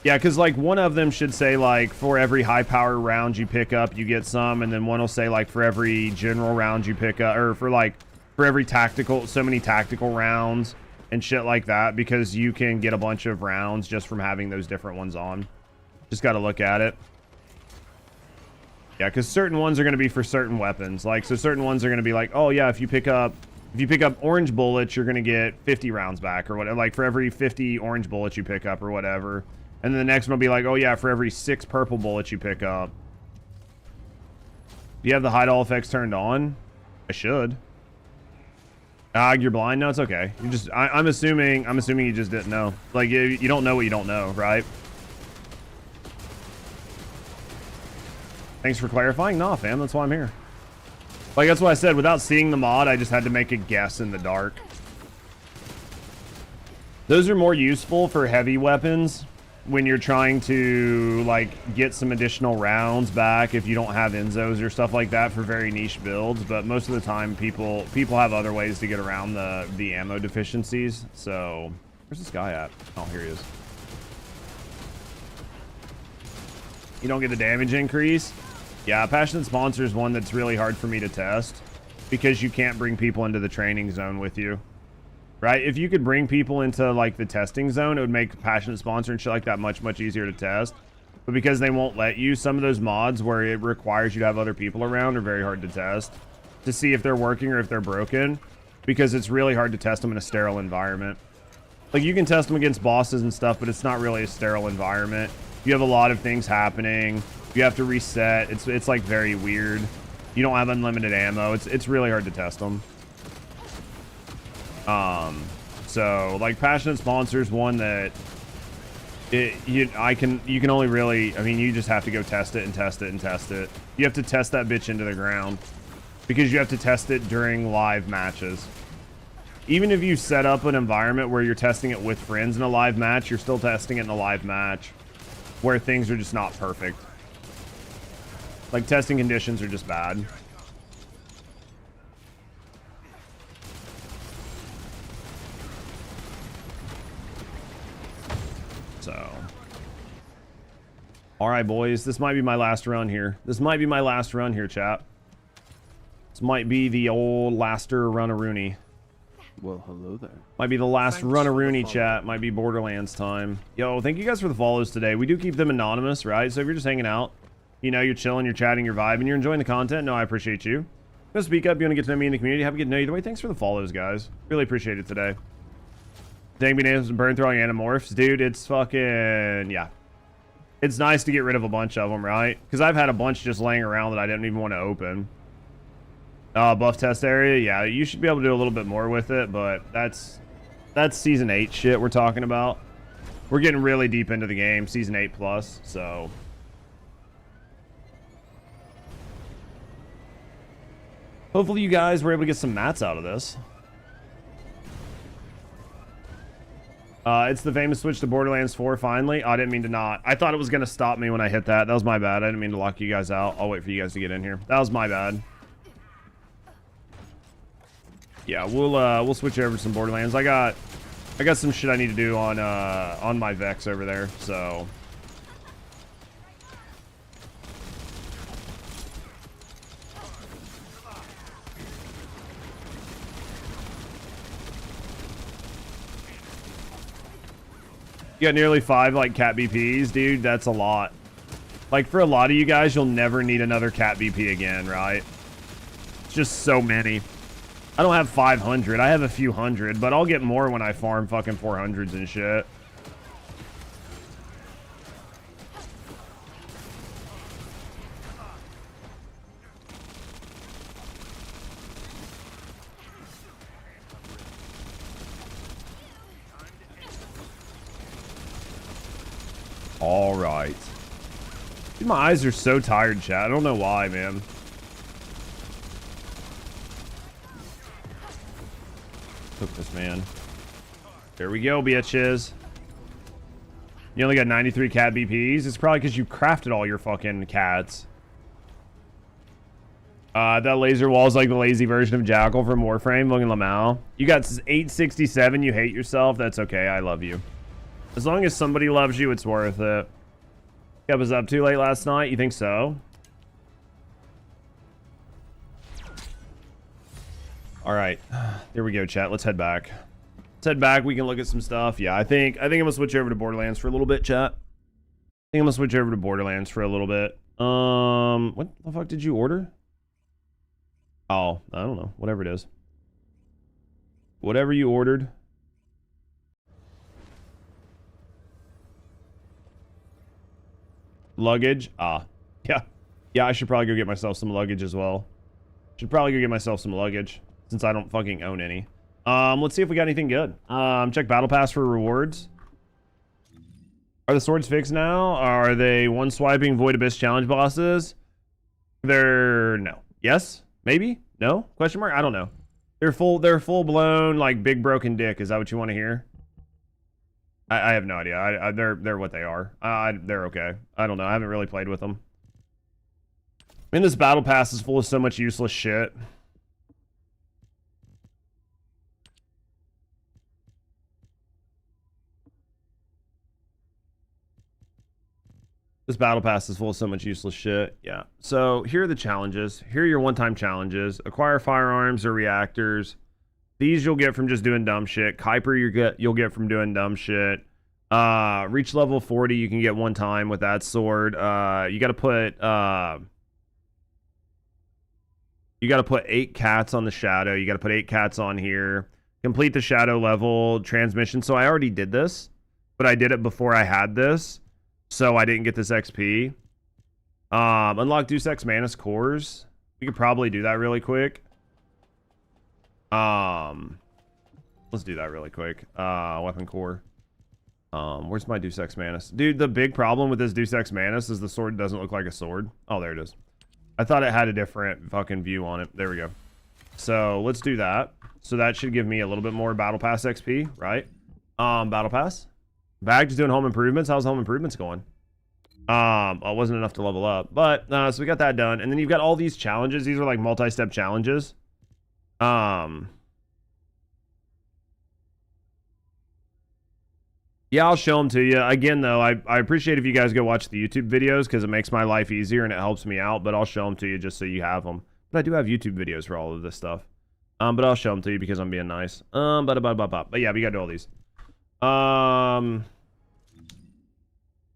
Yeah, because like one of them should say like for every high power round you pick up you get some, and then one will say like for every general round you pick up, or for every tactical, so many tactical rounds and shit like that, because you can get a bunch of rounds just from having those different ones on. Just got to look at it. Yeah, because certain ones are going to be for certain weapons. Like, so certain ones are going to be like, oh yeah, if you pick up orange bullets, you're going to get 50 rounds back or whatever. Like for every 50 orange bullets you pick up or whatever. And then the next one will be like, oh yeah, for every 6 purple bullets you pick up. Do you have the hide all effects turned on? I should. You're blind? No, it's okay. You just, I'm assuming you just didn't know. Like, you don't know what you don't know, right? Thanks for clarifying. Nah, fam, that's why I'm here. Like, that's what I said. Without seeing the mod, I just had to make a guess in the dark. Those are more useful for heavy weapons when you're trying to, like, get some additional rounds back if you don't have Enzos or stuff like that for very niche builds. But most of the time, people have other ways to get around the ammo deficiencies. So, where's this guy at? Oh, here he is. You don't get the damage increase? Yeah, Passionate Sponsor is one that's really hard for me to test because you can't bring people into the training zone with you. Right? If you could bring people into like the testing zone, it would make Passionate Sponsor and shit like that much, much easier to test. But because they won't let you, some of those mods where it requires you to have other people around are very hard to test to see if they're working or if they're broken, because it's really hard to test them in a sterile environment. Like, you can test them against bosses and stuff, but it's not really a sterile environment. You have a lot of things happening. You have to reset. It's like very weird. You don't have unlimited ammo. It's really hard to test them. So like Passionate Sponsor is one that you can only really, I mean, you just have to go test it and test it and test it. You have to test that bitch into the ground because you have to test it during live matches. Even if you set up an environment where you're testing it with friends in a live match, you're still testing it in a live match where things are just not perfect. Like, testing conditions are just bad. So, all right, boys, this might be my last run here. This might be my last run here, chat. This might be the old laster run-a-rooney. Well, hello there. Might be the last run-a-rooney, chat. Might be Borderlands time. Yo, thank you guys for the follows today. We do keep them anonymous, right? So if you're just hanging out, you know, you're chilling, you're chatting, you're vibing, you're enjoying the content, no, I appreciate you. Go speak up, you want to get to know me in the community, have a good night. Either way, thanks for the follows, guys. Really appreciate it today. Dang, be names and burn throwing Animorphs. Dude, it's fucking, yeah. It's nice to get rid of a bunch of them, right? Because I've had a bunch just laying around that I didn't even want to open. Buff test area, yeah, you should be able to do a little bit more with it, but that's Season 8 shit we're talking about. We're getting really deep into the game, Season 8 plus, so... Hopefully you guys were able to get some mats out of this. It's the famous switch to Borderlands 4 finally. Oh, I didn't mean to not. I thought it was going to stop me when I hit that. That was my bad. I didn't mean to lock you guys out. I'll wait for you guys to get in here. That was my bad. Yeah, we'll switch over to some Borderlands. I got I got some shit I need to do on my Vex over there, so. You got nearly 5 like cat BPs, dude. That's a lot. Like for a lot of you guys, you'll never need another cat BP again, right? It's just so many. I don't have 500. I have a few hundred, but I'll get more when I farm fucking 400s and shit. All right. Dude, my eyes are so tired, chat. I don't know why, man. Took this, man. There we go, bitches. You only got 93 cat BPs. It's probably because you crafted all your fucking cats. That laser wall is like the lazy version of Jackal from Warframe. Look at Lamau. You got 867. You hate yourself. That's okay. I love you. As long as somebody loves you, it's worth it. I was up too late last night. You think so? All right. There we go, chat. Let's head back. Let's head back. We can look at some stuff. Yeah, I think I'm gonna switch over to Borderlands for a little bit, chat. I think I'm gonna switch over to Borderlands for a little bit. What the fuck did you order? Oh, I don't know. Whatever it is. Whatever you ordered. Luggage. Yeah. I should probably go get myself some luggage as well. Should probably go get myself some luggage since I don't fucking own any. Let's see if we got anything good. Check battle pass for rewards. Are the swords fixed now? Are they one swiping void abyss challenge bosses? They're no. Yes? Maybe? No? Question mark? I don't know. They're full blown like big broken dick. Is that what you want to hear? I have no idea. They're what they are. They're okay. I don't know. I haven't really played with them. I mean, this battle pass is full of so much useless shit. This battle pass is full of so much useless shit. Yeah. So here are the challenges. Here are your one-time challenges. Acquire firearms or reactors. These you'll get from just doing dumb shit. Kuiper you'll get from doing dumb shit. Reach level 40 you can get one time with that sword. You gotta put 8 cats on the shadow. You gotta put 8 cats on here. Complete the shadow level transmission. So I already did this, but I did it before I had this, so I didn't get this XP. Unlock Deus Ex Manus cores. We could probably do that really quick. Let's do that really quick. Weapon core. Where's my Deus Ex Manus? Dude, the big problem with this Deus Ex Manus is the sword doesn't look like a sword. Oh, there it is. I thought it had a different fucking view on it. There we go. So let's do that. So that should give me a little bit more Battle Pass XP, right? Battle Pass. Back to doing home improvements. How's home improvements going? It wasn't enough to level up, but so we got that done. And then you've got all these challenges. These are like multi-step challenges. Yeah, I'll show them to you. Again, though, I appreciate if you guys go watch the YouTube videos because it makes my life easier and it helps me out, but I'll show them to you just so you have them. But I do have YouTube videos for all of this stuff. But I'll show them to you because I'm being nice. But yeah, we gotta do all these.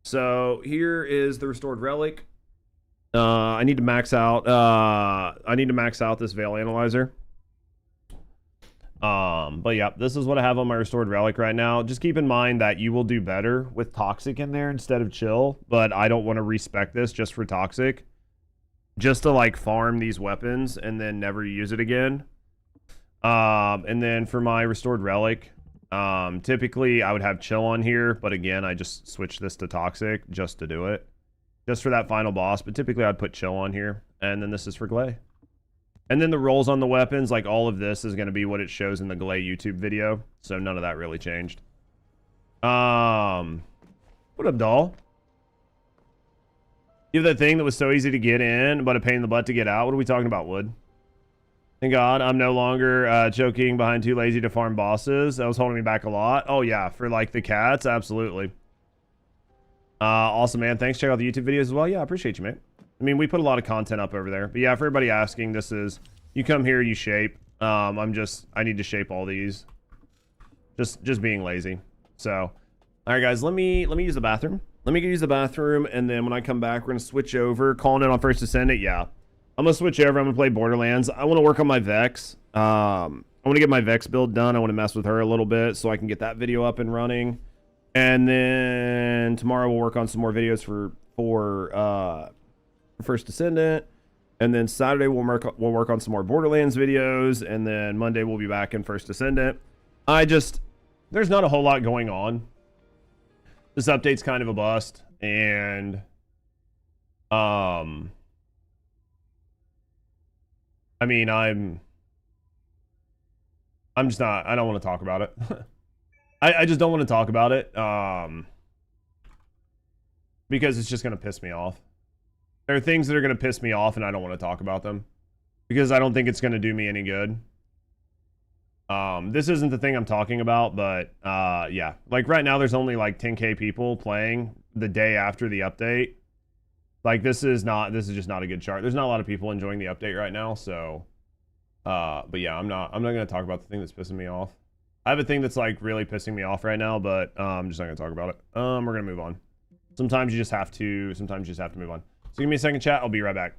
So here is the restored relic. I need to max out this Veil Analyzer. But yeah, this is what I have on my restored relic right now. Just keep in mind that you will do better with toxic in there instead of chill, but I don't want to respec this just for toxic, just to like farm these weapons and then never use it again. And then for my restored relic, typically I would have chill on here, but again, I just switch this to toxic just to do it, just for that final boss. But typically I'd put chill on here, and then this is for Glay. And then the rolls on the weapons, like all of this is going to be what it shows in the Glay YouTube video. So none of that really changed. What up, doll? You have that thing that was so easy to get in, but a pain in the butt to get out. What are we talking about, Wood? Thank God I'm no longer choking behind too lazy to farm bosses. That was holding me back a lot. Oh yeah, for like the cats, absolutely. Awesome, man. Thanks. Check out the YouTube videos as well. Yeah, I appreciate you, mate. I mean, we put a lot of content up over there. But yeah, for everybody asking, this is, you come here, you shape. I need to shape all these. Just being lazy. So, all right, guys, let me use the bathroom. Let me go use the bathroom, and then when I come back, we're going to switch over. Calling in on First Descendant, yeah. I'm going to switch over. I'm going to play Borderlands. I want to work on my Vex. I want to get my Vex build done. I want to mess with her a little bit so I can get that video up and running. And then tomorrow we'll work on some more videos for First Descendant. And then Saturday we'll work on some more Borderlands videos. And then Monday we'll be back in First Descendant. There's not a whole lot going on. This update's kind of a bust. And I mean, I'm just not, I don't want to talk about it. I just don't want to talk about it. Because it's just going to piss me off. There are things that are going to piss me off and I don't want to talk about them. Because I don't think it's going to do me any good. This isn't the thing I'm talking about, but yeah. Like right now there's only like 10k people playing the day after the update. Like this is just not a good chart. There's not a lot of people enjoying the update right now, so but yeah, I'm not going to talk about the thing that's pissing me off. I have a thing that's like really pissing me off right now, but I'm just not going to talk about it. We're going to move on. Sometimes you just have to move on. So give me a second, chat. I'll be right back.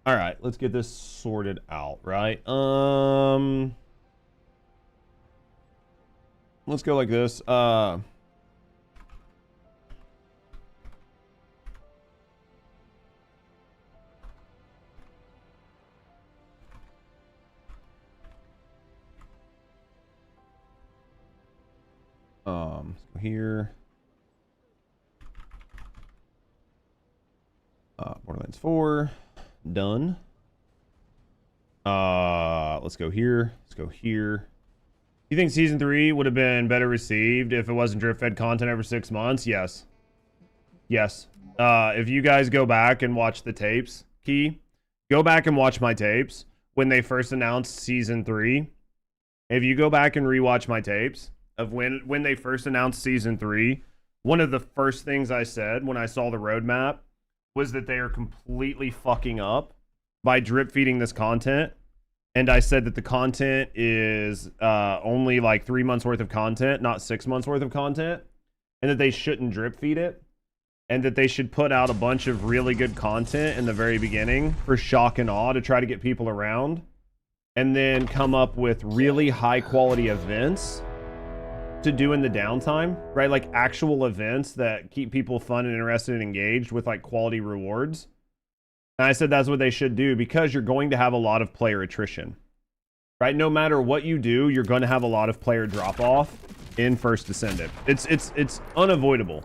All right, let's get this sorted out, right? Let's go like this. Let's go here. Borderlands 4. Done. Let's go here. Let's go here. You think season 3 would have been better received if it wasn't drip fed content every 6 months? Yes. Yes. If you guys go back and watch the tapes, go back and watch my tapes when they first announced season 3. If you go back and rewatch my tapes of when they first announced season 3, one of the first things I said when I saw the roadmap was that they are completely fucking up by drip feeding this content And I said that the content is only like 3 months worth of content, not 6 months worth of content, and that they shouldn't drip feed it, and that they should put out a bunch of really good content in the very beginning for shock and awe to try to get people around, and then come up with really high quality events to do in the downtime, right? Like actual events that keep people fun and interested and engaged with like quality rewards. And I said that's what they should do, because you're going to have a lot of player attrition, right? No matter what you do, you're going to have a lot of player drop off in First Descendant. It's unavoidable.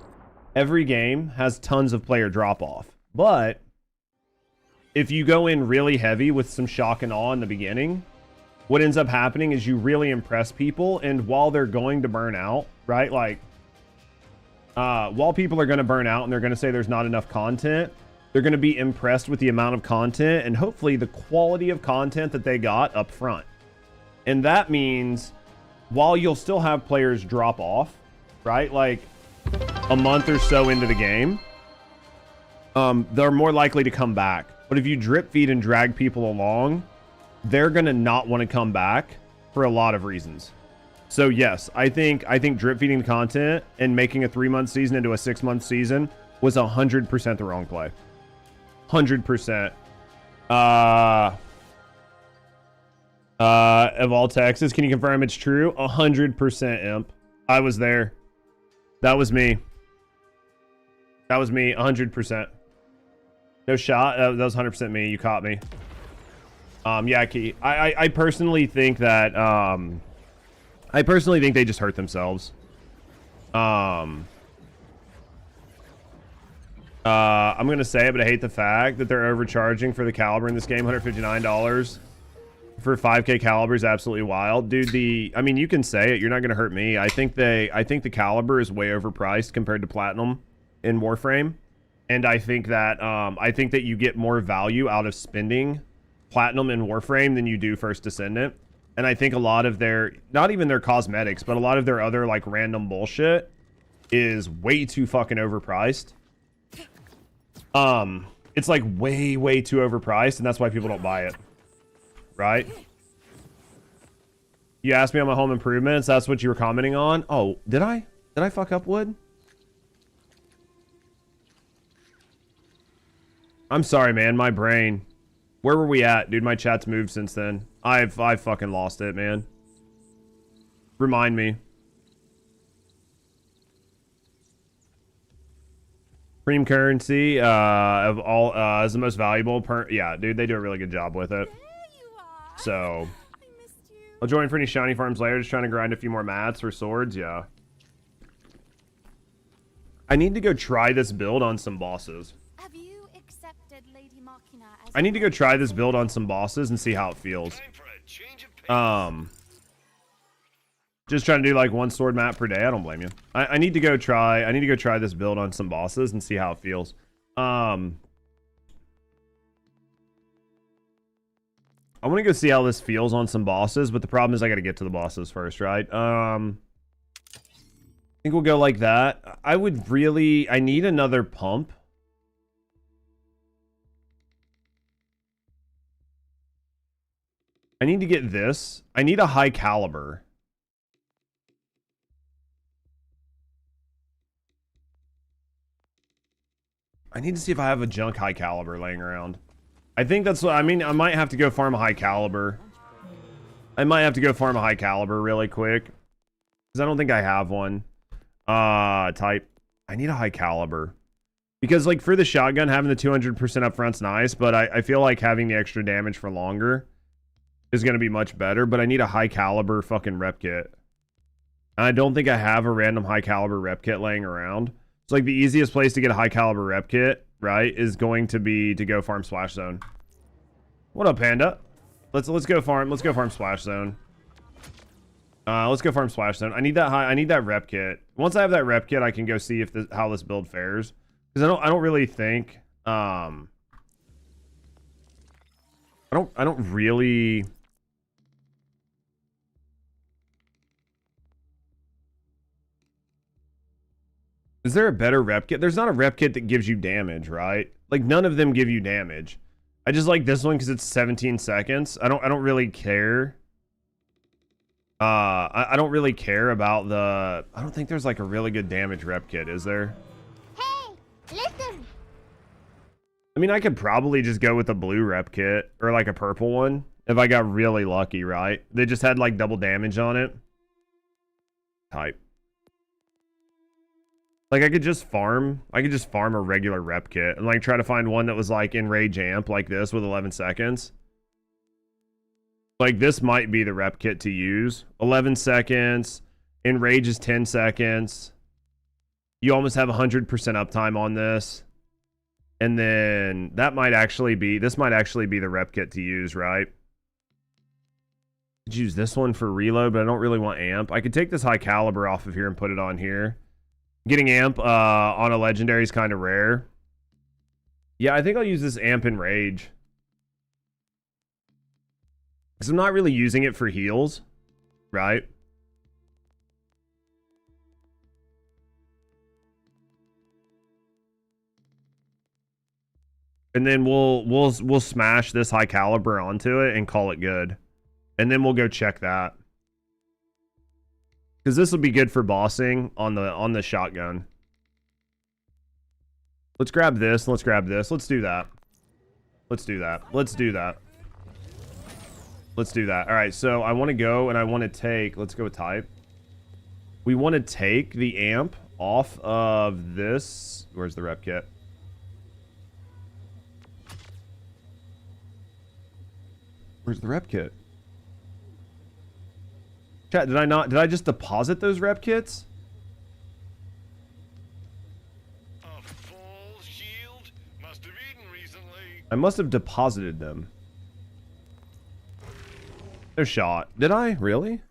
Every game has tons of player drop off, but if you go in really heavy with some shock and awe in the beginning, what ends up happening is you really impress people, and while they're going to burn out, right? Like, while people are going to burn out and they're going to say there's not enough content, they're going to be impressed with the amount of content and hopefully the quality of content that they got up front. And that means while you'll still have players drop off, right? Like a month or so into the game, they're more likely to come back. But if you drip feed and drag people along, they're going to not want to come back for a lot of reasons. So yes, I think drip feeding the content and making a 3-month season into a 6-month season was 100% the wrong play. 100%. Of all Texas, can you confirm it's true? 100% imp. I was there. That was me. That was me. 100%. No shot. That was 100% me. You caught me. Yeah, Key. I personally think that I personally think they just hurt themselves. I'm gonna say it, but I hate the fact that they're overcharging for the caliber in this game. $159 for 5K caliber is absolutely wild, dude. I mean, you can say it. You're not gonna hurt me. I think the caliber is way overpriced compared to platinum in Warframe, and I think that you get more value out of spending platinum in Warframe than you do First Descendant. And I think a lot of their, not even their cosmetics, but a lot of their other like random bullshit is way too fucking overpriced. It's like way too overpriced, and that's why people don't buy it. Right? You asked me on my home improvements, that's what you were commenting on? Oh, did I? Did I fuck up Wood? I'm sorry, man, my brain. Where were we at? Dude, my chat's moved since then. I've fucking lost it, man. Remind me. Cream currency of all is the most valuable per, yeah, dude, they do a really good job with it. So I'll join for any shiny farms later, just trying to grind a few more mats or swords. Yeah, I need to go try this build on some bosses. Have you accepted Lady Machina as I need to go try this build on some bosses and see how it feels. Just trying to do like one sword map per day. I don't blame you. I need to go try this build on some bosses and see how it feels. I want to go see how this feels on some bosses, but the problem is I got to get to the bosses first, right? I think we'll go like that. I need another pump. I need to get this. I need a high caliber. I need to see if I have a junk high caliber laying around. I think that's what I mean. I might have to go farm a high caliber. I might have to go farm a high caliber really quick, because I don't think I have one. Type. I need a high caliber, because like for the shotgun, having the 200% upfront's nice, but I feel like having the extra damage for longer is going to be much better. But I need a high caliber fucking rep kit. And I don't think I have a random high caliber rep kit laying around. It's like the easiest place to get a high caliber rep kit, right, is going to be to go farm Splash Zone. What up, Panda? Let's go farm Splash Zone. Let's go farm Splash Zone. I need that rep kit. Once I have that rep kit, I can go see if how this build fares. Because I don't really think I don't really. Is there a better rep kit? There's not a rep kit that gives you damage, right? Like, none of them give you damage. I just like this one because it's 17 seconds. I don't really care. I don't really care about the... I don't think there's like a really good damage rep kit, is there? Hey, listen. I mean, I could probably just go with a blue rep kit or like a purple one if I got really lucky, right? They just had like double damage on it. Type. Like I could just farm a regular rep kit and like try to find one that was like enrage amp like this with 11 seconds. Like this might be the rep kit to use. 11 seconds. Enrage is 10 seconds. You almost have 100% uptime on this. And then this might actually be the rep kit to use, right? Could use this one for reload, but I don't really want amp. I could take this high caliber off of here and put it on here. Getting amp on a legendary is kind of rare. Yeah, I think I'll use this amp in rage. Because I'm not really using it for heals, right? And then we'll smash this high caliber onto it and call it good. And then we'll go check that. Because this will be good for bossing on the shotgun. Let's grab this. Let's grab this. Let's do that. Let's do that. Let's do that. Let's do that. All right, so I want to go and I want to take... Let's go with type. We want to take the amp off of this. Where's the rep kit? Where's the rep kit? Chat, did I just deposit those rep kits? A full shield? Must have eaten recently. I must have deposited them. They're shot. Did I? Really?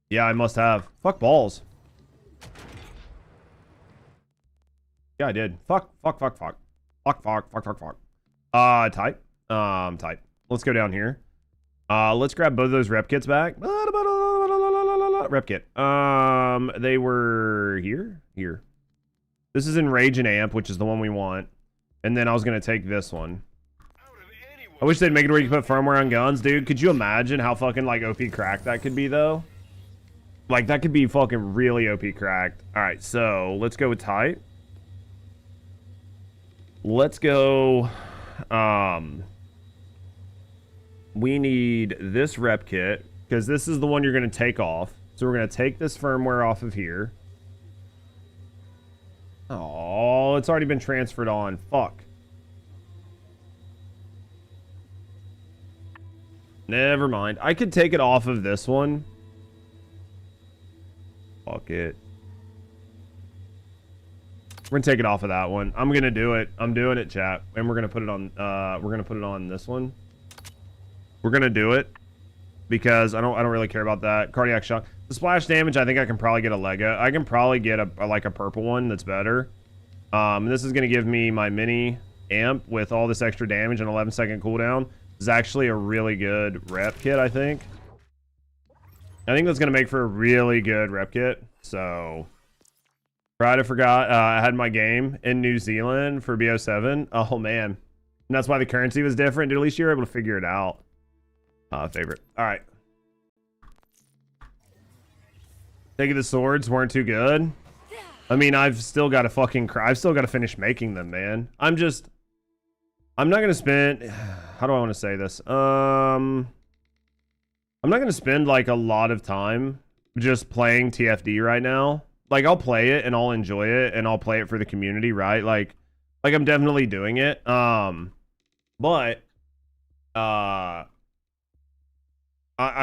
Yeah, I must have. Fuck balls. Yeah, I did. Fuck. Type. Type. Let's go down here. Let's grab both of those rep kits back. Rep kit. They were here. Here. This is Enrage and Amp, which is the one we want. And then I was gonna take this one. I wish they'd make it where you can put firmware on guns, dude. Could you imagine how fucking like OP cracked that could be, though? Like that could be fucking really OP cracked. All right, so let's go with type. Let's go. We need this rep kit because this is the one you're going to take off. So we're going to take this firmware off of here. Oh, it's already been transferred on. Fuck. Never mind. I could take it off of this one. Fuck it. We're gonna take it off of that one. I'm gonna do it. I'm doing it, chat. And we're gonna put it on this one. We're gonna do it because I don't really care about that. Cardiac shock. The splash damage, I think I can probably get a Lego. I can probably get a purple one that's better. This is gonna give me my mini amp with all this extra damage and 11-second cooldown. This is actually a really good rep kit, I think. I think that's gonna make for a really good rep kit. So right, I forgot I had my game in New Zealand for BO7. Oh man. And that's why the currency was different. Dude, at least you were able to figure it out. Favorite. Alright. Thinking the swords weren't too good. I mean, I've still got to finish making them, man. I'm not gonna spend, how do I want to say this? I'm not gonna spend like a lot of time just playing TFD right now. Like I'll play it and I'll enjoy it and I'll play it for the community, right? Like I'm definitely doing it. But I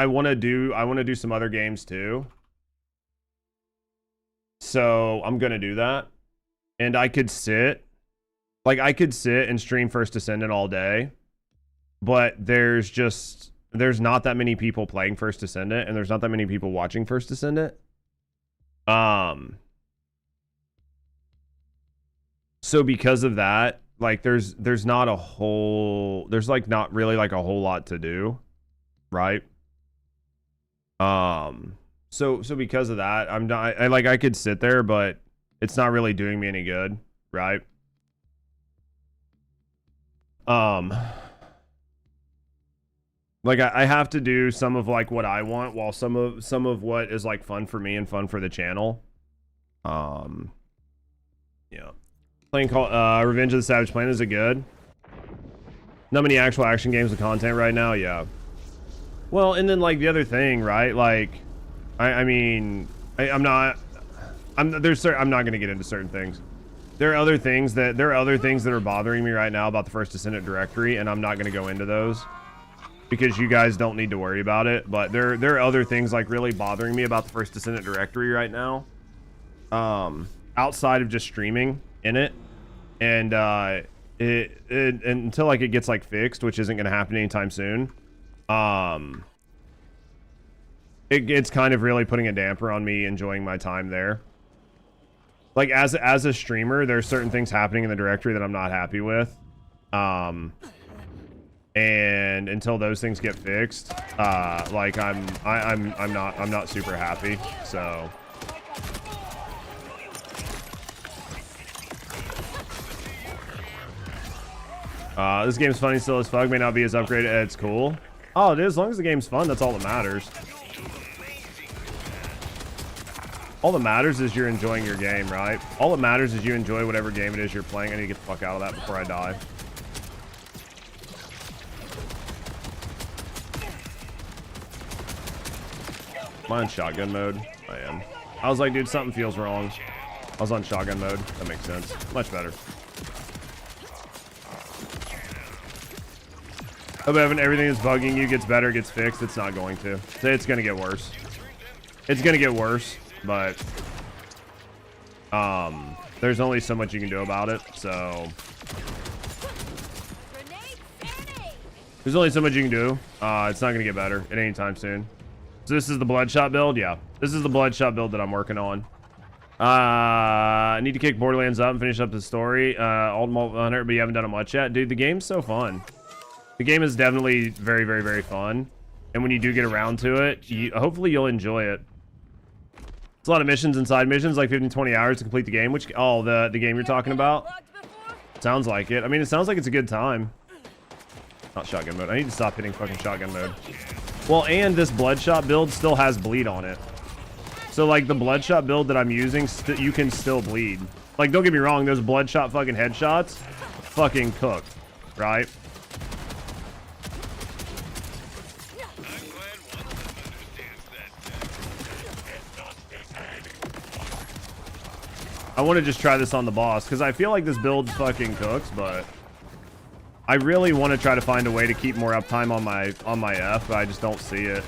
want to do some other games too. So I'm gonna do that. And I could sit and stream First Descendant all day, but there's not that many people playing First Descendant and there's not that many people watching First Descendant. So because of that, like there's not really like a whole lot to do, right? So because of that, I could sit there, but it's not really doing me any good, right? Like I have to do some of like what I want while some of what is like fun for me and fun for the channel. Yeah. Playing called Revenge of the Savage Planet, is it good? Not many actual action games with content right now, yeah. Well, and then like the other thing, right? Like I'm not gonna get into certain things. There are other things that are bothering me right now about the First Descendant directory, and I'm not gonna go into those because you guys don't need to worry about it. But there are other things like really bothering me about the First Descendant directory right now. Outside of just streaming in it, and until like it gets like fixed, which isn't gonna happen anytime soon. It's kind of really putting a damper on me enjoying my time there. Like as a streamer, there's certain things happening in the directory that I'm not happy with. And until those things get fixed, like I'm not super happy. So this game's funny still as fuck, may not be as upgraded as it's cool. Oh, it is. As long as the game's fun, that's all that matters. All that matters is you're enjoying your game, right? All that matters is you enjoy whatever game it is you're playing. I need to get the fuck out of that before I die. Am I on shotgun mode? I am. I was like, dude, something feels wrong. I was on shotgun mode. That makes sense. Much better. Hope Evan, everything that's bugging you gets better, gets fixed. It's not going to. It's going to get worse. It's going to get worse, but there's only so much you can do about it, so there's only so much you can do. It's not going to get better at any time soon. So this is the Bloodshot build? Yeah. This is the Bloodshot build that I'm working on. I need to kick Borderlands up and finish up the story. Ultimate Hunter, but you haven't done it much yet. Dude, the game's so fun. The game is definitely very, very, very fun. And when you do get around to it, hopefully you'll enjoy it. It's a lot of missions and side missions, like 15, 20 hours to complete the game. Which, oh, the game you're talking about? Sounds like it. I mean, it sounds like it's a good time. Not shotgun mode. I need to stop hitting fucking shotgun mode. Well, and this Bloodshot build still has bleed on it. So, like, the Bloodshot build that I'm using, you can still bleed. Like, don't get me wrong, those Bloodshot fucking headshots fucking cook, right? I want to just try this on the boss because I feel like this build fucking cooks, but I really want to try to find a way to keep more uptime on my F, but I just don't see it.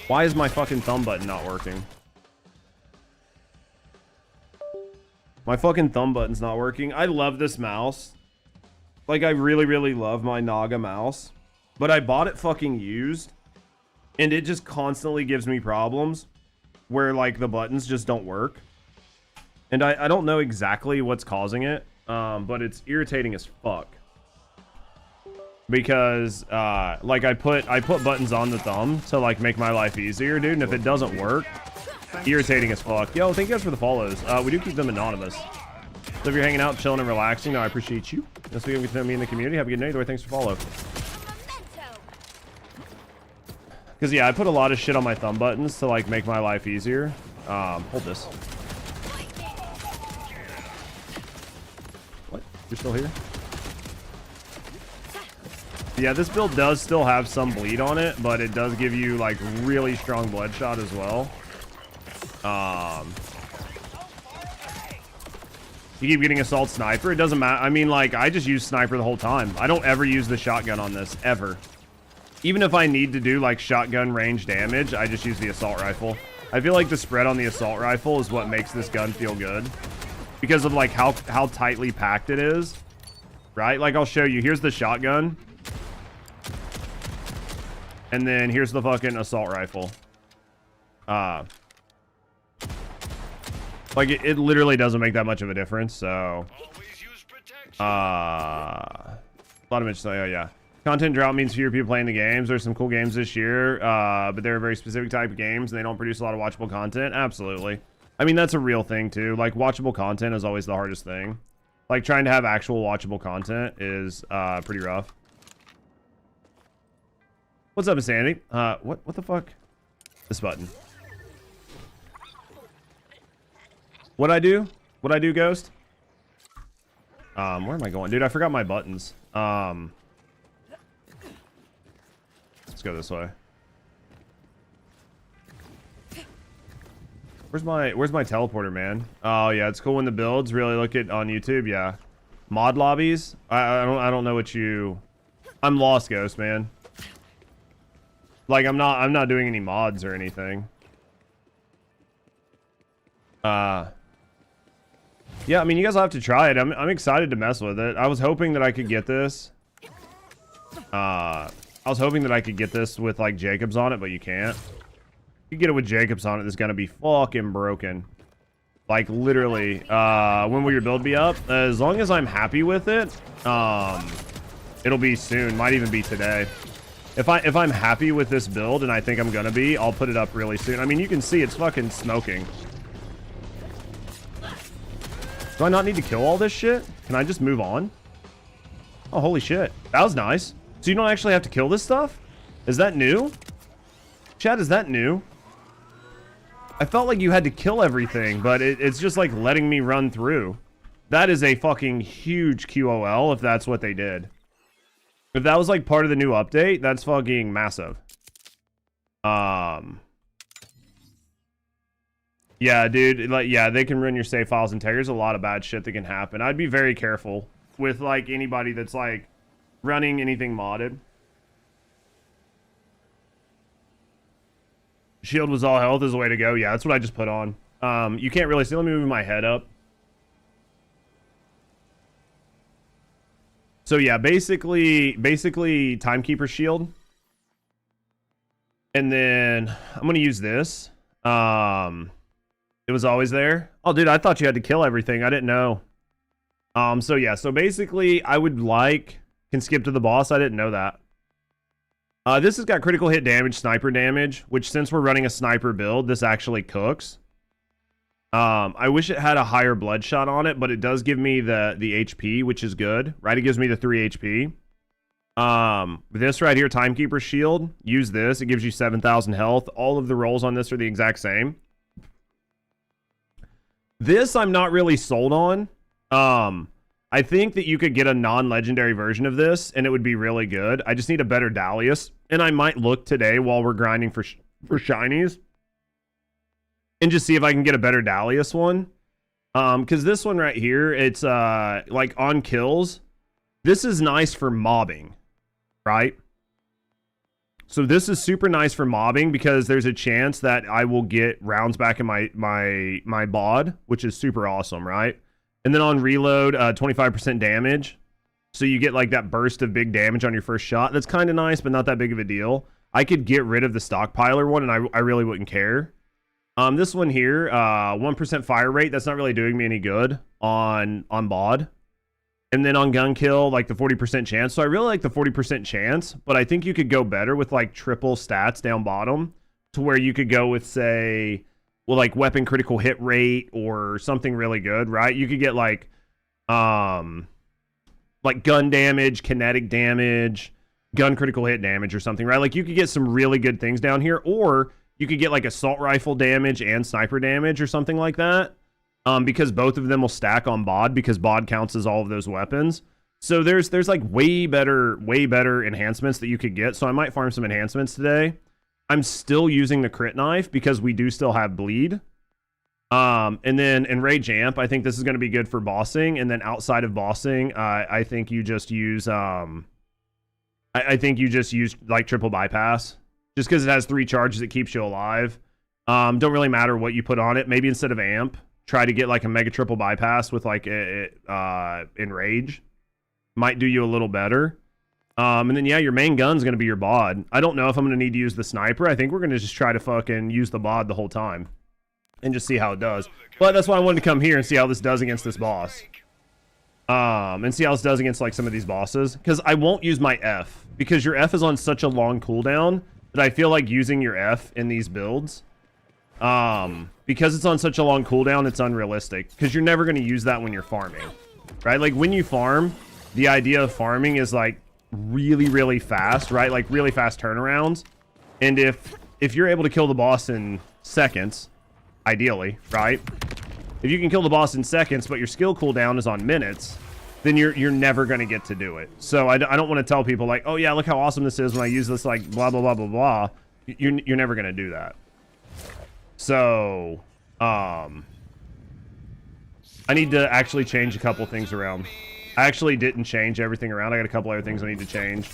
Why is my fucking thumb button not working? My fucking thumb button's not working. I love this mouse. Like, I really, really love my Naga mouse, but I bought it fucking used, and it just constantly gives me problems where like the buttons just don't work, and I don't know exactly what's causing it, but it's irritating as fuck because like I put buttons on the thumb to like make my life easier, dude, and if it doesn't work, irritating as fuck. Yo, thank you guys for the follows. We do keep them anonymous, so if you're hanging out, chilling, and relaxing, no, I appreciate you. This week, get to know me in the community. Have a good night. Thanks for follow. Because, yeah, I put a lot of shit on my thumb buttons to, like, make my life easier. Hold this. What? You're still here? Yeah, this build does still have some bleed on it, but it does give you, like, really strong Bloodshot as well. You keep getting Assault Sniper. It doesn't matter. I mean, like, I just use Sniper the whole time. I don't ever use the shotgun on this, ever. Even if I need to do like shotgun range damage, I just use the assault rifle. I feel like the spread on the assault rifle is what makes this gun feel good because of like how tightly packed it is, right? Like I'll show you. Here's the shotgun, and then here's the fucking assault rifle. Like it literally doesn't make that much of a difference. So, a lot of mentions. Oh yeah. Content drought means fewer people playing the games. There's some cool games this year, but they're a very specific type of games, and they don't produce a lot of watchable content. Absolutely. I mean, that's a real thing, too. Like, watchable content is always the hardest thing. Like, trying to have actual watchable content is pretty rough. What's up, Sandy? What the fuck? This button. What'd I do? What'd I do, Ghost? Where am I going? Dude, I forgot my buttons. Let's go this way. Where's my teleporter, man? Oh yeah, it's cool when the builds really look it on YouTube. Yeah, mod lobbies. I don't know what you. I'm lost, Ghost, man. Like I'm not doing any mods or anything. Yeah, I mean, you guys will have to try it. I'm excited to mess with it. I was hoping that I could get this. I was hoping that I could get this with like Jacobs on it, but you can't. If you get it with Jacobs on it, it's gonna be fucking broken. Like literally. When will your build be up? As long as I'm happy with it, it'll be soon. Might even be today. If I'm happy with this build, and I think I'm gonna be, I'll put it up really soon. I mean, you can see it's fucking smoking. Do I not need to kill all this shit? Can I just move on? Oh, holy shit. That was nice. So you don't actually have to kill this stuff? Is that new? Chad, is that new? I felt like you had to kill everything, but it's just like letting me run through. That is a fucking huge QOL if that's what they did. If that was like part of the new update, that's fucking massive. Yeah, dude, like, yeah, they can ruin your save files and tag. There's a lot of bad shit that can happen. I'd be very careful with like anybody that's like running anything modded. Shield was all health is the way to go. Yeah, that's what I just put on. You can't really see. Let me move my head up. So yeah, basically Timekeeper shield. And then I'm going to use this. It was always there. Oh, dude, I thought you had to kill everything. I didn't know. So yeah, so basically I would like, can skip to the boss. I didn't know that. This has got critical hit damage, sniper damage, which since we're running a sniper build, this actually cooks. I wish it had a higher bloodshot on it, but it does give me the HP, which is good, right? It gives me the 3 HP. This right here, Timekeeper shield, use this. It gives you 7,000 health. All of the rolls on this are the exact same. This I'm not really sold on. I think that you could get a non-legendary version of this and it would be really good. I just need a better Dalius, and I might look today while we're grinding for shinies and just see if I can get a better Dalius one. Because this one right here, it's like on kills. This is nice for mobbing, right? So this is super nice for mobbing because there's a chance that I will get rounds back in my bod, which is super awesome, right? And then on reload, 25% damage. So you get like that burst of big damage on your first shot. That's kind of nice, but not that big of a deal. I could get rid of the stockpiler one, and I really wouldn't care. This one here, 1% fire rate. That's not really doing me any good on bod. And then on gun kill, like the 40% chance. So I really like the 40% chance, but I think you could go better with like triple stats down bottom to where you could go with, say, well, like weapon critical hit rate or something really good, right? You could get like gun damage, kinetic damage, gun critical hit damage or something, right? Like you could get some really good things down here, or you could get like assault rifle damage and sniper damage or something like that. Because both of them will stack on bod, because bod counts as all of those weapons. So there's like way better enhancements that you could get. So I might farm some enhancements today. I'm still using the crit knife because we do still have bleed. And then enrage amp, I think this is going to be good for bossing. And then outside of bossing, I think you just use I think you just use like triple bypass, just because it has 3 charges. It keeps you alive. Don't really matter what you put on it. Maybe instead of amp, try to get like a mega triple bypass with like enrage. Might do you a little better. And then yeah, your main gun's gonna be your bod. I don't know if I'm gonna need to use the sniper. I think we're gonna just try to fucking use the bod the whole time and just see how it does. But that's why I wanted to come here and see how this does against this boss. And see how this does against like some of these bosses. Because I won't use my F, because your F is on such a long cooldown that I feel like using your F in these builds, because it's on such a long cooldown, it's unrealistic, because you're never going to use that when you're farming. right? Like when you farm, the idea of farming is like really, really fast, right? Like really fast turnarounds. And if you're able to kill the boss in seconds, ideally, right? If you can kill the boss in seconds, but your skill cooldown is on minutes, then you're never going to get to do it. So I don't want to tell people like, oh yeah, look how awesome this is when I use this, like blah, blah, blah, blah, blah. You're never going to do that. So, I need to actually change a couple things around. I actually didn't change everything around. I got a couple other things I need to change.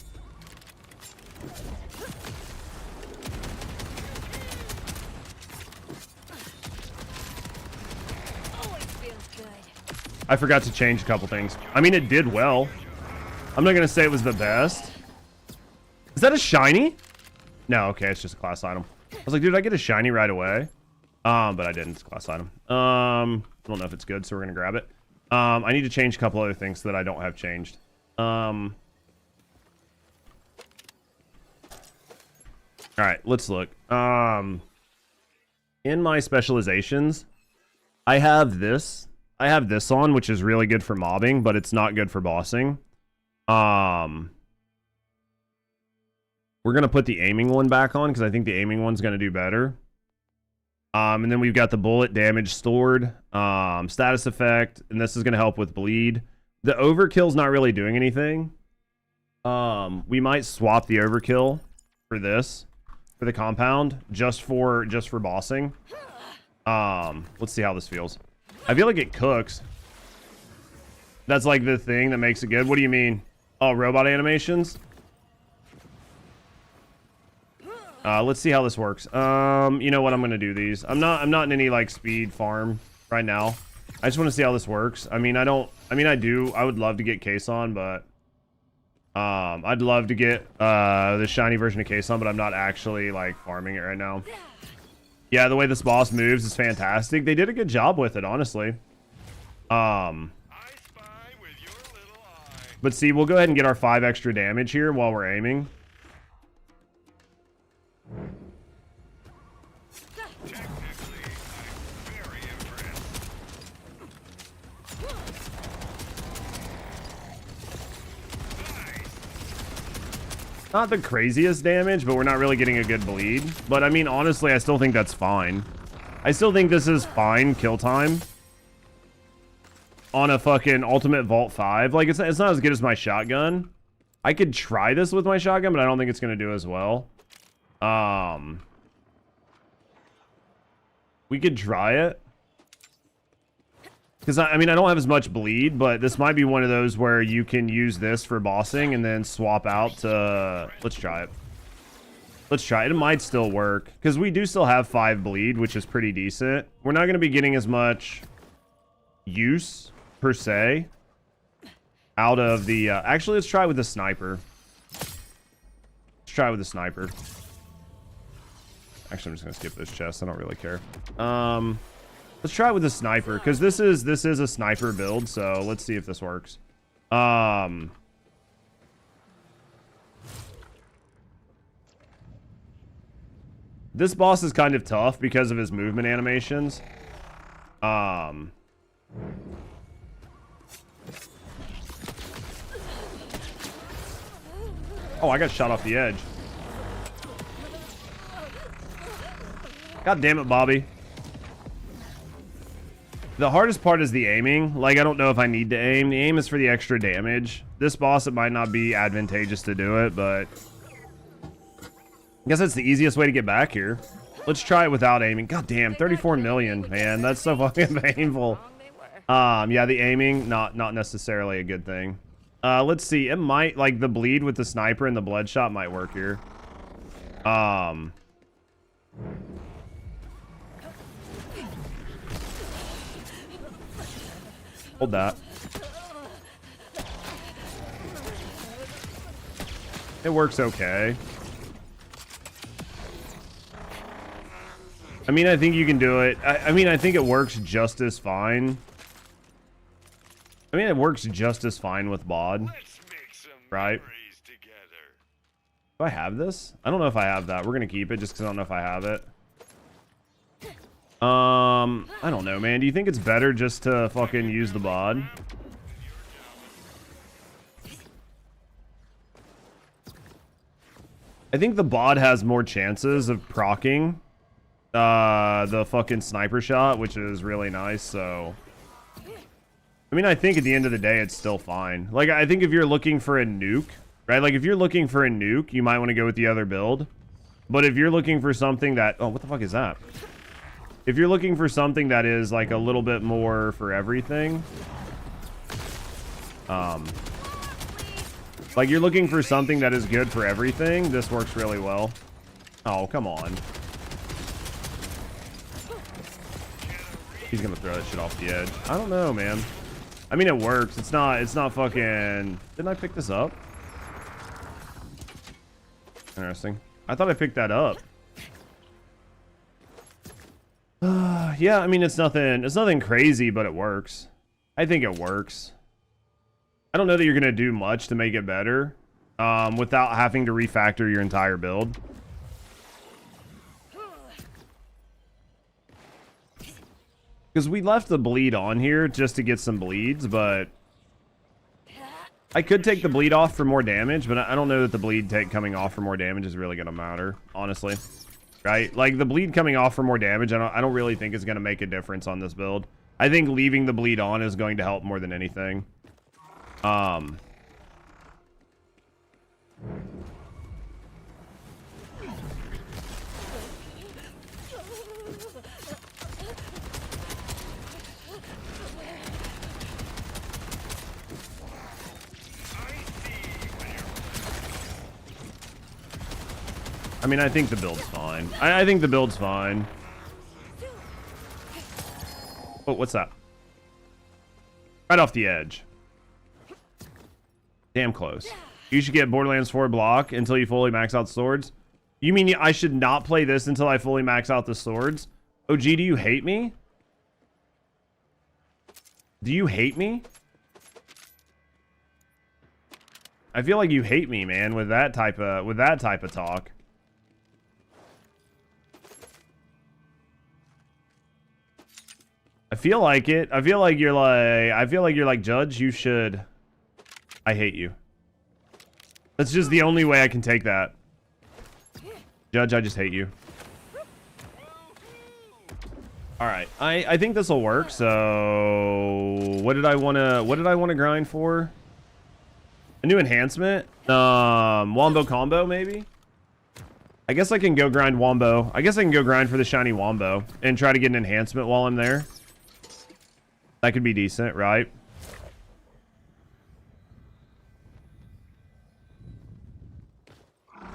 I forgot to change a couple things. I mean, it did well. I'm not going to say it was the best. Is that a shiny? No, okay, it's just a class item. I was like, dude, I get a shiny right away. But I didn't. It's a class item. I don't know if it's good, so we're going to grab it. I need to change a couple other things so that I don't have changed. All right, let's look. In my specializations, I have this. I have this on, which is really good for mobbing, but it's not good for bossing. We're going to put the aiming one back on because I think the aiming one's going to do better. And then we've got the bullet damage stored, status effect, and this is going to help with bleed. The overkill's not really doing anything. We might swap the overkill for this, for the compound, just for bossing. Let's see how this feels. I feel like it cooks. That's like the thing that makes it good. What do you mean? Oh, robot animations? Let's see how this works. You know what? I'm gonna do these. I'm not in any like speed farm right now. I just want to see how this works. I mean, I would love to get Kason, but I'd love to get the shiny version of Kason, but I'm not actually like farming it right now. Yeah, the way this boss moves is fantastic. They did a good job with it, honestly. But see, we'll go ahead and get our 5 extra damage here while we're aiming. Not the craziest damage, but we're not really getting a good bleed. But I mean, honestly, I still think that's fine. I still think this is fine kill time on a fucking Ultimate Vault 5. Like, it's not as good as my shotgun. I could try this with my shotgun, but I don't think it's going to do as well. We could try it. Because, I mean, I don't have as much bleed, but this might be one of those where you can use this for bossing and then swap out to... Let's try it. Let's try it. It might still work. Because we do still have 5 bleed, which is pretty decent. We're not going to be getting as much use, per se, out of the... actually, let's try with the sniper. Let's try with the sniper. Actually, I'm just going to skip this chest. I don't really care. Let's try with the sniper, because this is a sniper build, so let's see if this works. This boss is kind of tough because of his movement animations. Oh, I got shot off the edge. God damn it, Bobby. The hardest part is the aiming. Like, I don't know if I need to aim. The aim is for the extra damage. This boss, it might not be advantageous to do it, but I guess that's the easiest way to get back here. Let's try it without aiming. God damn, 34 million, man. That's so fucking painful. Yeah, the aiming, not necessarily a good thing. Let's see. It might, like, the bleed with the sniper and the bloodshot might work here. Hold that. It works okay. I mean, I think you can do it. I mean, I think it works just as fine. I mean, it works just as fine with bod. Right? Do I have this? I don't know if I have that. We're going to keep it just because I don't know if I have it. I don't know, man. Do you think it's better just to fucking use the bod? I think the bod has more chances of proccing the fucking sniper shot, which is really nice. So, I mean, I think at the end of the day, it's still fine. Like, I think if you're looking for a nuke, right? Like, if you're looking for a nuke, you might want to go with the other build. But if you're looking for something that... Oh, what the fuck is that? If you're looking for something that is, like, a little bit more for everything... Like, you're looking for something that is good for everything, this works really well. Oh, come on. He's gonna throw that shit off the edge. I don't know, man. I mean, it works. It's not fucking... Didn't I pick this up? Interesting. I thought I picked that up. Yeah, I mean, it's nothing crazy, but it works. I think it works. I don't know that you're going to do much to make it better without having to refactor your entire build. Because we left the bleed on here just to get some bleeds, but I could take the bleed off for more damage, but I don't know that the bleed coming off for more damage is really going to matter, honestly. Right? Like, the bleed coming off for more damage, I don't really think is going to make a difference on this build. I think leaving the bleed on is going to help more than anything. I mean, I think the build's fine. I think the build's fine. Oh, what's that? Right off the edge. Damn close. You should get Borderlands 4 block until you fully max out swords. You mean I should not play this until I fully max out the swords? OG, do you hate me? Do you hate me? I feel like you hate me, man, with that type of talk. I feel like it. I feel like you're like, Judge, you should... I hate you. That's just the only way I can take that. Judge, I just hate you. Alright, I think this will work, so... What did I wanna grind for? A new enhancement? Wombo combo, maybe? I guess I can go grind Wombo. I guess I can go grind for the shiny Wombo and try to get an enhancement while I'm there. That could be decent, right?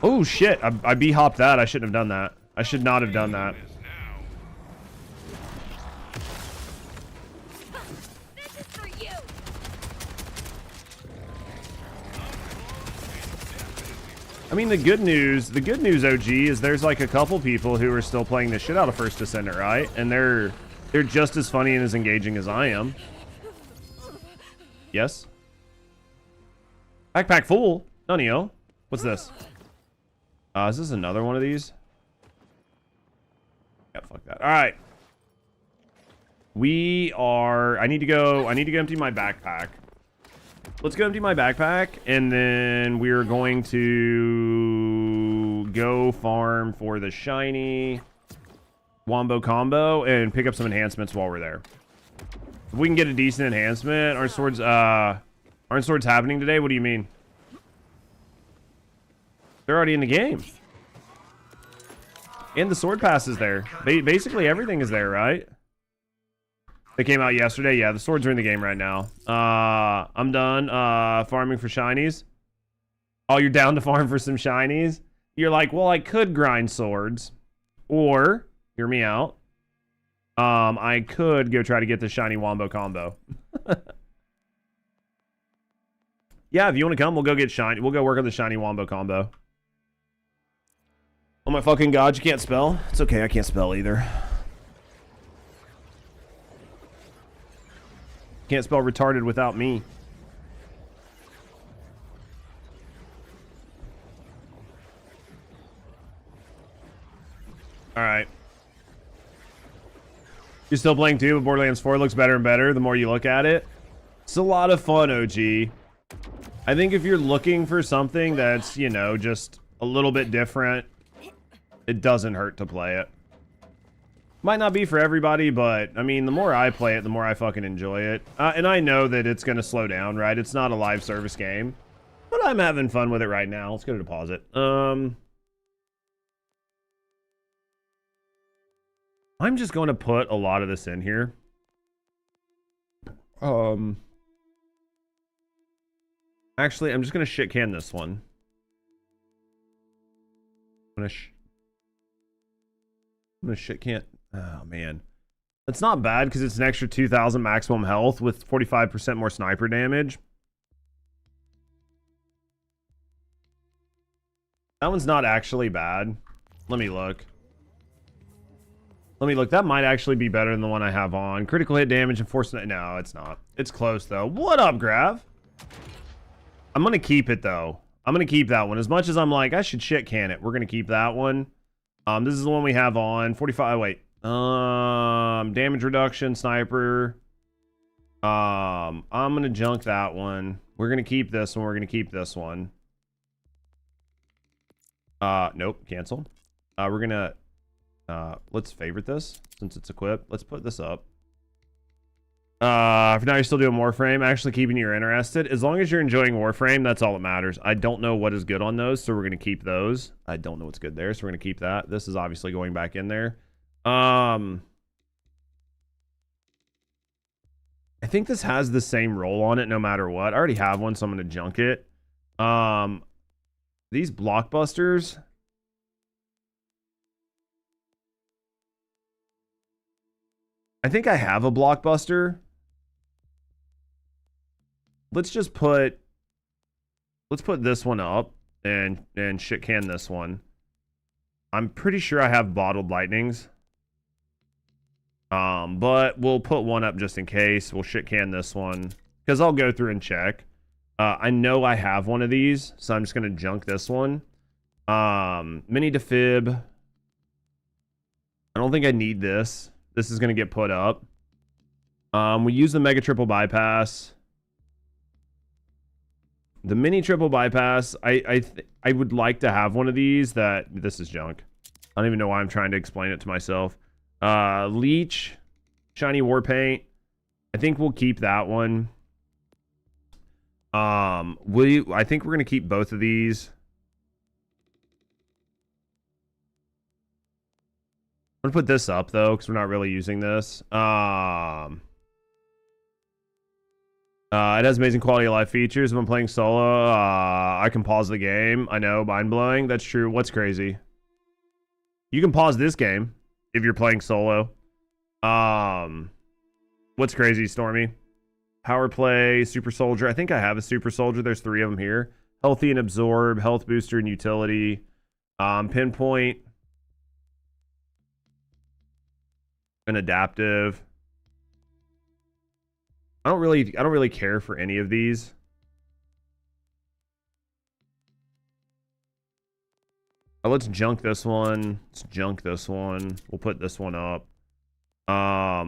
Oh, shit. I B-hopped that. I shouldn't have done that. I should not have done that. I mean, the good news, OG, is there's like a couple people who are still playing the shit out of First Descendant, right? And they're just as funny and as engaging as I am. Yes? Backpack full? Nunio. What's this? Is this another one of these? Yeah, fuck that. Alright. I need to go empty my backpack. Let's go empty my backpack, and then we're going to go farm for the shiny Wombo combo and pick up some enhancements while we're there. If we can get a decent enhancement, aren't swords happening today? What do you mean? They're already in the game. And the sword pass is there. Basically everything is there, right? They came out yesterday. Yeah, the swords are in the game right now. I'm done farming for shinies. Oh, you're down to farm for some shinies? You're like, well, I could grind swords. Or, hear me out. I could go try to get the shiny Wombo combo. Yeah, if you want to come, we'll go get shiny. We'll go work on the shiny Wombo combo. Oh my fucking god, you can't spell? It's okay, I can't spell either. Can't spell retarded without me. Alright. You're still playing too, but Borderlands 4 looks better and better the more you look at it. It's a lot of fun, OG. I think if you're looking for something that's, you know, just a little bit different, it doesn't hurt to play it. Might not be for everybody, but I mean, the more I play it, the more I fucking enjoy it. And I know that it's going to slow down, right? It's not a live service game, but I'm having fun with it right now. Let's go to deposit. I'm just going to put a lot of this in here. Actually, I'm just going to shit can this one. I'm gonna shit can. Oh man, that's not bad because it's an extra 2,000 maximum health with 45% more sniper damage. That one's not actually bad. Let me look. That might actually be better than the one I have on. Critical hit damage and force. No, it's not. It's close though. What up, Grav? I'm gonna keep it though. I'm gonna keep that one. As much as I'm like, I should shit can it. We're gonna keep that one. This is the one we have on 45. Wait. Damage reduction, sniper. I'm gonna junk that one. We're gonna keep this one. We're gonna keep this one. Nope. Cancel. We're gonna let's favorite this since it's equipped. Let's put this up. For now you're still doing Warframe, actually keeping you interested. As long as you're enjoying Warframe, that's all that matters. I don't know what is good on those, so we're going to keep those. I don't know what's good there, so we're going to keep that. This is obviously going back in there. I think this has the same roll on it no matter what. I already have one, so I'm going to junk it. These blockbusters. I think I have a blockbuster. Let's put this one up and shit can this one. I'm pretty sure I have bottled lightnings. But we'll put one up just in case. We'll shit can this one because I'll go through and check. I know I have one of these, so I'm just gonna junk this one. Mini defib. I don't think I need this. This is gonna get put up. We use the mega triple bypass. The mini triple bypass, I would like to have one of these. This is junk. I don't even know why I'm trying to explain it to myself. Leech, shiny war paint. I think we'll keep that one. I think we're gonna keep both of these. I'm gonna put this up though, because we're not really using this. It has amazing quality of life features. If I'm playing solo, I can pause the game. I know, mind-blowing. That's true. What's crazy? You can pause this game if you're playing solo. What's crazy, Stormy? Power play, super soldier. I think I have a super soldier. There's 3 of them here. Healthy and absorb, health booster and utility. Pinpoint. An adaptive. I don't really care for any of these. Let's junk this one. Let's junk this one. We'll put this one up. I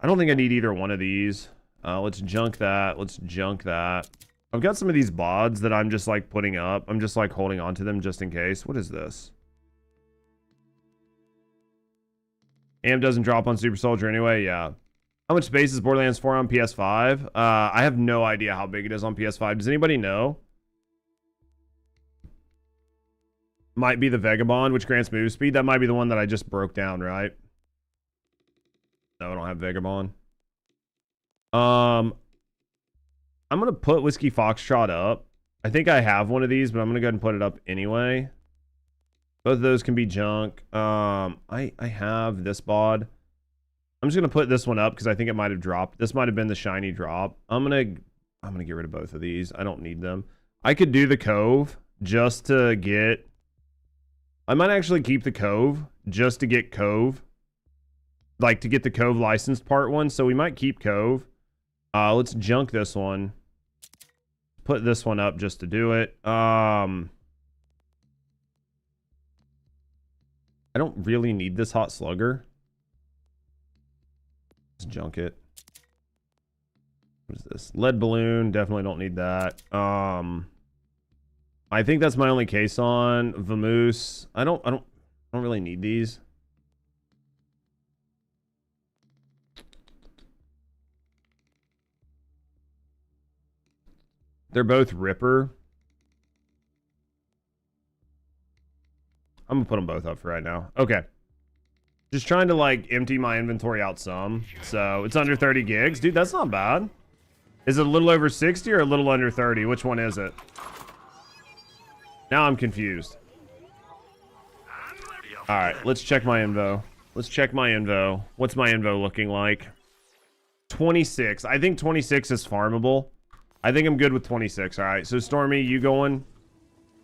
don't think I need either one of these. Let's junk that. Let's junk that. I've got some of these bods that I'm just like putting up. I'm just like holding on to them just in case. What is this? AM doesn't drop on Super Soldier anyway. Yeah. How much space is Borderlands 4 on PS5? I have no idea how big it is on PS5. Does anybody know? Might be the Vagabond, which grants move speed. That might be the one that I just broke down, right? No, I don't have Vagabond. I'm going to put Whiskey Foxtrot up. I think I have one of these, but I'm going to go ahead and put it up anyway. Both of those can be junk. I have this bod. I'm just gonna put this one up because I think it might have dropped. This might have been the shiny drop. I'm gonna get rid of both of these. I don't need them. I could do the Cove just to get. I might actually keep the Cove just to get Cove, like to get the Cove licensed part 1. So we might keep Cove. Let's junk this one. Put this one up just to do it. I don't really need this hot slugger. Let's junk it. What is this? Lead balloon. Definitely don't need that. I think that's my only case on Vamoose. I don't really need these. They're both Ripper. I'm gonna put them both up for right now. Okay. Just trying to like empty my inventory out some. So it's under 30 gigs. Dude, that's not bad. Is it a little over 60 or a little under 30? Which one is it? Now I'm confused. Alright, let's check my info. Let's check my info. What's my info looking like? 26. I think 26 is farmable. I think I'm good with 26. Alright, so Stormy, you going?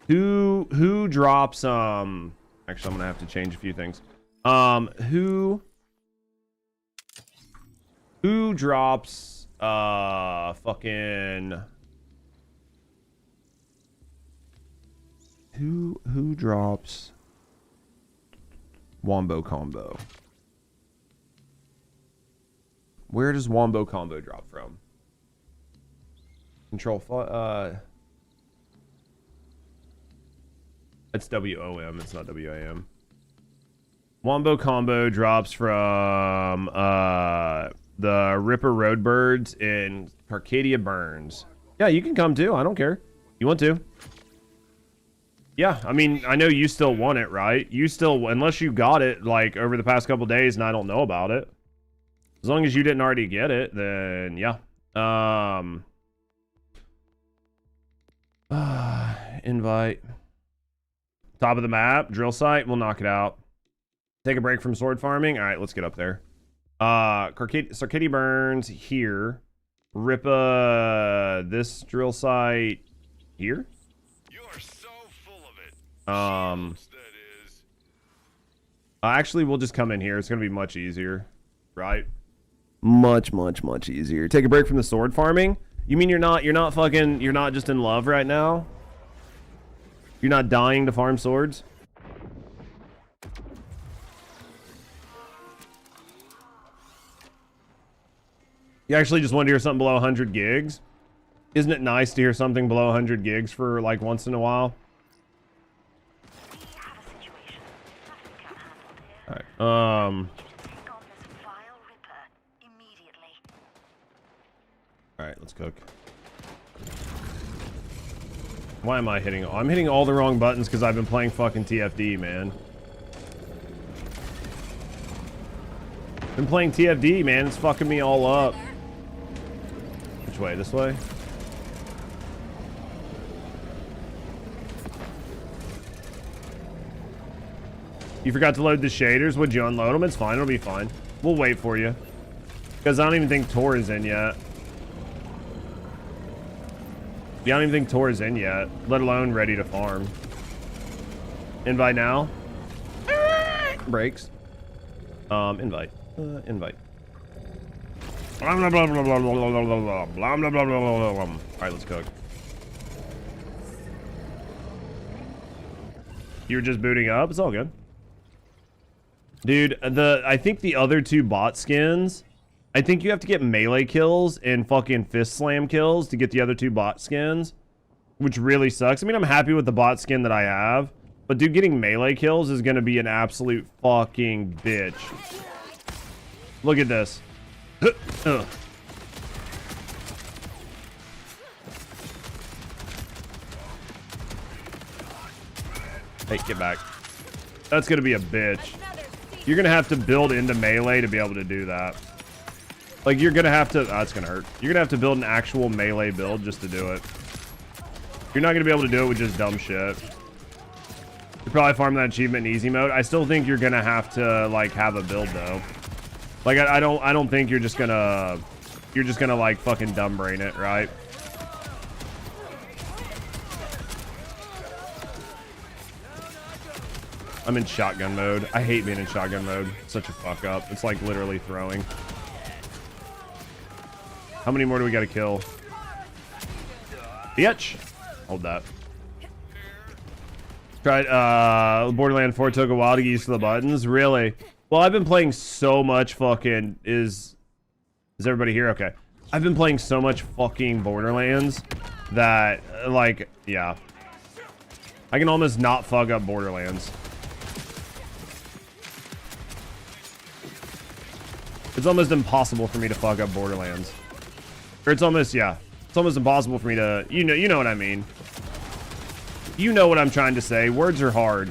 Who drops actually I'm gonna have to change a few things. Who drops fucking who drops Wombo Combo? Where does Wombo Combo drop from? Control it's WOM, it's not WAM. Wombo Combo drops from the Ripper Roadbirds in Arcadia Burns. Yeah, you can come too. I don't care. You want to? Yeah, I mean, I know you still want it, right? You still, unless you got it like over the past couple days and I don't know about it. As long as you didn't already get it, then yeah. Invite. Top of the map, drill site, we'll knock it out. Take a break from sword farming. All right, let's get up there. Sarcady Burns here. Rippa, this drill site here. You are so full of it. That is. Actually, we'll just come in here. It's gonna be much easier, right? Much easier. Take a break from the sword farming. You mean you're not just in love right now? You're not dying to farm swords? You actually just want to hear something below 100 gigs? Isn't it nice to hear something below 100 gigs for like once in a while? Alright, alright, let's cook. Why am I hitting? I'm hitting all the wrong buttons because I've been playing fucking TFD, man. Been playing TFD, man. It's fucking me all up. Which way? This way? You forgot to load the shaders. Would you unload them? It's fine. It'll be fine. We'll wait for you. Because I don't even think Tor is in yet. Yeah, I don't even think Tor is in yet, let alone ready to farm. Invite now. Breaks. Invite. Invite. Blah, blah, blah, blah, blah, blah, blah, blah, blah, blah, blah, blah, blah, blah. All right, let's cook. You're just booting up. It's all good, dude. I think the other two bot skins. I think you have to get melee kills and fucking fist slam kills to get the other two bot skins, which really sucks. I mean, I'm happy with the bot skin that I have, but dude, getting melee kills is gonna be an absolute fucking bitch. Look at this. Hey, get back. That's gonna be a bitch. You're gonna have to build into melee to be able to do that. Like, you're gonna have to... Oh, it's gonna hurt. You're gonna have to build an actual melee build just to do it. You're not gonna be able to do it with just dumb shit. You probably farm that achievement in easy mode. I still think you're gonna have to, like, have a build, though. Like, I don't think you're just gonna... You're just gonna, like, fucking dumb brain it, right? I'm in shotgun mode. I hate being in shotgun mode. It's such a fuck up. It's like literally throwing. How many more do we gotta kill? Bitch! Hold that. Tried, Borderlands 4 took a while to get used to the buttons. Really? Well, I've been playing so much fucking... Is everybody here? Okay. I've been playing so much fucking Borderlands that, like, yeah. I can almost not fuck up Borderlands. It's almost impossible for me to fuck up Borderlands. Or it's almost, yeah. It's almost impossible for me to, you know what I mean. You know what I'm trying to say. Words are hard.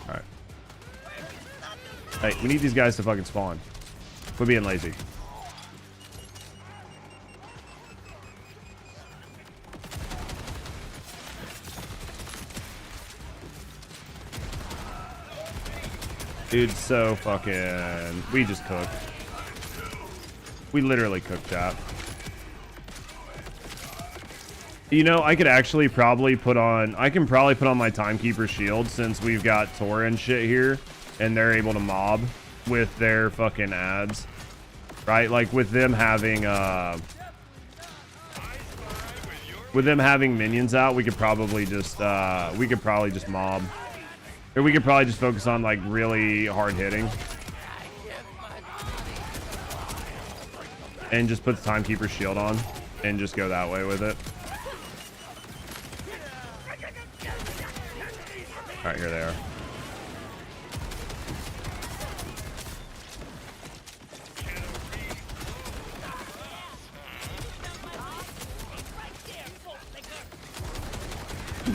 Alright. Hey, we need these guys to fucking spawn. Quit being lazy. Dude, so fucking... We just cooked. We literally cooked, chat. You know, I could actually probably put on... I can probably put on my Timekeeper shield since we've got Tor and shit here. And they're able to mob with their fucking ads. Right? Like, with them having, with them having minions out, we could probably just, mob. Or we could probably just focus on, like, really hard hitting. And just put the Timekeeper shield on. And just go that way with it. Alright, here they are.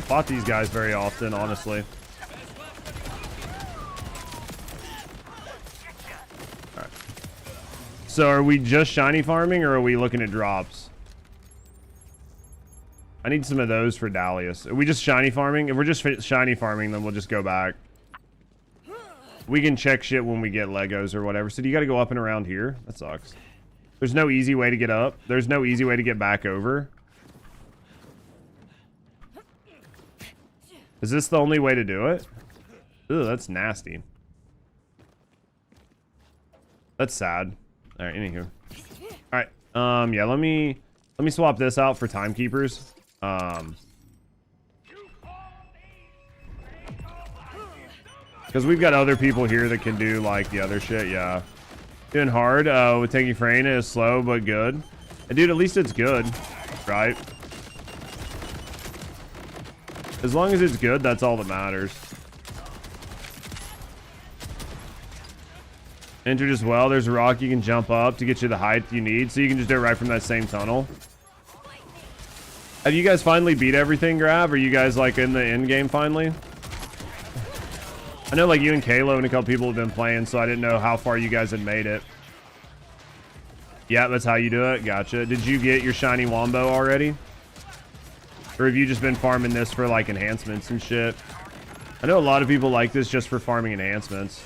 Fought these guys very often, honestly. Alright. So are we just shiny farming or are we looking at drops? I need some of those for Dalius. Are we just shiny farming? If we're just shiny farming, then we'll just go back. We can check shit when we get Legos or whatever. So do you got to go up and around here? That sucks. There's no easy way to get up. There's no easy way to get back over. Is this the only way to do it? Ooh, that's nasty. That's sad. All right, anywho. All right, yeah, let me swap this out for Timekeepers. Because we've got other people here that can do like the other shit. Yeah, doing hard. With taking Serena is slow but good. And dude, at least it's good, right? As long as it's good, that's all that matters. Entered as well. There's a rock you can jump up to get you the height you need, so you can just do it right from that same tunnel. Have you guys finally beat everything, Grav? Are you guys like in the end game finally? I know like you and Kalo and a couple people have been playing, so I didn't know how far you guys had made it. Yeah, that's how you do it. Gotcha. Did you get your shiny Wombo already? Or have you just been farming this for like enhancements and shit? I know a lot of people like this just for farming enhancements.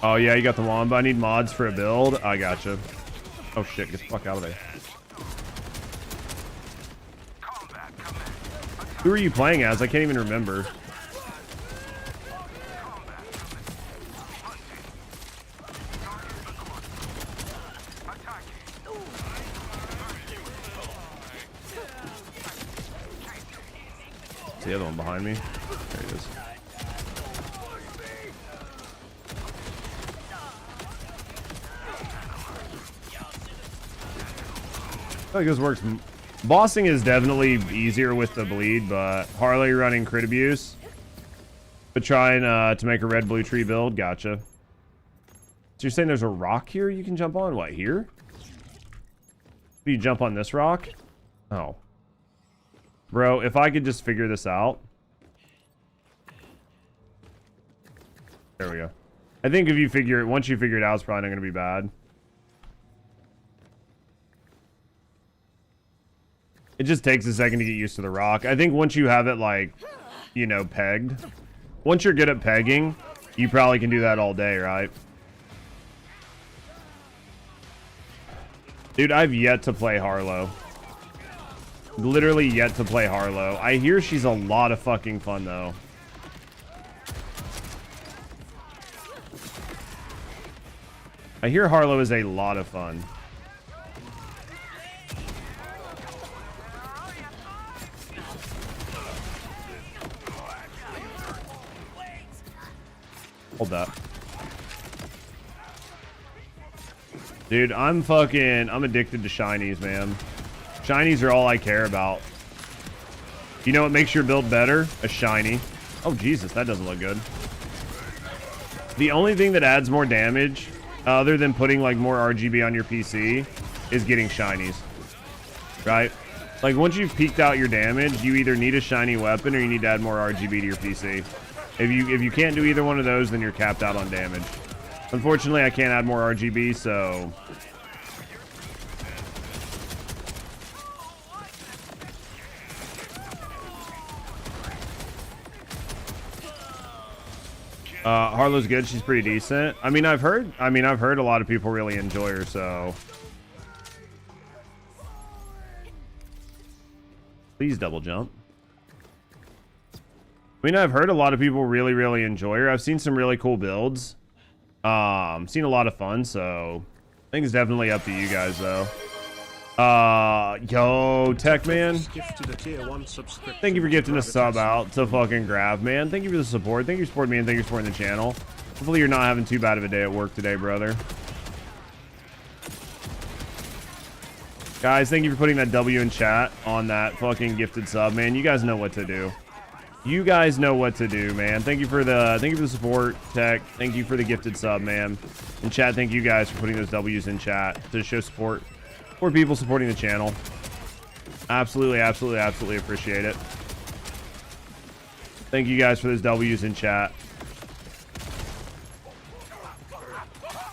Oh yeah, you got the Wombo. I need mods for a build. I gotcha. Oh shit, get the fuck out of there. Who are you playing as? I can't even remember. The other one behind me. There he is. I feel like this works. Bossing is definitely easier with the bleed, but Harley running crit abuse. But trying to make a red blue tree build. Gotcha. So you're saying there's a rock here you can jump on? What, here? Do you jump on this rock? Oh. Bro, if I could just figure this out. There we go. I think if you figure it, once you figure it out, it's probably not going to be bad. It just takes a second to get used to the rock. I think once you have it, like, you know, pegged. Once you're good at pegging, you probably can do that all day, right? Dude, I've yet to play Harlow. Literally yet to play Harlow. I hear she's a lot of fucking fun, though. I hear Harlow is a lot of fun. Hold that. Dude, I'm addicted to shinies, man. Shinies are all I care about. You know what makes your build better? A shiny. Oh, Jesus, that doesn't look good. The only thing that adds more damage, other than putting like more RGB on your PC, is getting shinies. Right? Like once you've peaked out your damage, you either need a shiny weapon or you need to add more RGB to your PC. If you can't do either one of those, then you're capped out on damage. Unfortunately, I can't add more RGB, so... Harlow's good. She's pretty decent. I mean, I've heard a lot of people really enjoy her, so... Please double jump. I mean, I've heard a lot of people really enjoy her. I've seen some really cool builds. Seen a lot of fun, so I think it's definitely up to you guys, though. Yo, Tech Man. Thank you for gifting a sub out to fucking Grab, man. Thank you for the support. Thank you for supporting me, and thank you for supporting the channel. Hopefully you're not having too bad of a day at work today, brother. Guys, thank you for putting that W in chat on that fucking gifted sub, man. You guys know what to do. You guys know what to do, man. Thank you for the support, Tech. Thank you for the gifted sub, man. And chat, thank you guys for putting those W's in chat to show support for people supporting the channel. Absolutely appreciate it. Thank you guys for those W's in chat.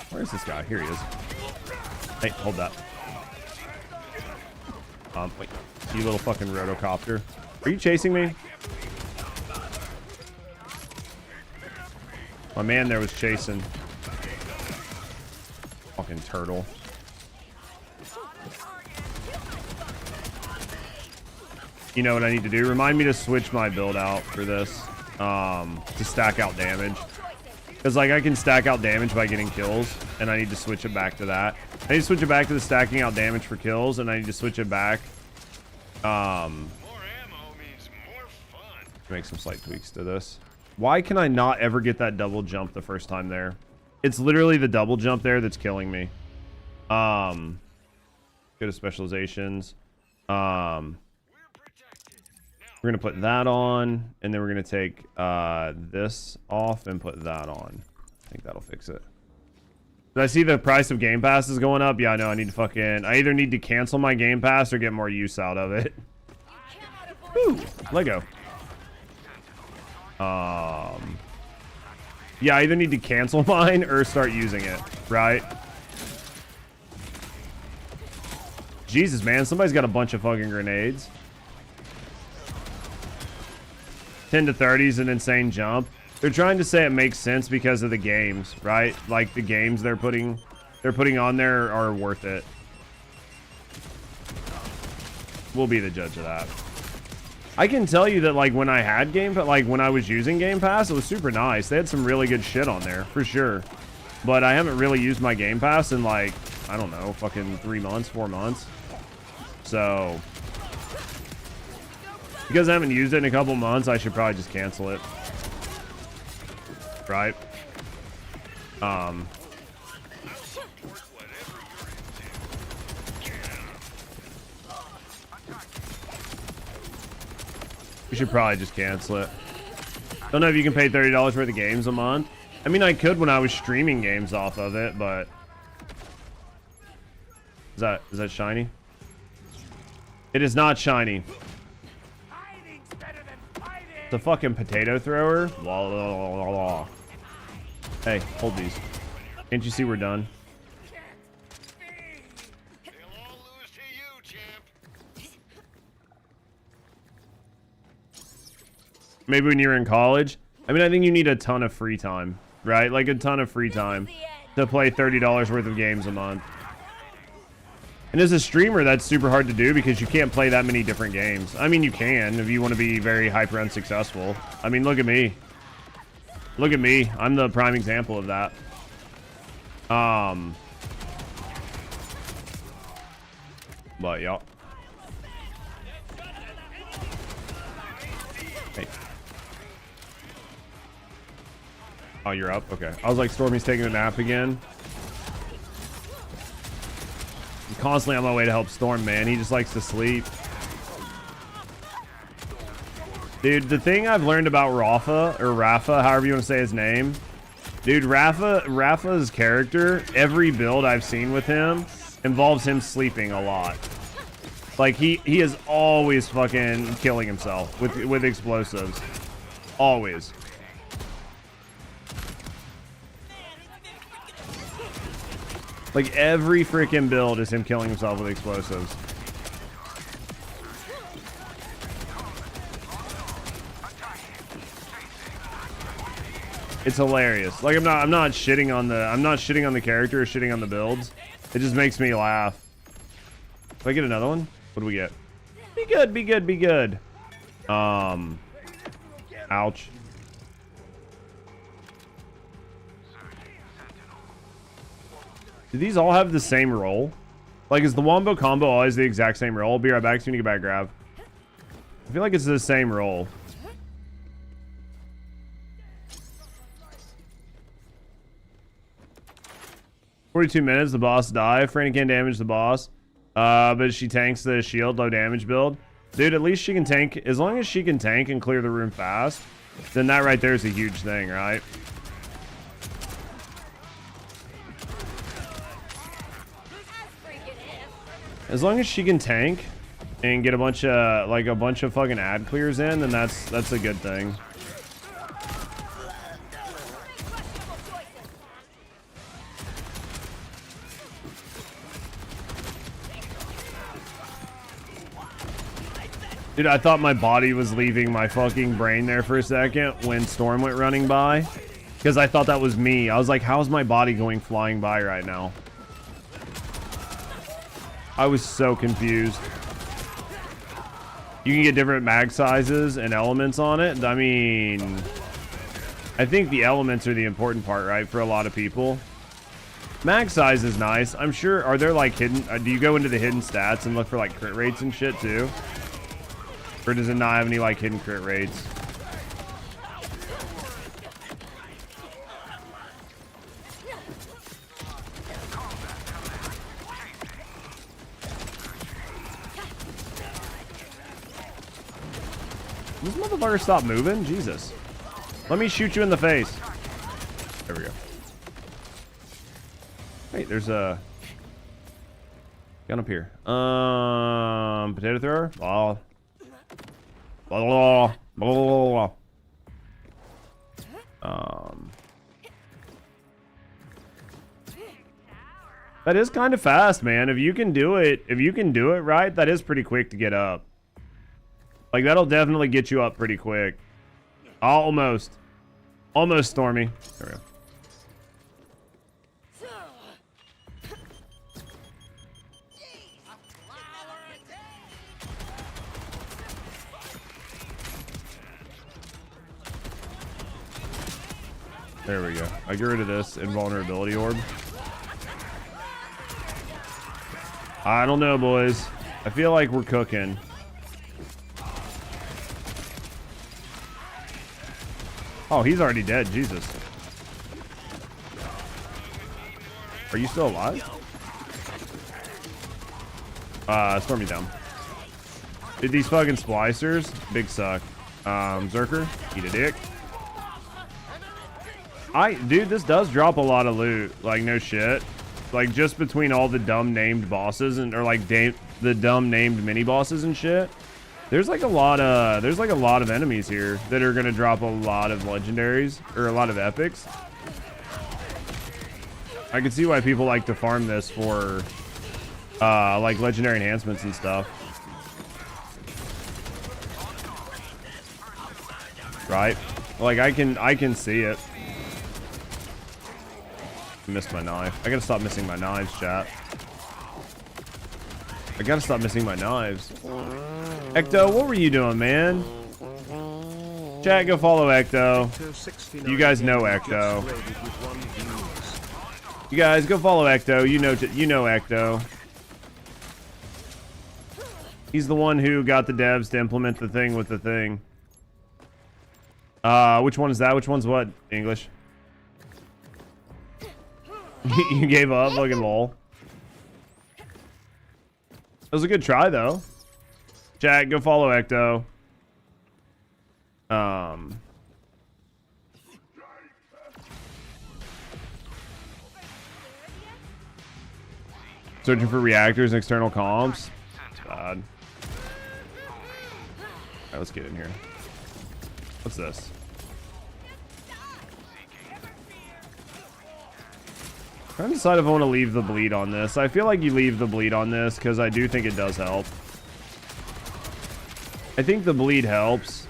Where's this guy? Here he is. Hey, hold that. Wait. You little fucking rotocopter. Are you chasing me? My man there was chasing. Fucking turtle. You know what I need to do? Remind me to switch my build out for this. To stack out damage. Because, like, I can stack out damage by getting kills. And I need to switch it back to that. I need to switch it back to the stacking out damage for kills. And I need to switch it back. More ammo means more fun. Make some slight tweaks to this. Why can I not ever get that double jump the first time there? It's literally the double jump there that's killing me. Go to specializations. We're gonna put that on, and then we're gonna take this off and put that on. I think that'll fix it. Did I see the price of Game Pass is going up? Yeah, I know. I need to fucking... I either need to cancel my Game Pass or get more use out of it. Woo! Lego. Yeah, I either need to cancel mine or start using it, right? Jesus, man. Somebody's got a bunch of fucking grenades. 10 to 30 is an insane jump. They're trying to say it makes sense because of the games, right? Like the games they're putting on there are worth it. We'll be the judge of that. I can tell you that, like, when I had when I was using Game Pass, it was super nice. They had some really good shit on there, for sure. But I haven't really used my Game Pass in, like, I don't know, fucking 3 months, 4 months. So, because I haven't used it in a couple months, I should probably just cancel it. Right? We should probably just cancel it. Don't know if you can pay $30 worth of games a month. I mean, I could when I was streaming games off of it, but... Is that shiny? It is not shiny. It's a fucking potato thrower. La, la, la, la, la. Hey, hold these. Can't you see we're done? They'll all lose to you, champ. Maybe when you're in college. I mean, I think you need a ton of free time, right? Like a ton of free time to play $30 worth of games a month. And as a streamer, that's super hard to do because you can't play that many different games. I mean, you can if you want to be very hyper unsuccessful. I mean, look at me. Look at me. I'm the prime example of that. But yeah. Hey. Oh, you're up? Okay. I was like, Stormy's taking a nap again. I'm constantly on my way to help Storm, man. He just likes to sleep. Dude, the thing I've learned about Rafa, however you want to say his name. Dude, Rafa's character, every build I've seen with him involves him sleeping a lot. Like, he is always fucking killing himself with explosives. Always. Like, every freaking build is him killing himself with explosives. It's hilarious. Like, I'm not shitting on the character or shitting on the builds. It just makes me laugh. If I get another one, what do we get? Be good, be good, be good. Ouch. Do these all have the same roll? Like, is the Wombo combo always the exact same roll? I'll be right back so you can get back grab. I feel like it's the same roll. "42 minutes, the boss die. Franny can't damage the boss. But she tanks the shield, low damage build. Dude, at least she can tank. As long as she can tank and clear the room fast, then that right there is a huge thing, right? As long as she can tank and get a bunch of fucking ad clears in, then that's a good thing. Dude, I thought my body was leaving my fucking brain there for a second when Storm went running by. Because I thought that was me. I was like, how's my body going flying by right now? I was so confused. You can get different mag sizes and elements on it. I mean, I think the elements are the important part, right? For a lot of people. Mag size is nice. I'm sure, are there like hidden, do you go into the hidden stats and look for like crit rates and shit too? Or does it not have any like hidden crit rates? This motherfucker stop moving? Jesus. Let me shoot you in the face. There we go. Wait, there's a gun up here. Potato thrower? Oh. Blah, blah, blah. That is kind of fast, man. If you can do it right, that is pretty quick to get up. Like, that'll definitely get you up pretty quick. Almost. Almost, Stormy. There we go. There we go. I get rid of this invulnerability orb. I don't know, boys. I feel like we're cooking. Oh, he's already dead. Jesus. Are you still alive? Storm me down. Dude, these fucking splicers, big suck. Zerker, eat a dick. Dude, this does drop a lot of loot. Like, no shit. Like, just between all the dumb named bosses and, or like the dumb named mini bosses and shit. There's like a lot of enemies here that are gonna drop a lot of legendaries or a lot of epics. I can see why people like to farm this for like legendary enhancements and stuff. Right? Like I can see it. I missed my knife. I gotta stop missing my knives, chat. I gotta stop missing my knives. Ecto, what were you doing, man? Chat, go follow Ecto. You guys know Ecto. You guys go follow Ecto. You know Ecto. He's the one who got the devs to implement the thing with the thing. Which one is that? Which one's what? English. You gave up, fucking lol. It was a good try though. Jack, go follow Ecto. Searching for reactors and external comms. Bad. Alright, let's get in here. What's this? I'm trying to decide if I want to leave the bleed on this. I feel like you leave the bleed on this because I do think it does help. I think the bleed helps.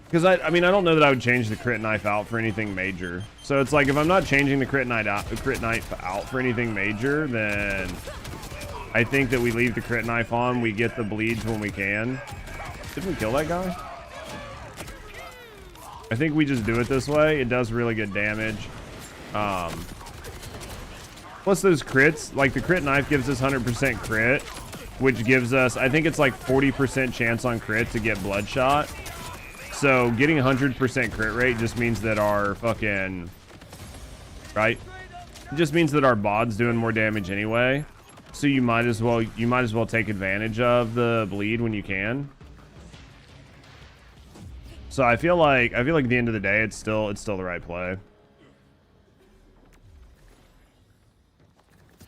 Because I mean, I don't know that I would change the crit knife out for anything major. So it's like if I'm not changing the crit knife out for anything major, then I think that we leave the crit knife on. We get the bleeds when we can. Didn't we kill that guy? I think we just do it this way. It does really good damage. Plus those crits, like the crit knife gives us 100% crit, which gives us, I think it's like 40% chance on crit to get bloodshot. So getting 100% crit rate just means that our fucking, right? It just means that our bod's doing more damage anyway. So you might as well take advantage of the bleed when you can. So I feel like at the end of the day, it's still the right play.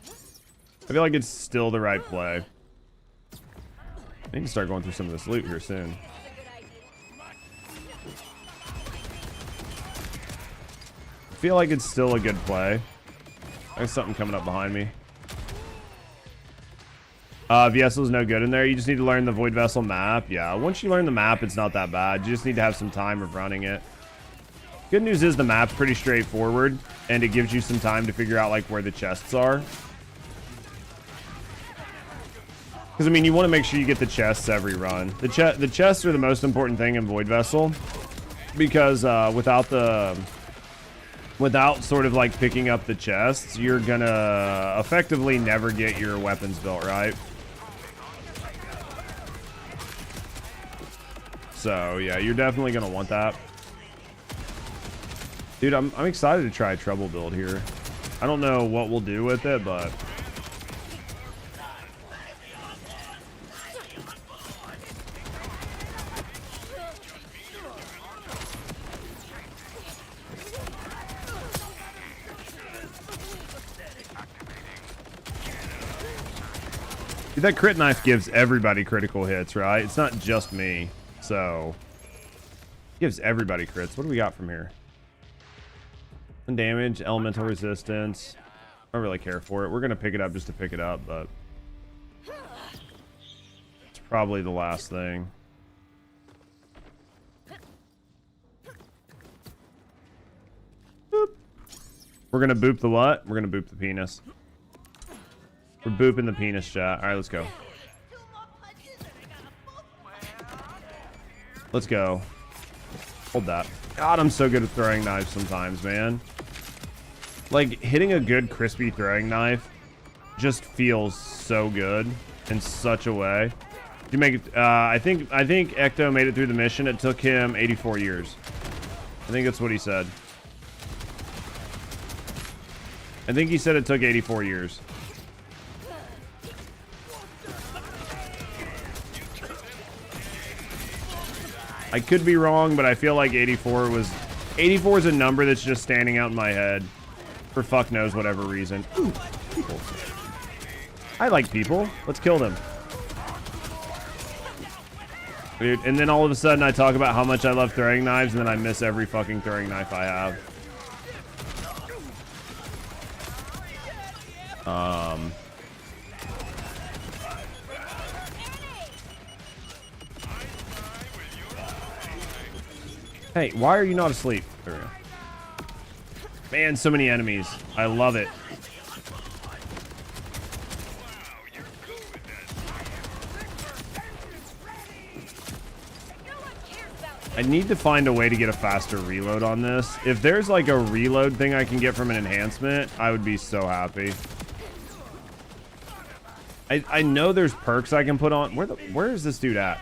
I feel like it's still the right play. I need to start going through some of this loot here soon. I feel like it's still a good play. There's something coming up behind me. Vessel's no good in there. You just need to learn the Void Vessel map. Yeah, once you learn the map, it's not that bad. You just need to have some time of running it. Good news is the map's pretty straightforward, and it gives you some time to figure out like where the chests are. Because I mean, you want to make sure you get the chests every run. The chests are the most important thing in Void Vessel, because without sort of like picking up the chests, you're gonna effectively never get your weapons built, right? So yeah, you're definitely gonna want that. Dude, I'm excited to try a treble build here. I don't know what we'll do with it, but dude, that crit knife gives everybody critical hits, right? It's not just me. So it gives everybody crits. What do we got from here? Damage, elemental resistance. I don't really care for it. We're gonna pick it up just to pick it up, but it's probably the last thing. Boop. We're gonna boop the what? We're gonna boop the penis. We're booping the penis, chat. All right, let's go. Let's go. Hold that. God, I'm so good at throwing knives sometimes, man. Like, hitting a good crispy throwing knife just feels so good in such a way. Did you make it? I think Ecto made it through the mission. It took him 84 years. I think that's what he said. I think he said it took 84 years. I could be wrong, but I feel like 84 is a number that's just standing out in my head for fuck knows whatever reason. Ooh, people. I like people. Let's kill them. Dude, and then all of a sudden I talk about how much I love throwing knives, and then I miss every fucking throwing knife I have. Hey, why are you not asleep? There we go. Man, so many enemies. I love it. I need to find a way to get a faster reload on this. If there's like a reload thing I can get from an enhancement, I would be so happy. I know there's perks I can put on. Where is this dude at?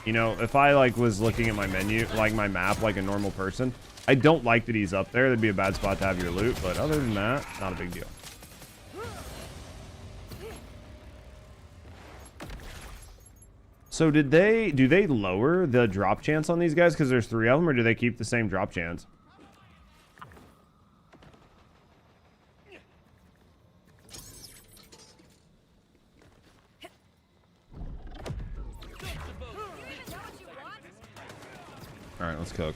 You know, if I like was looking at my menu, like my map, like a normal person, I don't like that he's up there. That'd be a bad spot to have your loot. But other than that, not a big deal. So do they lower the drop chance on these guys because there's 3 of them, or do they keep the same drop chance? All right, let's cook.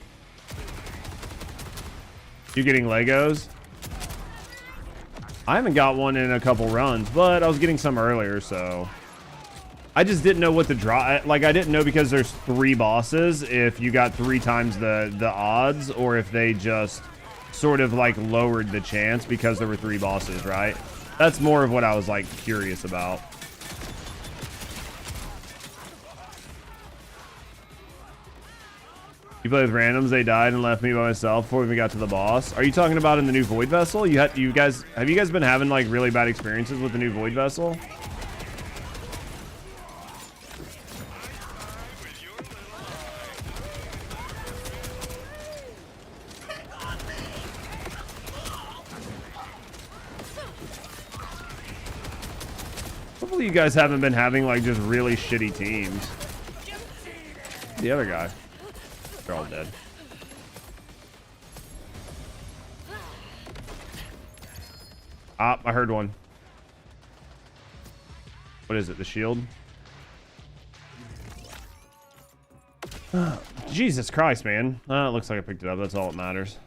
You getting Legos? I haven't got one in a couple runs, but I was getting some earlier, so I just didn't know what the draw. Like, I didn't know because there's 3 bosses if you got 3 times the odds, or if they just sort of like lowered the chance because there were 3 bosses, right? That's more of what I was like curious about. You play with randoms, they died and left me by myself before we got to the boss. Are you talking about in the new Void Vessel? Have you guys been having like really bad experiences with the new Void Vessel? Hopefully you guys haven't been having like just really shitty teams. The other guy. They're all dead. Ah, I heard one. What is it? The shield? Jesus Christ, man. It looks like I picked it up. That's all that matters.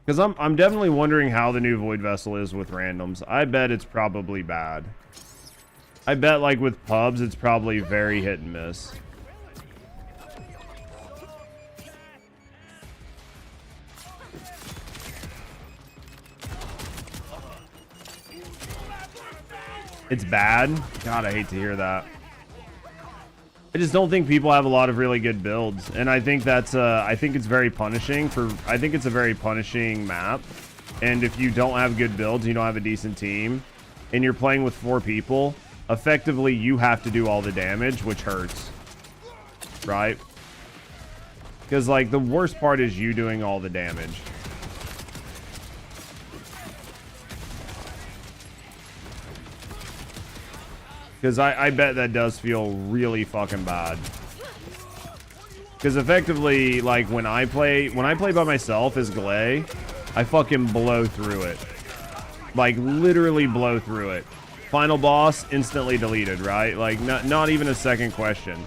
Because I'm definitely wondering how the new Void Vessel is with randoms. I bet it's probably bad. I bet like with pubs, it's probably very hit and miss. It's bad. God, I hate to hear that. I just don't think people have a lot of really good builds, and I think that's I think it's very punishing for. I think it's a very punishing map, and if you don't have good builds, you don't have a decent team, and you're playing with 4 people. Effectively, you have to do all the damage, which hurts, right? Because, like, the worst part is you doing all the damage. Because I bet that does feel really fucking bad. Because effectively, like, when I play by myself as Glay, I fucking blow through it. Like, literally blow through it. Final boss, instantly deleted, right? Like, not even a second question.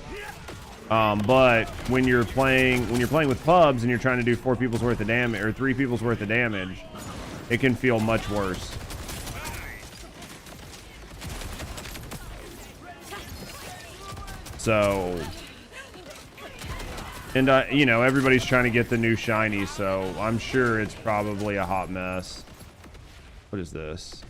But when you're playing with pubs and you're trying to do 4 people's worth of damage or 3 people's worth of damage, it can feel much worse. So, and you know, everybody's trying to get the new shiny, so I'm sure it's probably a hot mess. What is this?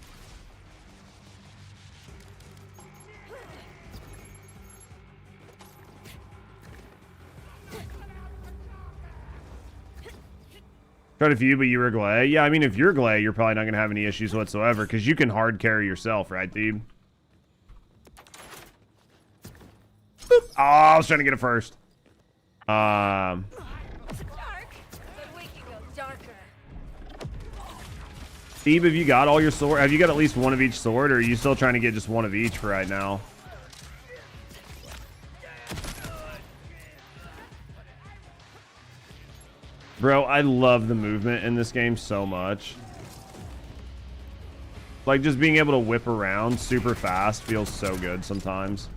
Tried a few, but you were Glay. Yeah, I mean, if you're Glay, you're probably not going to have any issues whatsoever, because you can hard carry yourself, right, Thebe? Boop. Oh, I was trying to get it first. Dark, but we can go darker. Thebe, have you got all your sword? Have you got at least one of each sword, or are you still trying to get just one of each for right now? Bro, I love the movement in this game so much. Like, just being able to whip around super fast feels so good sometimes.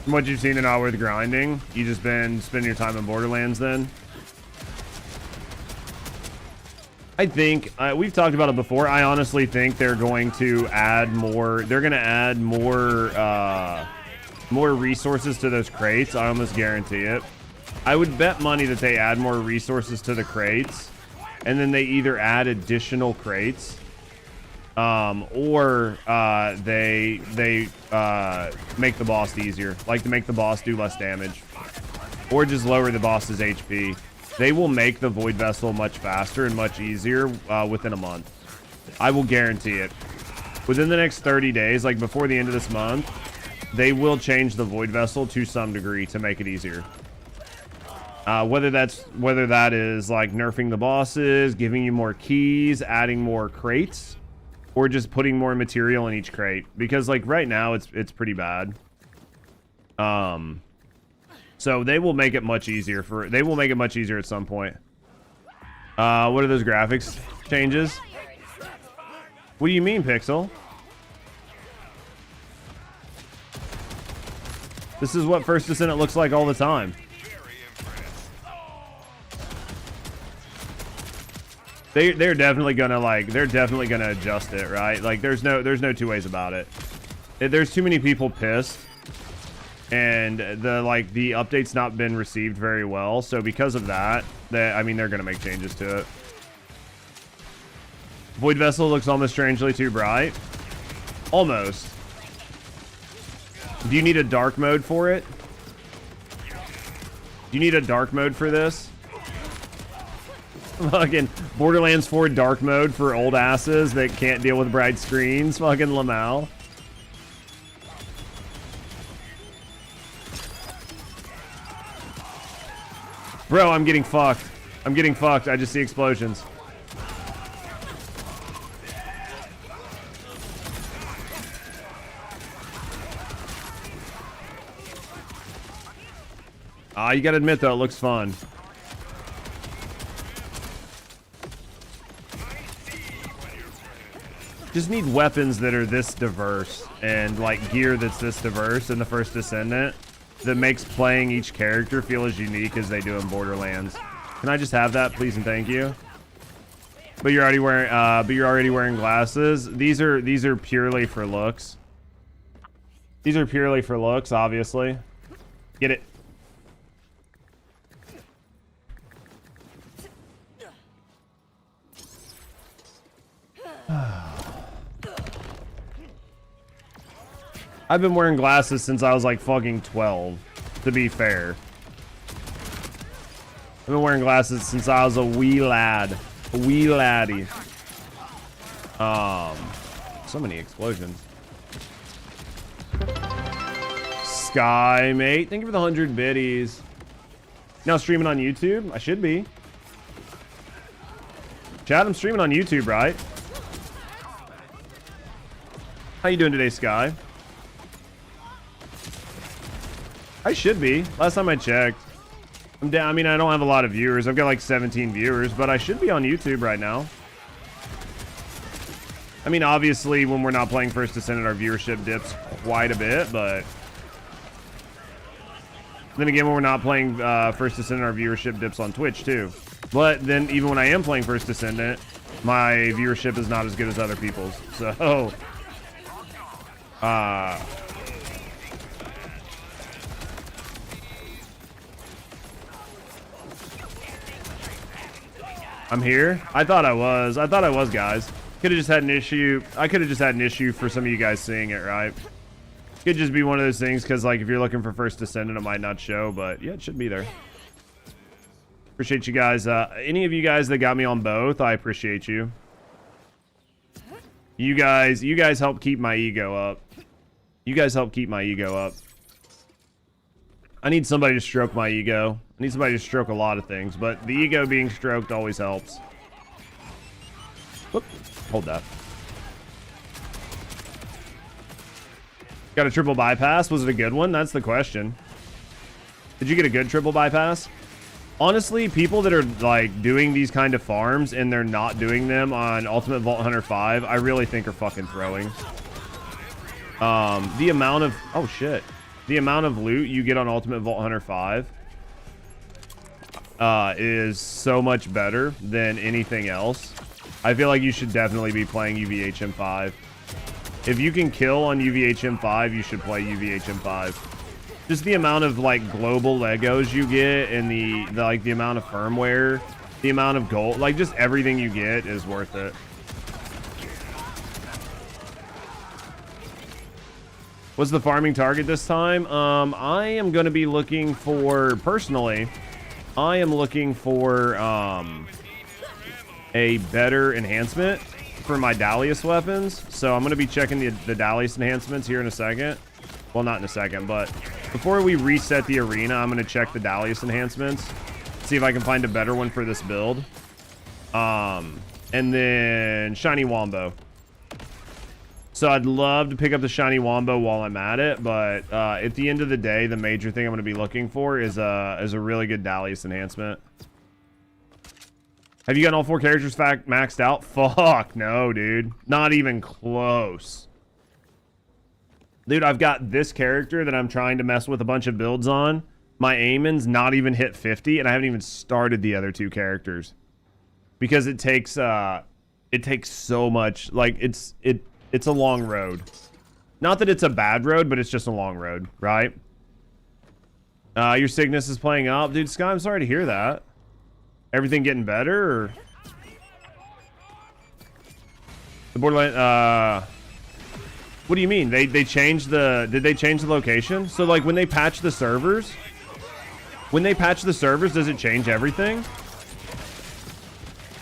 From what you've seen in Not Worth Grinding, you just been spending your time in Borderlands then? I think, we've talked about it before, I honestly think they're going to add more, they're going to add more resources to those crates. I almost guarantee it. I would bet money that they add more resources to the crates and then they either add additional crates, or they make the boss easier, like to make the boss do less damage, or just lower the boss's HP. They will make the Void Vessel much faster and much easier within a month. I will guarantee it. Within the next 30 days, like before the end of this month, they will change the Void Vessel to some degree to make it easier. Whether that is like nerfing the bosses, giving you more keys, adding more crates, or just putting more material in each crate. Because like right now it's pretty bad. So they will make it much easier they will make it much easier at some point. What are those graphics changes? What do you mean, Pixel? This is what First Descendant looks like all the time. They're definitely gonna adjust it, right? Like there's no two ways about it. There's too many people pissed, and the update's not been received very well. So because of that, I mean they're gonna make changes to it. Void Vessel looks almost strangely too bright. Almost. Do you need a dark mode for it? Do you need a dark mode for this? Fucking Borderlands 4 dark mode for old asses that can't deal with bright screens. Fucking Lamau. Bro, I'm getting fucked. I'm getting fucked. I just see explosions. You gotta admit though, it looks fun. Just need weapons that are this diverse and like gear that's this diverse in the First Descendant that makes playing each character feel as unique as they do in Borderlands. Can I just have that, please and thank you? But you're already wearing glasses. These are purely for looks. These are purely for looks, obviously. Get it. I've been wearing glasses since I was like fucking 12, to be fair. I've been wearing glasses since I was a wee lad. A wee laddie. So many explosions. Sky, mate. Thank you for the 100 biddies. Now streaming on YouTube? I should be. Chad, I'm streaming on YouTube, right? How you doing today, Sky? I should be. Last time I checked. I'm down. I mean, I don't have a lot of viewers. I've got like 17 viewers, but I should be on YouTube right now. I mean, obviously, when we're not playing First Descendant, our viewership dips quite a bit, but then again, when we're not playing First Descendant, our viewership dips on Twitch too. But then, even when I am playing First Descendant, my viewership is not as good as other people's. So, I'm here. I thought I was, guys. Could have just had an issue. I could have just had an issue for some of you guys seeing it, right? Could just be one of those things because, like, if you're looking for First Descendant, it might not show, but yeah, it should be there. Appreciate you guys. Any of you guys that got me on both, I appreciate you. You guys help keep my ego up. You guys help keep my ego up. I need somebody to stroke my ego. I need somebody to stroke a lot of things, but the ego being stroked always helps. Whoop. Hold that. Got a triple bypass. Was it a good one? That's the question. Did you get a good triple bypass? Honestly, people that are like doing these kind of farms and they're not doing them on Ultimate Vault Hunter 5, I really think are fucking throwing. The amount of... Oh, shit. The amount of loot you get on Ultimate Vault Hunter 5 is so much better than anything else. I feel like you should definitely be playing UVHM5. If you can kill on UVHM5, you should play UVHM5. Just the amount of like global Legos you get and the amount of firmware The amount of gold, like just everything you get is worth it. What's the farming target this time? I am going to be looking for, personally, I am looking for a better enhancement for my Dalius weapons. So I'm going to be checking the Dalius enhancements here in a second. Well, not in a second, but before we reset the arena, I'm going to check the Dalius enhancements. See if I can find a better one for this build. And then Shiny Wombo. So I'd love to pick up the Shiny Wombo while I'm at it, but at the end of the day, the major thing I'm going to be looking for is a really good Dalius enhancement. Have you gotten all 4 characters maxed out? Fuck no, dude. Not even close. Dude, I've got this character that I'm trying to mess with a bunch of builds on. My Aemon's not even hit 50, and I haven't even started the other 2 characters. Because it takes so much, like, it's a long road. Not that it's a bad road, but it's just a long road, right? Your sickness is playing up. Dude, Sky, I'm sorry to hear that. Everything getting better, or? The Borderlands, what do you mean? They changed the, did they change the location? So, like, when they patch the servers, does it change everything?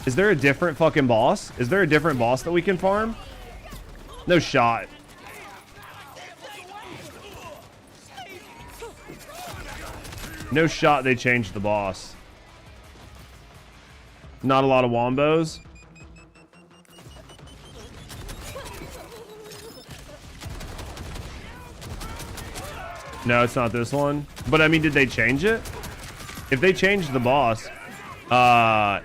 Is there a different fucking boss? Is there a different boss that we can farm? No shot. No shot they changed the boss. Not a lot of wombos. No, it's not this one. But I mean, did they change it? If they changed the boss,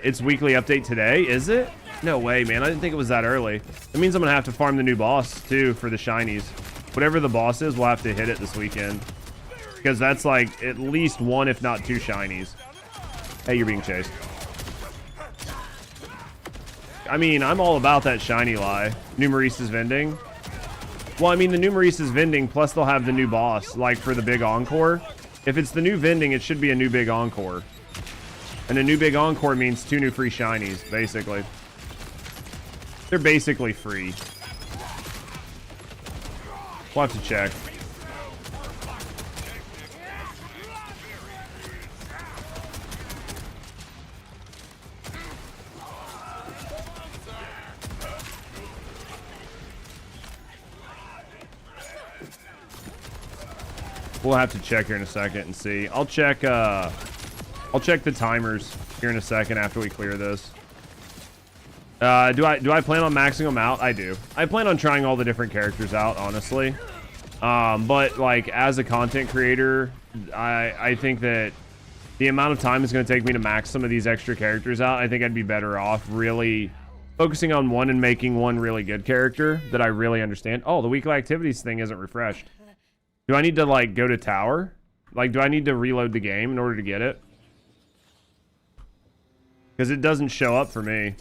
it's weekly update today, is it? No way, man. I didn't think it was that early. That means I'm gonna have to farm the new boss too for the shinies. Whatever the boss is, we'll have to hit it this weekend. Because that's like at least 1, if not 2 shinies. Hey, you're being chased. I mean, I'm all about that shiny lie. New Maurice's vending. Well, I mean, the new Maurice's vending, plus they'll have the new boss, like for the big encore. If it's the new vending, it should be a new big encore. And a new big encore means 2 new free shinies, basically. They're basically free. We'll have to check. We'll have to check here in a second and see. I'll check the timers here in a second after we clear this. Do I plan on maxing them out? I do. I plan on trying all the different characters out, honestly. But like as a content creator, I think that the amount of time it's going to take me to max some of these extra characters out, I think I'd be better off really focusing on one and making one really good character that I really understand. Oh, the weekly activities thing isn't refreshed. Do I need to like go to tower? Like, do I need to reload the game in order to get it? Because it doesn't show up for me.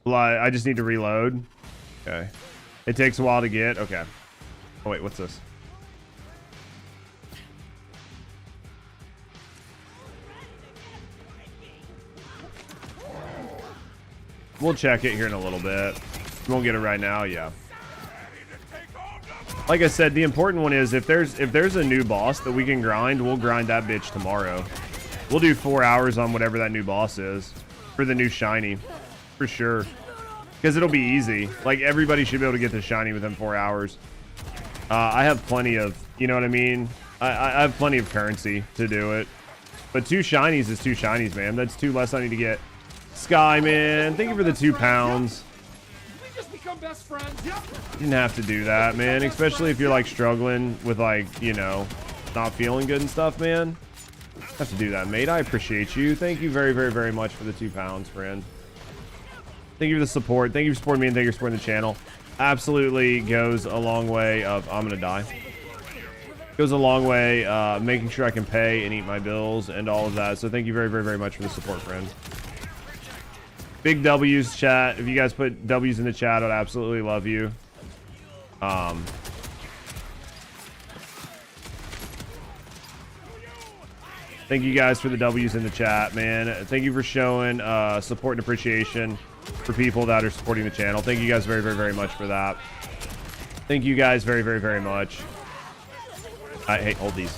Well, I just need to reload. Okay. It takes a while to get. Okay. Oh, wait, what's this? We'll check it here in a little bit. We won't get it right now. Yeah. Like I said, the important one is if there's a new boss that we can grind, we'll grind that bitch tomorrow. We'll do 4 hours on whatever that new boss is for the new shiny, for sure. Because it'll be easy. Like everybody should be able to get the shiny within 4 hours. I have plenty of, you know what I mean? I have plenty of currency to do it. But 2 shinies is 2 shinies, man. That's 2 less I need to get. Sky, man, thank you for the 2 pounds. Best friends. Yep. You didn't have to do that, man. Especially if you're like struggling with like, you know, not feeling good and stuff, man. Have to do that, mate. I appreciate you. Thank you very, very, very much for the 2 pounds, friend. Thank you for the support. Thank you for supporting me and thank you for supporting the channel. Absolutely goes a long way of I'm gonna die. Goes a long way making sure I can pay and eat my bills and all of that. So thank you very, very, very much for the support, friend. Big W's, chat. If you guys put W's in the chat, I'd absolutely love you. Thank you guys for the W's in the chat, man. Thank you for showing support and appreciation for people that are supporting the channel. Thank you guys very, very, very much for that. Thank you guys very, very, very much. Hey, hold these.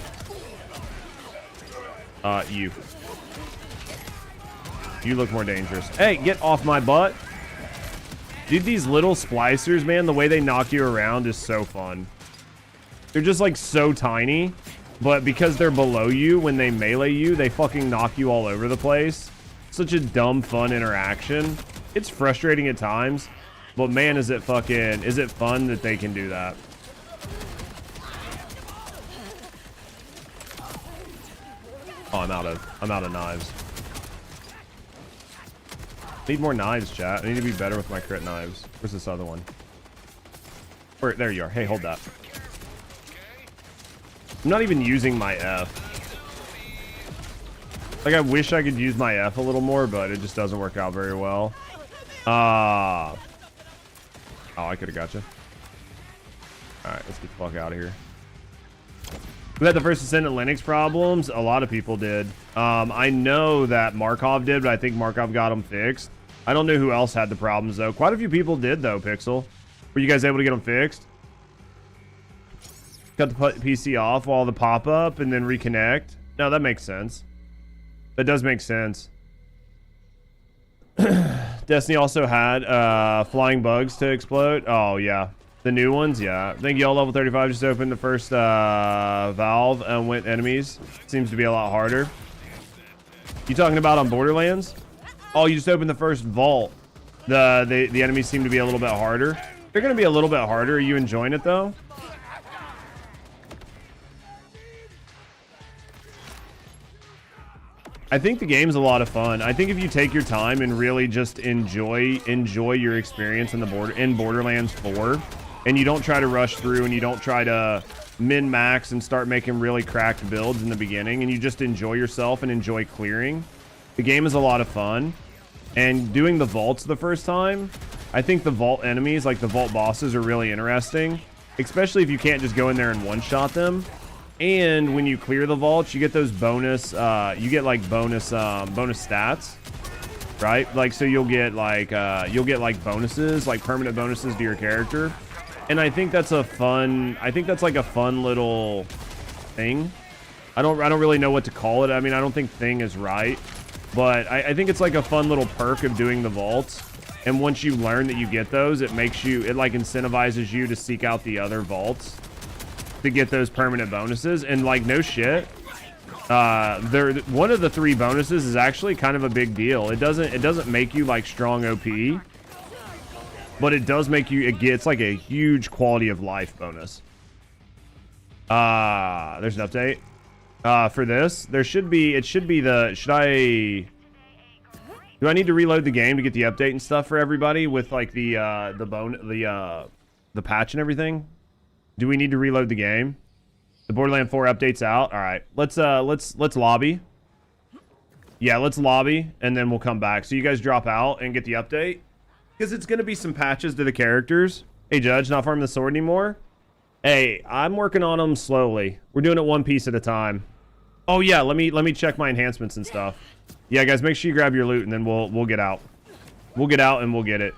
You look more dangerous. Hey, get off my butt. Dude, these little splicers, man, the way they knock you around is so fun. They're just like so tiny, but because they're below you, when they melee you, they fucking knock you all over the place. Such a dumb, fun interaction. It's frustrating at times, but man, is it fun that they can do that. Oh, I'm out of knives. Need more knives, chat. I need to be better with my crit knives. Where's this other one? Where, there you are. Hey, hold that. I'm not even using my F. Like, I wish I could use my F a little more, but it just doesn't work out very well. Oh, I could have got you. Alright, let's get the fuck out of here. We had the First Descendant Linux problems. A lot of people did. I know that Markov did, but I think Markov got them fixed. I don't know who else had the problems, though. Quite a few people did, though, Pixel. Were you guys able to get them fixed? Cut the PC off while the pop-up and then reconnect? No, that makes sense. That does make sense. Destiny also had flying bugs to explode. Oh, yeah. The new ones, yeah. I think y'all level 35 just opened the first valve and went enemies. Seems to be a lot harder. You talking about on Borderlands? Oh, you just opened the first vault. The enemies seem to be a little bit harder. They're going to be a little bit harder. Are you enjoying it, though? I think the game's a lot of fun. I think if you take your time and really just enjoy your experience in Borderlands 4, and you don't try to rush through and you don't try to min-max and start making really cracked builds in the beginning, and you just enjoy yourself and enjoy clearing, the game is a lot of fun. And doing the vaults the first time, I think the vault enemies, like the vault bosses, are really interesting, especially if you can't just go in there and one-shot them. And when you clear the vaults, you get those bonus, bonus stats, right? Like, so you'll get like bonuses, like permanent bonuses to your character. And I think that's like a fun little thing. I don't really know what to call it. I mean, I don't think thing is right, but I think it's like a fun little perk of doing the vaults. And once you learn that you get those, it like incentivizes you to seek out the other vaults to get those permanent bonuses. And like, no shit, one of the 3 bonuses is actually kind of a big deal. It doesn't make you like strong OP, but it does make you, it's like a huge quality of life bonus. There's an update for this. Do I need to reload the game to get the update and stuff for everybody with like the patch and everything? Do we need to reload the game? The Borderlands 4 update's out. All right, let's lobby. Yeah, let's lobby, and then we'll come back. So you guys drop out and get the update, because it's gonna be some patches to the characters. Hey, Judge, not farming the sword anymore? Hey, I'm working on them slowly. We're doing it one piece at a time. Oh yeah, let me check my enhancements and stuff. Yeah, guys, make sure you grab your loot, and then we'll get out. We'll get out and we'll get it.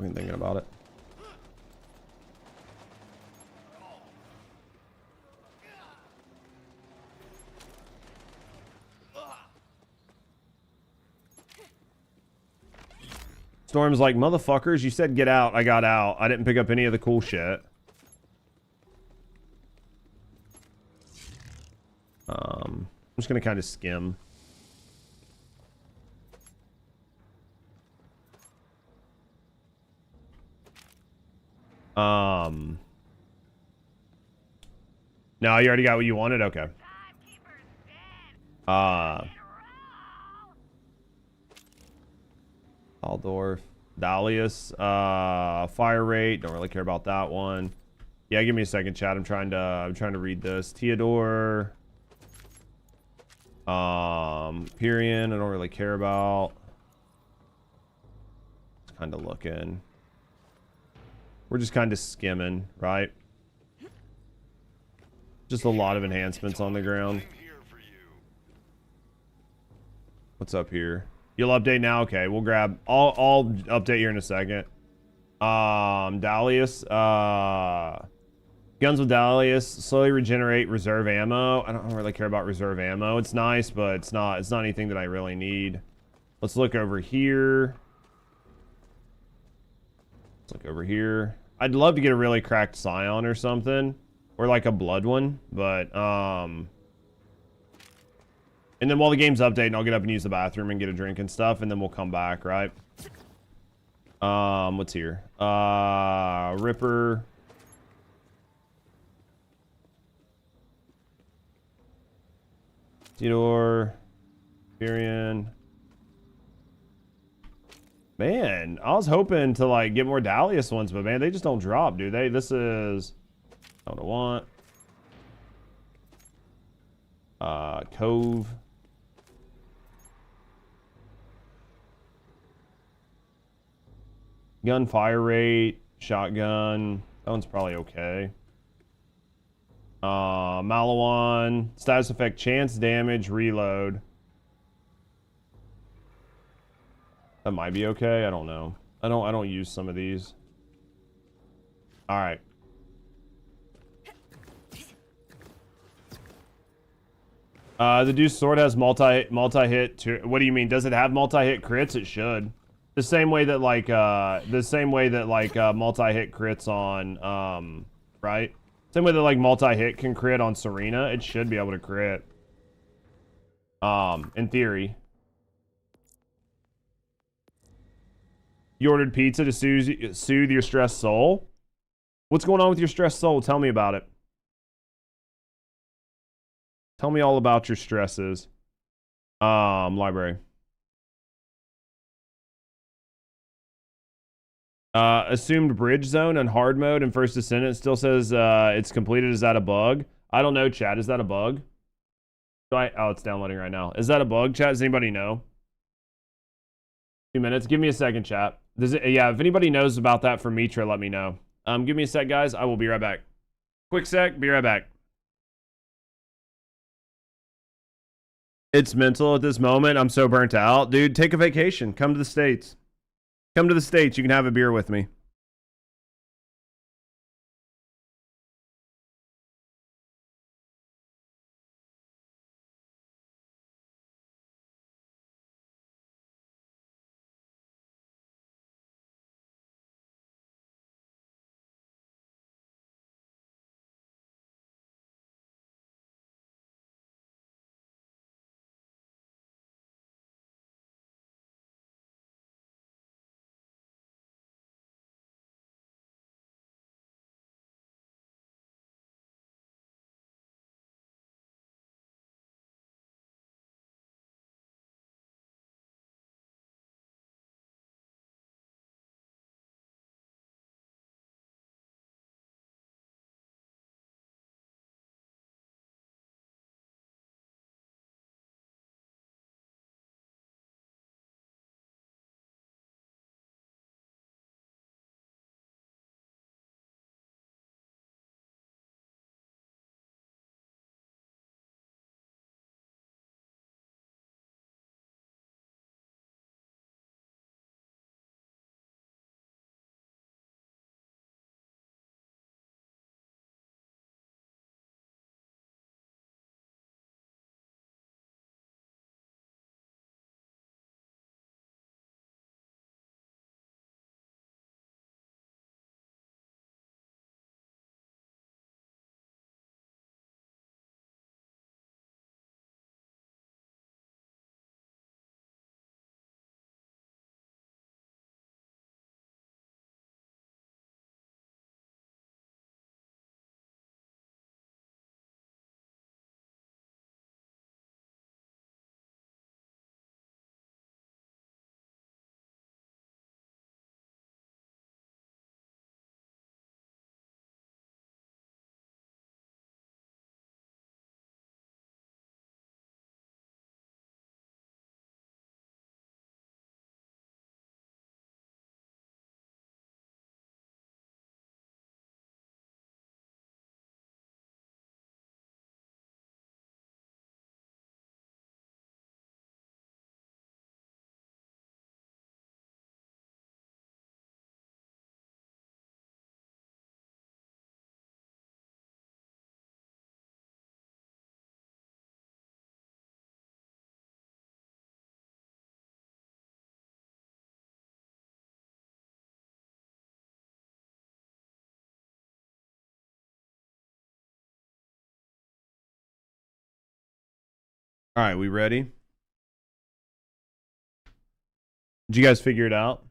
I've been thinking about it. Storm's like, motherfuckers, you said get out. I got out. I didn't pick up any of the cool shit. I'm just gonna kind of skim. No, you already got what you wanted? Okay. Aldorf, Dalius, fire rate, don't really care about that one. Yeah, give me a second, chat. I'm trying to read this. Theodore, Pyrian, I don't really care about. Just kind of looking. We're just kind of skimming, right? Just a lot of enhancements on the ground. I'm here for you. What's up here? You'll update now? Okay, we'll grab... I'll update here in a second. Dalius. Guns with Dalius slowly regenerate reserve ammo. I don't really care about reserve ammo. It's nice, but it's not anything that I really need. Let's look over here. Let's look over here. I'd love to get a really cracked Scion or something. Or like a blood one. But, and then while the game's updating, I'll get up and use the bathroom and get a drink and stuff. And then we'll come back, right? What's here? Ripper. Theodore. Furion. Man, I was hoping to like get more Dalius ones, but man, they just don't drop, do they? This is not what I want. Cove. Gunfire rate, shotgun. That one's probably okay. Malawan, status effect, chance damage, reload. That might be okay. I don't know. I don't use some of these. All right. The Deuce Sword has multi-hit. What do you mean? Does it have multi-hit crits? It should. The same way that like multi-hit crits on right? Same way that like multi-hit can crit on Serena, it should be able to crit. In theory. You ordered pizza to soothe your stressed soul? What's going on with your stressed soul? Tell me about it. Tell me all about your stresses. Library. Assumed bridge zone on hard mode and First Descendant still says it's completed. Is that a bug? I don't know, chat. Is that a bug? Oh, it's downloading right now. Is that a bug, chat? Does anybody know? 2 minutes. Give me a second, chat. Yeah, if anybody knows about that for Mitra, let me know. Give me a sec, guys. I will be right back. Quick sec. Be right back. It's mental at this moment. I'm so burnt out. Dude, take a vacation. Come to the States. Come to the States. You can have a beer with me. All right, we ready? Did you guys figure it out?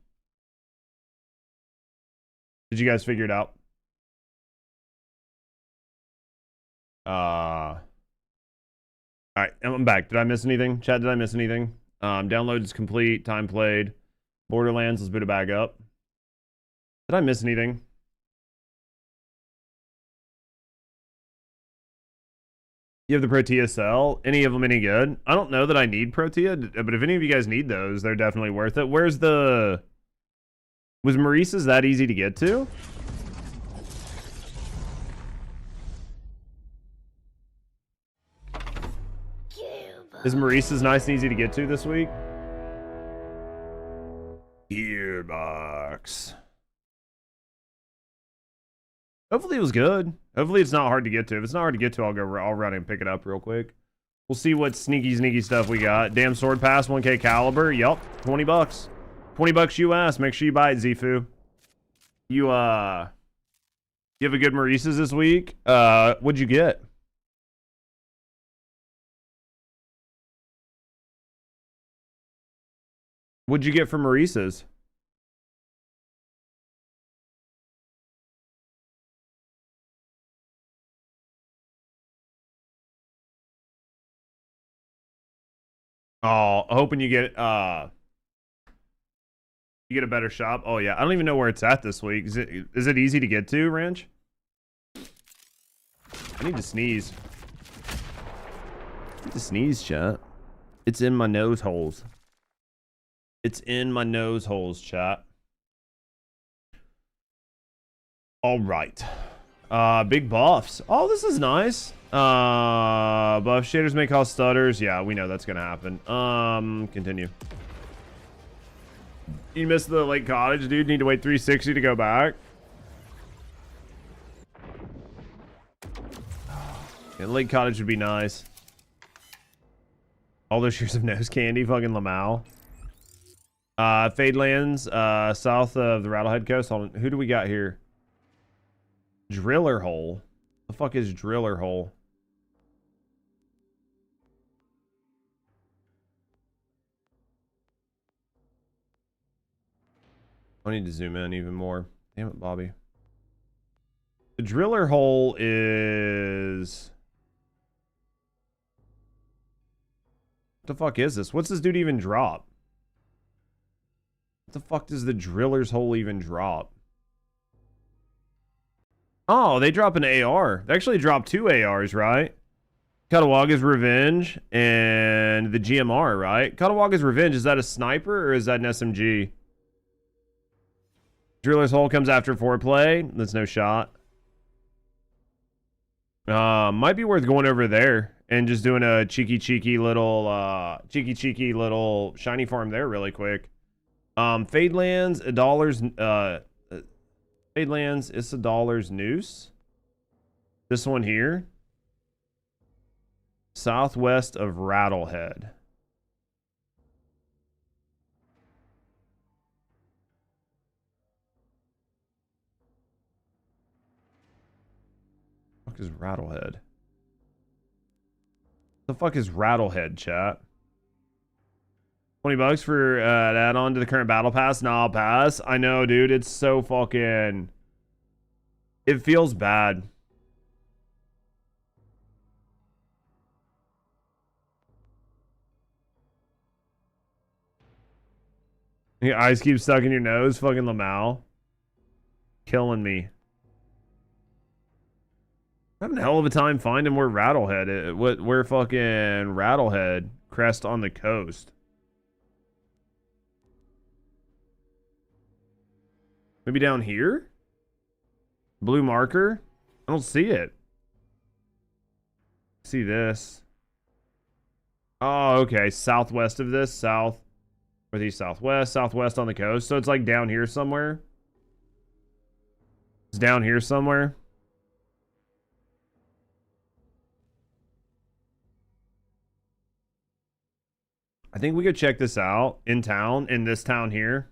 Did you guys figure it out? All right, I'm back. Did I miss anything? Chat, did I miss anything? Download is complete. Time played. Borderlands, let's boot it back up. Did I miss anything? You have the Protea cell. Any of them any good? I don't know that I need Protea, but if any of you guys need those, they're definitely worth it. Where's the... Was Maurice's that easy to get to? Is Maurice's nice and easy to get to this week? Gearbox. Hopefully it was good. Hopefully it's not hard to get to. If it's not hard to get to, I'll run and pick it up real quick. We'll see what sneaky stuff we got. Damn sword pass, 1K caliber. Yup, 20 bucks. 20 bucks US. Make sure you buy it, Zifu. You have a good Maurice's this week? What'd you get? What'd you get from Maurice's? Oh, hoping you get a better shop. Oh yeah, I don't even know where it's at this week. Is it easy to get to, Ranch? I need to sneeze. I need to sneeze, chat. It's in my nose holes. It's in my nose holes, chat. All right. Big buffs. Oh, this is nice. Buff shaders may cause stutters. Yeah, we know that's gonna happen. Continue. You missed the Lake Cottage, dude. Need to wait 360 to go back. Yeah, Lake Cottage would be nice. All those years of nose candy, fucking Lamau. Fadelands, south of the Rattlehead Coast. Hold on. Who do we got here? Driller Hole. The fuck is Driller Hole? I need to zoom in even more. Damn it, Bobby. The Driller Hole is... What the fuck is this? What's this dude even drop? What the fuck does the Driller's Hole even drop? Oh, they drop an AR. They actually drop 2 ARs, right? Catawaga's Revenge and the GMR, right? Catawaga's Revenge, is that a sniper or is that an SMG? Driller's Hole comes after foreplay. That's no shot. Might be worth going over there and just doing a cheeky little shiny farm there really quick. Fadelands, Fadelands, it's $1 noose. This one here. Southwest of Rattlehead. What the fuck is Rattlehead? The fuck is Rattlehead, chat? 20 bucks for an add-on to the current battle pass? Nah, I'll pass. I know, dude. It's so fucking... It feels bad. Your eyes keep stuck in your nose, fucking Lamau. Killing me. I'm having a hell of a time finding where Rattlehead is. Where fucking Rattlehead crest on the coast. Maybe down here? Blue marker? I don't see it. See this. Oh, okay. Southwest of this. South. Northeast, southwest. Southwest on the coast. So it's like down here somewhere. It's down here somewhere. I think we could check this out in town, in this town here.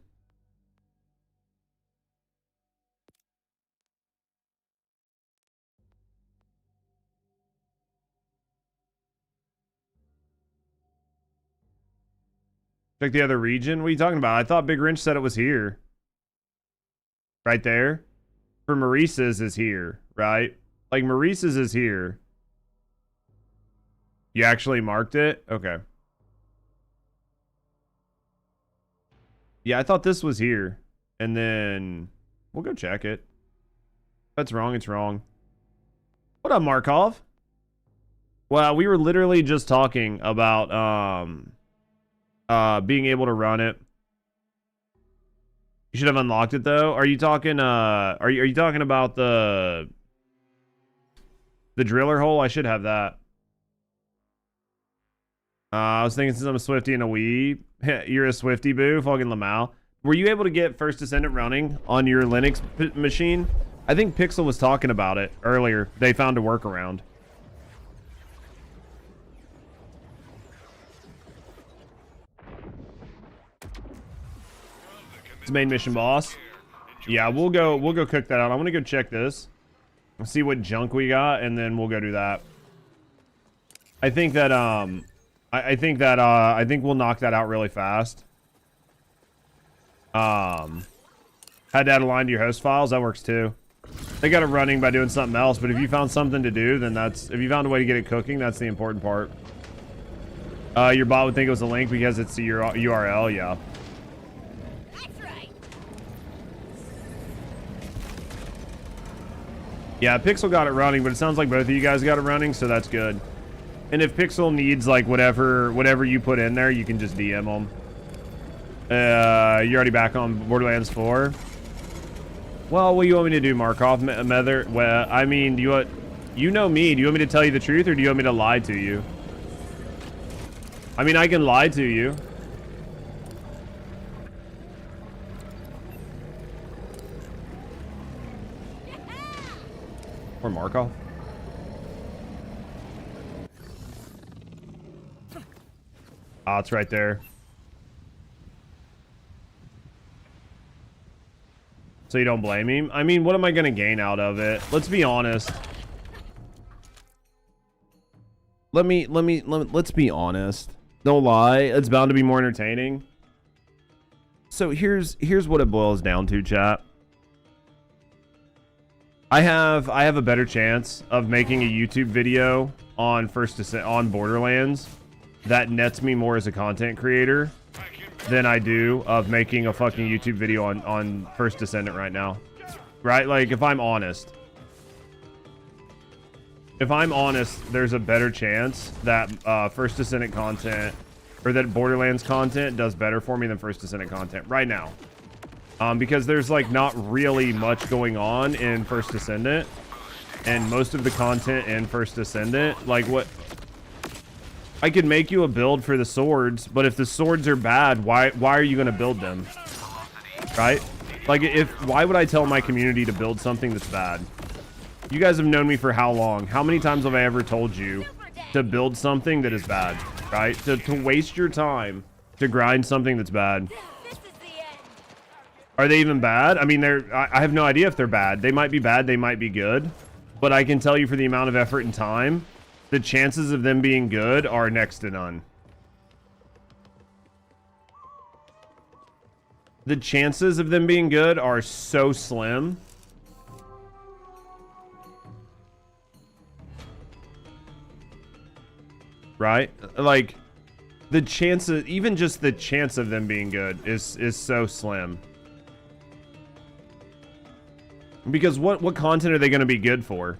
Check the other region. What are you talking about? I thought Big Wrench said it was here. Right there. For Maurice's is here, right? Like Maurice's is here. You actually marked it? Okay. Yeah, I thought this was here. And then we'll go check it. If that's wrong, it's wrong. What up, Markov? Well, we were literally just talking about being able to run it. You should have unlocked it though. Are you talking are you talking about the driller hole? I should have that. I was thinking since I'm a Swifty and a Wii, you're a Swifty boo, fucking Lamau. Were you able to get First Descendant running on your Linux machine? I think Pixel was talking about it earlier. They found a workaround. It's main mission boss. Yeah, we'll go cook that out. I'm gonna go check this. See what junk we got, and then we'll go do that. I think that I think we'll knock that out really fast. Had to add a line to your host files, that works too. They got it running by doing something else, but if you found something to do, then if you found a way to get it cooking, that's the important part. Your bot would think it was a link because it's your URL, yeah. Yeah, Pixel got it running, but it sounds like both of you guys got it running, so that's good. And if Pixel needs like whatever you put in there, you can just DM them. You're already back on Borderlands 4. Well, what do you want me to do, Markov? Mether? Well, I mean, you know me. Do you want me to tell you the truth, or do you want me to lie to you? I mean, I can lie to you. Or Markov. Ah, it's right there. So you don't blame me? I mean, what am I gonna gain out of it? Let's be honest. Let's be honest. Don't lie. It's bound to be more entertaining. So here's what it boils down to, chat. I have a better chance of making a YouTube video on on Borderlands that nets me more as a content creator than I do of making a fucking YouTube video on First Descendant right now. Right? Like, if I'm honest. If I'm honest, there's a better chance that First Descendant content, or that Borderlands content does better for me than First Descendant content right now. Because there's like not really much going on in First Descendant, and most of the content in First Descendant, like what I could make you a build for the swords, but if the swords are bad, why are you going to build them? Right? Like, why would I tell my community to build something that's bad? You guys have known me for how long? How many times have I ever told you to build something that is bad? Right? To waste your time to grind something that's bad. Are they even bad? I mean, I have no idea if they're bad. They might be bad, they might be good. But I can tell you for the amount of effort and time, the chances of them being good are next to none. The chances of them being good are so slim. Right? Like, the chances, even just the chance of them being good is so slim. Because what content are they going to be good for?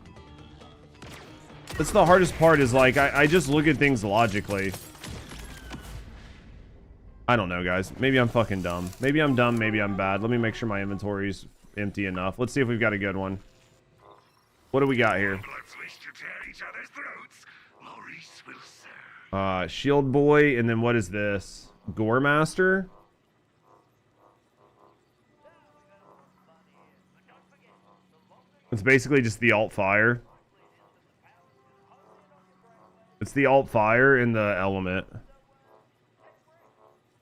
That's the hardest part, is like, I just look at things logically. I don't know, guys. Maybe I'm fucking dumb. Maybe I'm dumb, maybe I'm bad. Let me make sure my inventory's empty enough. Let's see if we've got a good one. What do we got here? Shield Boy, and then what is this? Gore Master? It's basically just the alt fire. It's the alt fire in the element.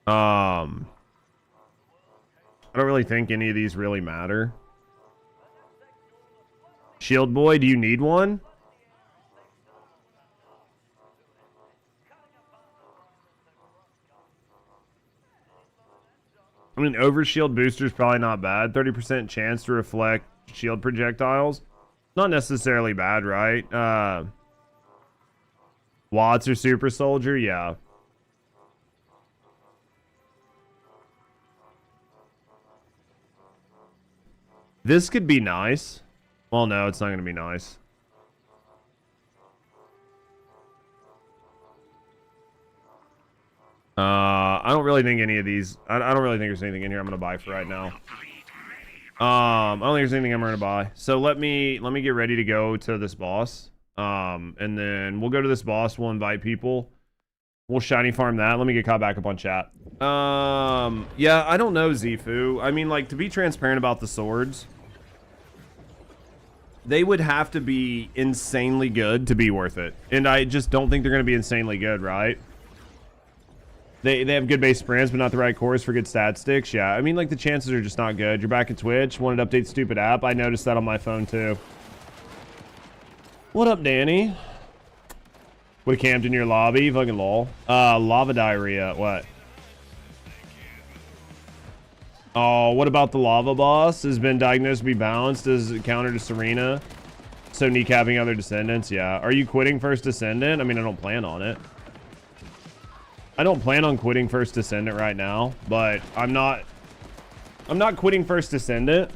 I don't really think any of these really matter. Shield Boy, do you need one? mean, overshield booster's probably not bad. 30% chance to reflect shield projectiles. Not necessarily bad, right? Watts or super soldier, yeah. This could be nice. Well, no, it's not going to be nice. I don't really think any of these... I don't really think there's anything in here I'm going to buy for right now. I don't think there's anything I'm going to buy. So let me get ready to go to this boss. And then we'll go to this boss. We'll invite people. We'll shiny farm that. Let me get caught back up on chat. Yeah, I don't know, Zifu. I mean, like, to be transparent about the swords... They would have to be insanely good to be worth it. And I just don't think they're going to be insanely good, right? They have good base sprints, but not the right cores for good stat sticks. Yeah, I mean, like, the chances are just not good. You're back at Twitch. Wanted to update stupid app. I noticed that on my phone, too. What up, Danny? Would've camped in your lobby. Fucking lol. Lava diarrhea. What? Oh, what about the lava boss? Has been diagnosed to be balanced as a counter to Serena. So kneecapping other descendants. Yeah. Are you quitting First Descendant? I mean, I don't plan on it. I don't plan on quitting First Descendant right now, but I'm not quitting First Descendant.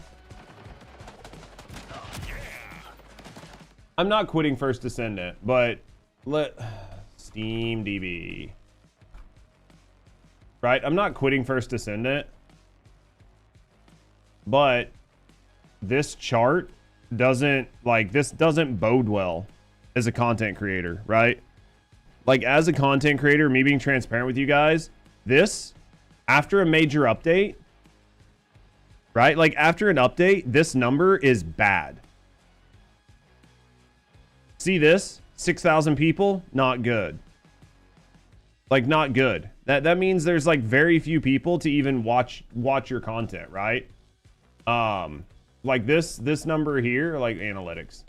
I'm not quitting First Descendant, but Steam DB. Right? I'm not quitting First Descendant. But this chart doesn't, like, this doesn't bode well as a content creator, right? Like, as a content creator, me being transparent with you guys, this, after a major update, right? Like, after an update, this number is bad. See this? 6,000 people? Not good. Like, not good. That means there's, like, very few people to even watch your content, right? Like this number here, like analytics,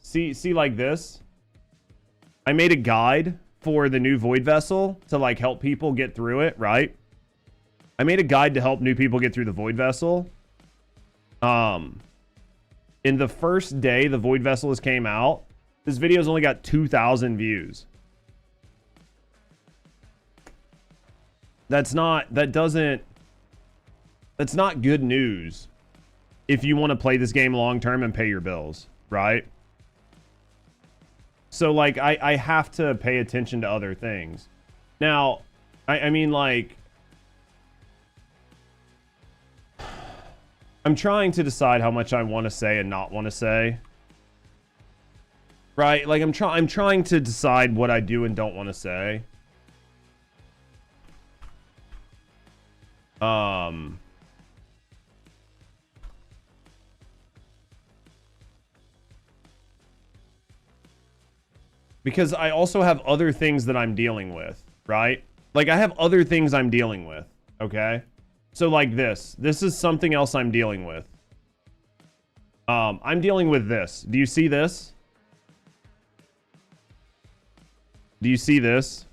see like this. I made a guide for the new Void Vessel to like help people get through it, right? I made a guide to help new people get through the Void Vessel. In the first day the Void Vessel has came out, this video's only got 2,000 views. That's not good news if you want to play this game long term and pay your bills, right? So like I have to pay attention to other things. Now, I mean, like, I'm trying to decide how much I want to say and not want to say. Right? Like I'm trying to decide what I do and don't want to say. Because I also have other things that I'm dealing with, right? Like I have other things I'm dealing with, okay? So like this is something else I'm dealing with. I'm dealing with this. Do you see this? Do you see this?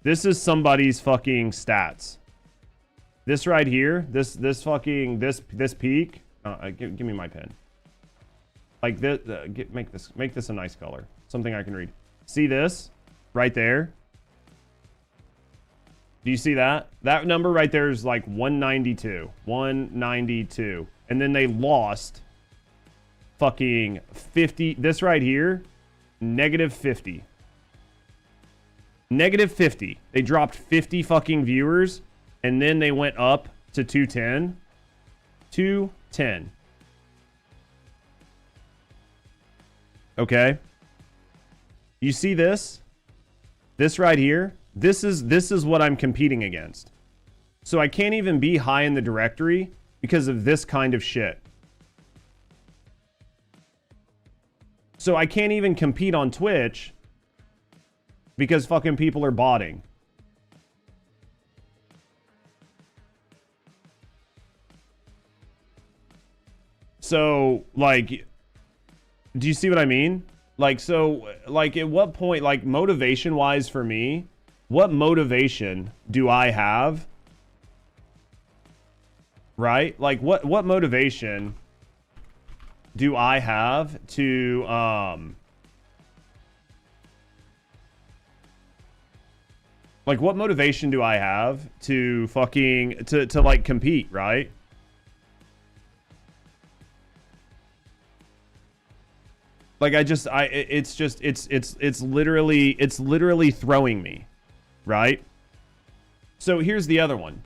This is somebody's fucking stats. This right here, this peak. Give me my pen. Like this, make this a nice color, something I can read. See this right there? Do you see that? That number right there is like 192. 192. And then they lost fucking 50. This right here, negative 50. Negative 50. They dropped 50 fucking viewers. And then they went up to 210. 210. Okay. You see this? This right here? This is what I'm competing against. So I can't even be high in the directory because of this kind of shit. So I can't even compete on Twitch because fucking people are botting. So, like, do you see what I mean? Like, so, like, at what point, like, motivation-wise for me, what motivation do I have? Right? Like what motivation do I have to like what motivation do I have to fucking to like compete, right? Like it's literally throwing me, right? So here's the other one.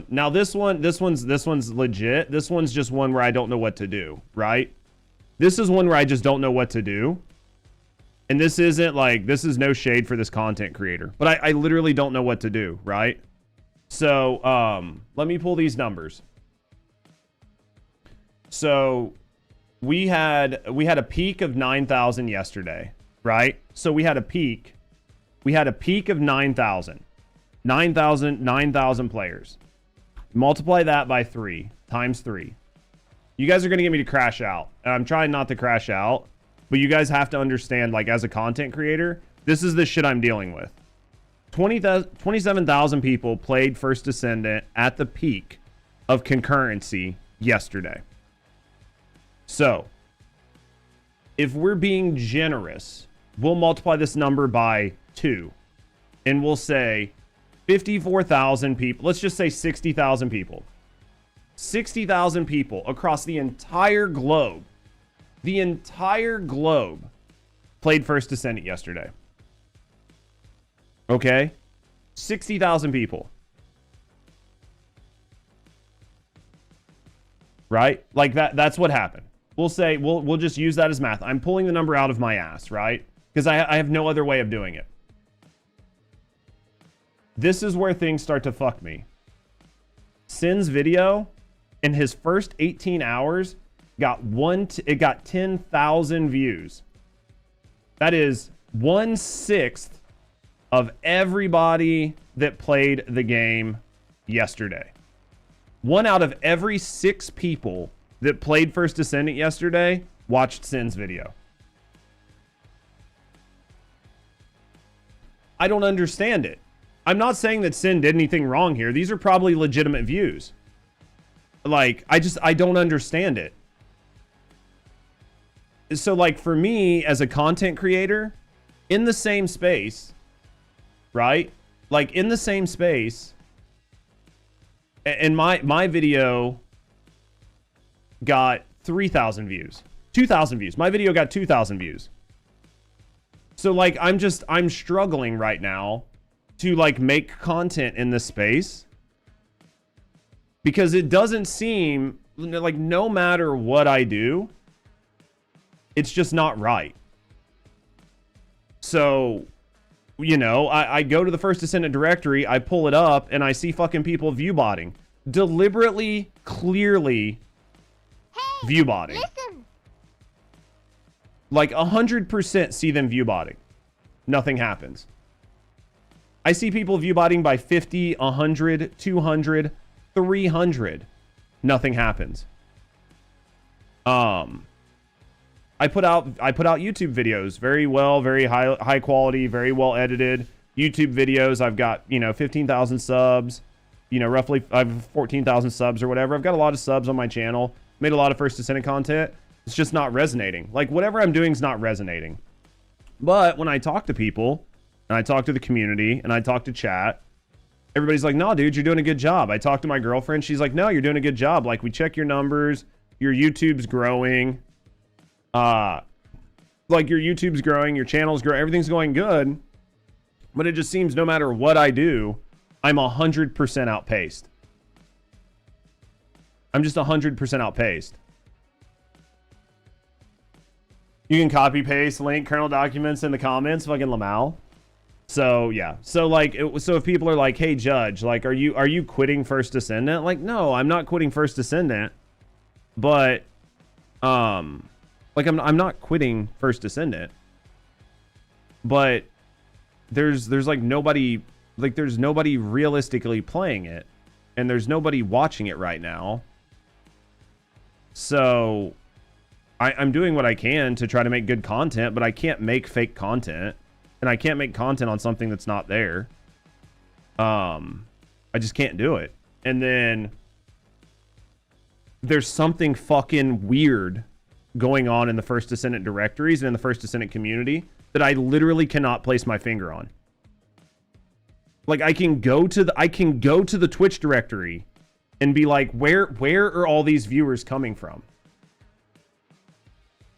Now this one's legit. This one's just one where I don't know what to do, right? This is one where I just don't know what to do. And this isn't like, this is no shade for this content creator, but I literally don't know what to do, right? So let me pull these numbers. So we had a peak of 9,000 yesterday, right? So we had a peak of 9,000 players. Multiply that by 3 times 3. You guys are going to get me to crash out. And I'm trying not to crash out, but you guys have to understand, like, as a content creator, this is the shit I'm dealing with. 27,000 people played First Descendant at the peak of concurrency yesterday. So, if we're being generous, we'll multiply this number by 2. And we'll say 54,000 people. Let's just say 60,000 people. 60,000 people across the entire globe. The entire globe played First Descendant yesterday. Okay? 60,000 people. Right? Like that's what happened. We'll say, we'll just use that as math. I'm pulling the number out of my ass, right? Because I have no other way of doing it. This is where things start to fuck me. Sin's video in his first 18 hours got 10,000 views. That is 1/6 of everybody that played the game yesterday. 1 out of every 6 people that played First Descendant yesterday watched Sin's video. I don't understand it. I'm not saying that Sin did anything wrong here. These are probably legitimate views. Like, I don't understand it. So, like, for me as a content creator, in the same space, right? Like, in the same space, and my video got 3,000 views, 2,000 views. My video got 2,000 views. So, like, I'm struggling right now to, like, make content in this space because it doesn't seem like, no matter what I do, it's just not right. So, you know, I go to the First Descendant directory, I pull it up, and I see fucking people viewbotting. Deliberately, clearly viewbotting. Listen. Like 100% see them viewbotting. Nothing happens. I see people viewbotting by 50, 100, 200, 300. Nothing happens. I put out YouTube videos, very well, very high quality, very well edited YouTube videos. I've got, you know, 15,000 subs, you know, roughly I have 14,000 subs or whatever. I've got a lot of subs on my channel, made a lot of First Descendant content. It's just not resonating. Like, whatever I'm doing is not resonating. But when I talk to people and I talk to the community and I talk to chat, everybody's like, no, dude, you're doing a good job. I talked to my girlfriend. She's like, no, you're doing a good job. Like, we check your numbers. Your YouTube's growing. Like, your YouTube's growing, your channel's growing, everything's going good, but it just seems no matter what I do, I'm 100% outpaced. I'm just 100% outpaced. You can copy paste link kernel documents in the comments, fucking Lamal. So yeah, so like, so if people are like, hey Judge, like, are you quitting First Descendant? Like, no, I'm not quitting First Descendant, but like, I'm not quitting First Descendant, but there's like nobody, like, there's nobody realistically playing it, and there's nobody watching it right now. So I'm doing what I can to try to make good content, but I can't make fake content. and I can't make content on something that's not there. I just can't do it. And then there's something fucking weird going on in the First Descendant directories and in the First Descendant community that I literally cannot place my finger on. Like I can go to the Twitch directory and be like, where are all these viewers coming from?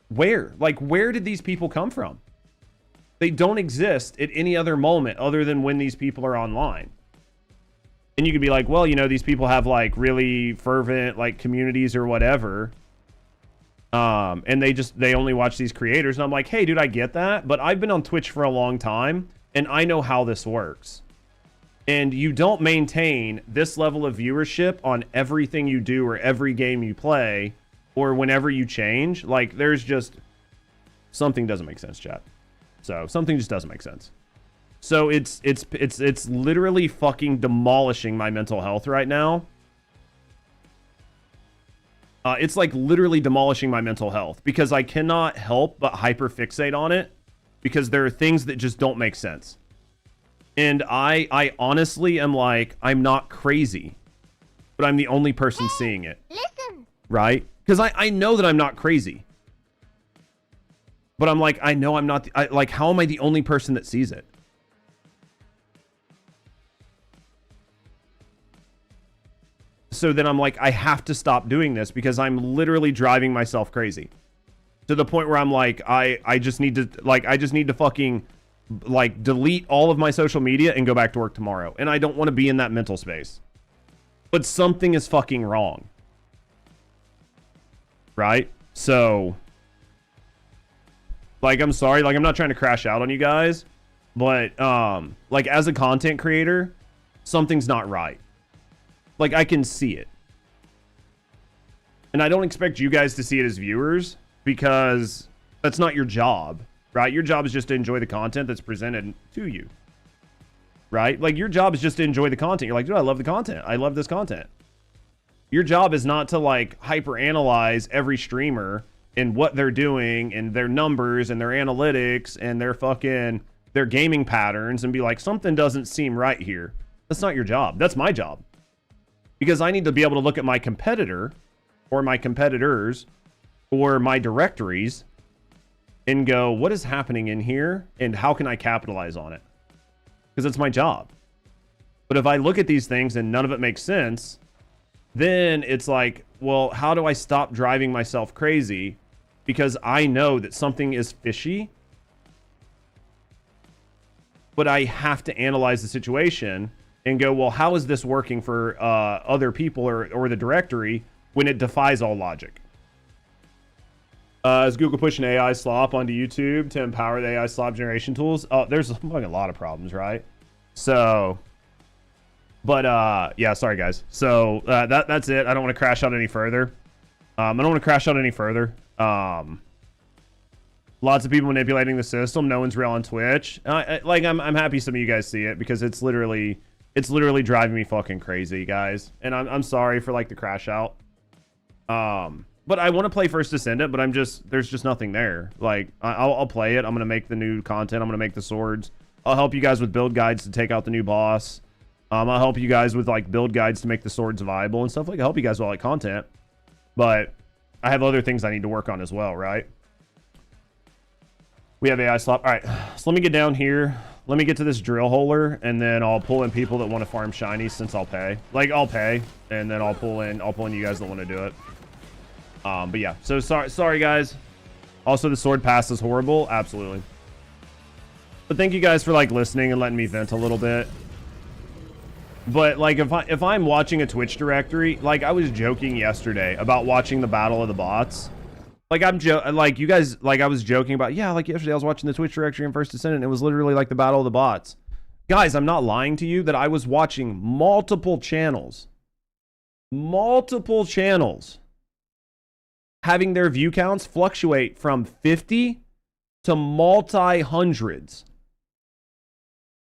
Where did these people come from? They don't exist at any other moment other than when these people are online. And you could be like, well, you know, these people have like really fervent like communities or whatever. And they only watch these creators. And I'm like, hey, dude, I get that. But I've been on Twitch for a long time and I know how this works. And you don't maintain this level of viewership on everything you do or every game you play or whenever you change. Like there's just something doesn't make sense, chat. So something just doesn't make sense. So it's literally fucking demolishing my mental health right now. It's like literally demolishing my mental health because I cannot help but hyperfixate on it because there are things that just don't make sense. And I honestly am like, I'm not crazy, but I'm the only person seeing it. Listen. Right? Because I know that I'm not crazy. But I'm like, I know I'm not, like, how am I the only person that sees it? So then I'm like, I have to stop doing this because I'm literally driving myself crazy. To the point where I'm like, I just need to fucking, like, delete all of my social media and go back to work tomorrow. And I don't want to be in that mental space. But something is fucking wrong. Right? So, like, I'm sorry. Like, I'm not trying to crash out on you guys. But, like, as a content creator, something's not right. Like, I can see it. And I don't expect you guys to see it as viewers because that's not your job, right? Your job is just to enjoy the content that's presented to you, right? Like, your job is just to enjoy the content. You're like, dude, I love the content. I love this content. Your job is not to, like, hyper-analyze every streamer and what they're doing and their numbers and their analytics and their gaming patterns and be like, something doesn't seem right here. That's not your job. That's my job. Because I need to be able to look at my competitor or my competitors or my directories and go, what is happening in here and how can I capitalize on it? Because it's my job. But if I look at these things and none of it makes sense, then it's like, well, how do I stop driving myself crazy? Because I know that something is fishy, but I have to analyze the situation and go, well, how is this working for other people or the directory when it defies all logic? Is Google pushing AI slop onto YouTube to empower the AI slop generation tools? There's a lot of problems, right? So, but yeah, sorry guys. So that's it. I don't want to crash out any further. Lots of people manipulating the system. No one's real on Twitch. I'm happy some of you guys see it because it's literally driving me fucking crazy, guys. And I'm sorry for like the crash out. But I want to play First Descendant, but there's just nothing there. Like I'll play it. I'm gonna make the new content. I'm gonna make the swords. I'll help you guys with build guides to take out the new boss. I'll help you guys with like build guides to make the swords viable and stuff. Like, I'll help you guys with all like content. But I have other things I need to work on as well, right? We have AI slop. All right, so let me get down here. Let me get to this drill holer, and then I'll pull in people that want to farm shinies since I'll pay. Like, I'll pay, and then I'll pull in you guys that want to do it. But yeah, so sorry guys. Also, the sword pass is horrible. Absolutely. But thank you guys for like listening and letting me vent a little bit. But like, if I'm watching a Twitch directory, like I was joking yesterday about watching the Battle of the Bots. Like like you guys, like I was joking about, yeah, like yesterday I was watching the Twitch directory in First Descendant. It was literally like the Battle of the Bots. Guys, I'm not lying to you that I was watching multiple channels having their view counts fluctuate from 50 to multi-hundreds.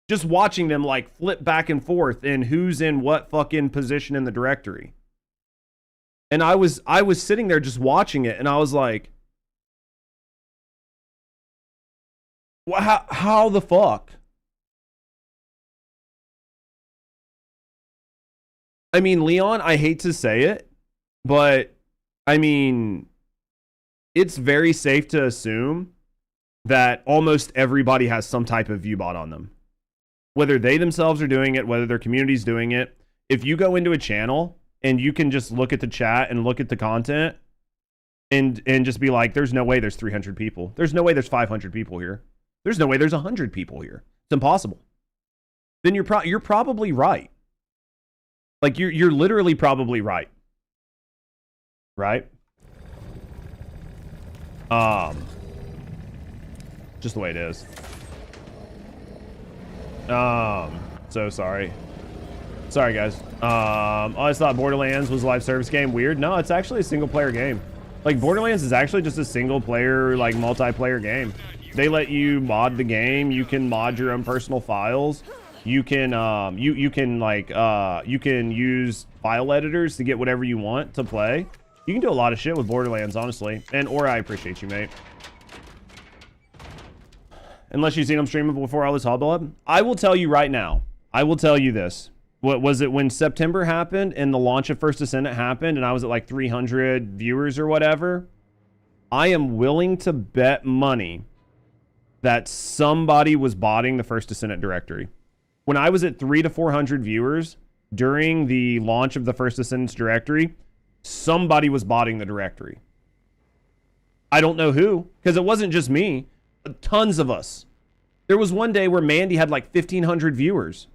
Just watching them like flip back and forth and who's in what fucking position in the directory. And I was sitting there just watching it, and I was like, How the fuck? I mean, Leon, I hate to say it, but I mean, it's very safe to assume that almost everybody has some type of viewbot on them. Whether they themselves are doing it, whether their community's doing it. If you go into a channel and you can just look at the chat and look at the content and just be like, there's no way there's 300 people. There's no way there's 500 people here. There's no way there's 100 people here. It's impossible. Then you're probably right. Like you're literally probably right. Right? Just the way it is. So sorry. Sorry guys. I always thought Borderlands was a live service game. Weird. No, it's actually a single player game. Like Borderlands is actually just a single player, like multiplayer game. They let you mod the game. You can mod your own personal files. You can you can use file editors to get whatever you want to play. You can do a lot of shit with Borderlands, honestly. And Aura, I appreciate you, mate. Unless you've seen them streaming before all this hubbub. I will tell you right now. I will tell you this. What was it when September happened and the launch of First Descendant happened and I was at like 300 viewers or whatever? I am willing to bet money that somebody was botting the First Descendant directory. When I was at 300 to 400 viewers during the launch of the First Descendant's directory, somebody was botting the directory. I don't know who, because it wasn't just me. Tons of us. There was one day where Mandy had like 1,500 viewers.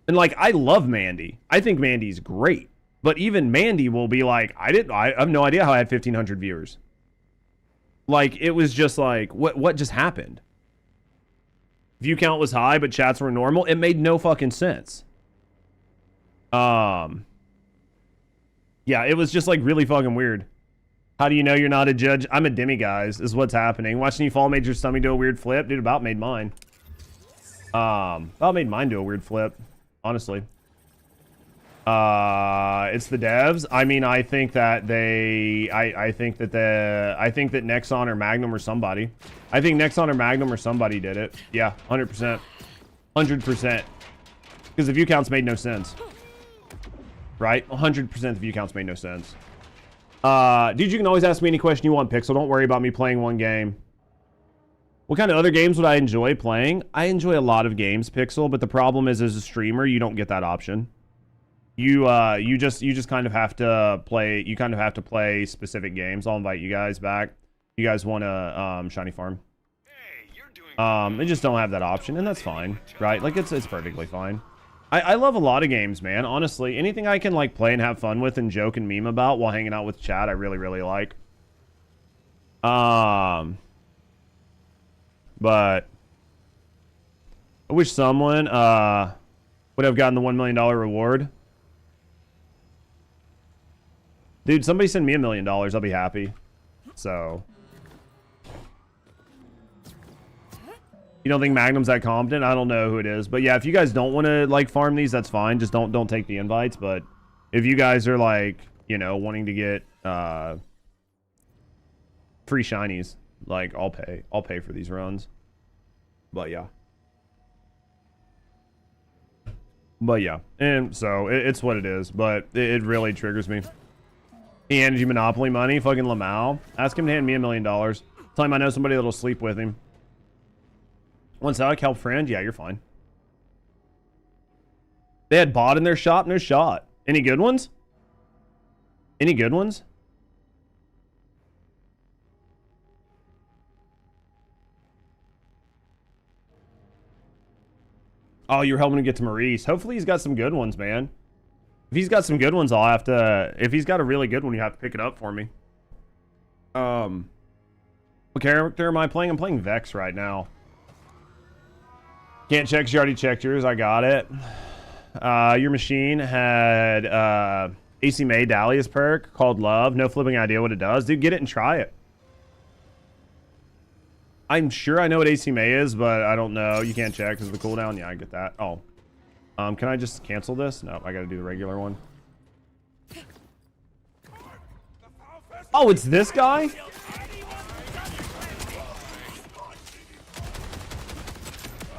And like, I love Mandy. I think Mandy's great. But even Mandy will be like, I have no idea how I had 1,500 viewers. Like, it was just like, what just happened? View count was high, but chats were normal. It made no fucking sense. Yeah, it was just like really fucking weird. How do you know you're not a judge? I'm a demiguise, is what's happening. Watching you fall made your stomach do a weird flip. Dude, about made mine. About made mine do a weird flip, honestly. It's the devs. I mean, I think that I think that Nexon or Magnum or somebody. I think Nexon or Magnum or somebody did it. Yeah, 100%. 100%. Because the view counts made no sense. Right? 100% the view counts made no sense. Dude, you can always ask me any question you want, Pixel. Don't worry about me playing one game. What kind of other games would I enjoy playing? I enjoy a lot of games, Pixel, but the problem is as a streamer, you don't get that option. You just kind of have to play, you kind of have to play specific games. I'll invite you guys back. You guys want to Shiny Farm. They just don't have that option, and that's fine, right? Like it's perfectly fine. I love a lot of games, man. Honestly, anything I can like play and have fun with and joke and meme about while hanging out with chat, I really, really like. But I wish someone would have gotten the $1 million reward. Dude, somebody send me $1 million. I'll be happy. So. You don't think Magnum's that competent? I don't know who it is. But yeah, if you guys don't want to like farm these, that's fine. Just don't take the invites. But if you guys are like, you know, wanting to get free shinies, like I'll pay for these runs. But yeah. And so it's what it is. But it really triggers me. The energy monopoly money, fucking Lamau. Ask him to hand me $1 million. Tell him I know somebody that'll sleep with him. Once I help friend, yeah, you're fine. They had bot in their shop, no shot. Any good ones? Any good ones? Oh, you're helping to get to Maurice. Hopefully he's got some good ones, man. If he's got some good ones, I'll have to... If he's got a really good one, you have to pick it up for me. What character am I playing? I'm playing Vex right now. Can't check, you already checked yours. I got it. Your machine had AC May Dahlia's perk called Love. No flipping idea what it does. Dude, get it and try it. I'm sure I know what AC May is, but I don't know. You can't check because of the cooldown. Yeah, I get that. Oh. Can I just cancel this? No, I gotta do the regular one. Oh, it's this guy?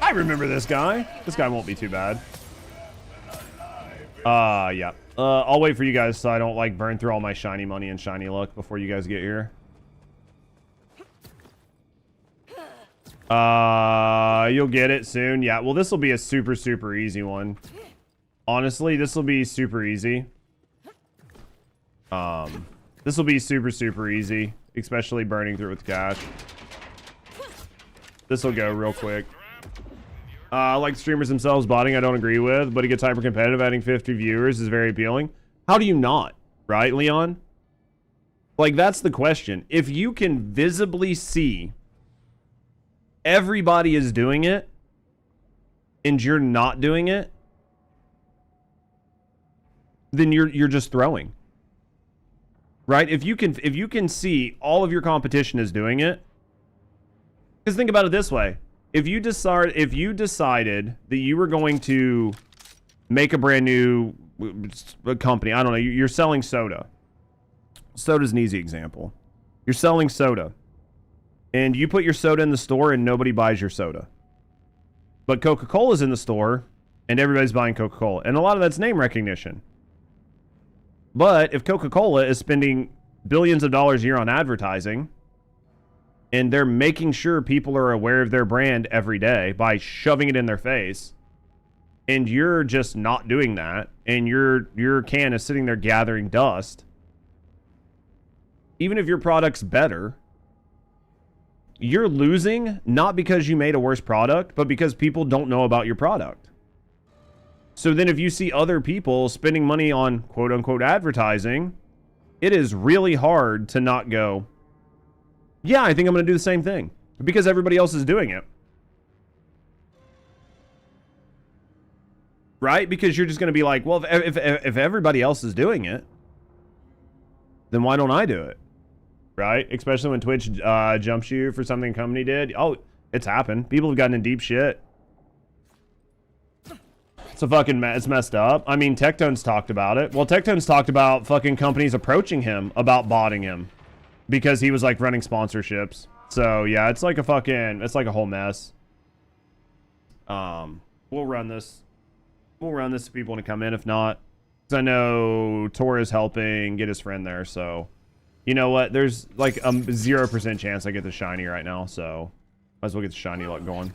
I remember this guy. This guy won't be too bad. Yeah. I'll wait for you guys so I don't like burn through all my shiny money and shiny luck before you guys get here. You'll get it soon. Yeah, well, this will be a super, super easy one. Honestly, this will be super easy. This will be super, super easy, especially burning through with cash. This will go real quick. Like streamers themselves botting, I don't agree with, but it gets hyper competitive. Adding 50 viewers is very appealing. How do you not? Right, Leon? Like, that's the question. If you can visibly see everybody is doing it and you're not doing it, then you're just throwing. Right? If you can see all of your competition is doing it, because think about it this way. If you decided that you were going to make a brand new company, I don't know, you're selling soda. Soda's an easy example. You're selling soda. And you put your soda in the store and nobody buys your soda. But Coca-Cola's in the store and everybody's buying Coca-Cola. And a lot of that's name recognition. But if Coca-Cola is spending billions of dollars a year on advertising, and they're making sure people are aware of their brand every day by shoving it in their face, and you're just not doing that, and your can is sitting there gathering dust, even if your product's better, you're losing not because you made a worse product, but because people don't know about your product. So then if you see other people spending money on quote-unquote advertising, it is really hard to not go, yeah, I think I'm going to do the same thing. Because everybody else is doing it. Right? Because you're just going to be like, well, if everybody else is doing it, then why don't I do it? Right? Especially when Twitch jumps you for something a company did. Oh, it's happened. People have gotten in deep shit. It's a fucking it's messed up. I mean, Tectone's talked about it. Well, Tectone's talked about fucking companies approaching him about botting him. Because he was like running sponsorships. So yeah, it's like a fucking, it's like a whole mess. We'll run this. We'll run this if people want to come in. If not, because I know Tor is helping get his friend there. So you know what? There's like a 0% chance I get the shiny right now. So might as well get the shiny luck going.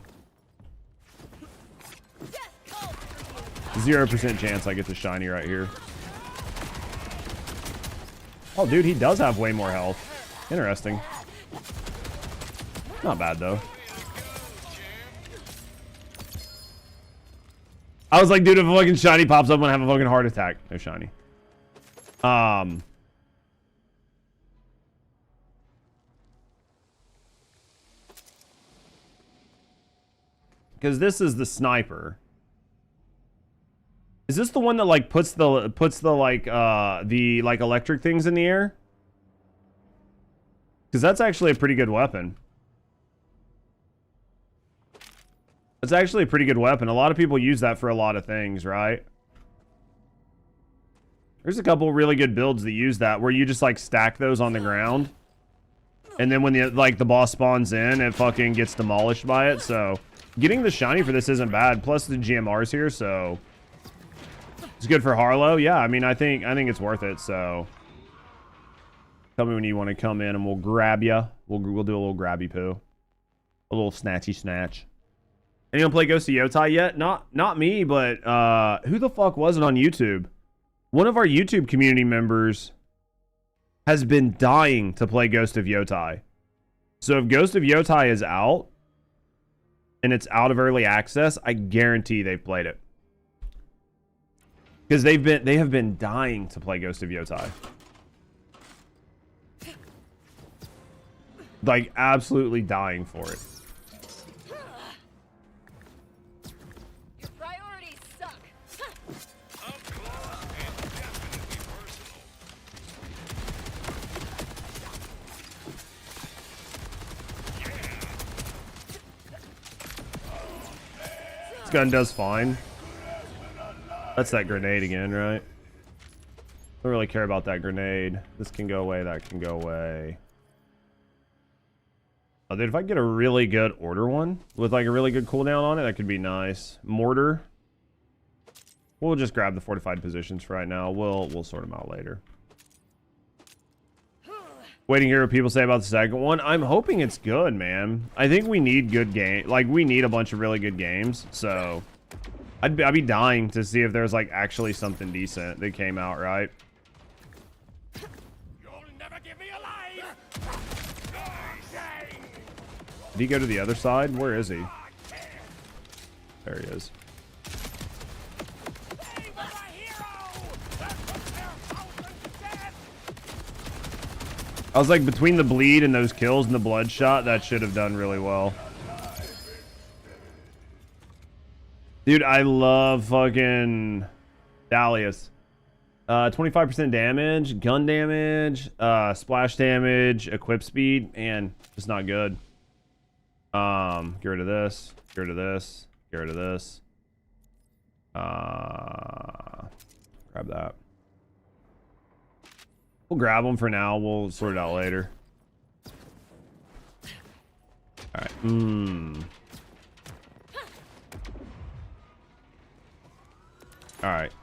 0% chance I get the shiny right here. Oh, dude, he does have way more health. Interesting. Not bad, though. I was like, dude, if a fucking shiny pops up, I'm gonna have a fucking heart attack. No shiny. Because this is the sniper. Is this the one that like puts the like electric things in the air? Because that's actually a pretty good weapon. It's actually a pretty good weapon. A lot of people use that for a lot of things, right? There's a couple really good builds that use that, where you just like stack those on the ground. And then when the boss spawns in, it fucking gets demolished by it. So getting the shiny for this isn't bad. Plus the GMR's here, so it's good for Harlow. Yeah, I mean, I think it's worth it, so tell me when you want to come in and we'll grab you. We'll do a little grabby poo. A little snatchy snatch. Anyone play Ghost of Yotai yet? Not me, but who the fuck was it on YouTube? One of our YouTube community members has been dying to play Ghost of Yotai. So if Ghost of Yotai is out and it's out of early access, I guarantee they've played it. Because they have been dying to play Ghost of Yotai. Like, absolutely dying for it. Your priorities suck. Up close and definitely personal. This gun does fine. That's that grenade again, right? Don't really care about that grenade. This can go away, that can go away. Oh, dude, if I get a really good order one with like a really good cooldown on it, that could be nice. Mortar. We'll just grab the fortified positions for right now. We'll sort them out later. Waiting to hear what people say about the second one. I'm hoping it's good, man. I think we need good game. Like, we need a bunch of really good games. So, I'd be dying to see if there's like actually something decent that came out, right? You'll never give me alive. Did he go to the other side? Where is he? There he is. I was like, between the bleed and those kills and the bloodshot, that should have done really well. Dude, I love fucking Dalius. 25% damage, gun damage, splash damage, equip speed, and it's not good. Get rid of this, get rid of this, get rid of this. Grab that. We'll grab them for now. We'll sort it out later. All right. All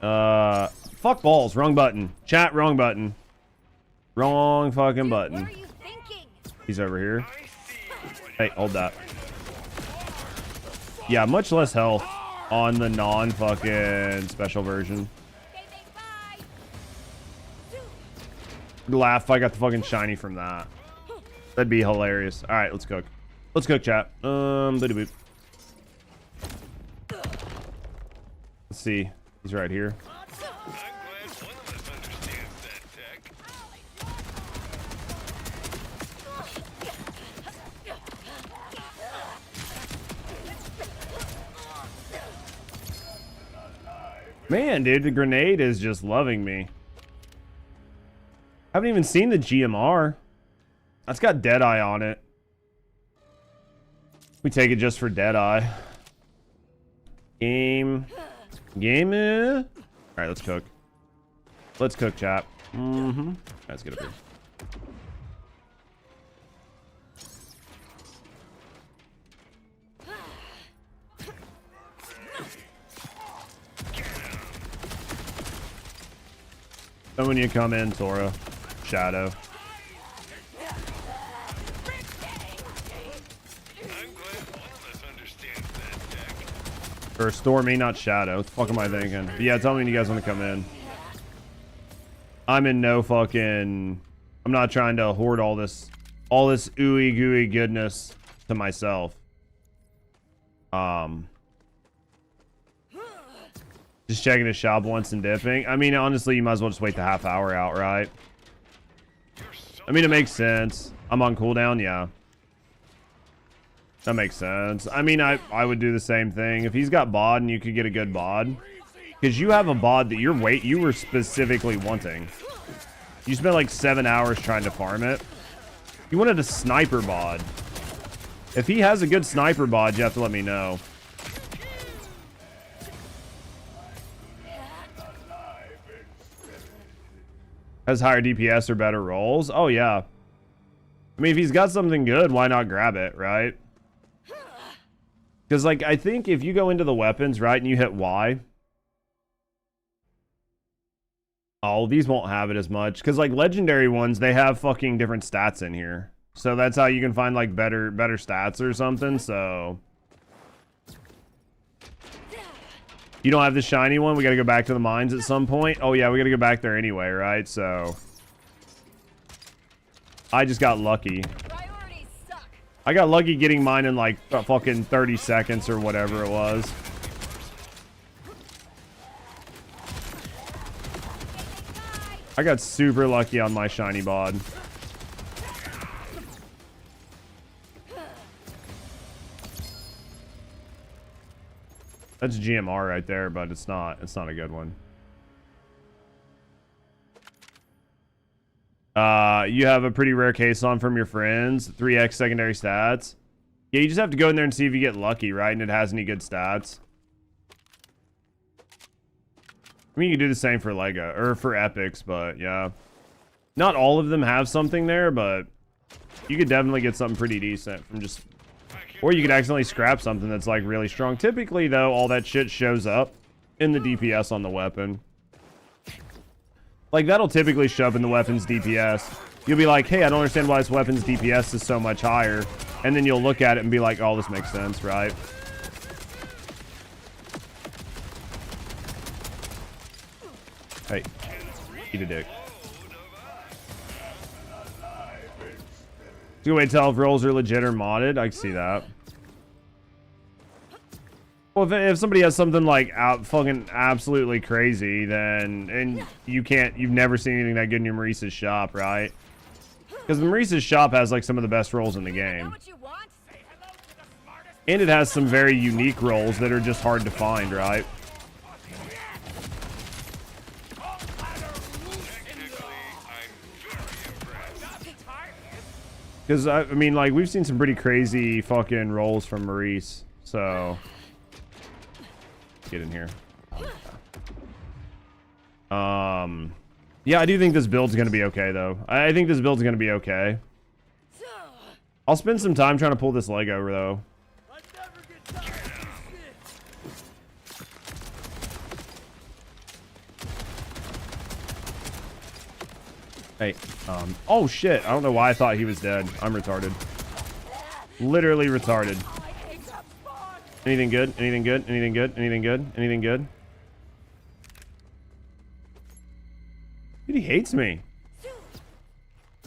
right. Fuck balls. Wrong button. Chat. Wrong button. Wrong fucking button. What are you thinking? He's over here. Hey, hold that. Yeah, much less health on the non-fucking special version. Laugh if I got the fucking shiny from that. That'd be hilarious. All right, let's cook. Let's cook, chat. Booty boop. Let's see. He's right here. I'm glad one of us understands that tech. Man, dude, the grenade is just loving me. Haven't even seen the GMR. That's got Deadeye on it. We take it just for Deadeye. Game. All right, let's cook. Let's cook, chat. Let's get up here. So when you come in, Tora. Shadow. I'm glad one of us understands that tech. Or Stormy, not Shadow. What the fuck am I thinking? But yeah, tell me when you guys want to come in. I'm in no fucking... I'm not trying to hoard all this ooey gooey goodness to myself. Just checking the shop once and dipping. I mean, honestly, you might as well just wait the half hour out, right? I mean, it makes sense. I'm on cooldown, yeah. That makes sense. I mean, I would do the same thing. If he's got bod and you could get a good bod. Because you have a bod that you were specifically wanting. You spent like 7 hours trying to farm it. You wanted a sniper bod. If he has a good sniper bod, you have to let me know. Has higher DPS or better rolls? Oh, yeah. I mean, if he's got something good, why not grab it, right? Because, like, I think if you go into the weapons, right, and you hit Y... Oh, these won't have it as much. Because, like, legendary ones, they have fucking different stats in here. So that's how you can find, like, better stats or something, so... You don't have the shiny one? We gotta go back to the mines at some point? Oh, yeah, we gotta go back there anyway, right? So... I just got lucky. Priorities suck. I got lucky getting mine in, like, fucking 30 seconds or whatever it was. I got super lucky on my shiny bod. That's GMR right there, but it's not a good one. You have a pretty rare case on from your friends, 3x secondary stats. Yeah, you just have to go in there and see if you get lucky, right? And it has any good stats. I mean, you can do the same for Lego or for epics, but yeah. Not all of them have something there, but you could definitely get something pretty decent from just, or you could accidentally scrap something that's like really strong. Typically though, all that shit shows up in the DPS on the weapon. Like that'll typically show up in the weapon's DPS. You'll be like, hey, I don't understand why this weapon's DPS is so much higher. And then you'll look at it and be like, oh, this makes sense, right? Hey, eat a dick. Do we tell if rolls are legit or modded? I can see that. Well, if somebody has something like fucking absolutely crazy, then and you've never seen anything that good in your Maurice's shop, right? Because the Maurice's shop has like some of the best rolls in the game, and it has some very unique rolls that are just hard to find, right? Because I mean, like we've seen some pretty crazy fucking rolls from Maurice, so. Get in here. Yeah, I do think this build's gonna be okay though. I think this build's gonna be okay. I'll spend some time trying to pull this leg over though. Hey, oh shit, I don't know why I thought he was dead. I'm retarded. Literally retarded. Anything good? Anything good? Anything good? Anything good? Anything good? Dude, he hates me.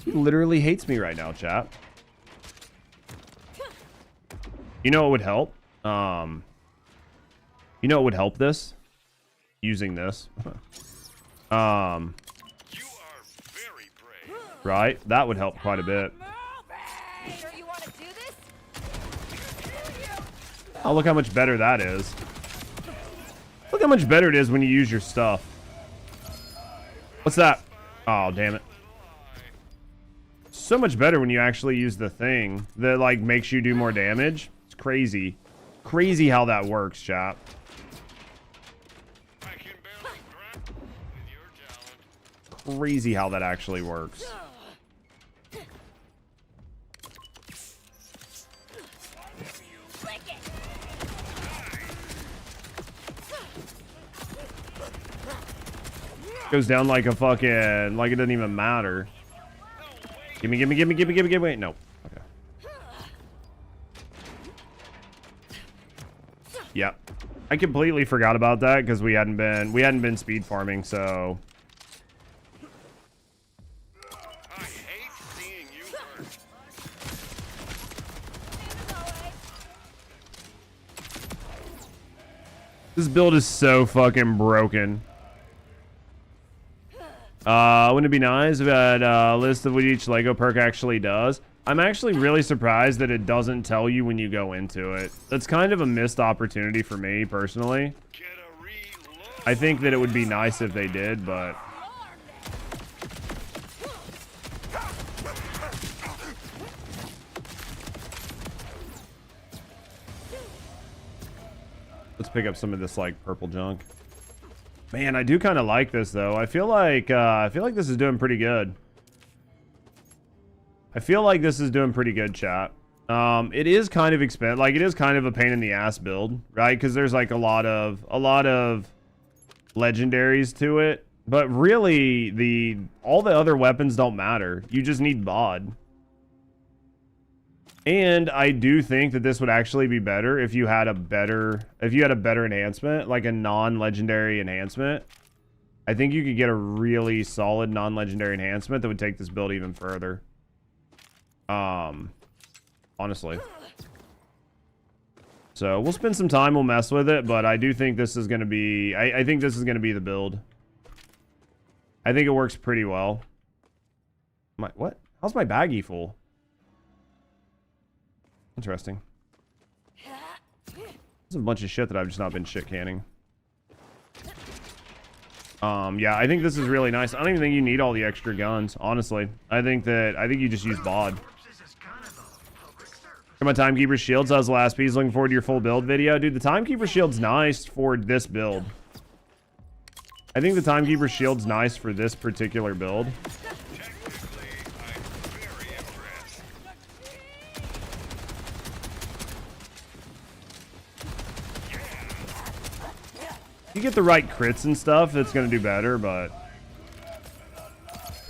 He literally hates me right now, chat. You know what would help? You know what would help this? Using this. Right? That would help quite a bit. Sure you want to do this? Oh, look how much better that is. Look how much better it is when you use your stuff. What's that? Oh, damn it. So much better when you actually use the thing that, like, makes you do more damage. It's crazy. Crazy how that works, chat. Crazy how that actually works. Goes down like a fucking, like it doesn't even matter. Gimme, gimme, gimme, gimme, gimme, gimme. No. Okay. Yep. I completely forgot about that because we hadn't been speed farming, so. I hate seeing you hurt. This build is so fucking broken. Wouldn't it be nice if I had a list of what each Lego perk actually does? I'm actually really surprised that it doesn't tell you when you go into it. That's kind of a missed opportunity for me, personally. I think that it would be nice if they did, but... Let's pick up some of this, like, purple junk. Man, I do kind of like this though. I feel like this is doing pretty good. I feel like this is doing pretty good, chat. It is kind of expensive. Like, it is kind of a pain in the ass build, right? Because there's like a lot of legendaries to it. But really, all the other weapons don't matter. You just need bod. And I do think that this would actually be better if you had a better enhancement, like a non-legendary enhancement. I think you could get a really solid non-legendary enhancement that would take this build even further. Honestly. So we'll spend some time, we'll mess with it, but I do think this is going to be, I think this is going to be the build. I think it works pretty well. What? How's my baggie full? Interesting. There's a bunch of shit that I've just not been shit canning. Yeah, I think this is really nice. I don't even think you need all the extra guns, honestly. I think you just use bod. Come on, Timekeeper Shields. That was the last piece. Looking forward to your full build video. Dude, the Timekeeper Shield's nice for this build. I think the Timekeeper Shield's nice for this particular build. get the right crits and stuff, it's gonna do better, but...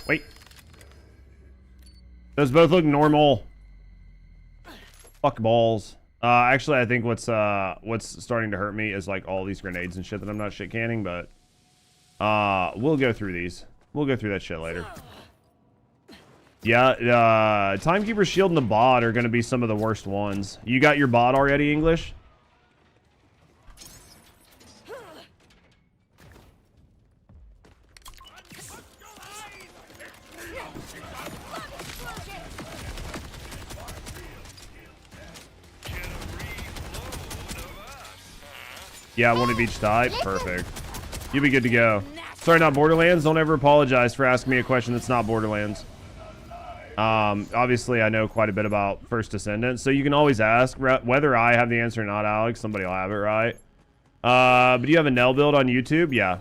Wait. Those both look normal. Fuck balls. Actually, I think what's starting to hurt me is like all these grenades and shit that I'm not shit canning, but we'll go through these. We'll go through that shit later. Yeah, Timekeeper's Shield and the bot are gonna be some of the worst ones. You got your bot already, English? Yeah, one of each type. Perfect. You'll be good to go. Sorry, not Borderlands. Don't ever apologize for asking me a question that's not Borderlands. Obviously, I know quite a bit about First Descendant, so you can always ask. Whether I have the answer or not, Alex, somebody will have it, right? But do you have a Nell build on YouTube? Yeah.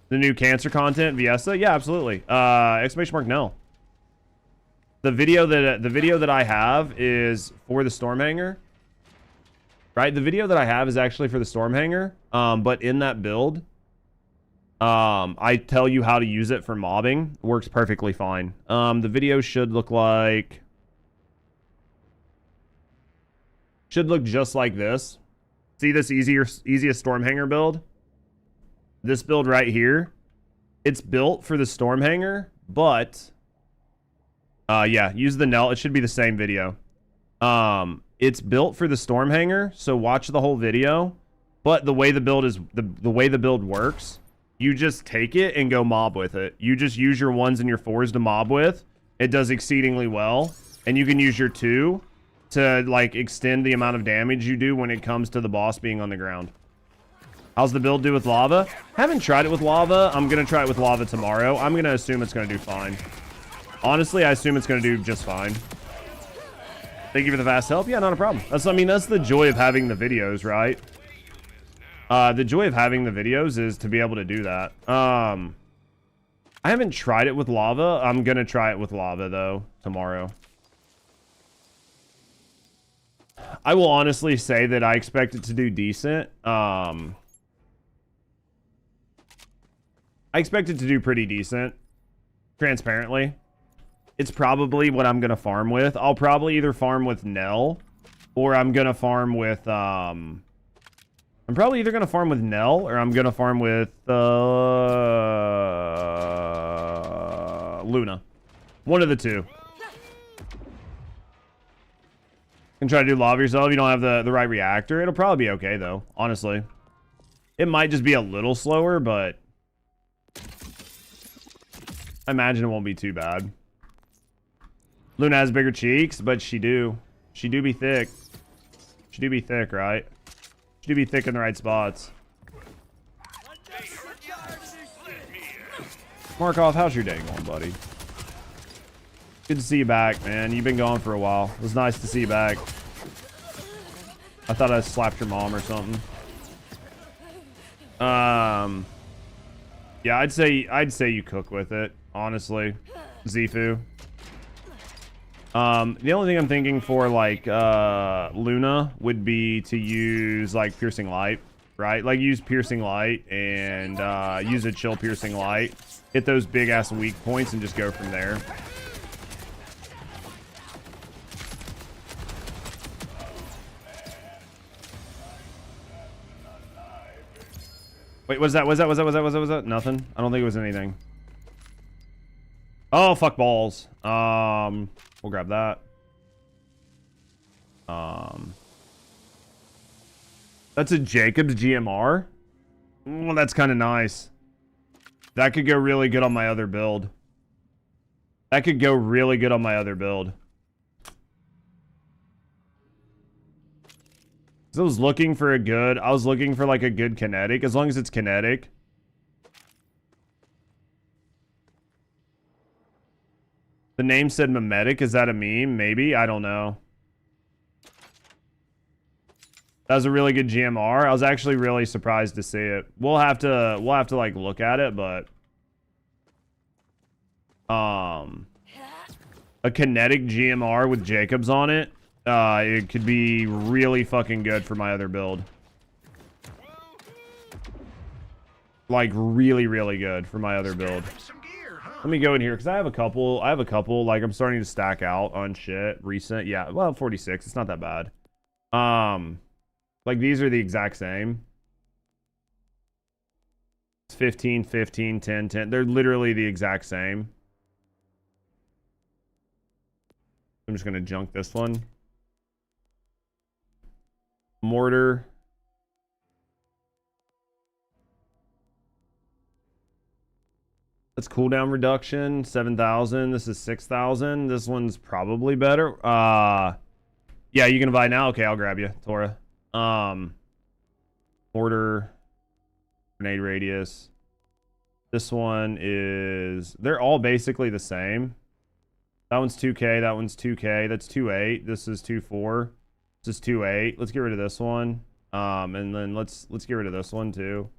The new cancer content, Viesa? Yeah, absolutely. Exclamation mark Nell. The video that I have is for the Stormhanger. Right, the video that I have is actually for the Stormhanger, but in that build, I tell you how to use it for mobbing. It works perfectly fine. The video should look just like this. See this easiest Stormhanger build? This build right here, it's built for the Stormhanger, but yeah, use the Nell. It should be the same video. It's built for the Stormhanger, so watch the whole video. But the way the build is the way the build works, you just take it and go mob with it. You just use your 1s and your 4s to mob with. It does exceedingly well, and you can use your 2 to like extend the amount of damage you do when it comes to the boss being on the ground. How's the build do with lava? Haven't tried it with lava. I'm gonna try it with lava tomorrow. I'm gonna assume it's gonna do fine. Honestly, I assume it's gonna do just fine. Thank you for the fast help. Yeah, not a problem. That's the joy of having the videos, right? The joy of having the videos is to be able to do that. I haven't tried it with lava. I'm gonna try it with lava though tomorrow. I will honestly say that I expect it to do decent. I expect it to do pretty decent, transparently. It's probably what I'm gonna farm with. I'll probably either farm with Nell, or I'm gonna farm with I'm probably either gonna farm with Nell, or I'm gonna farm with Luna. One of the two. Can try to do lava yourself if you don't have the right reactor. It'll probably be okay though, honestly. It might just be a little slower, but I imagine it won't be too bad. Luna has bigger cheeks, but she do be thick. She do be thick, right? She do be thick in the right spots. Markov, how's your day going, buddy? Good to see you back, man. You've been gone for a while. It was nice to see you back. I thought I slapped your mom or something. Yeah, I'd say you cook with it, honestly, Zifu. The only thing I'm thinking for like Luna would be to use like Piercing Light, right? Like use Piercing Light and use a Chill Piercing Light. Hit those big ass weak points and just go from there. Wait, what's that? Was that? Nothing? I don't think it was anything. Oh, fuck balls. We'll grab that. That's a Jacob's GMR. Well, that's kind of nice. That could go really good on my other build. That could go really good on my other build. I was looking for like a good kinetic, as long as it's kinetic. The name said mimetic. Is that a meme? Maybe. I don't know. That was a really good GMR. I was actually really surprised to see it. We'll have to like look at it, but a kinetic GMR with Jacobs on it. It could be really fucking good for my other build. Like really, really good for my other build. Let me go in here because I have a couple. Like I'm starting to stack out on shit recent. Yeah, well, 46. It's not that bad. Like these are the exact same. It's 15, 15, 10, 10. They're literally the exact same. I'm just gonna junk this one. Mortar. That's cooldown reduction, 7,000. This is 6,000. This one's probably better. Yeah, you can buy now. Okay, I'll grab you, Tora. Mortar, grenade radius. This one is, they're all basically the same. That one's 2K, that one's 2K. That's 2.8. This is 2.4. This is 2.8. Let's get rid of this one. And then let's get rid of this one too.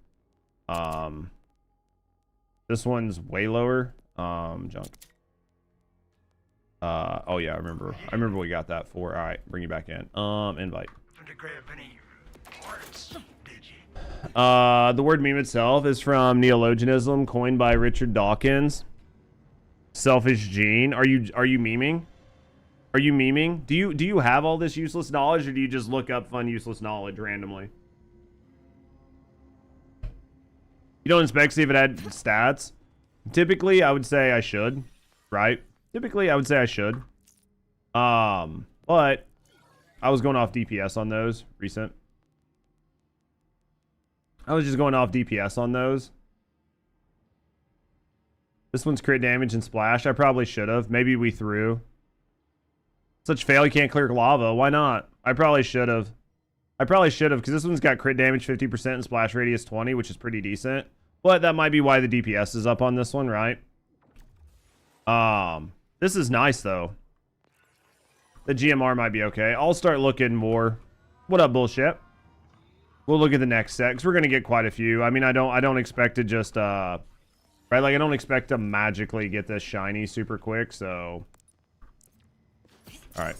This one's way lower. Junk. Oh yeah, I remember we got that for. All right, bring you back in. Invite. The word meme itself is from neologism coined by Richard Dawkins. Selfish gene. Are you memeing? Are you memeing? Do you have all this useless knowledge, or do you just look up fun useless knowledge randomly? You don't inspect, see if it had stats. Typically, I would say I should, right? Typically, I would say I should. But I was going off DPS on those recent. I was just going off DPS on those. This one's crit damage and splash. I probably should have. Maybe we threw. Such fail, you can't clear lava. Why not? I probably should have. Because this one's got crit damage 50% and splash radius 20, which is pretty decent. But that might be why the DPS is up on this one, right? This is nice, though. The GMR might be okay. I'll start looking more. What up, bullshit? We'll look at the next set, because we're going to get quite a few. I mean, I don't expect to just, right? Like, I don't expect to magically get this shiny super quick, so... Alright.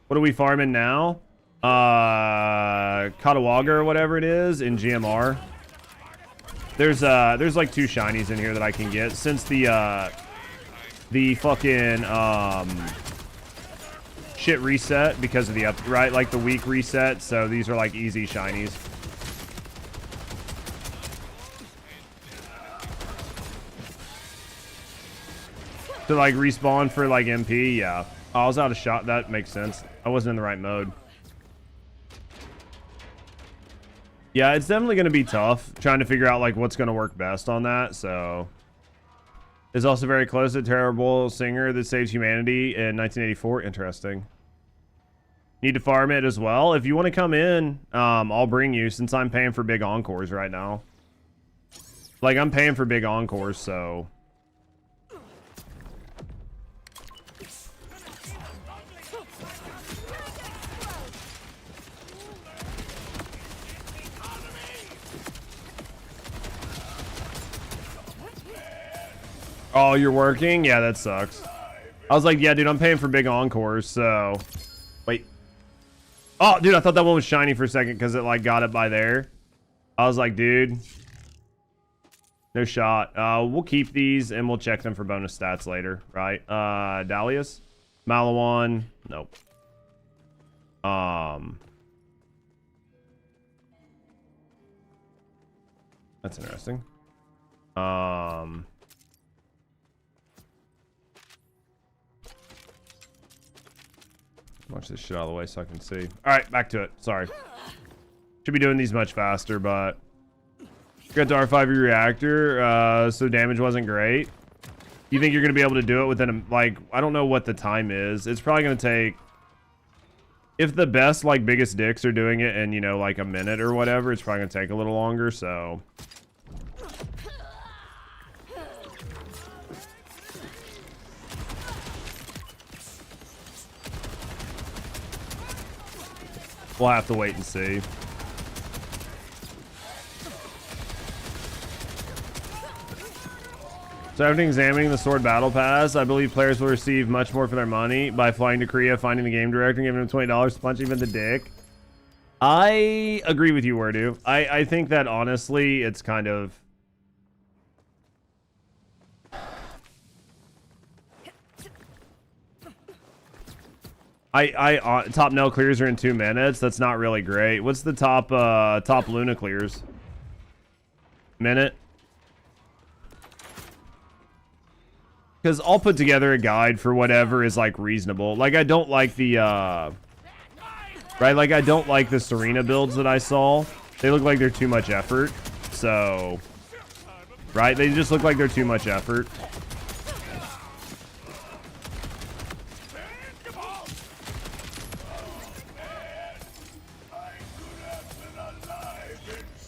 What are we farming now? Katawaga or whatever it is in GMR. There's like 2 shinies in here that I can get since the fucking shit reset because of the right, like the week reset. So these are like easy shinies. To like respawn for like MP, yeah. Oh, I was out of shot. That makes sense. I wasn't in the right mode. Yeah, it's definitely going to be tough trying to figure out like what's going to work best on that. So it's also very close to Terrible Singer that saves humanity in 1984. Interesting. Need to farm it as well. If you want to come in, I'll bring you since I'm paying for big encores right now. Like I'm paying for big encores, so. Oh, you're working? Yeah, that sucks. I was like, yeah, dude, I'm paying for big encores, so... Wait. Oh, dude, I thought that one was shiny for a second because it, like, got it by there. I was like, dude. No shot. We'll keep these, and we'll check them for bonus stats later, right? Dalius? Malawan? Nope. That's interesting. Watch this shit out of the way so I can see. All right, back to it. Sorry. Should be doing these much faster, but got to R5 reactor, so damage wasn't great. You think you're gonna be able to do it within a, like, I don't know what the time is. It's probably gonna take, if the best like biggest dicks are doing it in, you know, like a minute or whatever, it's probably gonna take a little longer. So. We'll have to wait and see. So after examining the sword battle pass, I believe players will receive much more for their money by flying to Korea, finding the game director, and giving him $20 to punch him in the dick. I agree with you, Wordu. I think that honestly, it's kind of... top Nell clears are in 2 minutes. That's not really great. What's the top Luna clears? Minute? Because I'll put together a guide for whatever is like reasonable. Like I don't like the right, like I don't like the Serena builds that I saw. They look like they're too much effort. So right, they just look like they're too much effort.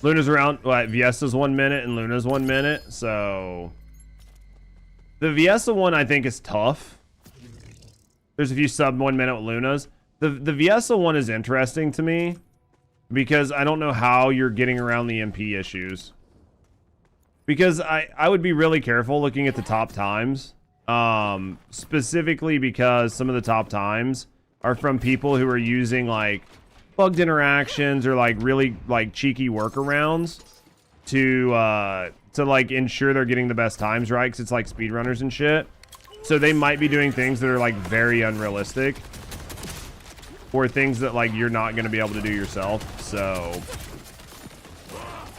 Luna's around, what, Viesta's 1 minute and Luna's 1 minute, so... The Viesta one I think is tough. There's a few sub 1 minute with Luna's. The Viesta one is interesting to me because I don't know how you're getting around the MP issues. Because I would be really careful looking at the top times. Specifically because some of the top times are from people who are using like bugged interactions or like really like cheeky workarounds to like ensure they're getting the best times, right? Because it's like speedrunners and shit. So they might be doing things that are like very unrealistic or things that like you're not going to be able to do yourself. So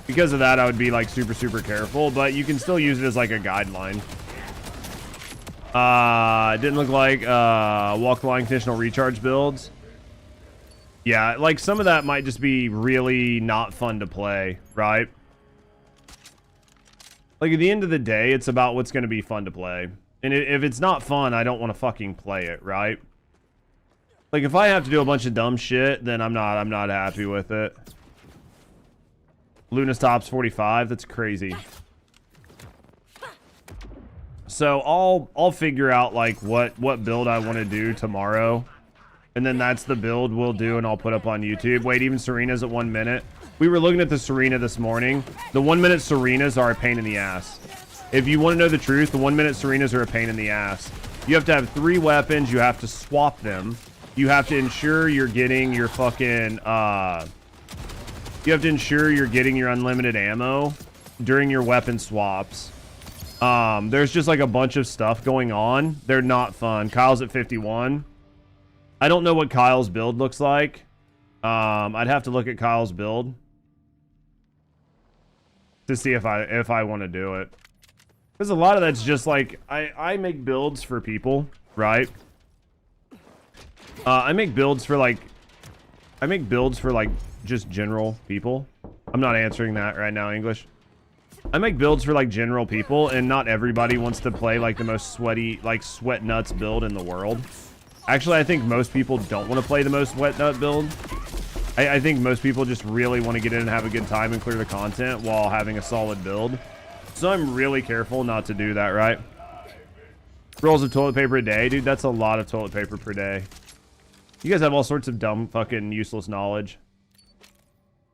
because of that, I would be like super careful, but you can still use it as like a guideline. It didn't look like walk the line conditional recharge builds. Yeah, like some of that might just be really not fun to play, right? Like at the end of the day, it's about what's going to be fun to play. And if it's not fun, I don't want to fucking play it, right? Like if I have to do a bunch of dumb shit, then I'm not happy with it. Luna's top's 45. That's crazy. So I'll figure out like what build I want to do tomorrow. And then that's the build we'll do and I'll put up on YouTube. Wait, even Serena's at 1 minute. We were looking at the Serena this morning. The 1 minute Serenas are a pain in the ass. If you want to know the truth, the 1 minute Serenas are a pain in the ass. You have to have 3 weapons. You have to swap them. You have to ensure you're getting your fucking, you have to ensure you're getting your unlimited ammo during your weapon swaps. There's just like a bunch of stuff going on. They're not fun. Kyle's at 51. I don't know what Kyle's build looks like. I'd have to look at Kyle's build to see if I want to do it. Because a lot of that's just like, I make builds for people, right? I make builds for like just general people. I'm not answering that right now, English. I make builds for like general people, and not everybody wants to play like the most sweaty, like sweat nuts build in the world. Actually, I think most people don't want to play the most sweat nut build. I think most people just really want to get in and have a good time and clear the content while having a solid build. So I'm really careful not to do that, right? Rolls of toilet paper a day. Dude, that's a lot of toilet paper per day. You guys have all sorts of dumb fucking useless knowledge.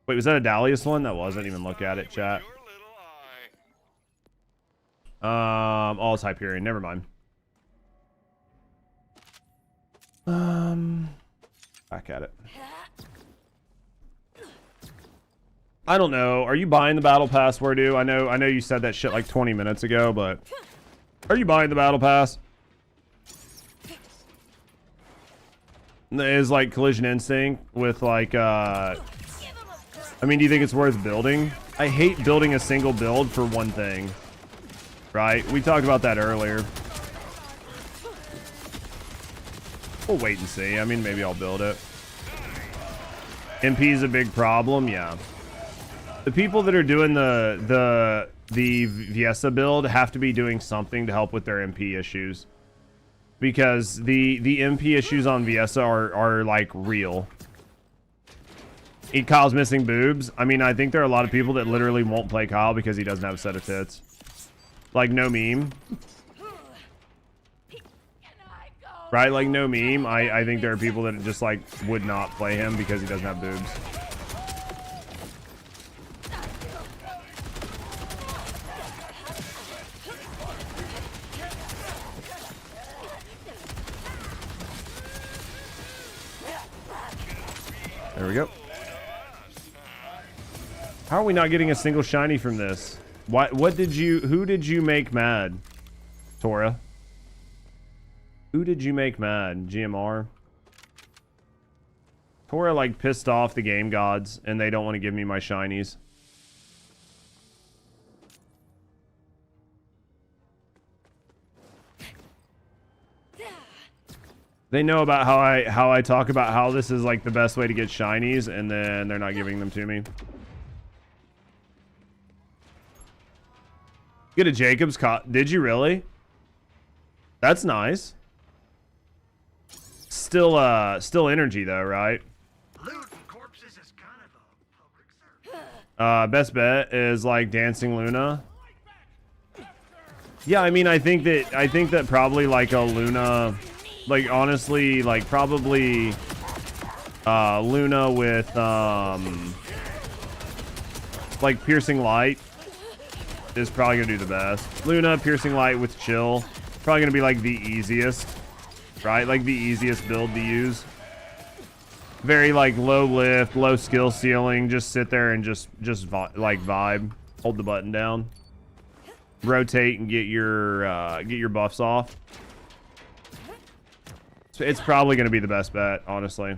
Wait, was that a Dalius one? That wasn't. Even look at it, chat. Oh, it's Hyperion. Never mind. Back at it. I don't know. Are you buying the battle pass, Wordu? I know you said that shit like 20 minutes ago, but are you buying the battle pass? Is like Collision Instinct with like I mean, do you think it's worth building? I hate building a single build for one thing. Right? We talked about that earlier. We'll wait and see. I mean, maybe I'll build it. MP is a big problem, yeah. The people that are doing the Viesta build have to be doing something to help with their MP issues. Because the MP issues on Viesta are like real. Kyle's missing boobs. I mean, I think there are a lot of people that literally won't play Kyle because he doesn't have a set of tits. Like, no meme. Right? Like, no meme. I think there are people that just, like, would not play him because he doesn't have boobs. There we go. How are we not getting a single shiny from this? Who did you make mad? Tora. Who did you make mad? GMR. Tora like pissed off the game gods and they don't want to give me my shinies. They know about how I talk about how this is like the best way to get shinies, and then they're not giving them to me. Get a Jacob's did you really? That's nice. Still energy though, right? Best bet is like Dancing Luna. Yeah, I mean, I think that probably like a Luna, like honestly, like probably Luna with like Piercing Light is probably gonna do the best. Luna, Piercing Light with Chill, probably gonna be like the easiest, right? Like the easiest build to use. Very like low lift, low skill ceiling. Just sit there and just like vibe. Hold the button down. Rotate and get your buffs off. So it's probably gonna be the best bet, honestly.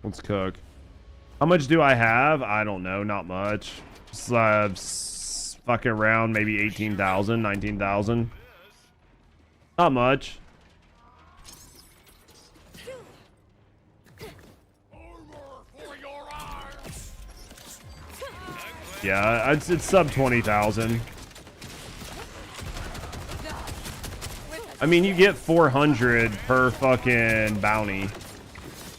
Let's cook. How much do I have? I don't know. Not much. Fucking around maybe 18,000, 19,000. Not much. Yeah, it's sub 20,000. I mean, you get 400 per fucking bounty.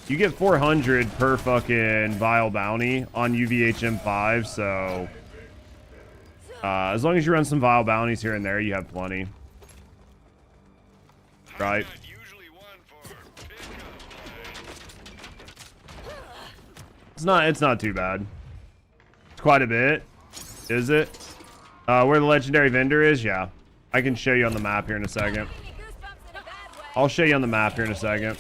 You get 400 per fucking Vile bounty on UVHM5, so as long as you run some Vile bounties here and there, you have plenty. Right? It's not too bad. It's quite a bit. Is it? Where the legendary vendor is? Yeah. I can show you on the map here in a second. I'll show you on the map here in a second.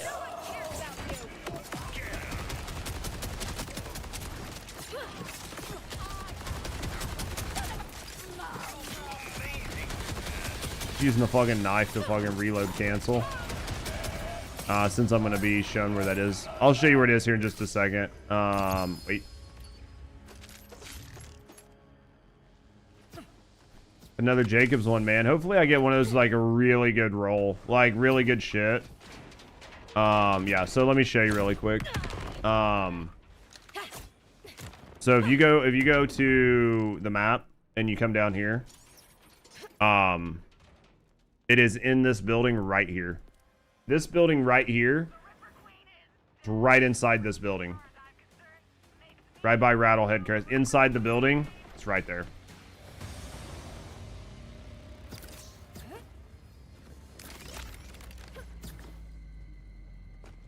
Using the fucking knife to fucking reload cancel. Since I'm gonna be shown where that is. I'll show you where it is here in just a second. Wait. Another Jacobs one, man. Hopefully I get one of those like a really good roll. Like really good shit. Yeah, so let me show you really quick. So if you go to the map and you come down here, it is in this building right here. This building right here. It's right inside this building. Right by Rattlehead Crest. Inside the building. It's right there.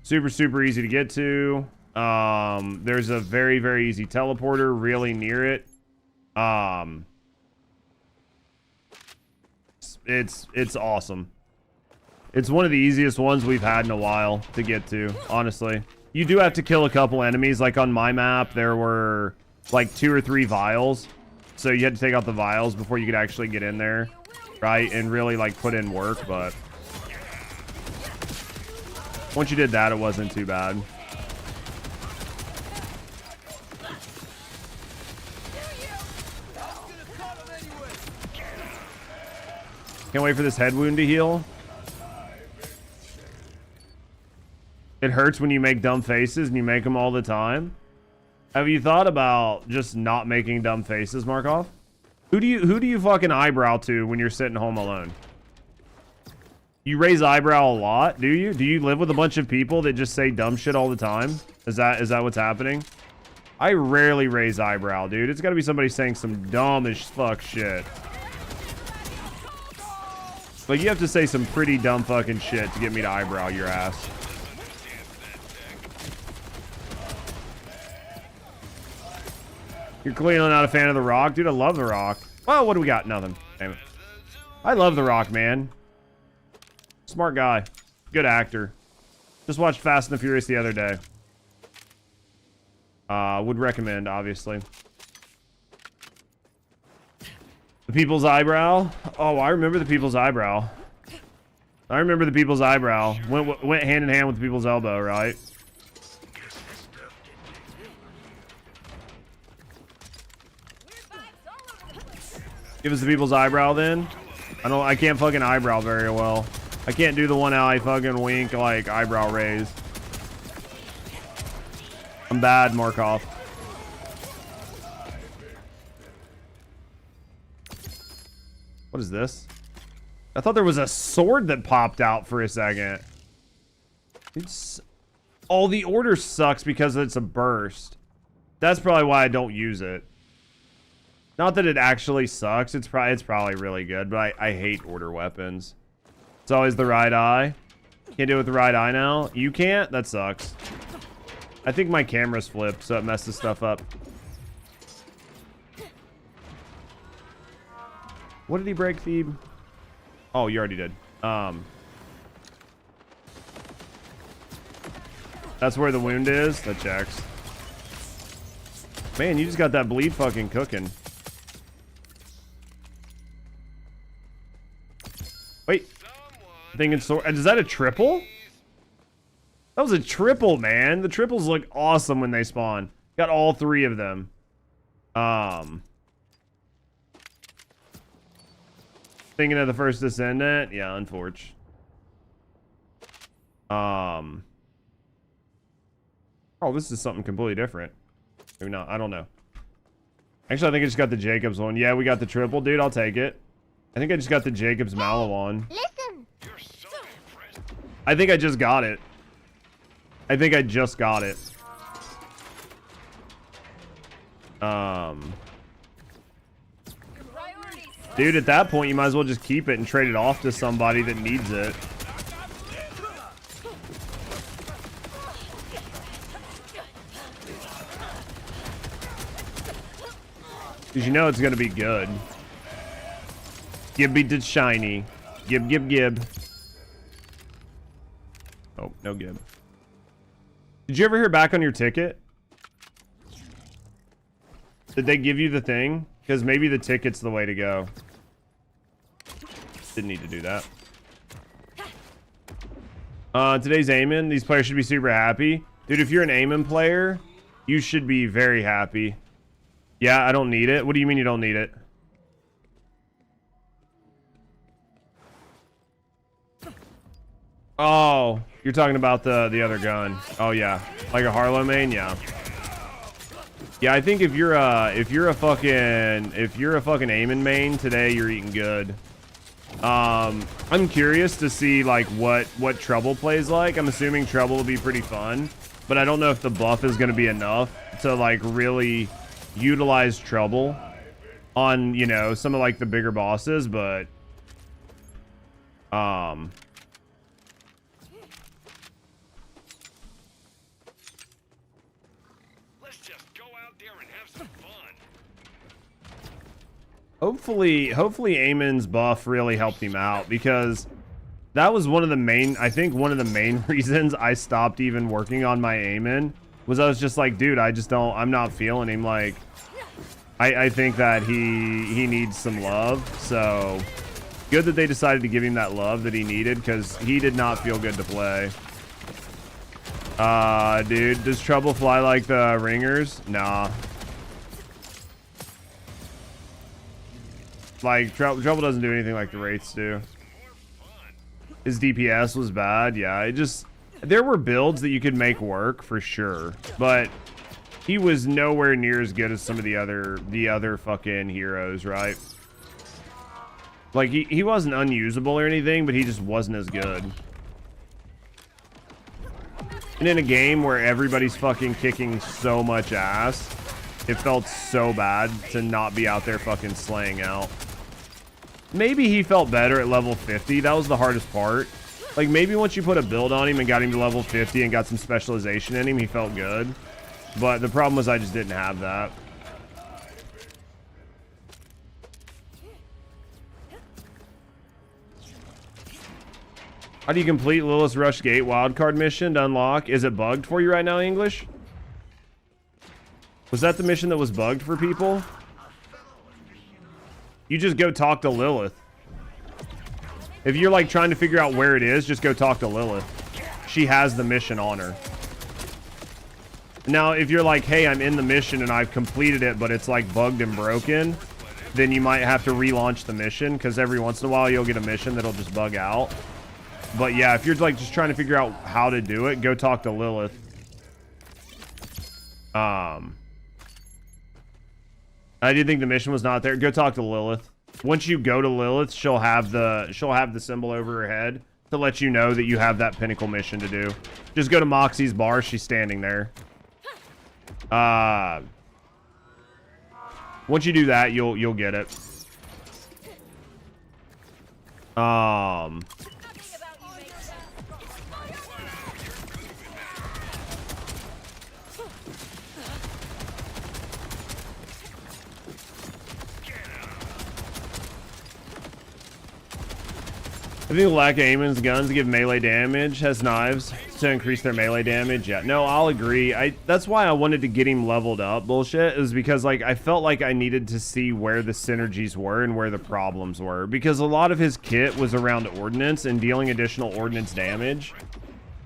Super, super easy to get to. There's a very, very easy teleporter really near it. It's awesome. It's one of the easiest ones we've had in a while to get to, honestly. You do have to kill a couple enemies. Like on my map, there were like 2 or 3 vials. So you had to take out the vials before you could actually get in there, right? And really like put in work, but once you did that, it wasn't too bad. Can't wait for this head wound to heal. It hurts when you make dumb faces and you make them all the time. Have you thought about just not making dumb faces, Markov? Who do you fucking eyebrow to when you're sitting home alone? You raise eyebrow a lot, do you? Do you live with a bunch of people that just say dumb shit all the time? Is that what's happening? I rarely raise eyebrow, dude. It's got to be somebody saying some dumb as fuck shit. Like, you have to say some pretty dumb fucking shit to get me to eyebrow your ass. You're clearly not a fan of The Rock. Dude, I love The Rock. Well, what do we got? Nothing. Damn it. I love The Rock, man. Smart guy. Good actor. Just watched Fast and the Furious the other day. Would recommend, obviously. The People's Eyebrow. Oh, I remember the People's Eyebrow. I remember the People's Eyebrow. Went hand in hand with the People's Elbow, right? Give us the People's Eyebrow then. I can't fucking eyebrow very well. I can't do the one eye fucking wink like eyebrow raise. I'm bad, Markov. What is this? I thought there was a sword that popped out for a second. Oh, the order sucks because it's a burst. That's probably why I don't use it. Not that it actually sucks. It's probably really good, but I hate order weapons. It's always the right eye. Can't do it with the right eye now. You can't? That sucks. I think my camera's flipped, so it messes stuff up. What did he break, Thebe? Oh, you already did. That's where the wound is? That checks. Man, you just got that bleed fucking cooking. Wait. Thinking sword. Is that a triple? That was a triple, man. The triples look awesome when they spawn. Got all three of them. Thinking of the First Descendant? Yeah, unfortunate. Oh, this is something completely different. Maybe not. I don't know. Actually, I think I just got the Jacobs one. Yeah, we got the triple, dude. I'll take it. I think I just got the Jacobs Mallow one. Listen. I think I just got it. I think I just got it. Dude, at that point, you might as well just keep it and trade it off to somebody that needs it. Because you know it's going to be good. Gibby did shiny. Gib. Oh, no Gib. Did you ever hear back on your ticket? Did they give you the thing? Because maybe the ticket's the way to go. Didn't need to do that. Today's Aiming. These players should be super happy. Dude, if you're an Aiming player, you should be very happy. Yeah, I don't need it. What do you mean you don't need it? Oh, you're talking about the other gun. Oh yeah, like a Harlow main, yeah. Yeah, I think if you're a fucking Aiming main today, you're eating good. I'm curious to see like what Trouble plays like. I'm assuming Trouble will be pretty fun, but I don't know if the buff is going to be enough to like really utilize Trouble on, you know, some of like the bigger bosses, but Let's just go out there and have some fun. hopefully Eamon's buff really helped him out, because that was one of the main reasons I stopped even working on my Eamon, was I was just like, dude, I'm not feeling him. Like, I think that he needs some love. So good that they decided to give him that love that he needed, because he did not feel good to play. Dude, does Trouble fly like the ringers? Nah. Like, Trouble doesn't do anything like the Wraiths do. His DPS was bad. Yeah, there were builds that you could make work for sure, but he was nowhere near as good as some of the other fucking heroes, right? Like, he wasn't unusable or anything, but he just wasn't as good. And in a game where everybody's fucking kicking so much ass, it felt so bad to not be out there fucking slaying out. Maybe he felt better at level 50. That was the hardest part. Like, maybe once you put a build on him and got him to level 50 and got some specialization in him, he felt good. But the problem was I just didn't have that. How do you complete Lilith's Rush Gate wildcard mission to unlock? Is it bugged for you right now, English? Was that the mission that was bugged for people? You just go talk to Lilith. If you're like trying to figure out where it is, just go talk to Lilith. She has the mission on her. Now, if you're like, hey, I'm in the mission and I've completed it, but it's like bugged and broken, then you might have to relaunch the mission, because every once in a while you'll get a mission that'll just bug out. But yeah, if you're like just trying to figure out how to do it, go talk to Lilith. I did think the mission was not there. Go talk to Lilith. Once you go to Lilith, she'll have the symbol over her head to let you know that you have that pinnacle mission to do. Just go to Moxie's bar. She's standing there. Once you do that, you'll get it. I think lack of aim's guns give melee damage, has knives to increase their melee damage. Yeah, no, I'll agree. That's why I wanted to get him leveled up. Bullshit is because like I felt like I needed to see where the synergies were and where the problems were, because a lot of his kit was around ordnance and dealing additional ordnance damage.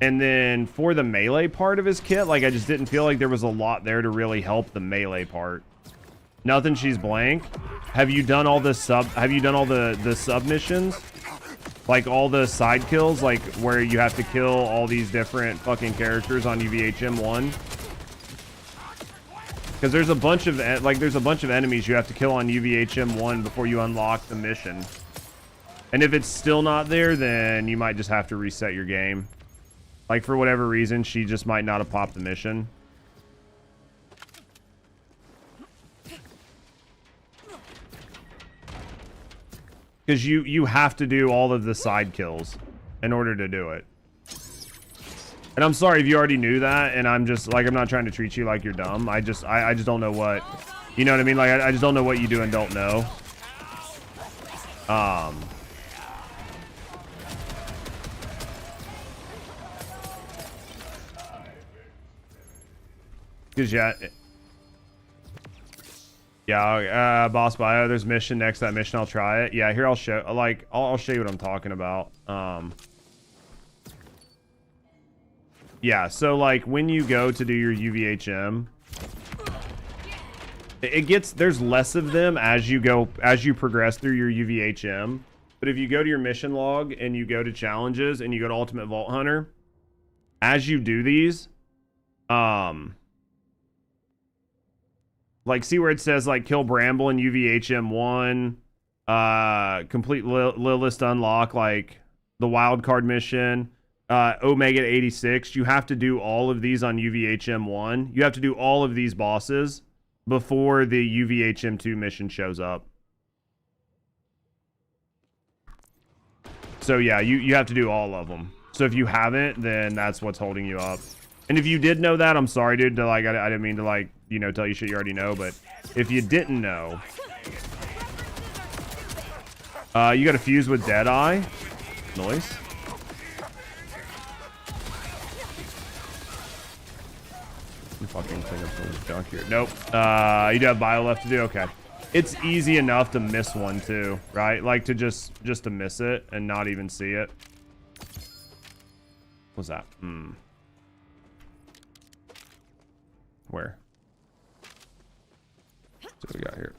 And then for the melee part of his kit, like I just didn't feel like there was a lot there to really help the melee part. Nothing, she's blank. Have you done all the sub missions? Like all the side kills, like where you have to kill all these different fucking characters on UVHM 1. Because there's a bunch of enemies you have to kill on UVHM 1 before you unlock the mission. And if it's still not there, then you might just have to reset your game. Like for whatever reason, she just might not have popped the mission. Because you have to do all of the side kills in order to do it. And I'm sorry if you already knew that, and I'm just like, I'm not trying to treat you like you're dumb. I just don't know what, you know what I mean? Like I just don't know what you do and don't know. Because yeah, boss bio, there's mission next to that mission. I'll try it. Yeah, here I'll show, like, I'll show you what I'm talking about. Yeah, so like when you go to do your UVHM, there's less of them as you progress through your UVHM. But if you go to your mission log and you go to challenges and you go to Ultimate Vault Hunter, as you do these, like, see where it says, like, kill Bramble in UVHM 1, complete Lilith unlock, like, the wildcard mission, Omega 86. You have to do all of these on UVHM 1. You have to do all of these bosses before the UVHM 2 mission shows up. So, yeah, you have to do all of them. So, if you haven't, then that's what's holding you up. And if you did know that, I'm sorry, dude. I didn't mean to, like, you know, tell you shit you already know. But if you didn't know, you got to fuse with Deadeye. Nice. Fucking clean up some junk here. Nope. You do have bio left to do. Okay. It's easy enough to miss one too, right? Like to just to miss it and not even see it. What's that? Where? What we got here?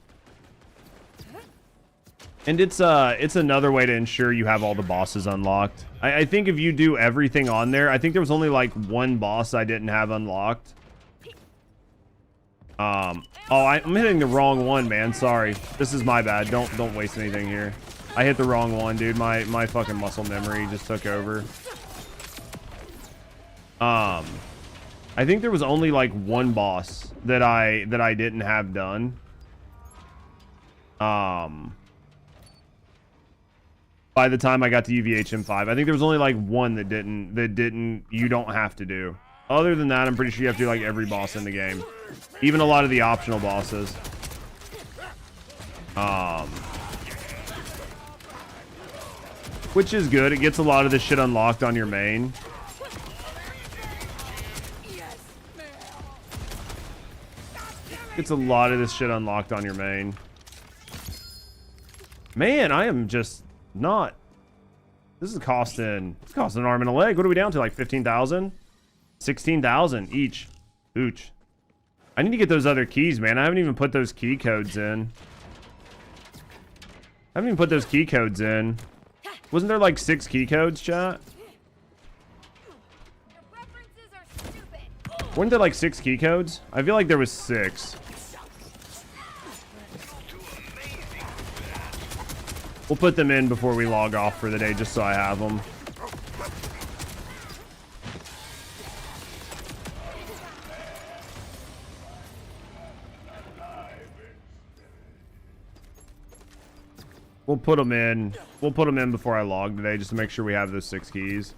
And it's another way to ensure you have all the bosses unlocked. I think if you do everything on there, I think there was only like one boss I didn't have unlocked. Oh, I'm hitting the wrong one, man. Sorry. This is my bad. Don't waste anything here. I hit the wrong one, dude. My fucking muscle memory just took over. I think there was only like one boss that I didn't have done. By the time I got to UVHM5, I think there was only like one that didn't you don't have to do. Other than that, I'm pretty sure you have to do like every boss in the game. Even a lot of the optional bosses. Which is good. It gets a lot of this shit unlocked on your main. Gets a lot of this shit unlocked on your main. Man, I am just not... This is costing an arm and a leg. What are we down to? Like 15,000? 16,000 each. Ooch. I need to get those other keys, man. I haven't even put those key codes in. Wasn't there like 6 key codes, chat? Weren't there like 6 key codes? I feel like there was 6. We'll put them in before we log off for the day, just so I have them. We'll put them in. We'll put them in before I log today, just to make sure we have those 6 keys.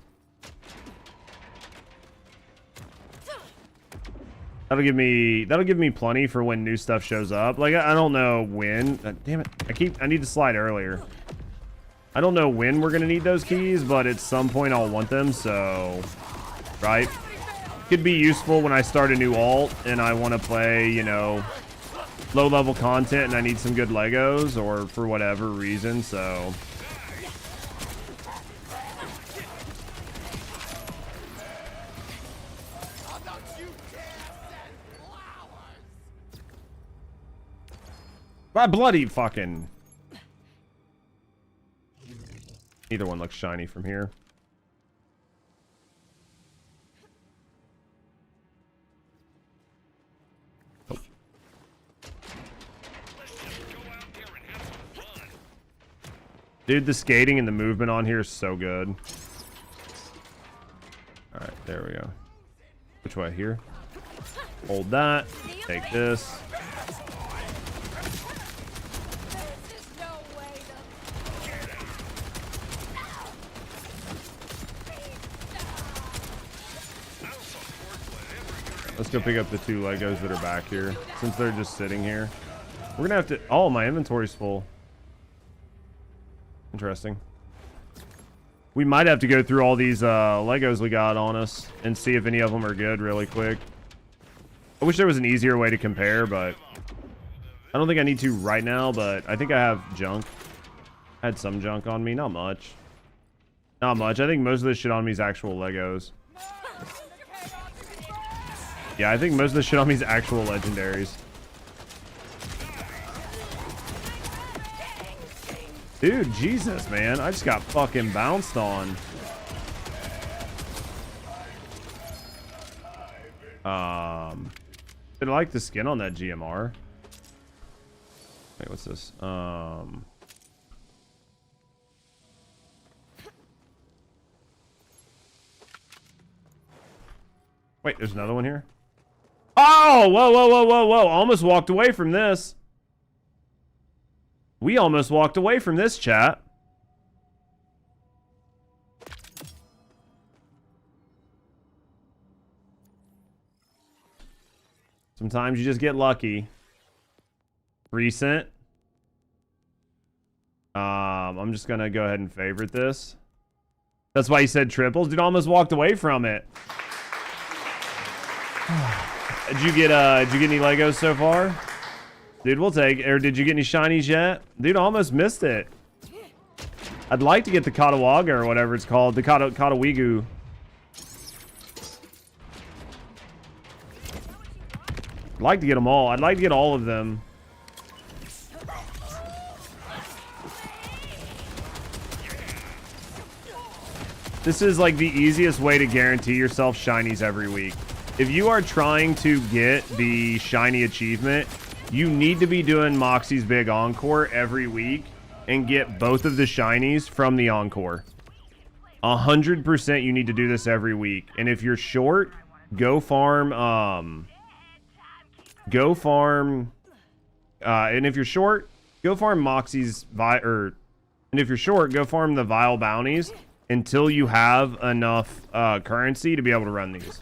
That'll give me plenty for when new stuff shows up. Like I don't know when. Damn it! I need to slide earlier. I don't know when we're gonna need those keys, but at some point I'll want them. So, right? Could be useful when I start a new alt and I want to play, you know, low-level content and I need some good Legos, or for whatever reason. So. My bloody fucking... Neither one looks shiny from here. Oh. Dude, the skating and the movement on here is so good. Alright, there we go. Which way? Here? Hold that. Take this. Let's go pick up the 2 Legos that are back here, since they're just sitting here. We're gonna have to... Oh, my inventory's full. Interesting. We might have to go through all these Legos we got on us and see if any of them are good really quick. I wish there was an easier way to compare, but... I don't think I need to right now, but I think I have junk. I had some junk on me, not much. Not much. I think most of this shit on me is actual Legos. Yeah, I think most of the shit on me is actual legendaries. Dude, Jesus, man. I just got fucking bounced on. Did I like the skin on that GMR? Wait, what's this? Wait, there's another one here? Oh, whoa, whoa, whoa, whoa, whoa. Almost walked away from this. We almost walked away from this, chat. Sometimes you just get lucky. Recent. I'm just gonna go ahead and favorite this. That's why he said triples. Dude, almost walked away from it. Did you get any Legos so far? Dude, we'll take... Or did you get any shinies yet? Dude, almost missed it. I'd like to get the Katawaga or whatever it's called. The Katawigu. I'd like to get them all. I'd like to get all of them. This is like the easiest way to guarantee yourself shinies every week. If you are trying to get the shiny achievement, you need to be doing Moxie's Big Encore every week and get both of the shinies from the Encore. 100% you need to do this every week. And if you're short, go farm, and if you're short, go farm Moxie's, and if you're short, go farm the Vile Bounties until you have enough currency to be able to run these.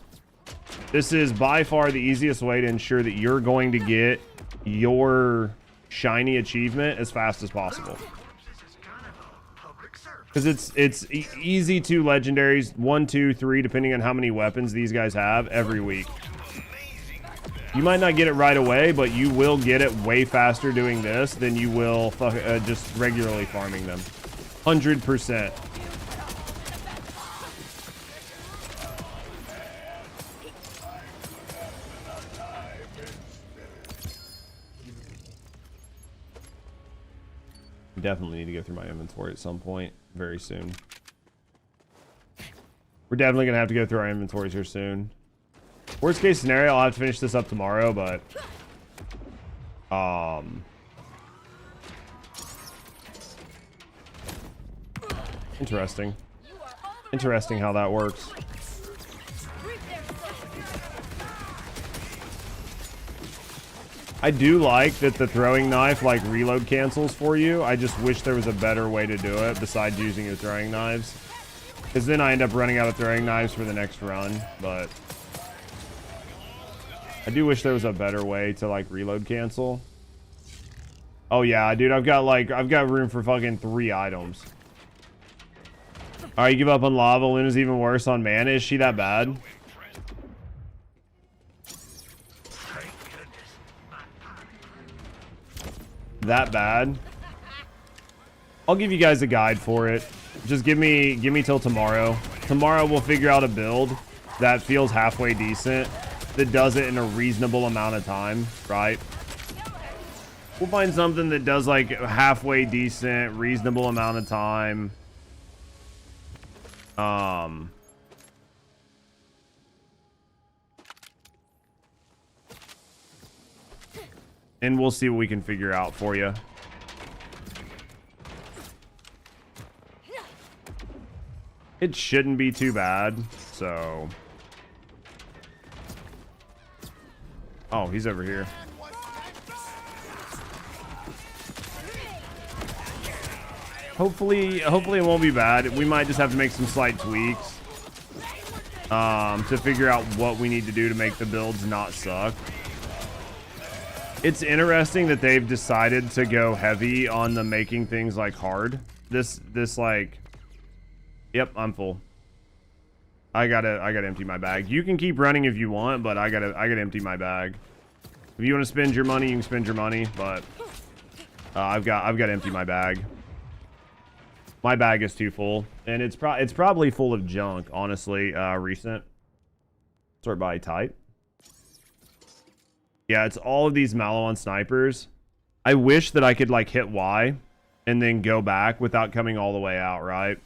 This is by far the easiest way to ensure that you're going to get your shiny achievement as fast as possible. Because it's easy to legendaries 1, 2, 3, depending on how many weapons these guys have every week. You might not get it right away, but you will get it way faster doing this than you will just regularly farming them. 100%. Definitely need to go through my inventory at some point very soon. We're definitely gonna have to go through our inventories here soon. Worst case scenario, I'll have to finish this up tomorrow, but interesting how that works. I do like that the throwing knife like reload cancels for you. I just wish there was a better way to do it besides using your throwing knives, because then I end up running out of throwing knives for the next run. But I do wish there was a better way to like reload cancel. Oh yeah, dude, I've got room for fucking 3 items. All right, you give up on lava. Luna's even worse on mana. Is she that bad? That bad? I'll give you guys a guide for it. Just give me till tomorrow. Tomorrow we'll figure out a build that feels halfway decent, that does it in a reasonable amount of time, right? We'll find something that does like halfway decent, reasonable amount of time. And we'll see what we can figure out for you. It shouldn't be too bad, so... Oh, he's over here. Hopefully it won't be bad. We might just have to make some slight tweaks to figure out what we need to do to make the builds not suck. It's interesting that they've decided to go heavy on the making things like hard. This like, yep, I'm full. I gotta empty my bag. You can keep running if you want, but I gotta empty my bag. If you want to spend your money, you can spend your money, but I've got to empty my bag. My bag is too full, and it's probably full of junk, honestly. Recent. Sort by type. Yeah, it's all of these Malon snipers. I wish that I could like hit Y and then go back without coming all the way out, right?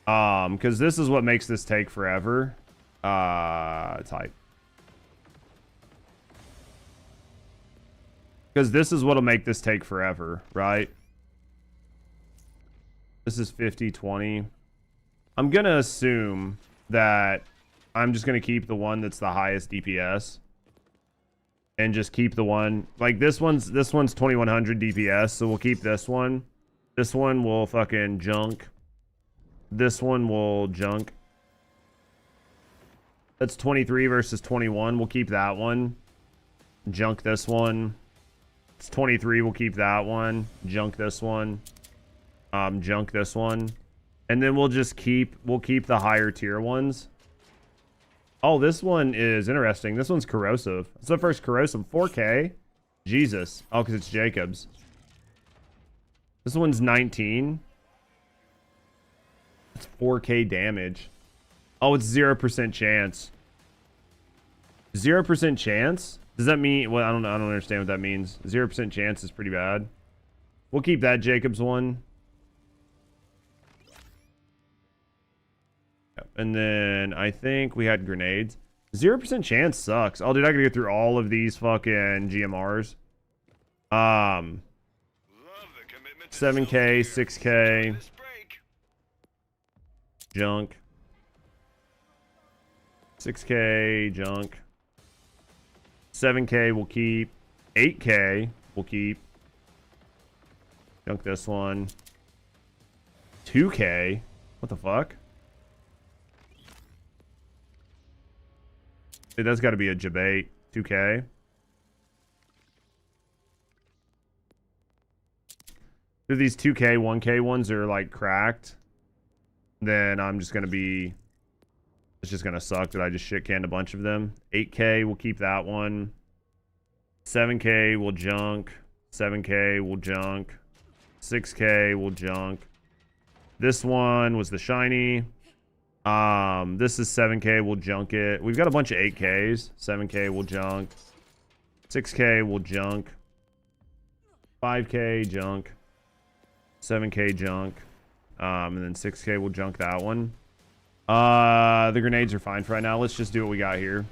Because this is what makes this take forever. Type. Because this is what'll make this take forever, right? This is 50, 20. I'm gonna assume that I'm just gonna keep the one that's the highest DPS. And just keep the one like this one's 2100 DPS, so we'll keep this one. This one will fucking junk. This one will junk. That's 23 versus 21. We'll keep that one. Junk this one. It's 23. We'll keep that one. Junk this one. Junk this one. And then we'll keep the higher tier ones. Oh, this one is interesting. This one's corrosive. It's the first corrosive. 4K. Jesus. Oh, because it's Jacob's. This one's 19. It's 4K damage. Oh, it's 0% chance. 0% chance? Does that mean... Well, I don't understand what that means. 0% chance is pretty bad. We'll keep that Jacob's one. And then I think we had grenades. 0% chance sucks. Oh, dude, I gotta go through all of these fucking GMRs. 7K, 6K. Junk. 6K, junk. 7K we'll keep. 8K we'll keep. Junk this one. 2K? What the fuck? Dude, that's got to be a debate. 2K. If these 2K, 1K ones are like cracked, then I'm just going to be... It's just going to suck that I just shit canned a bunch of them. 8K, we'll keep that one. 7K, we'll junk. 7K, we'll junk. 6K, we'll junk. This one was the shiny. This is 7K, we'll junk it. We've got a bunch of 8Ks. 7K, we'll junk. 6K, we'll junk. 5K, junk. 7K, junk. And then 6K, we'll junk that one. The grenades are fine for right now. Let's just do what we got here.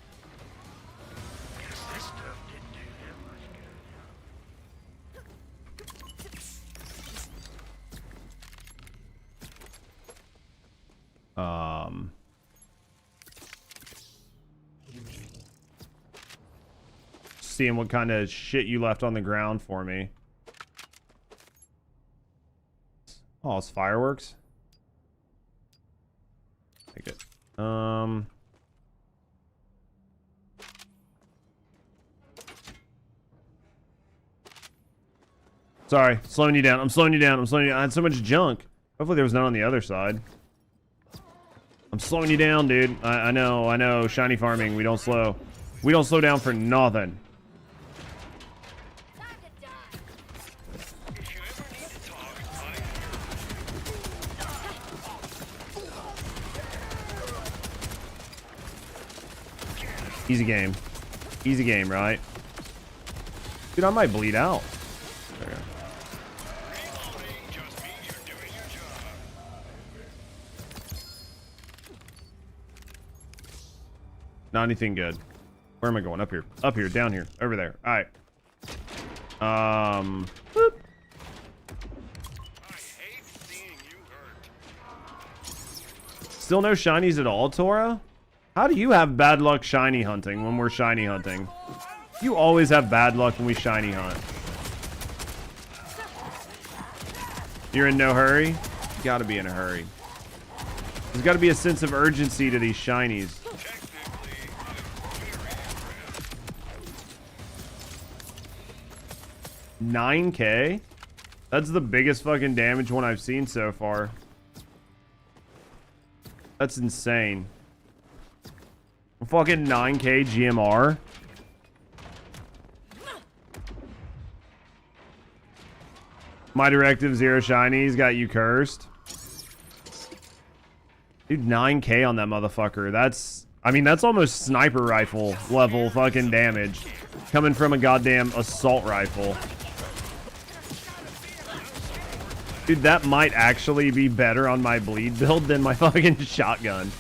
Seeing what kind of shit you left on the ground for me. Oh, it's fireworks. Take it. Sorry, slowing you down. I'm slowing you down. I'm slowing you down. I had so much junk. Hopefully there was none on the other side. I'm slowing you down, dude. I know. Shiny farming. We don't slow. We don't slow down for nothing. Easy game. Easy game, right? Dude, I might bleed out. There. Not anything good. Where am I going? Up here. Up here. Down here. Over there. Alright. Boop. Still no shinies at all, Tora? How do you have bad luck shiny hunting when we're shiny hunting? You always have bad luck when we shiny hunt. You're in no hurry? You gotta be in a hurry. There's gotta be a sense of urgency to these shinies. $9K? That's the biggest fucking damage one I've seen so far. That's insane. Fucking 9K GMR. My directive 0 shinies got you cursed. Dude, 9K on that motherfucker. That's, I mean, that's almost sniper rifle level fucking damage coming from a goddamn assault rifle. Dude, that might actually be better on my bleed build than my fucking shotgun.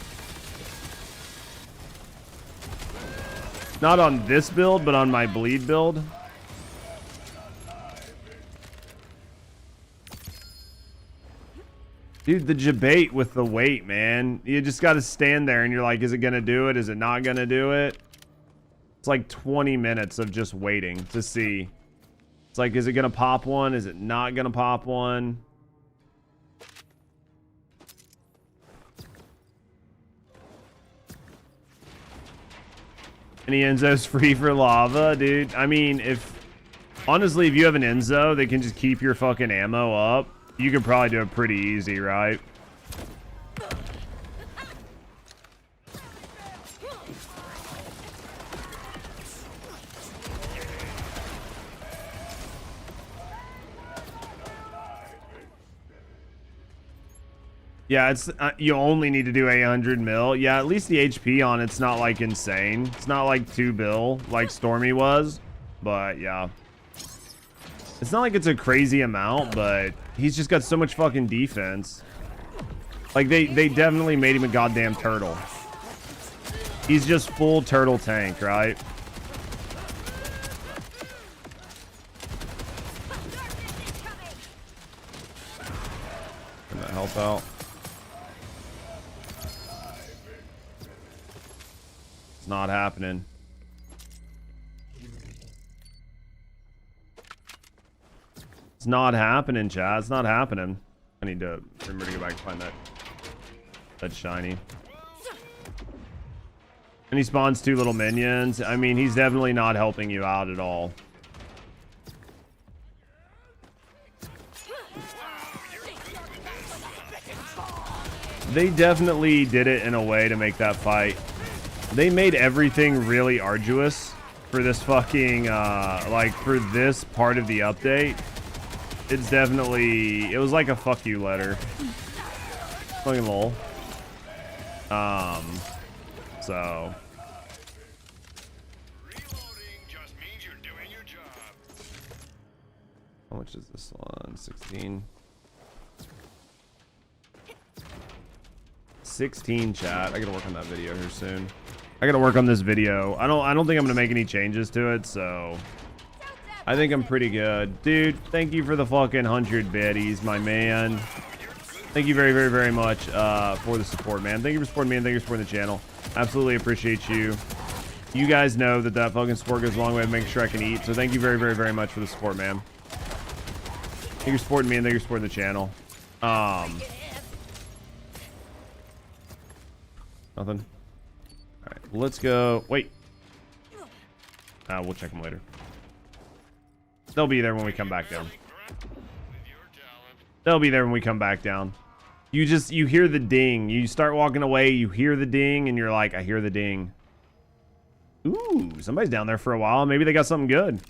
Not on this build, but on my bleed build. Dude, the debate with the weight, man. You just got to stand there and you're like, is it going to do it? Is it not going to do it? It's like 20 minutes of just waiting to see. It's like, is it going to pop one? Is it not going to pop one? Any Enzo's free for lava, dude? I mean, honestly, if you have an Enzo that can just keep your fucking ammo up, you could probably do it pretty easy, right? Yeah, it's you only need to do 800 mil. Yeah, at least the HP on it's not like insane. It's not like 2 bill like Stormy was, but yeah. It's not like it's a crazy amount, but he's just got so much fucking defense. Like they definitely made him a goddamn turtle. He's just full turtle tank, right? health out. It's not happening. It's not happening, chat. It's not happening. I need to remember to go back and find that shiny. And he spawns 2 little minions. I mean, he's definitely not helping you out at all. They definitely did it in a way to make that fight. They made everything really arduous for this fucking, like, for this part of the update. It's definitely, it was like a fuck you letter. Fucking lol. So. How much is this one? 16. 16, chat. I gotta work on that video here soon. I gotta work on this video. I don't think I'm gonna make any changes to it, so I think I'm pretty good. Dude, thank you for the fucking 100 biddies, my man. Thank you very, very, very much for the support, man. Thank you for supporting me and thank you for supporting the channel. Absolutely appreciate you. You guys know that fucking support goes a long way to making sure I can eat, so thank you very, very, very much for the support, man. Thank you for supporting me and thank you for supporting the channel. Nothing. All right, let's go. Wait. We'll check them later. They'll be there when we come back down. They'll be there when we come back down. You hear the ding. You start walking away, you hear the ding, and you're like, I hear the ding. Ooh, somebody's down there for a while. Maybe they got something good.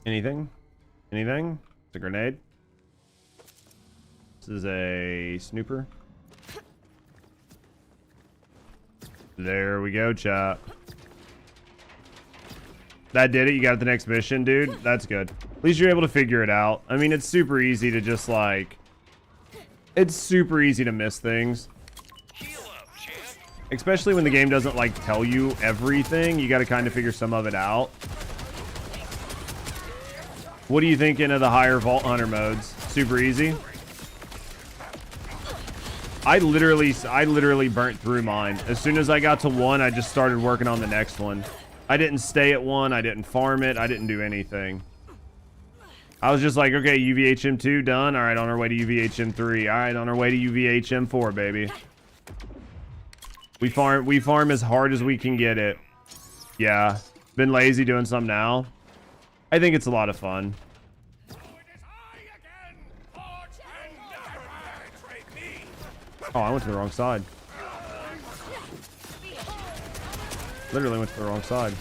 Anything? Anything? It's a grenade. This is a snooper. There we go, chat. That did it. You got the next mission, dude. That's good. At least you're able to figure it out. I mean, it's super easy to just like... It's super easy to miss things. Especially when the game doesn't like tell you everything. You got to kind of figure some of it out. What are you thinking of the higher Vault Hunter modes? Super easy. I literally burnt through mine. As soon as I got to 1, I just started working on the next one. I didn't stay at 1. I didn't farm it. I didn't do anything. I was just like, okay, UVHM2 done. All right, on our way to UVHM3. All right, on our way to UVHM4, baby. We farm as hard as we can get it. Yeah. Been lazy doing some now. I think it's a lot of fun. Oh, I went to the wrong side. Literally went to the wrong side.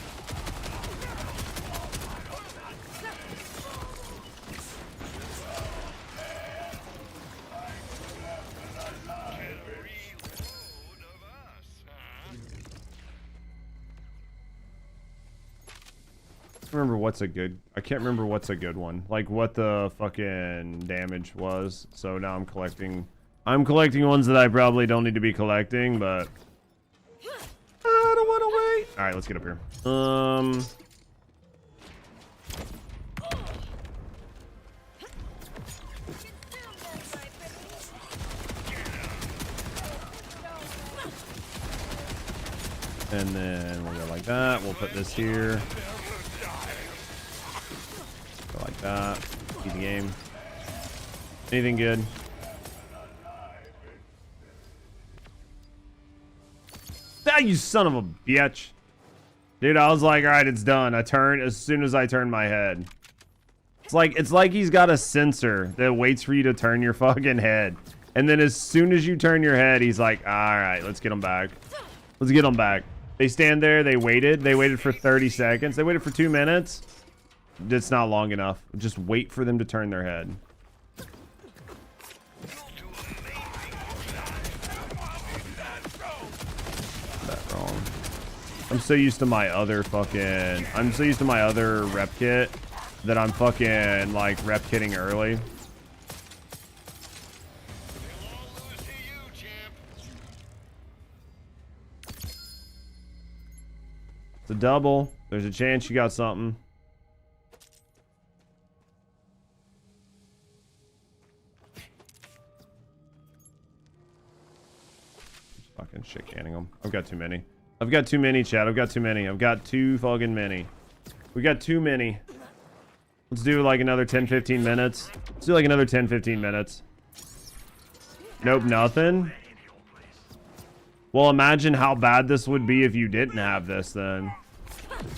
I can't remember what's a good one. Like what the fucking damage was. So now I'm collecting ones that I probably don't need to be collecting, but I don't want to wait. All right, let's get up here. And then we'll go like that. We'll put this here. Go like that. Keep the game. Anything good? Ah, you son of a bitch. Dude, I was like, all right, it's done. I turned as soon as I turned my head. It's like he's got a sensor that waits for you to turn your fucking head. And then as soon as you turn your head, he's like, all right, let's get him back. Let's get him back. They stand there. They waited for 30 seconds. They waited for 2 minutes. It's not long enough. Just wait for them to turn their head. That wrong. I'm so used to my other fucking... I'm so used to my other rep kit that I'm fucking, like, rep kitting early. It's a double. There's a chance you got something. Just fucking shit canning them. I've got too many. I've got too many, Chad. I've got too many. I've got too fucking many. We got too many. Let's do like another 10-15 minutes. Let's do like another 10-15 minutes. Nope, nothing. Well, imagine how bad this would be if you didn't have this then.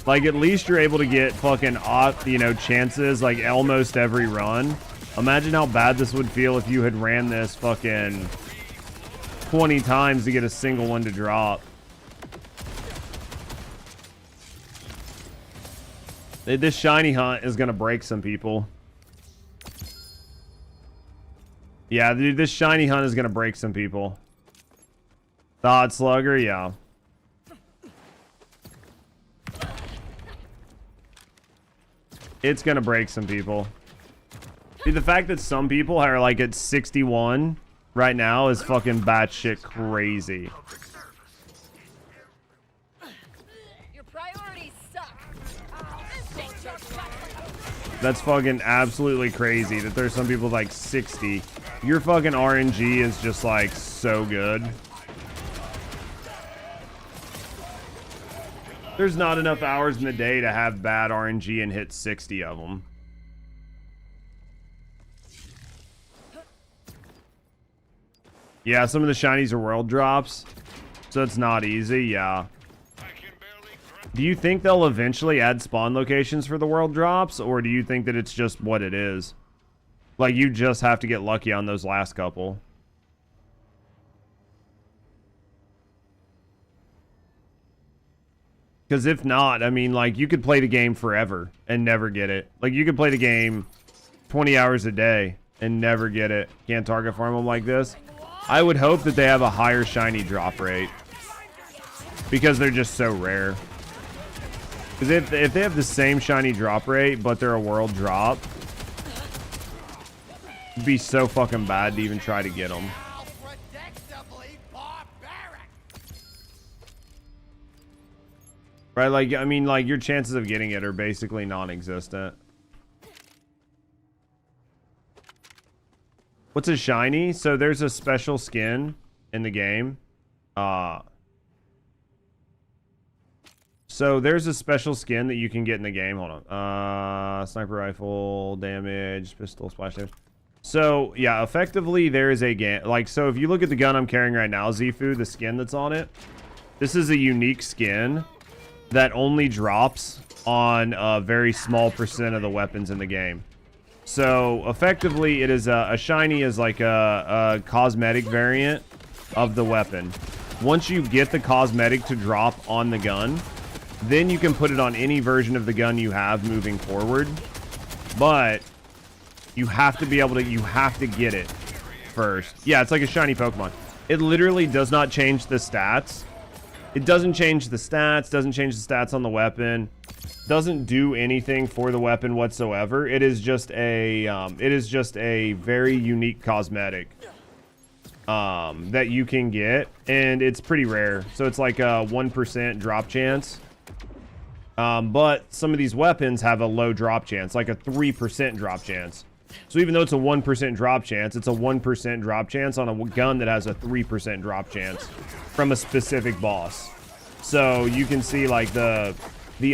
Like, at least you're able to get fucking, you know, chances like almost every run. Imagine how bad this would feel if you had ran this fucking 20 times to get a single one to drop. This shiny hunt is gonna break some people. Yeah, dude, this shiny hunt is gonna break some people. The Odd Slugger, yeah. It's gonna break some people. Dude, the fact that some people are like at 61 right now is fucking batshit crazy. That's fucking absolutely crazy that there's some people like 60. Your fucking RNG is just like so good. There's not enough hours in the day to have bad RNG and hit 60 of them. Yeah, some of the shinies are world drops, so it's not easy, yeah. Do you think they'll eventually add spawn locations for the world drops, or do you think that it's just what it is? Like, you just have to get lucky on those last couple. Because if not, I mean, like, you could play the game forever and never get it. Like, you could play the game 20 hours a day and never get it. Can't target farm them like this. I would hope that they have a higher shiny drop rate, because they're just so rare. Because if they have the same shiny drop rate, but they're a world drop, it'd be so fucking bad to even try to get them. Right, like, I mean, like, your chances of getting it are basically non-existent. What's a shiny? So there's a special skin in the game. So there's a special skin that you can get in the game. Hold on. Sniper rifle, damage, pistol, splash damage. So, yeah, effectively there is a game. Like, so if you look at the gun I'm carrying right now, Zifu, the skin that's on it, this is a unique skin that only drops on a very small percent of the weapons in the game. So, effectively, it is a shiny is like a cosmetic variant of the weapon. Once you get the cosmetic to drop on the gun, then you can put it on any version of the gun you have moving forward. But you have to be able to, you have to get it first. Yeah, it's like a shiny Pokemon. It literally does not change the stats. It doesn't change the stats, doesn't change the stats on the weapon, doesn't do anything for the weapon whatsoever. It is just a very unique cosmetic that you can get, and it's pretty rare. So it's like a 1% drop chance. But some of these weapons have a low drop chance, like a 3% drop chance. So even though it's a 1% drop chance, it's a 1% drop chance on a gun that has a 3% drop chance from a specific boss. So you can see like the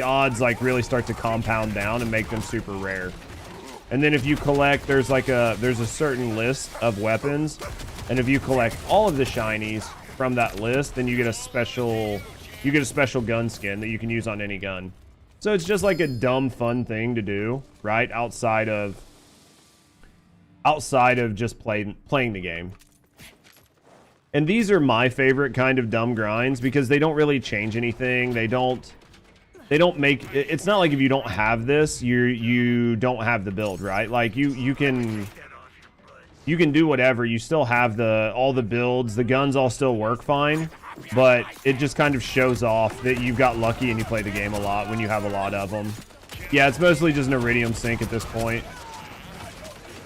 odds like really start to compound down and make them super rare. And then if you collect, there's a certain list of weapons, and if you collect all of the shinies from that list, then you get a special gun skin that you can use on any gun. So it's just like a dumb fun thing to do, right? Outside of just playing the game. And these are my favorite kind of dumb grinds because they don't really change anything. They don't they don't make it's not like if you don't have this, you don't have the build, right? Like you can do whatever. You still have all the builds. The guns all still work fine, but it just kind of shows off that you've got lucky and you play the game a lot when you have a lot of them. Yeah, it's mostly just an Iridium sync at this point.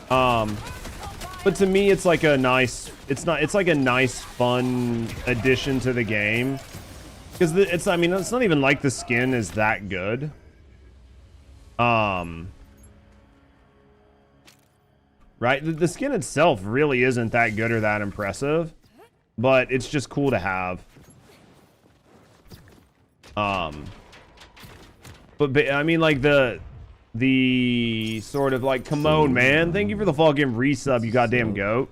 But to me, it's like a nice, it's like a nice, fun addition to the game. Because I mean, it's not even like the skin is that good. Right? The skin itself really isn't that good or that impressive. But it's just cool to have. But I mean, like the sort of like, come on, man. Thank you for the fucking resub, you goddamn goat.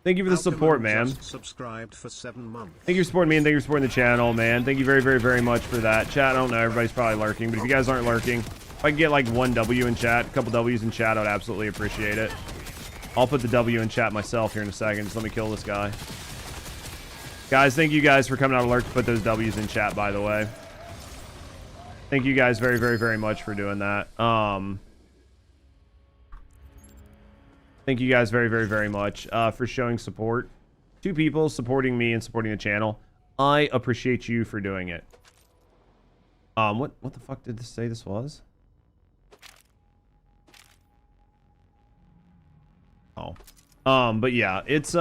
Thank you for the support, man. Subscribed for 7 months. Thank you for supporting me and thank you for supporting the channel, man. Thank you very, very, very much for that. Chat, I don't know, everybody's probably lurking, but if you guys aren't lurking, if I can get like 1 W in chat, a couple W's in chat, I would absolutely appreciate it. I'll put the W in chat myself here in a second. Just let me kill this guy. Guys, thank you guys for coming out alert to put those W's in chat, by the way. Thank you guys very, very, very much for doing that. Thank you guys very, very, very much for showing support. 2 people supporting me and supporting the channel. I appreciate you for doing it. What the fuck did this say this was? Oh. But yeah, it's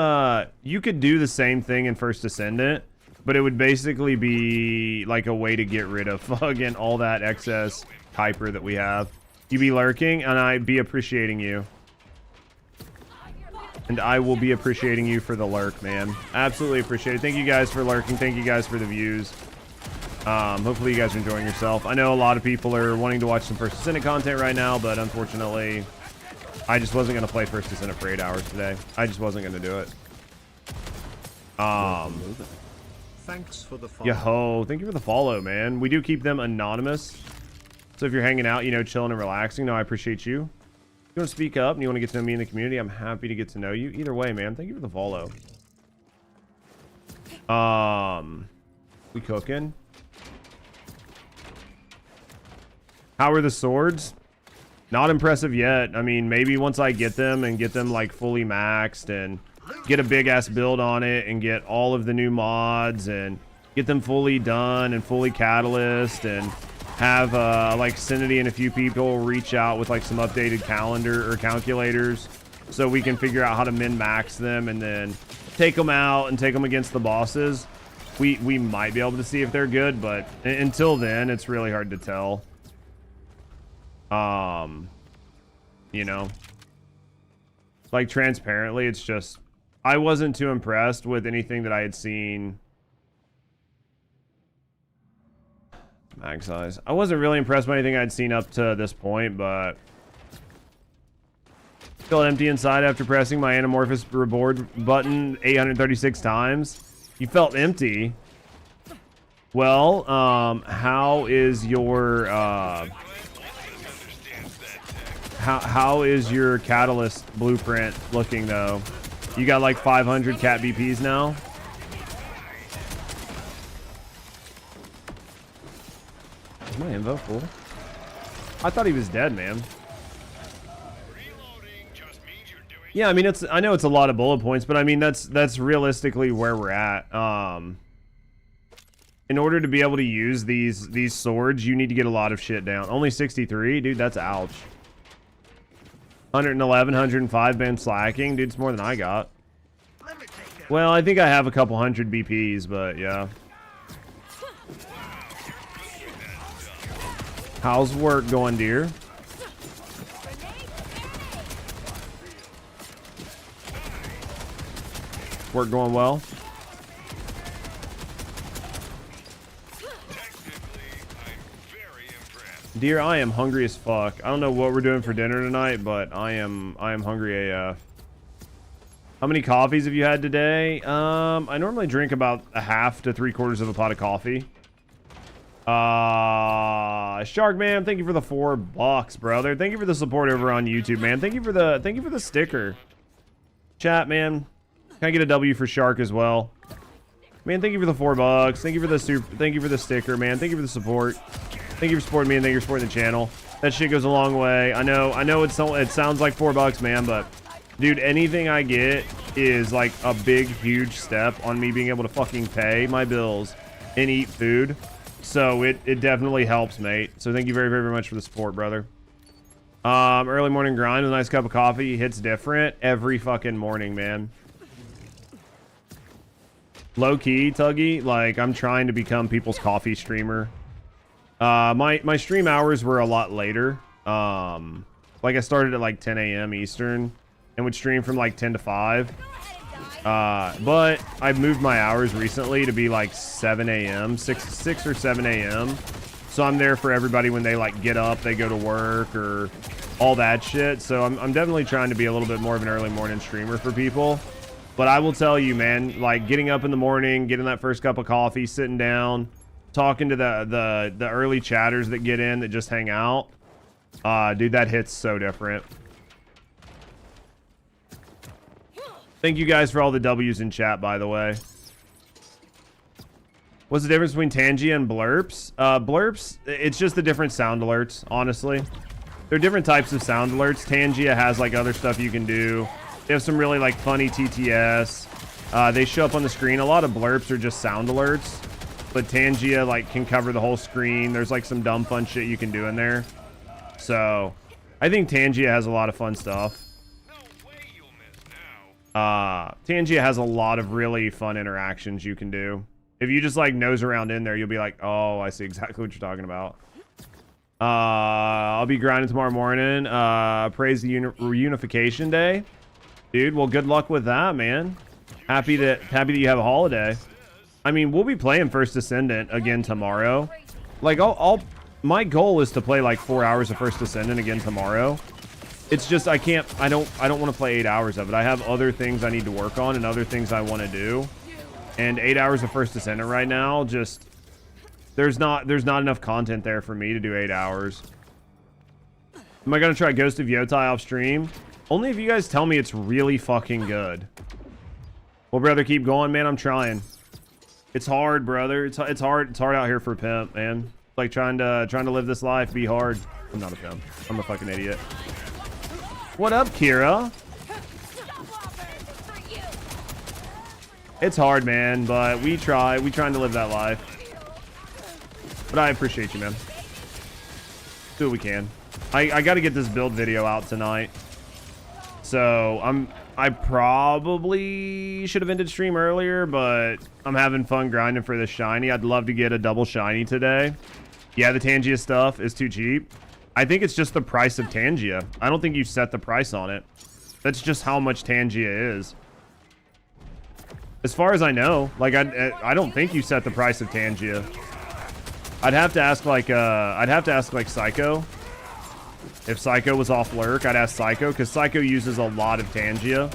you could do the same thing in First Descendant, but it would basically be like a way to get rid of fucking all that excess hyper that we have. You be lurking, and I'd be appreciating you. And I will be appreciating you for the lurk, man. Absolutely appreciate it. Thank you guys for lurking. Thank you guys for the views. Hopefully you guys are enjoying yourself. I know a lot of people are wanting to watch some First Descendant content right now, but unfortunately, I just wasn't going to play First Descendant for 8 hours today. I just wasn't going to do it. Thanks for the follow. Yo, thank you for the follow, man. We do keep them anonymous. So if you're hanging out, you know, chilling and relaxing, no, I appreciate you. You want to speak up and you want to get to know me in the community, I'm happy to get to know you. Either way, man, thank you for the follow. We cooking? How are the swords? Not impressive yet. I mean, maybe once I get them and get them like fully maxed and get a big ass build on it and get all of the new mods and get them fully done and fully catalyst and have like Cinity and a few people reach out with like some updated calendar or calculators so we can figure out how to min-max them and then take them out and take them against the bosses. We might be able to see if they're good, but until then, it's really hard to tell. You know, like transparently, it's just, I wasn't too impressed with anything that I had seen. Mag size. I wasn't really impressed by anything I'd seen up to this point, but feel empty inside after pressing my Anamorphous reward button 836 times. You felt empty. Well, how is your how is your catalyst blueprint looking though? You got like 500 cat BPs now. Is my info full? I thought he was dead, man. Yeah, I mean, I know it's a lot of bullet points, but I mean that's realistically where we're at. In order to be able to use these swords, you need to get a lot of shit down. Only 63, dude. That's ouch. 111, 105 been slacking, dude. It's more than I got. Well, I think I have a couple hundred BPs, but yeah. How's work going, dear? Work going well? Dear, I am hungry as fuck. I don't know what we're doing for dinner tonight, but I am hungry AF. How many coffees have you had today? I normally drink about a half to 3/4 of a pot of coffee. Shark Man, thank you for the $4, brother. Thank you for the support over on YouTube, man. Thank you for the sticker. Chat, man. Can I get a W for Shark as well? Man, thank you for the $4. Thank you for the sticker, man. Thank you for the support. Thank you for supporting me and thank you for supporting the channel. That shit goes a long way. I know it sounds like $4, man, but dude, anything I get is like a big, huge step on me being able to fucking pay my bills and eat food. So it definitely helps, mate. So thank you very, very much for the support, brother. Early morning grind with a nice cup of coffee hits different every fucking morning, man. Low key, Tuggy, like I'm trying to become people's coffee streamer. My stream hours were a lot later. Like I started at like 10 a.m. Eastern and would stream from like 10 to 5. But I've moved my hours recently to be like 7 a.m., 6 or 7 a.m. So I'm there for everybody when they like get up, they go to work or all that shit. So I'm definitely trying to be a little bit more of an early morning streamer for people. But I will tell you, man, like getting up in the morning, getting that first cup of coffee, sitting down, talking to the early chatters that get in that just hang out. Dude, that hits so different. Thank you guys for all the W's in chat, by the way. What's the difference between Tangia and Blurps? Blurps, it's just the different sound alerts, honestly. There are different types of sound alerts. Tangia has like other stuff you can do. They have some really like funny TTS. They show up on the screen. A lot of Blurps are just sound alerts. But Tangia like can cover the whole screen. There's like some dumb fun shit you can do in there. So I think Tangia has a lot of fun stuff. Tangia has a lot of really fun interactions you can do. If you just like nose around in there, you'll be like, oh, I see exactly what you're talking about. I'll be grinding tomorrow morning. Praise the reunification day. Dude, well, good luck with that, man. Happy that you have a holiday. I mean, we'll be playing First Descendant again tomorrow. Like, my goal is to play like 4 hours of First Descendant again tomorrow. It's just I don't want to play 8 hours of it. I have other things I need to work on and other things I want to do. And 8 hours of First Descendant right now, just there's not enough content there for me to do 8 hours. Am I gonna try Ghost of Yotai off stream? Only if you guys tell me it's really fucking good. Well, brother, keep going, man. I'm trying. It's hard, brother. It's hard. It's hard out here for a pimp, man. Like trying to live this life be hard. I'm not a pimp. I'm a fucking idiot. What up, Kira? It's hard, man, but we trying to live that life. But I appreciate you, man. Do what we can. I got to get this build video out tonight. So I probably should have ended stream earlier, but I'm having fun grinding for the shiny. I'd love to get a double shiny today. Yeah, the Tangia stuff is too cheap. I think it's just the price of Tangia. I don't think you set the price on it. That's just how much Tangia is. As far as I know, like I don't think you set the price of Tangia. I'd have to ask like Psycho. If Psycho was off lurk, I'd ask Psycho because Psycho uses a lot of Tangia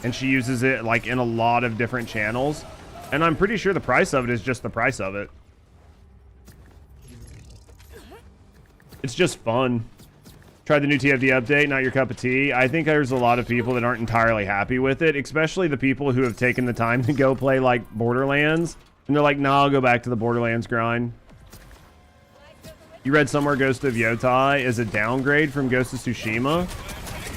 and she uses it like in a lot of different channels. And I'm pretty sure the price of it is just the price of it. It's just fun. Tried the new TFD update, not your cup of tea. I think there's a lot of people that aren't entirely happy with it, especially the people who have taken the time to go play like Borderlands. And they're like, nah, I'll go back to the Borderlands grind. You read somewhere Ghost of Yotai is a downgrade from Ghost of Tsushima.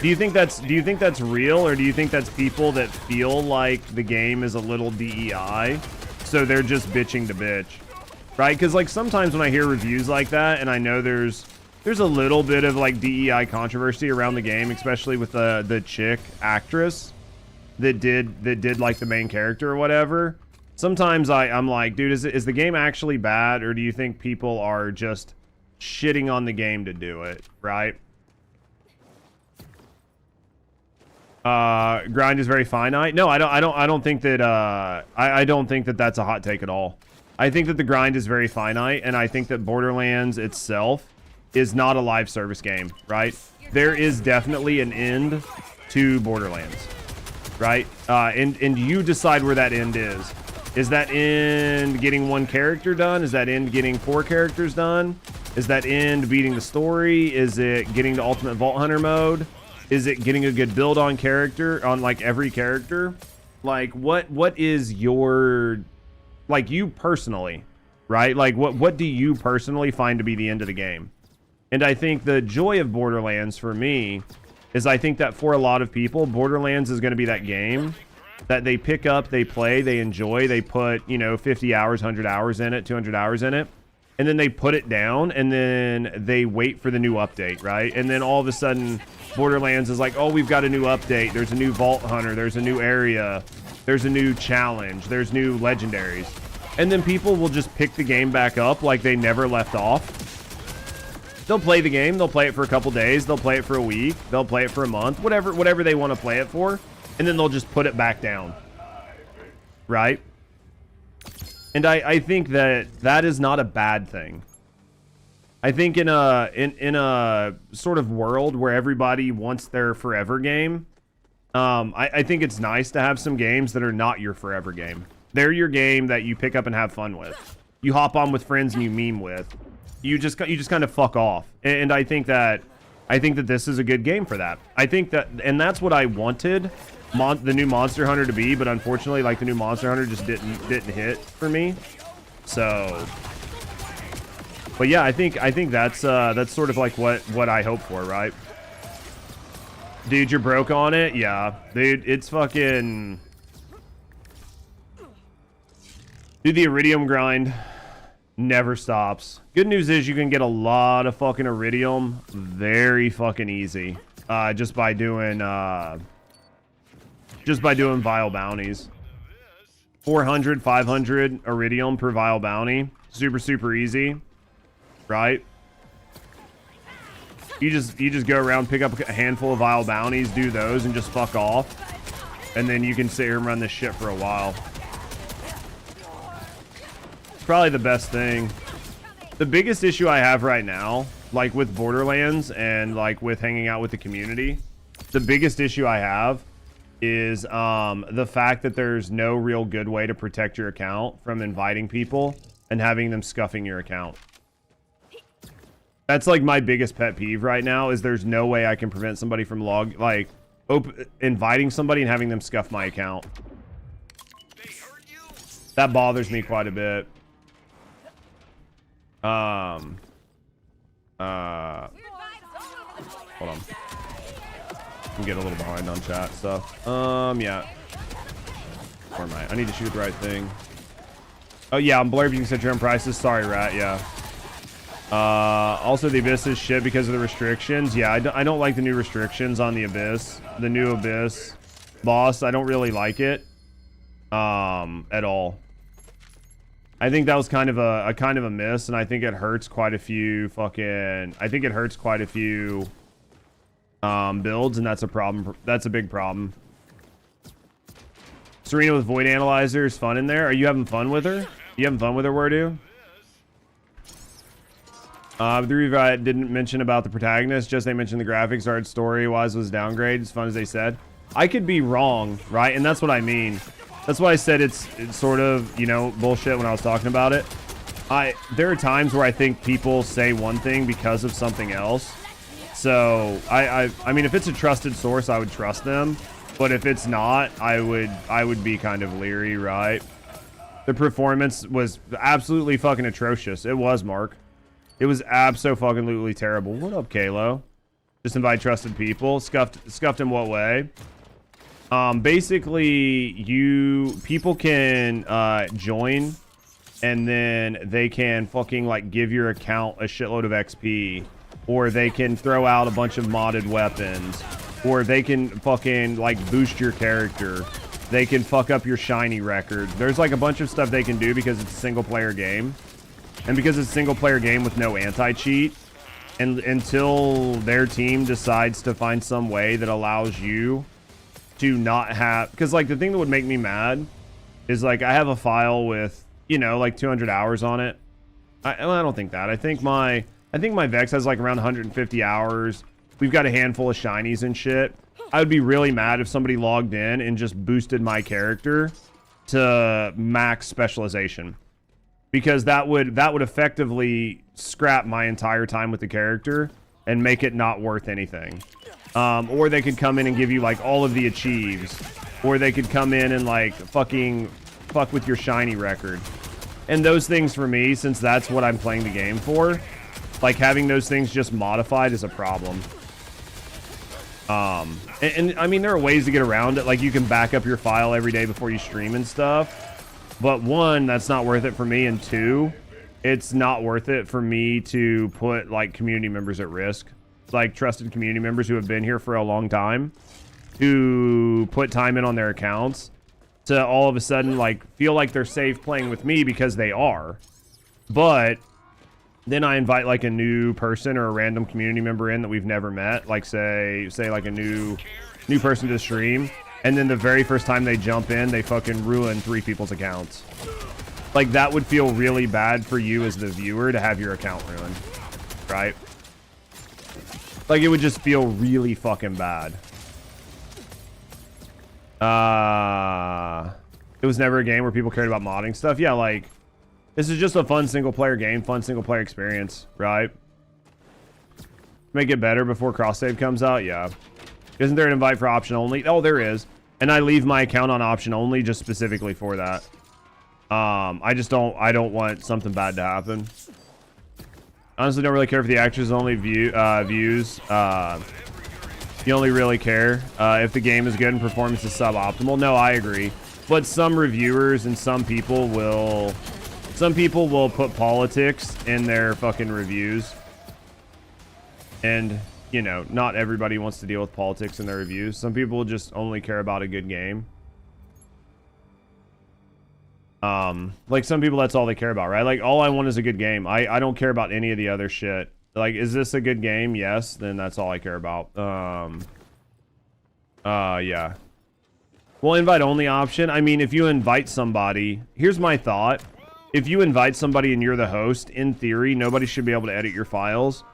Do you think that's real, or do you think that's people that feel like the game is a little DEI, so they're just bitching to bitch, right? Because like sometimes when I hear reviews like that, and I know there's a little bit of like DEI controversy around the game, especially with the chick actress that did like the main character or whatever. Sometimes I'm like, dude, is the game actually bad, or do you think people are just shitting on the game to do it, right? Grind is very finite. No, I don't think that I don't think that that's a hot take at all. I think that the grind is very finite, and I think that Borderlands itself is not a live service game, right? There is definitely an end to Borderlands, right? And you decide where that end is. Is that end getting one character done? Is that end getting 4 characters done? Is that end beating the story? Is it getting to Ultimate Vault Hunter mode? Is it getting a good build on character, on like every character? Like what is your, like you personally, right? Like, what do you personally find to be the end of the game? And I think the joy of Borderlands for me is I think that for a lot of people, Borderlands is going to be that game that they pick up, they play, they enjoy, they put, you know, 50 hours, 100 hours in it, 200 hours in it, and then they put it down, and then they wait for the new update, right? And then all of a sudden, Borderlands is like, oh, we've got a new update, there's a new Vault Hunter, there's a new area, there's a new challenge, there's new legendaries. And then people will just pick the game back up like they never left off. They'll play the game, they'll play it for a couple days, they'll play it for a week, they'll play it for a month, whatever they want to play it for, and then they'll just put it back down. Right? And I think that is not a bad thing. I think in a sort of world where everybody wants their forever game, I think it's nice to have some games that are not your forever game. They're your game that you pick up and have fun with. You hop on with friends and you meme with. You just kind of fuck off. And I think that this is a good game for that. I think that, and that's what I wanted the new Monster Hunter to be, but unfortunately, like, the new Monster Hunter just didn't hit for me. So, but yeah, I think that's sort of like what I hope for, right? Dude, you're broke on it? Yeah. Dude, it's fucking... Dude, the Iridium grind never stops. Good news is you can get a lot of fucking Iridium very fucking easy. Just by doing vile bounties. 400, 500 Iridium per vile bounty. Super easy. Right? You just go around, pick up a handful of vile bounties, do those, and just fuck off. And then you can sit here and run this shit for a while. It's probably the best thing. The biggest issue I have right now, like with Borderlands and like with hanging out with the community, the biggest issue I have is the fact that there's no real good way to protect your account from inviting people and having them scuffing your account. That's like my biggest pet peeve right now, is there's no way I can prevent somebody from inviting somebody and having them scuff my account. That bothers me quite a bit. Hold on. I'm getting a little behind on chat stuff. Yeah. Where am I? I need to shoot the right thing. Oh yeah, I'm blurb. You can set your own prices. Sorry, Rat. Yeah. Also the Abyss is shit because of the restrictions. Yeah, I don't like the new restrictions on the Abyss. The new Abyss boss, I don't really like it. At all. I think that was kind of a miss, and I think it hurts quite a few builds, and that's a problem. That's a big problem. Serena with Void Analyzer is fun in there. Are you having fun with her? You having fun with her, Wordu? The review I didn't mention about the protagonist, just they mentioned the graphics art story-wise was downgrade, as fun as they said. I could be wrong, right? And that's what I mean. That's why I said it's sort of, you know, bullshit when I was talking about it. There are times where I think people say one thing because of something else. So I mean, if it's a trusted source, I would trust them. But if it's not, I would be kind of leery, right? The performance was absolutely fucking atrocious. It was, Mark. It was abso-fucking-lutely terrible. What up, Kalo? Just invite trusted people. Scuffed in what way? Basically, people can join, and then they can fucking like give your account a shitload of XP, or they can throw out a bunch of modded weapons, or they can fucking like boost your character. They can fuck up your shiny record. There's like a bunch of stuff they can do because it's a single player game. And because it's a single player game with no anti-cheat, and until their team decides to find some way that allows you to not have, because like the thing that would make me mad is like I have a file with, you know, like 200 hours on it. I don't think that. I think my Vex has like around 150 hours. We've got a handful of shinies and shit. I would be really mad if somebody logged in and just boosted my character to max specialization. Because that would effectively scrap my entire time with the character and make it not worth anything. Or they could come in and give you like all of the achieves, or they could come in and like fucking fuck with your shiny record. And those things for me, since that's what I'm playing the game for, like having those things just modified is a problem. And I mean, there are ways to get around it. Like you can back up your file every day before you stream and stuff. But one, that's not worth it for me. And two, it's not worth it for me to put like community members at risk. Like trusted community members who have been here for a long time, to put time in on their accounts, to all of a sudden like feel like they're safe playing with me, because they are. But then I invite like a new person or a random community member in that we've never met, like say like a new person to the stream, and then the very first time they jump in, they fucking ruin 3 people's accounts. Like that would feel really bad for you as the viewer to have your account ruined, right? Like it would just feel really fucking bad. It was never a game where people cared about modding stuff. Yeah, like this is just a fun single player game, fun single player experience, right? Make it better before cross save comes out. Yeah. Isn't there an invite for option only? Oh, there is. And I leave my account on option only just specifically for that. I don't want something bad to happen. Honestly, don't really care if the actors only views. You only really care if the game is good and performance is suboptimal. No, I agree. But some reviewers and some people will put politics in their fucking reviews. And, you know, not everybody wants to deal with politics in their reviews. Some people just only care about a good game. Like some people, that's all they care about, right? Like all I want is a good game. I don't care about any of the other shit. Like, is this a good game? Yes, then that's all I care about. Yeah. Well, invite only option. I mean, if you invite somebody, here's my thought. If you invite somebody and you're the host, in theory, nobody should be able to edit your files,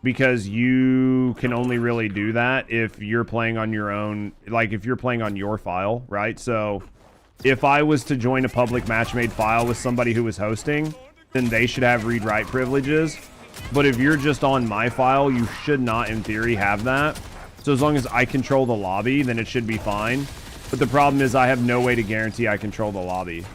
because you can only really do that if you're playing on your own, like if you're playing on your file, right? So if I was to join a public match-made file with somebody who was hosting, then they should have read-write privileges. But if you're just on my file, you should not, in theory, have that. So as long as I control the lobby, then it should be fine. But the problem is I have no way to guarantee I control the lobby,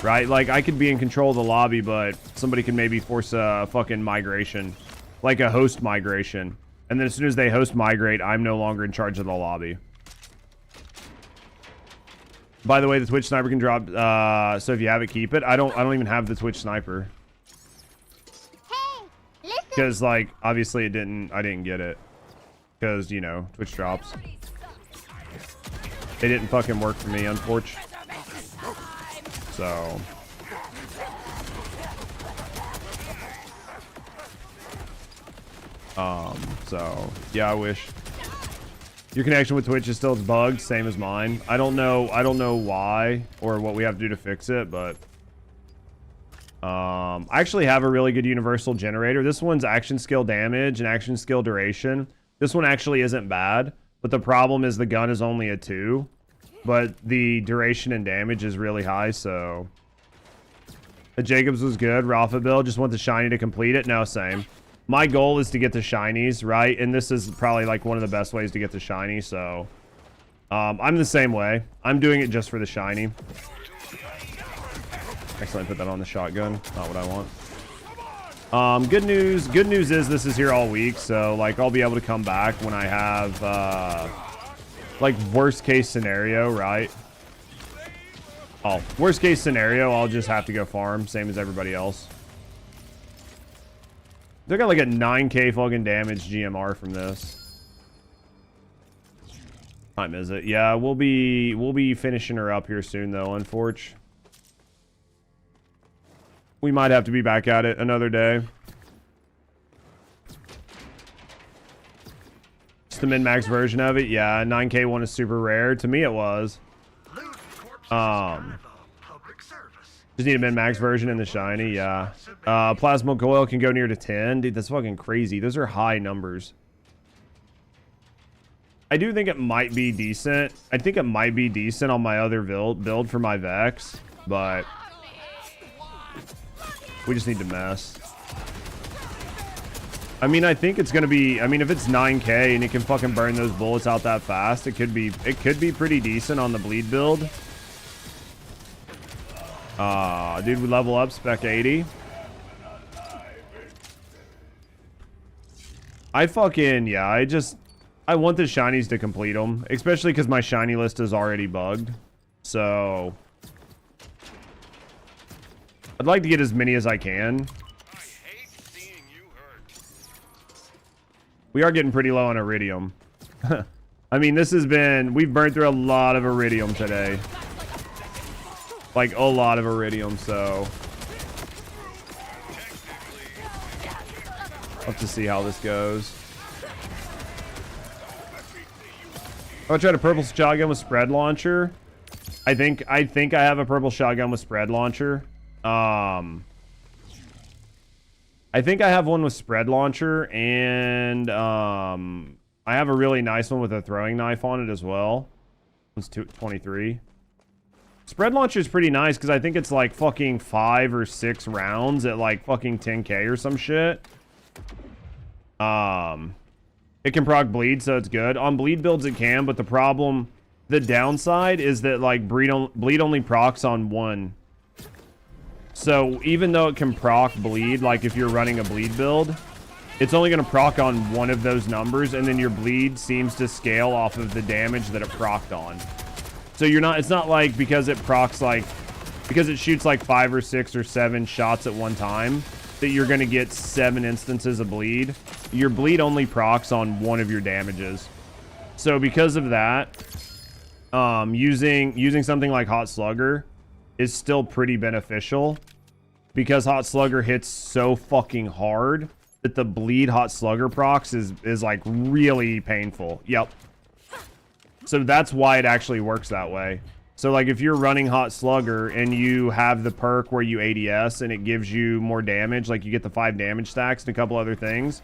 right? Like, I could be in control of the lobby, but somebody can maybe force a fucking migration, like a host migration. And then as soon as they host migrate, I'm no longer in charge of the lobby. By the way, the Twitch sniper can drop, so if you have it, keep it. I don't even have the Twitch sniper. Because, like, obviously I didn't get it. Because, you know, Twitch drops. They didn't fucking work for me, unfortunately. So. So, yeah, I wish. Your connection with Twitch is still bugged, same as mine. I don't know why or what we have to do to fix it, but I actually have a really good universal generator. This one's action skill damage and action skill duration. This one actually isn't bad, but the problem is the gun is only a 2, but the duration and damage is really high, so. The Jacobs was good. Rafa build, just want the shiny to complete it. No, same. My goal is to get the shinies, right? And this is probably like one of the best ways to get the shiny, so. I'm the same way. I'm doing it just for the shiny. Excellent, put that on the shotgun. Not what I want. Good news is this is here all week, so like I'll be able to come back when I have like worst case scenario, right? Oh, worst case scenario, I'll just have to go farm, same as everybody else. They got like a 9k fucking damage GMR from this. What time is it? Yeah, we'll be finishing her up here soon though, unfortunately. We might have to be back at it another day. Just the min-max version of it. Yeah, 9k one is super rare. To me it was. Just need a min-max version in the shiny, yeah. Plasma coil can go near to 10. Dude, that's fucking crazy. Those are high numbers. I do think it might be decent. I think it might be decent on my other build for my Vex, but we just need to mess. I mean, I think it's gonna be. I mean, if it's 9k and it can fucking burn those bullets out that fast, it could be pretty decent on the bleed build. Dude, we level up, spec 80. I want the shinies to complete them, especially because my shiny list is already bugged. So I'd like to get as many as I can. I hate seeing you hurt. We are getting pretty low on iridium. I mean, we've burned through a lot of iridium today. Like, a lot of iridium, so I'll have to see how this goes. I tried a purple shotgun with spread launcher. I think I have a purple shotgun with spread launcher. I think I have one with spread launcher, and I have a really nice one with a throwing knife on it as well. It's 23. Spread launcher is pretty nice because I think it's like fucking 5 or 6 rounds at like fucking 10k or some shit. It can proc bleed, so it's good. On bleed builds it can, but the downside is that like bleed only procs on 1. So even though it can proc bleed, like if you're running a bleed build, it's only going to proc on 1 of those numbers, and then your bleed seems to scale off of the damage that it procced on. So it's not like because it shoots like 5 or 6 or 7 shots at one time that you're going to get 7 instances of bleed. Your bleed only procs on 1 of your damages. So because of that, using something like Hot Slugger is still pretty beneficial, because Hot Slugger hits so fucking hard that the bleed Hot Slugger procs is like really painful. Yep. So that's why it actually works that way. So like if you're running Hot Slugger and you have the perk where you ADS and it gives you more damage, like you get the 5 damage stacks and a couple other things.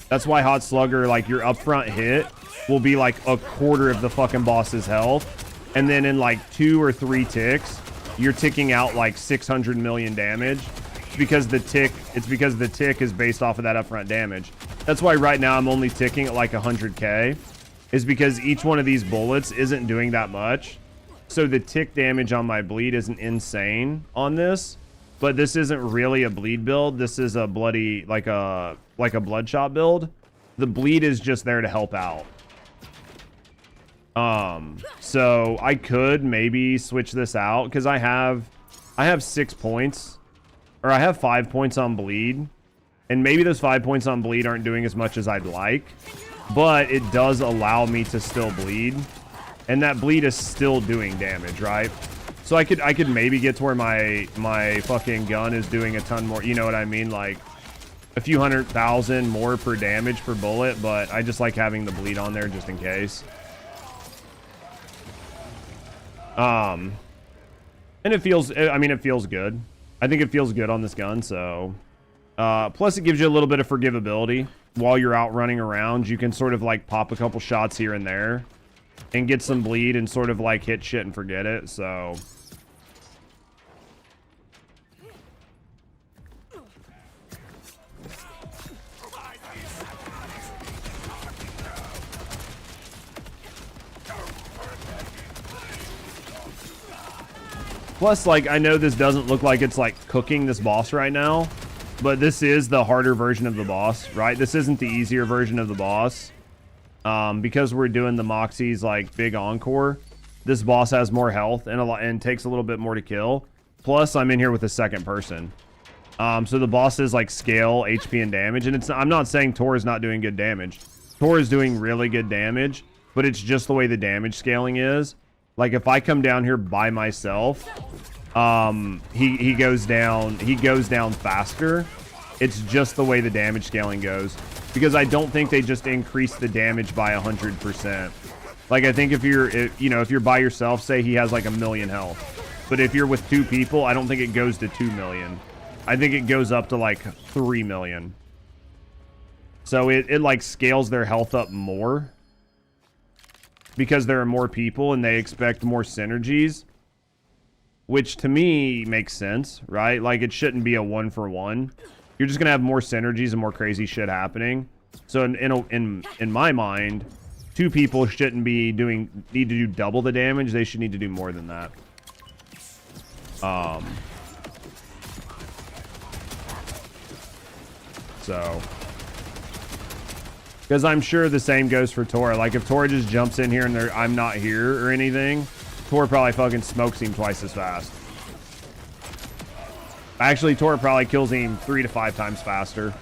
That's why Hot Slugger, like your upfront hit will be like a quarter of the fucking boss's health. And then in like 2 or 3 ticks, you're ticking out like 600 million damage. It's because the tick is based off of that upfront damage. That's why right now I'm only ticking at like 100k, is because each one of these bullets isn't doing that much. So the tick damage on my bleed isn't insane on this, but this isn't really a bleed build. This is a bloody, like a bloodshot build. The bleed is just there to help out. So I could maybe switch this out because I have 6 points, or I have 5 points on bleed, and maybe those 5 points on bleed aren't doing as much as I'd like, but it does allow me to still bleed, and that bleed is still doing damage, right? So I could maybe get to where my fucking gun is doing a ton more, you know what I mean, like a few 100,000 more per damage per bullet, but I just like having the bleed on there just in case. And it feels good. I think it feels good on this gun, so plus it gives you a little bit of forgivability while you're out running around. You can sort of like pop a couple shots here and there and get some bleed and sort of like hit shit and forget it. So plus, like, I know this doesn't look like it's like cooking this boss right now, but this is the harder version of the boss, right? This isn't the easier version of the boss. Because we're doing the Moxie's like big encore, this boss has more health and takes a little bit more to kill. Plus, I'm in here with a second person. So the bosses like scale HP and damage, and I'm not saying Tor is not doing good damage. Tor is doing really good damage, but it's just the way the damage scaling is. Like if I come down here by myself, he goes down faster. It's just the way the damage scaling goes, because I don't think they just increase the damage by 100%. Like I think if you're by yourself, say he has like 1 million health, but if you're with 2 people, I don't think it goes to 2 million. I think it goes up to like 3 million. So it like scales their health up more, because there are more people and they expect more synergies, which to me makes sense, right? Like it shouldn't be a 1-for-1. You're just gonna have more synergies and more crazy shit happening. So in my mind, 2 people shouldn't need to do double the damage. They should need to do more than that. So, because I'm sure the same goes for Tora. Like if Tora just jumps in here and I'm not here or anything, Tora probably fucking smokes him twice as fast. Actually, Tora probably kills him 3 to 5 times faster.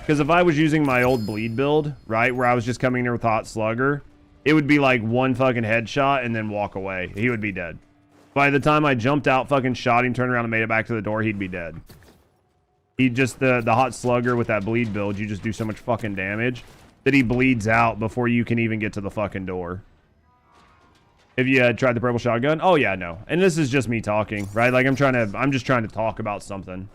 Because if I was using my old bleed build, right, where I was just coming in here with Hot Slugger, it would be like one fucking headshot and then walk away. He would be dead. By the time I jumped out, fucking shot him, turned around and made it back to the door, he'd be dead. He just, the Hot Slugger with that bleed build, you just do so much fucking damage that he bleeds out before you can even get to the fucking door. If you tried the purple shotgun, oh yeah, no. And this is just me talking, right? Like I'm just trying to talk about something.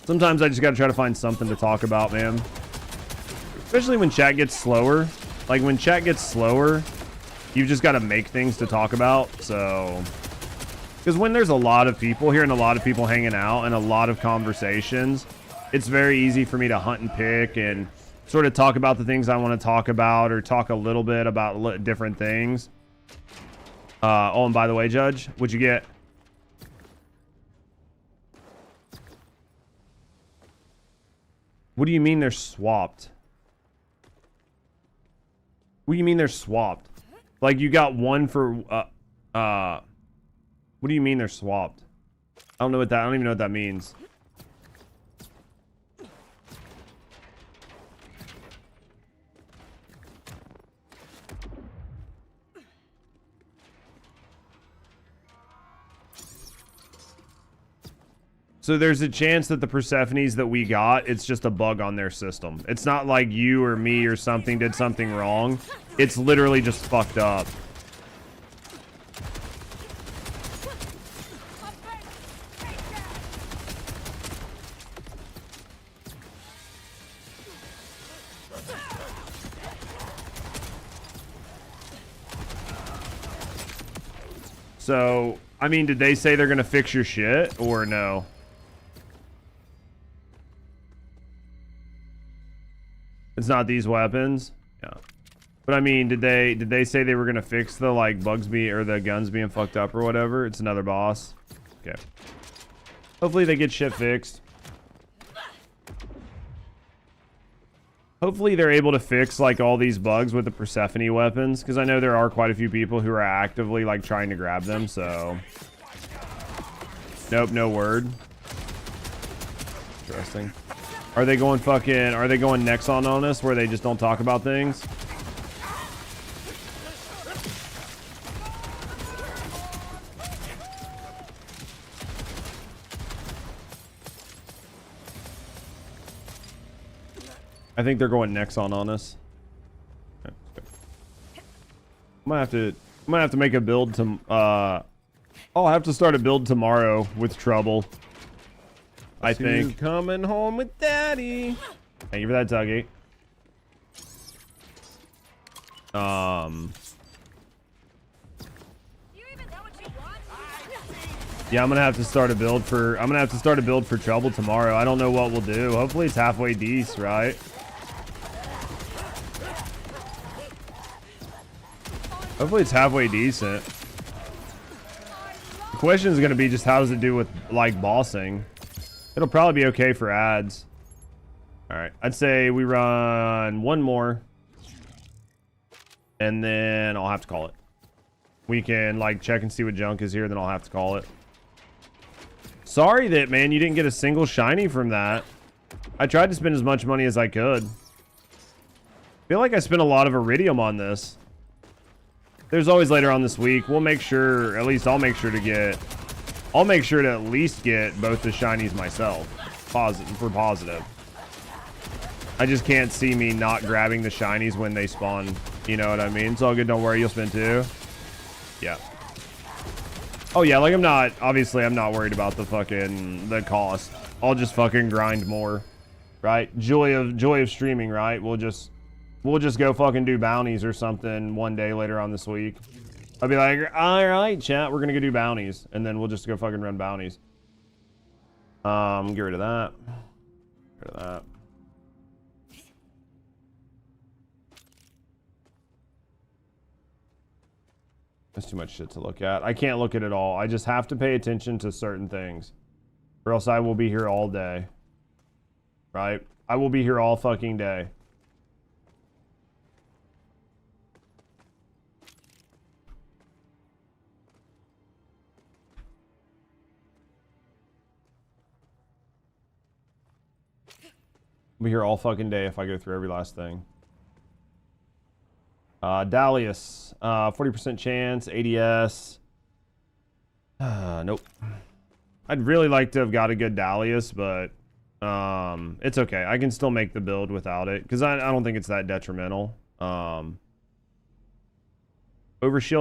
Sometimes I just gotta try to find something to talk about, man. Especially when chat gets slower. Like when chat gets slower, you've just gotta make things to talk about, so. Because when there's a lot of people here and a lot of people hanging out and a lot of conversations, it's very easy for me to hunt and pick and sort of talk about the things I want to talk about or talk a little bit about different things. Oh, and by the way, Judge, what'd you get? What do you mean they're swapped? What do you mean they're swapped? Like you got one for, what do you mean they're swapped? I don't even know what that means. So there's a chance that the Persephones that we got, it's just a bug on their system. It's not like you or me or something did something wrong. It's literally just fucked up. So, I mean, did they say they're gonna fix your shit or no? It's not these weapons. Yeah. But I mean, did they say they were gonna fix the like or the guns being fucked up or whatever? It's another boss. Okay. Hopefully they get shit fixed. Hopefully they're able to fix like all these bugs with the Persephone weapons, because I know there are quite a few people who are actively like trying to grab them, so. Nope, no word. Interesting. Are they going Nexon on us where they just don't talk about things? I think they're going Nexon on us. Okay, I'm gonna have to make a build to I'll have to start a build tomorrow with trouble. I think. Coming home with daddy. Thank you for that, Tuggy. Yeah, I'm gonna have to start a build for trouble tomorrow. I don't know what we'll do. Hopefully it's halfway decent, right? Hopefully it's halfway decent. The question is gonna be just how does it do with like bossing? It'll probably be okay for ads. Alright, I'd say we run one more. And then I'll have to call it. We can like check and see what junk is here, then I'll have to call it. Sorry that, man, you didn't get a single shiny from that. I tried to spend as much money as I could. I feel like I spent a lot of Iridium on this. There's always later on this week. We'll make sure, at least I'll make sure to at least get both the shinies myself. Positive. I just can't see me not grabbing the shinies when they spawn. You know what I mean? It's all good, don't worry, you'll spin too. Yeah. Oh yeah, like I'm not worried about the cost. I'll just fucking grind more. Right? Joy of streaming, right? We'll just go fucking do bounties or something one day later on this week. I'll be like, alright, chat, we're gonna go do bounties. And then we'll just go fucking run bounties. Get rid of that. Get rid of that. There's too much shit to look at. I can't look at it all. I just have to pay attention to certain things. Or else I will be here all day. Right? I will be here all fucking day. I'll be here all fucking day if I go through every last thing. Dalius, 40% chance, ADS. Nope. I'd really like to have got a good Dalius, but it's okay. I can still make the build without it because I don't think it's that detrimental. Overshield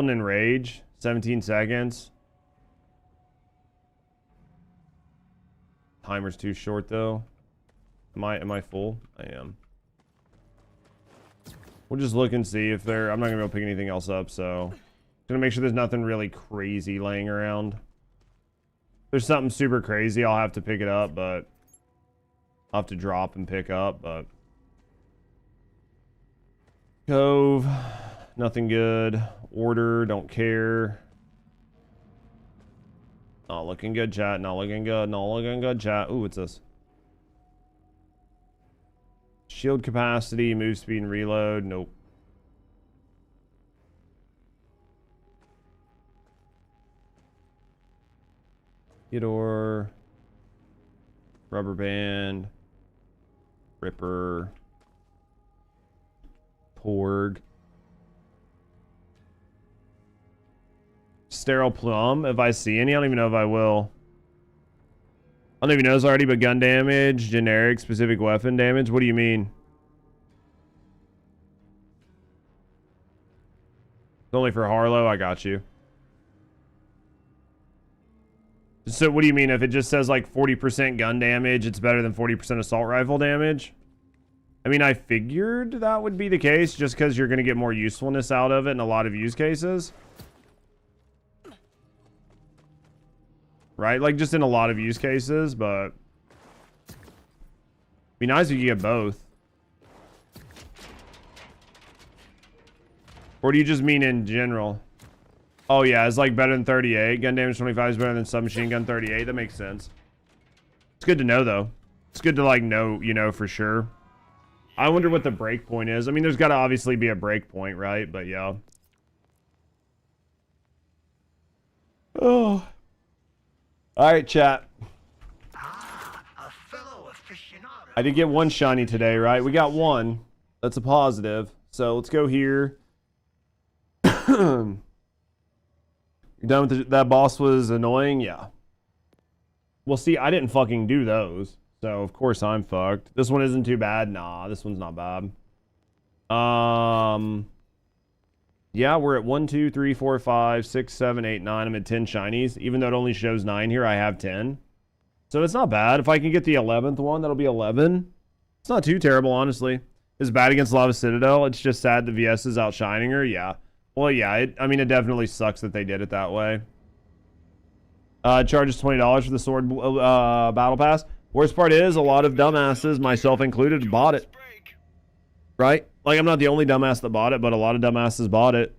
and Enrage, 17 seconds. Timer's too short though. Am I full? I am. We'll just look and see if I'm not gonna be able to pick anything else up, so gonna make sure there's nothing really crazy laying around. If there's something super crazy, I'll have to pick it up, but I'll have to drop and pick up, but Cove, nothing good. Order, don't care. Not looking good, chat. Not looking good. Not looking good, chat. Ooh, what's this? Shield capacity, move speed, and reload. Nope. Theodore. Rubber band. Ripper. Porg. Sterile plum. If I see any, I don't even know if I will. I don't even know it's already, but gun damage, generic, specific weapon damage. What do you mean? It's only for Harlow. I got you. So what do you mean? If it just says like 40% gun damage, it's better than 40% assault rifle damage? I mean, I figured that would be the case just because you're going to get more usefulness out of it in a lot of use cases. Right? Like, just in a lot of use cases, but be nice if you get both. Or do you just mean in general? Oh, yeah, it's like better than 38. Gun damage 25 is better than submachine gun 38. That makes sense. It's good to know, though. It's good to, like, know, you know, for sure. I wonder what the break point is. I mean, there's got to obviously be a break point, right? But, yeah. Oh. All right, chat. I did get one shiny today, right? We got one. That's a positive. So let's go here. You're done with that boss was annoying? Yeah. Well, see, I didn't fucking do those. So, of course, I'm fucked. This one isn't too bad. Nah, this one's not bad. Yeah, we're at 1, 2, 3, 4, 5, 6, 7, 8, 9. I'm at 10 shinies. Even though it only shows 9 here, I have 10. So it's not bad. If I can get the 11th one, that'll be 11. It's not too terrible, honestly. It's bad against Lava Citadel. It's just sad the VS is outshining her. Yeah. Well, yeah. I mean, it definitely sucks that they did it that way. Charges $20 for the sword battle pass. Worst part is, a lot of dumbasses, myself included, bought it. Right? Like, I'm not the only dumbass that bought it, but a lot of dumbasses bought it.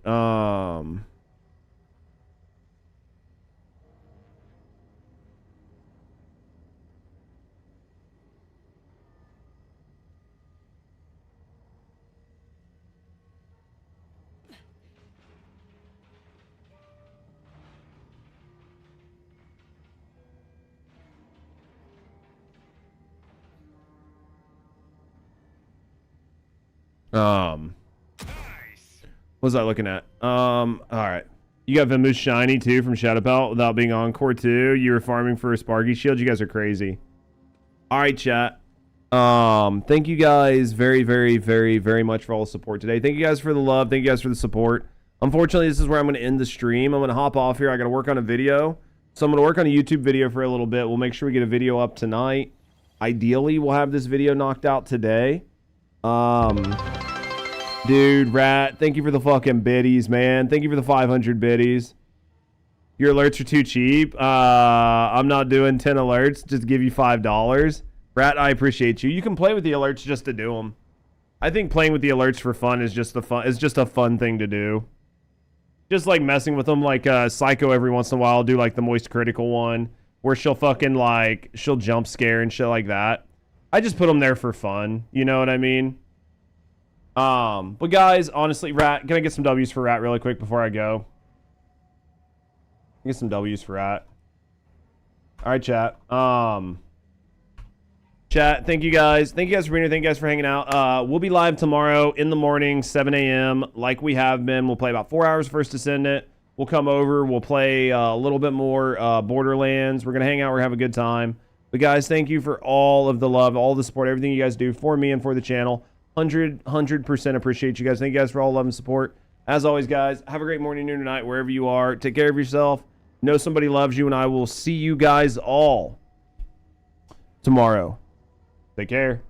What was I looking at? All right. You got Vimus shiny too from Shadowpelt without being Encore too. You were farming for a Sparky shield. You guys are crazy. All right, chat. Thank you guys very, very, very, very much for all the support today. Thank you guys for the love. Thank you guys for the support. Unfortunately, this is where I'm going to end the stream. I'm going to hop off here. I got to work on a video. So I'm going to work on a YouTube video for a little bit. We'll make sure we get a video up tonight. Ideally, we'll have this video knocked out today. Dude, Rat, thank you for the fucking biddies, man. Thank you for the 500 biddies. Your alerts are too cheap. I'm not doing 10 alerts just to give you $5. Rat, I appreciate you. You can play with the alerts just to do them. I think playing with the alerts for fun is just a fun thing to do. Just like messing with them, like Psycho every once in a while, do like the moist critical one. where she'll fucking like, she'll jump scare and shit like that. I just put them there for fun. You know what I mean? But guys, honestly, Rat, can I get some W's for Rat really quick before I go? Get some W's for Rat. All right, chat. Chat, thank you guys. Thank you guys for being here. Thank you guys for hanging out. We'll be live tomorrow in the morning, 7 a.m. like we have been. We'll play about 4 hours First Descendant. We'll come over. We'll play a little bit more Borderlands. We're going to hang out. We're going to have a good time. But guys, thank you for all of the love, all the support, everything you guys do for me and for the channel. 100% appreciate you guys. Thank you guys for all love and support. As always, guys, have a great morning, noon, or night, wherever you are. Take care of yourself. Know somebody loves you, and I will see you guys all tomorrow. Take care.